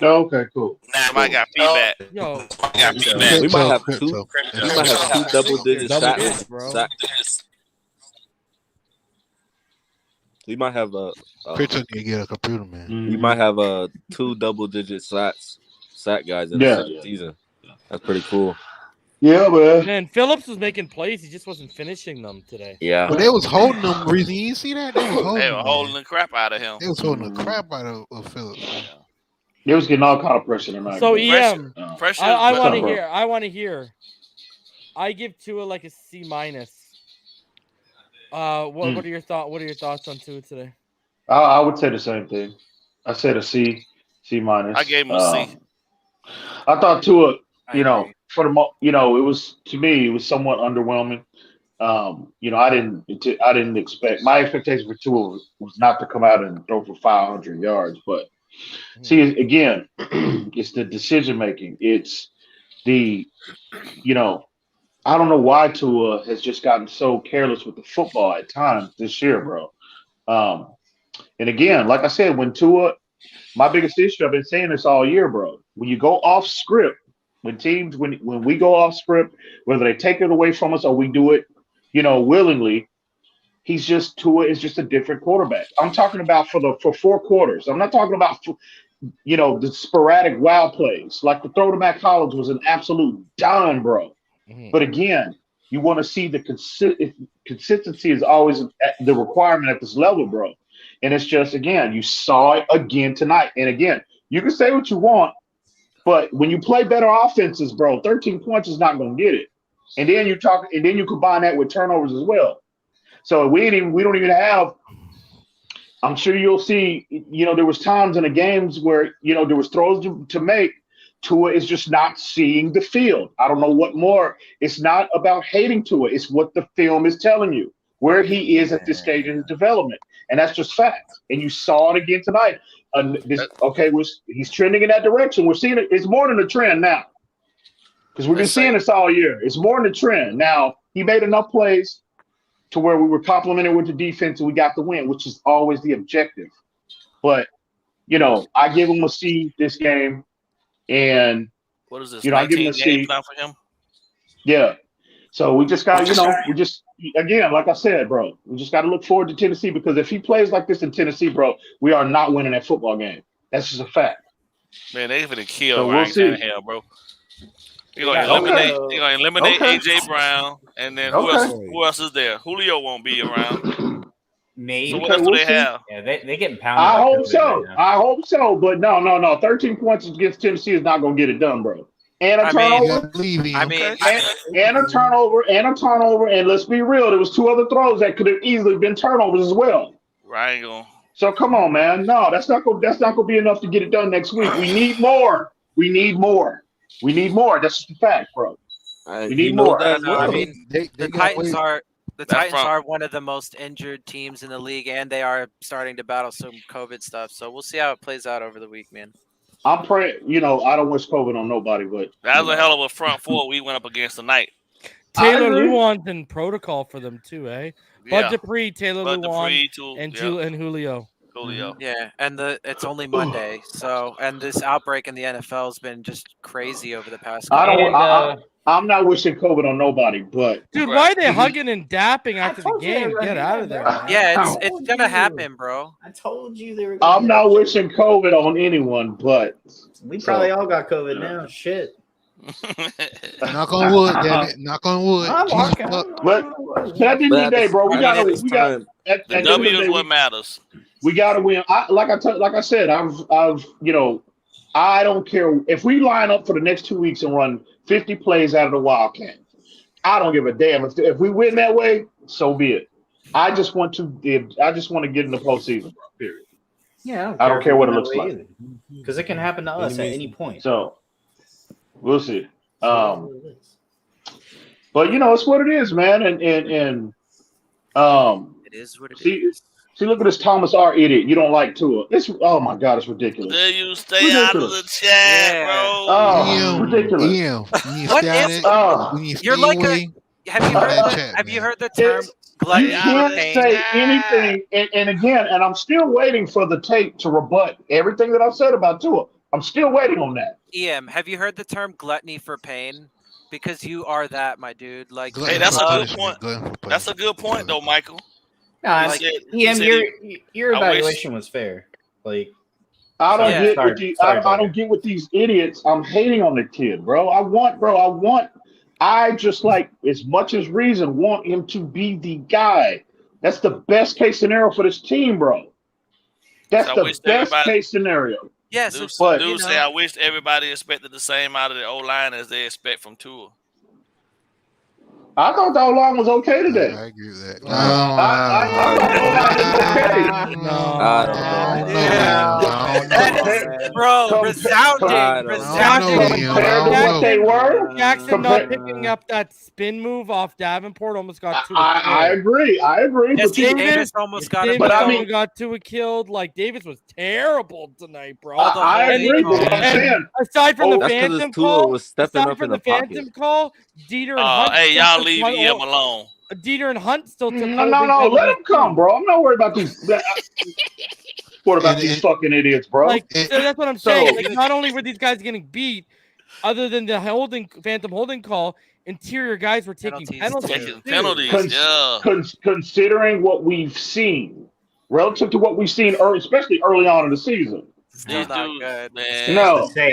Okay, cool. Somebody got feedback. Yo, We might have two. We might have 2 double-digit sacks. We might have Crypto need to get a computer, man. You might have 2 double-digit sack guys in the second season. That's pretty cool. Yeah, man. Man, Phillips was making plays. He just wasn't finishing them today. Yeah. But they was holding them. Reason you didn't see that? They were holding the crap out of him. They was holding the crap out of Phillips. Man. They was getting all kind of pressure tonight. So man. Pressure. I want to hear. I give Tua like a C-. What are your thoughts? What are your thoughts on Tua today? I would say the same thing. I said a C-. I gave him a C. I thought Tua, for the to me it was somewhat underwhelming. I didn't expect, my expectation for Tua was not to come out and throw for 500 yards, but see, again, it's the decision making. It's the, I don't know why Tua has just gotten so careless with the football at times this year, bro. And again, like I said, when Tua, my biggest issue, I've been saying this all year, bro. When you go off script, when we go off script, whether they take it away from us or we do it, willingly, Tua is just a different quarterback. I'm talking about for 4 quarters. I'm not talking about the sporadic wild plays. Like the throw to Mac Hollins was an absolute dime, bro. But again, you want to see the consistency is always the requirement at this level, bro. And it's just, again, you saw it again tonight. And again, you can say what you want, but when you play better offenses, bro, 13 points is not going to get it. And then you combine that with turnovers as well. So we don't even have. I'm sure you'll see. There was times in the games where there was throws to make. Tua is just not seeing the field. I don't know what more. It's not about hating Tua. It's what the film is telling you, where he is at this stage in his development. And that's just fact. And you saw it again tonight. He's trending in that direction. We're seeing it. It's more than a trend now. Because we've been seeing this all year. It's more than a trend. Now, he made enough plays to where we were complimented with the defense and we got the win, which is always the objective. But, I give him a C this game. And what is this? I give him a C now for him. Yeah. So we just got, again, like I said, bro, we just got to look forward to Tennessee, because if he plays like this in Tennessee, bro, we are not winning that football game. That's just a fact. Man, they're gonna kill Ryan Tannehill, bro. They're gonna eliminate AJ Brown, and then who else is there? Julio won't be around. Maybe. So what else do they have? Yeah, they getting pounded. I hope so. I hope so. But no. 13 points against Tennessee is not going to get it done, bro. And a turnover. And a turnover. And let's be real, there was 2 other throws that could have easily been turnovers as well. Right. So come on, man. No, that's not going to be enough to get it done next week. We need more. That's just a fact, bro. We need more. The Titans are. The Titans are one of the most injured teams in the league, and they are starting to battle some COVID stuff. So we'll see how it plays out over the week, man. I'm praying. I don't wish COVID on nobody, but that was a hell of a front 4 we went up against tonight. Taylor Lewan's in protocol for them too, eh? Yeah. Bud Dupree, Taylor Lewan, and Julio. Julio. Yeah, and it's only Monday, so and this outbreak in the NFL has been just crazy over the past. I'm not wishing COVID on nobody, but dude, why are they hugging and dapping after the game? Get out of there, man. Yeah, it's gonna happen, bro. I told you they were. I'm not wishing COVID on anyone, but we probably all got COVID now. Shit. Knock on wood, damn it. Knock on wood. But at the end of the day, bro, we got the W is what matters. We got to win. Like I said, I've I don't care if we line up for the next 2 weeks and run 50 plays out of the Wildcat. I don't give a damn if we win that way. So be it. I just want to get in the postseason. Period. Yeah, I don't care what it looks like because it can happen to us at any point. So we'll see. But it's what it is, man. And it is what it is. See, look at this Thomas R. idiot. You don't like Tua. Oh my God, it's ridiculous. There you stay out of the chat, bro. Oh, ridiculous. You're like have you heard the term gluttony? You can't say anything. And again, I'm still waiting for the tape to rebut everything that I've said about Tua. I'm still waiting on that. EM, have you heard the term gluttony for pain? Because you are that, my dude. Like, hey, that's a good point. That's a good point, though, Michael. No, your evaluation was fair. Like, I don't get with these idiots. I'm hating on the kid, bro. I just like as much as reason want him to be the guy. That's the best case scenario for this team, bro. That's the best case scenario. Yes, dude say I wish everybody expected the same out of the O-line as they expect from Tua. I thought the O-line was okay today. I agree with that. Bro, resounding. They were. Jackson not picking up that spin move off Davenport almost got Tua. I agree. Yes, Davis almost got him. But I mean, got Tua killed. Like Davis was terrible tonight, bro. I agree. Aside from the That's Phantom Tua call, was stepping up in the Phantom call, Dieter and Hunt. Hey, y'all leave EM alone. Dieter and Hunt still took. No. Let him come, bro. I'm not worried about these. What about these fucking idiots, bro? Like, so that's what I'm saying. Like, not only were these guys getting beat, other than the Phantom holding call, interior guys were taking penalties. Considering what we've seen, relative to what we've seen, especially early on in the season. Still not good, man. No, they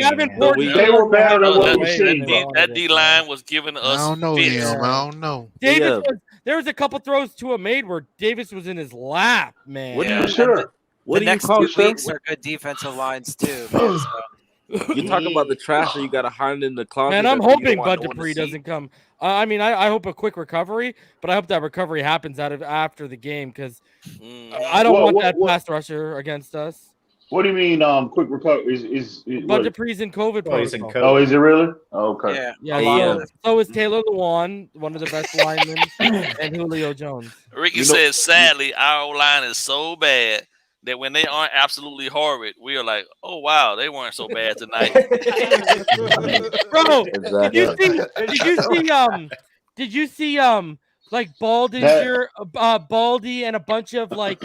were better than what we've seen. That D line was giving us. I don't know, Liam. I don't know. Davis there was a couple throws Tua made where Davis was in his lap, man. The next 2 weeks are good defensive lines too. Man, so. You talk about the trash that you got to hide in the closet. Man, I'm hoping Bud Dupree doesn't come. I mean, I hope a quick recovery, but I hope that recovery happens after the game because I don't want that pass rusher against us. What do you mean? Quick recovery is Bud Dupree's in COVID protocol. Oh, is it really? Oh, okay. Yeah. So is Taylor Lewan, one of the best linemen, and Julio Jones. Ricky says, sadly, our O-line is so bad that when they aren't absolutely horrid, we are like, oh wow, they weren't so bad tonight. Bro, did you see like Baldy and a bunch of like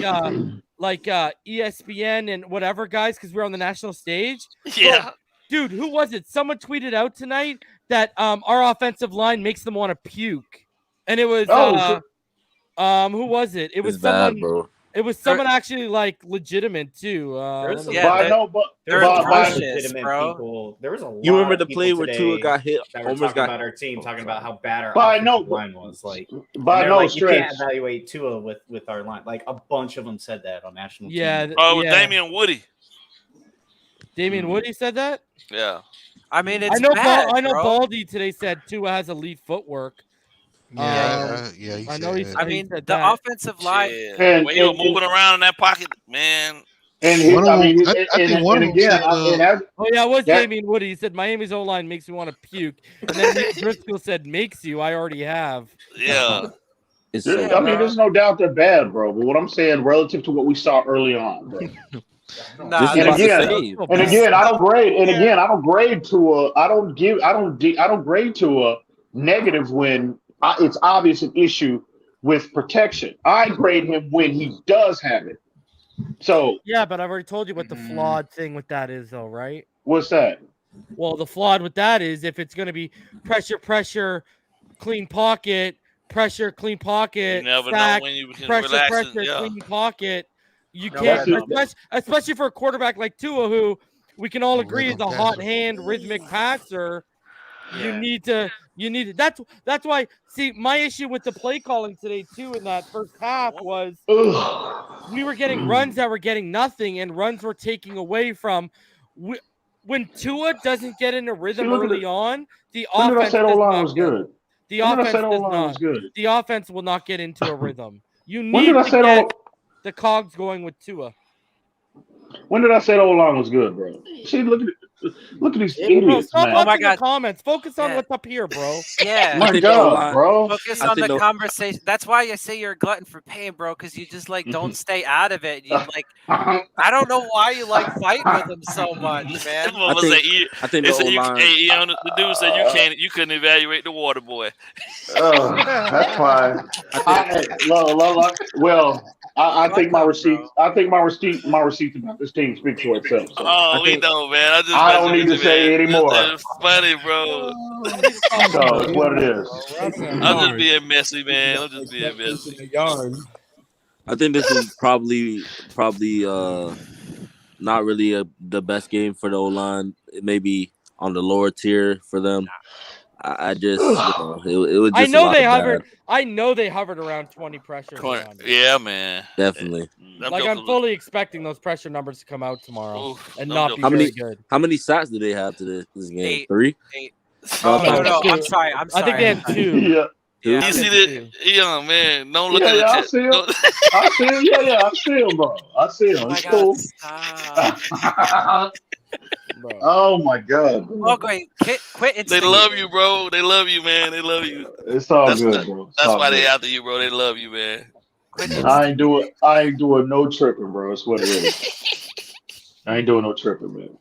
ESPN and whatever guys because we're on the national stage? Yeah. Bro, dude, who was it? Someone tweeted out tonight that our offensive line makes them want to puke. And it was who was it? It was someone bad, bro. It was someone actually like legitimate too. There was a You lot remember of the play people where today Tua got hit? that were Almost talking got about our team, talking about how bad our By offensive line was. Like, you can't evaluate Tua with our line. Like a bunch of them said that on national. TV. Oh, with Damian Woody. Damian Woody said that. Yeah. I mean, it's I know bro. Baldy today said Tua has elite footwork. Yeah. I know he's. I mean, the offensive line. When you were moving around in that pocket, man. Oh yeah, it was Damian Woody. He said Miami's O-line makes me want to puke, and then Driscoll said makes you. I already have. Yeah. There's no doubt they're bad, bro. But what I'm saying, relative to what we saw early on, bro. And again, I don't grade Tua. I don't grade Tua negative when it's obvious an issue with protection. I grade him when he does have it. So yeah, but I've already told you what the flawed thing with that is, though, right? What's that? Well, the flawed with that is if it's going to be pressure, clean pocket, pressure, clean pocket, You never sack, know when you can pressure, relax and clean pocket. You No, can't, that's especially for a quarterback like Tua, who we can all agree is rhythm a hot passer. hand, rhythmic passer. You Yeah. need to. That's why. See, my issue with the play calling today too in that first half was we were getting runs that were getting nothing, and runs were taking away from. When Tua doesn't get in a rhythm look at early it. on, the When did I offense say the does O-line not was get. good? The When did I offense say the does O-line not. was good? The offense will not get into a rhythm. You When need did I to say get the the cogs going with Tua. When did I say the O-line was good, bro? See, look at these Bro, idiots, stop man. Oh my watching the God. comments. Focus on Yeah. what's up here, bro. Yeah. My think the God, O-line. bro. Focus I on think the the conversation. That's why I say you're a glutton for pain, bro, because you just like don't stay out of it. You like I don't know why you like fighting with him so much, man. I think the O-line. The dude said you couldn't evaluate the water boy. That's fine. I think my receipts. I think my receipts about this team speak for itself. So Oh, we know, man. I don't need to say anymore. It's funny, bro. So it's what it is. I'm just being messy, man. I'm just being messy. I think this is probably not really the best game for the O-line. It may be on the lower tier for them. I just, it was just I know a lot they of hovered. bad. I know they hovered around 20 pressures around it. Yeah, man. Definitely. Like I'm fully expecting those pressure numbers to come out tomorrow and them not be How very many good. How many sacks did they have to this game? 8. 3? 8. No, No. Two. I'm sorry. I think they had 2. Yeah. Yeah, You see that? Yeah, man. Don't look Yeah, at the I chat. see him. I see him. Yeah, I see him, bro. I see him. Oh my It's God, cool. stop. Oh my God. Bro. Oh, great. Quit They instigating. love you, bro. They love you, man. They love you. It's all good, bro. It's That's all why they good. after you, bro. They love you, man. I ain't doing no tripping, bro. That's what it is. I ain't doing no tripping, man.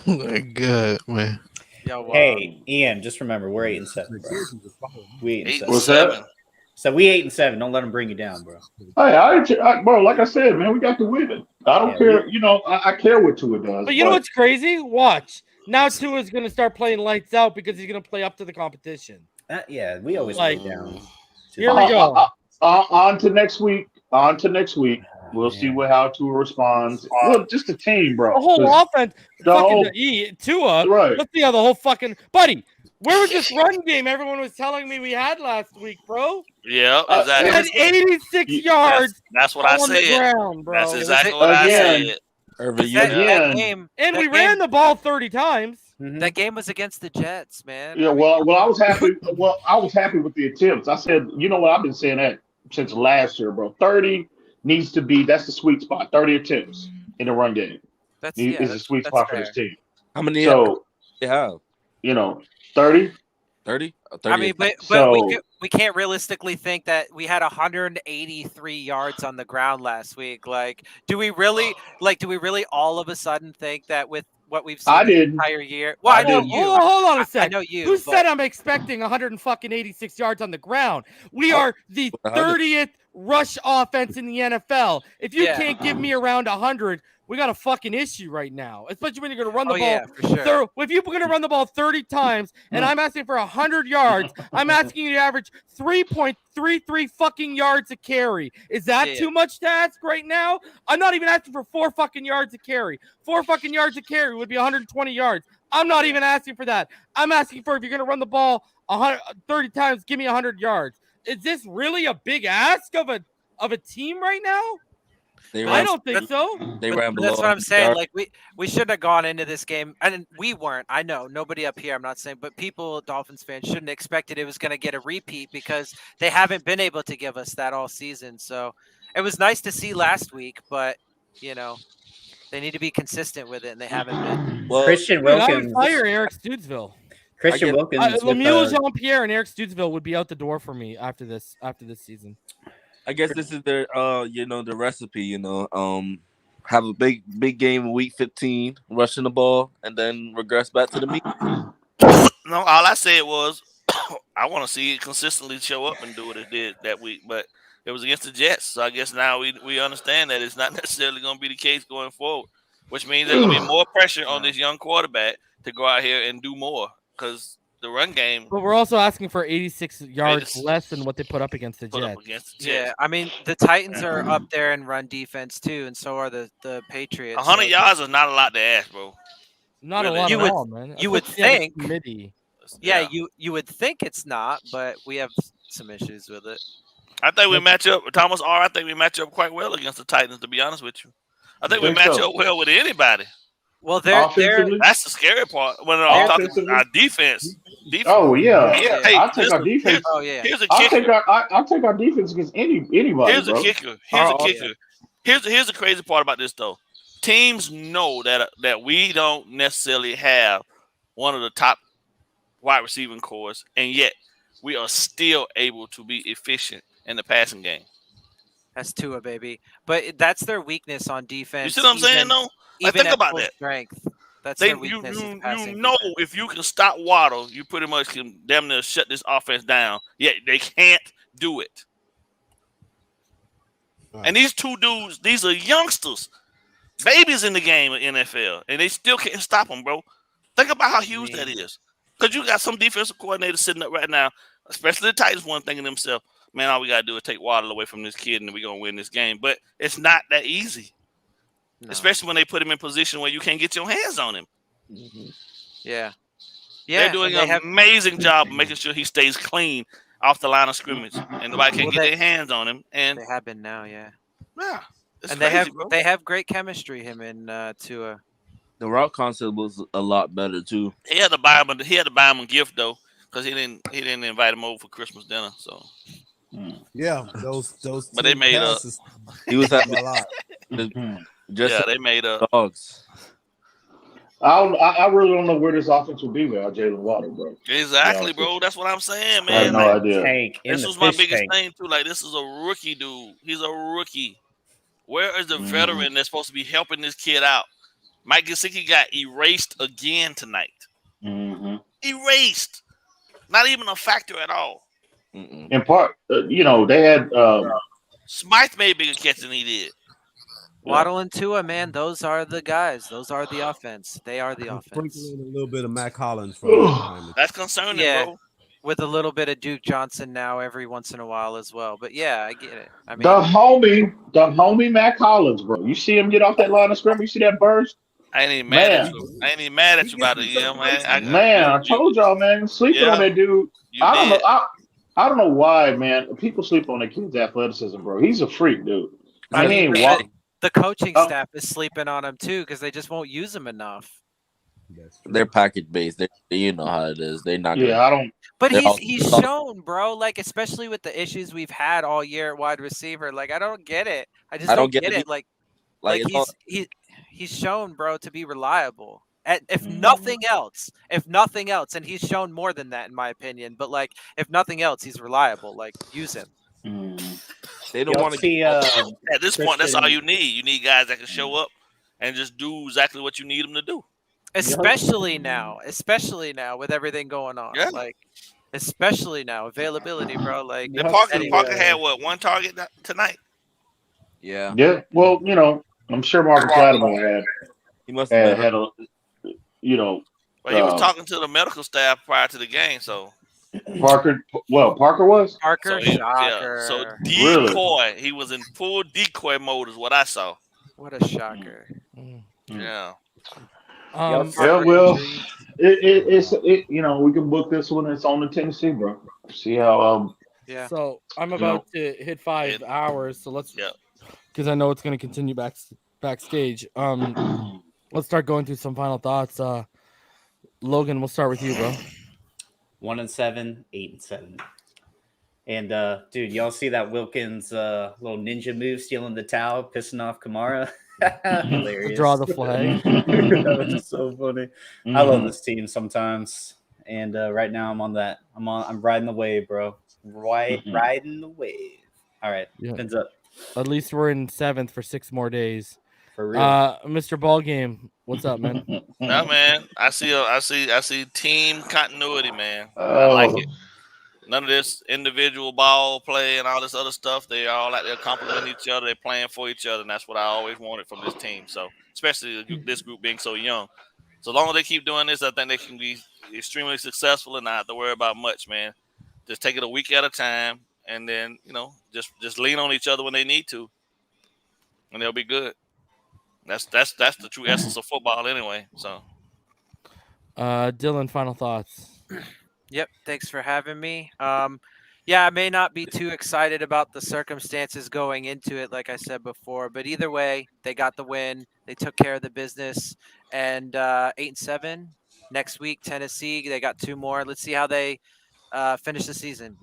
Oh my God, man. Yo, Hey, Ian, just remember we're 8-7, bro. We 8-7. What's that? So we 8-7. Don't let them bring you down, bro. Hey, bro, like I said, man, we got to win it. I don't care. I care what Tua does. But you know what's crazy? Watch. Now Tua's going to start playing lights out because he's going to play up to the competition. Yeah, we always like play down. Here we go. On to next week. We'll see how Tua responds. Well, just the team, bro. The whole offense. The Tua. Right. Let's see how the whole fucking buddy. Where was this run game everyone was telling me we had last week, bro? Yeah, exactly. We had 86 yards. That's what I on said. the ground, bro. That's exactly what I said. That game, and we ran the ball 30 times. That game was against the Jets, man. Yeah, well, I was happy. I was happy with the attempts. I said, you know what? I've been saying that since last year, bro. 30 needs to be. That's the sweet spot. 30 attempts in the run game. Is a sweet spot for this team. How many? So they have? 30. 30? I mean, but we can't realistically think that we had 183 yards on the ground last week. Like, do we really all of a sudden think that with what we've seen the entire year? Well, I know you. Hold on a sec. I know you. Who said I'm expecting 186 yards on the ground? We are the 30th rush offense in the NFL. If you can't give me around 100, we got a fucking issue right now, especially when you're going to run the ball. Yeah, for sure. If you're going to run the ball 30 times and I'm asking for 100 yards, I'm asking you to average 3.33 fucking yards a carry. Is that too much to ask right now? I'm not even asking for 4 fucking yards a carry. 4 fucking yards a carry would be 120 yards. I'm not even asking for that. I'm asking for if you're going to run the ball 30 times, give me 100 yards. Is this really a big ask of a team right now? I don't think so. They ran below. That's what I'm saying. Like we shouldn't have gone into this game, and we weren't. I know nobody up here. I'm not saying, but people, Dolphins fans, shouldn't have expected it was going to get a repeat because they haven't been able to give us that all season. So it was nice to see last week, but they need to be consistent with it, and they haven't been. Well, Christian Wilkins, fire Eric Studesville. Christian Wilkins, Lemuel Jean-Pierre and Eric Studesville would be out the door for me after this season. I guess this is their the recipe, have a big game in week 15, rushing the ball, and then regress back to the meat. No, all I said was I want to see it consistently show up and do what it did that week. But it was against the Jets, so I guess now we understand that it's not necessarily going to be the case going forward, which means there's going to be more pressure on this young quarterback to go out here and do more because the run game. But we're also asking for 86 yards less than what they put up against the Jets. Yeah, I mean the Titans are up there in run defense too, and so are the Patriots. 100 yards is not a lot to ask, bro. Not a lot at all, man. You would think. Committee. Yeah, you would think it's not, but we have some issues with it. I think we match up, Thomas R. I think we match up quite well against the Titans, to be honest with you. I think we match up well with anybody. Well, that's the scary part when I'm talking our defense. Oh yeah, Hey, I'll take our defense. Here's a I'll kicker. take our defense against anybody. Here's a bro. kicker. Here's the crazy part about this though. Teams know that we don't necessarily have one of the top wide receiving cores, and yet we are still able to be efficient in the passing game. That's Tua, baby. But that's their weakness on defense. You see what I'm saying, though? Like, Even think at about full that. strength. That's their weakness. is passing You know, defense. if you can stop Waddle, you pretty much can damn near shut this offense down. Yet they can't do it. And these two dudes, these are youngsters, babies in the game of NFL, and they still can't stop them, bro. Think about how huge that is. Because you got some defensive coordinators sitting up right now, especially the Titans, one thinking to themselves, man, all we got to do is take Waddle away from this kid and we're going to win this game. But it's not that easy, especially when they put him in position where you can't get your hands on him. Yeah. They're doing an amazing job of making sure he stays clean off the line of scrimmage and nobody can get their hands on him. And they have been now, yeah. Yeah. It's And crazy, bro. they have great chemistry, him and Tua. The route concept was a lot better too. He had to buy him a gift though, because he didn't invite him over for Christmas dinner. So Yeah, those. But they made up. passes He was having a lot. just they made up. dogs. I really don't know where this offense will be without Jalen Waddle, bro. Exactly, bro. That's what I'm saying, I have man. no idea. This was my biggest thing too. Like, this is a rookie dude. He's a rookie. Where is the veteran that's supposed to be helping this kid out? Mike Gesicki got erased again tonight. Erased. Not even a factor at all. In part, they had Smythe made bigger catch than he did. Waddle and Tua, man, those are the guys. Those are the offense. They are the offense. Sprinkling a little bit of Mac Hollins from behind the- That's concerning, Yeah, bro. with a little bit of Duke Johnson now every once in a while as well. But yeah, I get it. I mean, the homie Mac Hollins, bro. You see him get off that line of scrimmage. You see that burst? I ain't even mad at you. I ain't even mad at you about it, man. I told y'all, man, sleeping on that dude. I don't know. I don't know why, man. People sleep on that kid's athleticism, bro. He's a freak, dude. I mean, the coaching staff is sleeping on him too because they just won't use him enough. They're package based. You know how it is. They're not. Yeah, I don't. But he's shown, bro. Like, especially with the issues we've had all year at wide receiver. Like, I don't get it. I just don't get it. Like he's shown, bro, to be reliable. If nothing else, and he's shown more than that in my opinion. But like, if nothing else, he's reliable. Like, use him. They don't want to see. At this point, that's all you need. You need guys that can show up and just do exactly what you need them to do. Especially now with everything going on. Yeah. Like, especially now, availability, bro. Like, Parker had what, one target tonight? Yeah. Yeah. Well, I'm sure Marcus Lattimore had. He must have have had a. Well, he was talking to the medical staff prior to the game, so. Parker was? Parker, shocker. So decoy. He was in full decoy mode is what I saw. What a shocker. Yeah. Well, it's we can book this one. It's on to Tennessee, bro. See how Yeah. So I'm about to hit 5 hours, so let's because I know it's going to continue backstage. Let's start going through some final thoughts. Logan, we'll start with you, bro. 1-7, 8-7. And dude, y'all see that Wilkins little ninja move, stealing the towel, pissing off Kamara? Hilarious. Draw the flag. That was so funny. I love this team sometimes. And right now I'm riding the wave, bro. Riding the wave. All right. Yeah. Fins up. At least we're in 7th for 6 more days. For real. Mr. Ballgame, what's up, man? No, man. I see team continuity, man. I like it. None of this individual ball play and all this other stuff. They all out there complimenting each other. They're playing for each other, and that's what I always wanted from this team. So, especially this group being so young. So long as they keep doing this, I think they can be extremely successful and not have to worry about much, man. Just take it a week at a time, and then just lean on each other when they need to, and they'll be good. That's the true essence of football, anyway. So, Dylan, final thoughts. Yep, thanks for having me. Yeah, I may not be too excited about the circumstances going into it, like I said before, but either way, they got the win. They took care of the business, and 8-7 next week. Tennessee, they got 2 more. Let's see how they finish the season.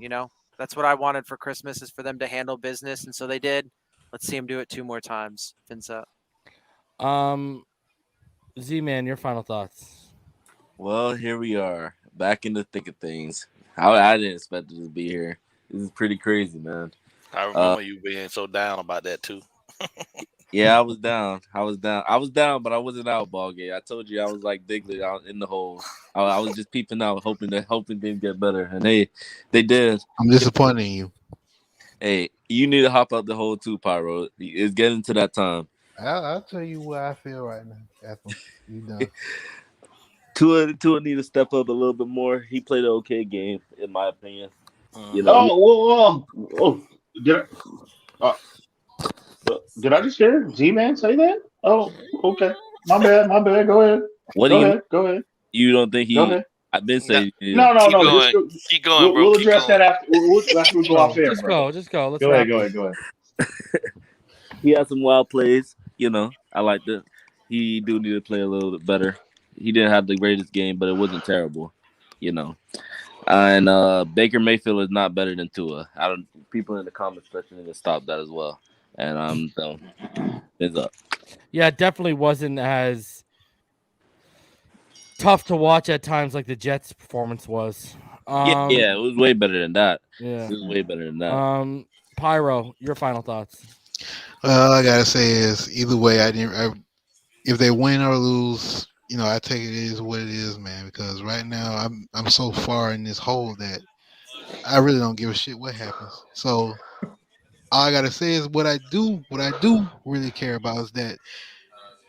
That's what I wanted for Christmas, is for them to handle business, and so they did. Let's see them do it 2 more times. Fins up. Z-Man, your final thoughts. Well, here we are, back in the thick of things. I didn't expect it to be here. This is pretty crazy, man. I remember you being so down about that too. Yeah, I was down, but I wasn't out ball game. I told you I was like Digley out in the hole. I was just peeping out, hoping things get better, and they did. I'm disappointed in you. Hey, you need to hop out the hole too, Pyro. It's getting to that time. I'll tell you what I feel right now. After you done. Tua need to step up a little bit more. He played an okay game, in my opinion. Did I just hear Z-Man say that? Oh, okay. My bad. Go ahead. Go ahead. You don't think he? Go ahead. I've been saying. No. Keep going, bro. We'll address that after. After we go off air. Just go. Let's go ahead. He had some wild plays. I like that. He do need to play a little bit better. He didn't have the greatest game, but it wasn't terrible. And Baker Mayfield is not better than Tua. People in the comments section need to stop that as well. And I'm done. It's up. Yeah, it definitely wasn't as tough to watch at times like the Jets' performance was. Yeah, it was way better than that. Yeah, it was way better than that. Pyro, your final thoughts. All I gotta say is, either way, if they win or lose, I take it is what it is, man. Because right now I'm so far in this hole that I really don't give a shit what happens. So all I gotta say is what I do really care about is that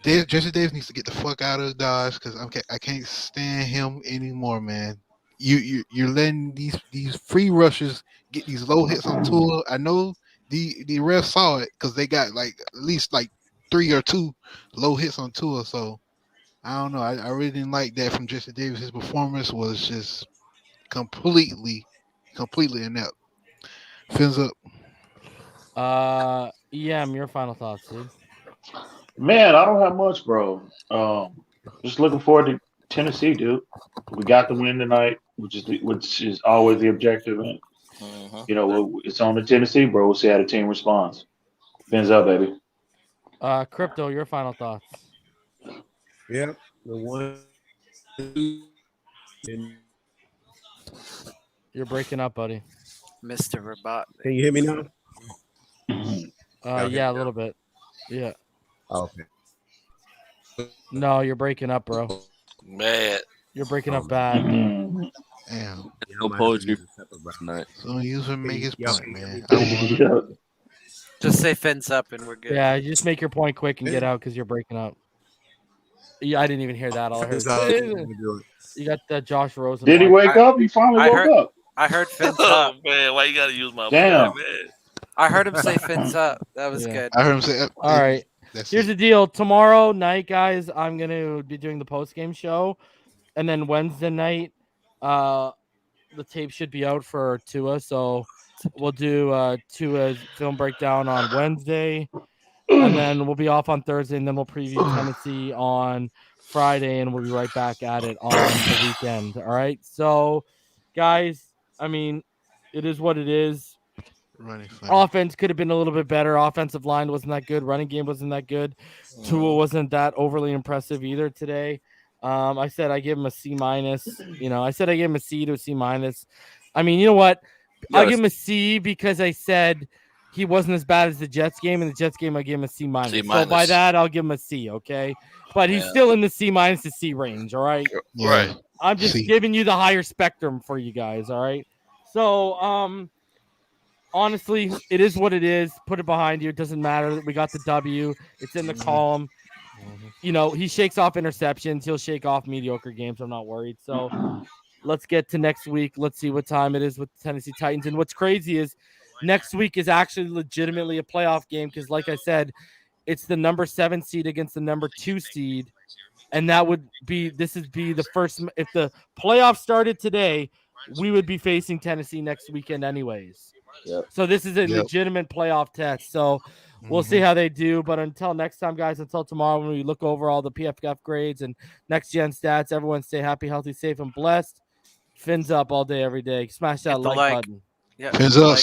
Jesse Davis needs to get the fuck out of Dodge, because I can't stand him anymore, man. You're letting these free rushers get these low hits on Tua. I know the refs saw it because they got at least 3 or 2 low hits on Tua. So I don't know. I really didn't like that from Jesse Davis. His performance was just completely inept. Fins up. EM, your final thoughts, dude. Man, I don't have much, bro. Just looking forward to Tennessee, dude. We got the win tonight, which is always the objective. And, it's on to Tennessee, bro. We'll see how the team responds. Fins up, baby. Crypto, your final thoughts. Yep, the one. You're breaking up, buddy. Mr. Robot. Can you hear me now? Yeah, a little bit. Yeah. Okay. No, you're breaking up, bro. Man. You're breaking up bad. Damn. No poetry tonight. So user make his point, man. Just say fins up and we're good. Yeah, you just make your point quick and get out because you're breaking up. Yeah, I didn't even hear that. All I heard. You got that Josh Rosen. Did he wake up? He finally woke up. I heard fins up. Oh man, why you gotta use my Damn. boy, man? I heard him say fins up. That was good. I heard him say. All right. Here's the deal. Tomorrow night, guys, I'm gonna be doing the post game show, and then Wednesday night, the tape should be out for Tua. So we'll do Tua's film breakdown on Wednesday, and then we'll be off on Thursday, and then we'll preview Tennessee on Friday, and we'll be right back at it on the weekend. All right. So, guys, I mean, it is what it is. Offense could have been a little bit better. Offensive line wasn't that good. Running game wasn't that good. Tua wasn't that overly impressive either today. I said I give him a C minus. I said I gave him a C to a C minus. I mean, you know what? I'll give him a C because I said he wasn't as bad as the Jets game. In the Jets game, I gave him a C minus. So by that, I'll give him a C. Okay, but he's still in the C minus to C range. All right. Right. I'm just giving you the higher spectrum for you guys. All right. So, honestly, it is what it is. Put it behind you. It doesn't matter. We got the W. It's in the column. You know, he shakes off interceptions. He'll shake off mediocre games. I'm not worried. So let's get to next week. Let's see what time it is with the Tennessee Titans. And what's crazy is next week is actually legitimately a playoff game because, like I said, it's the number 7 seed against the number 2 seed. And that would be the first. If the playoffs started today, we would be facing Tennessee next weekend anyways. Yep. So this is a legitimate playoff test. So we'll see how they do. But until next time, guys, until tomorrow when we look over all the PFF grades and next gen stats, everyone stay happy, healthy, safe, and blessed. Fins up all day, every day. Smash that like button. Yeah. Fins up.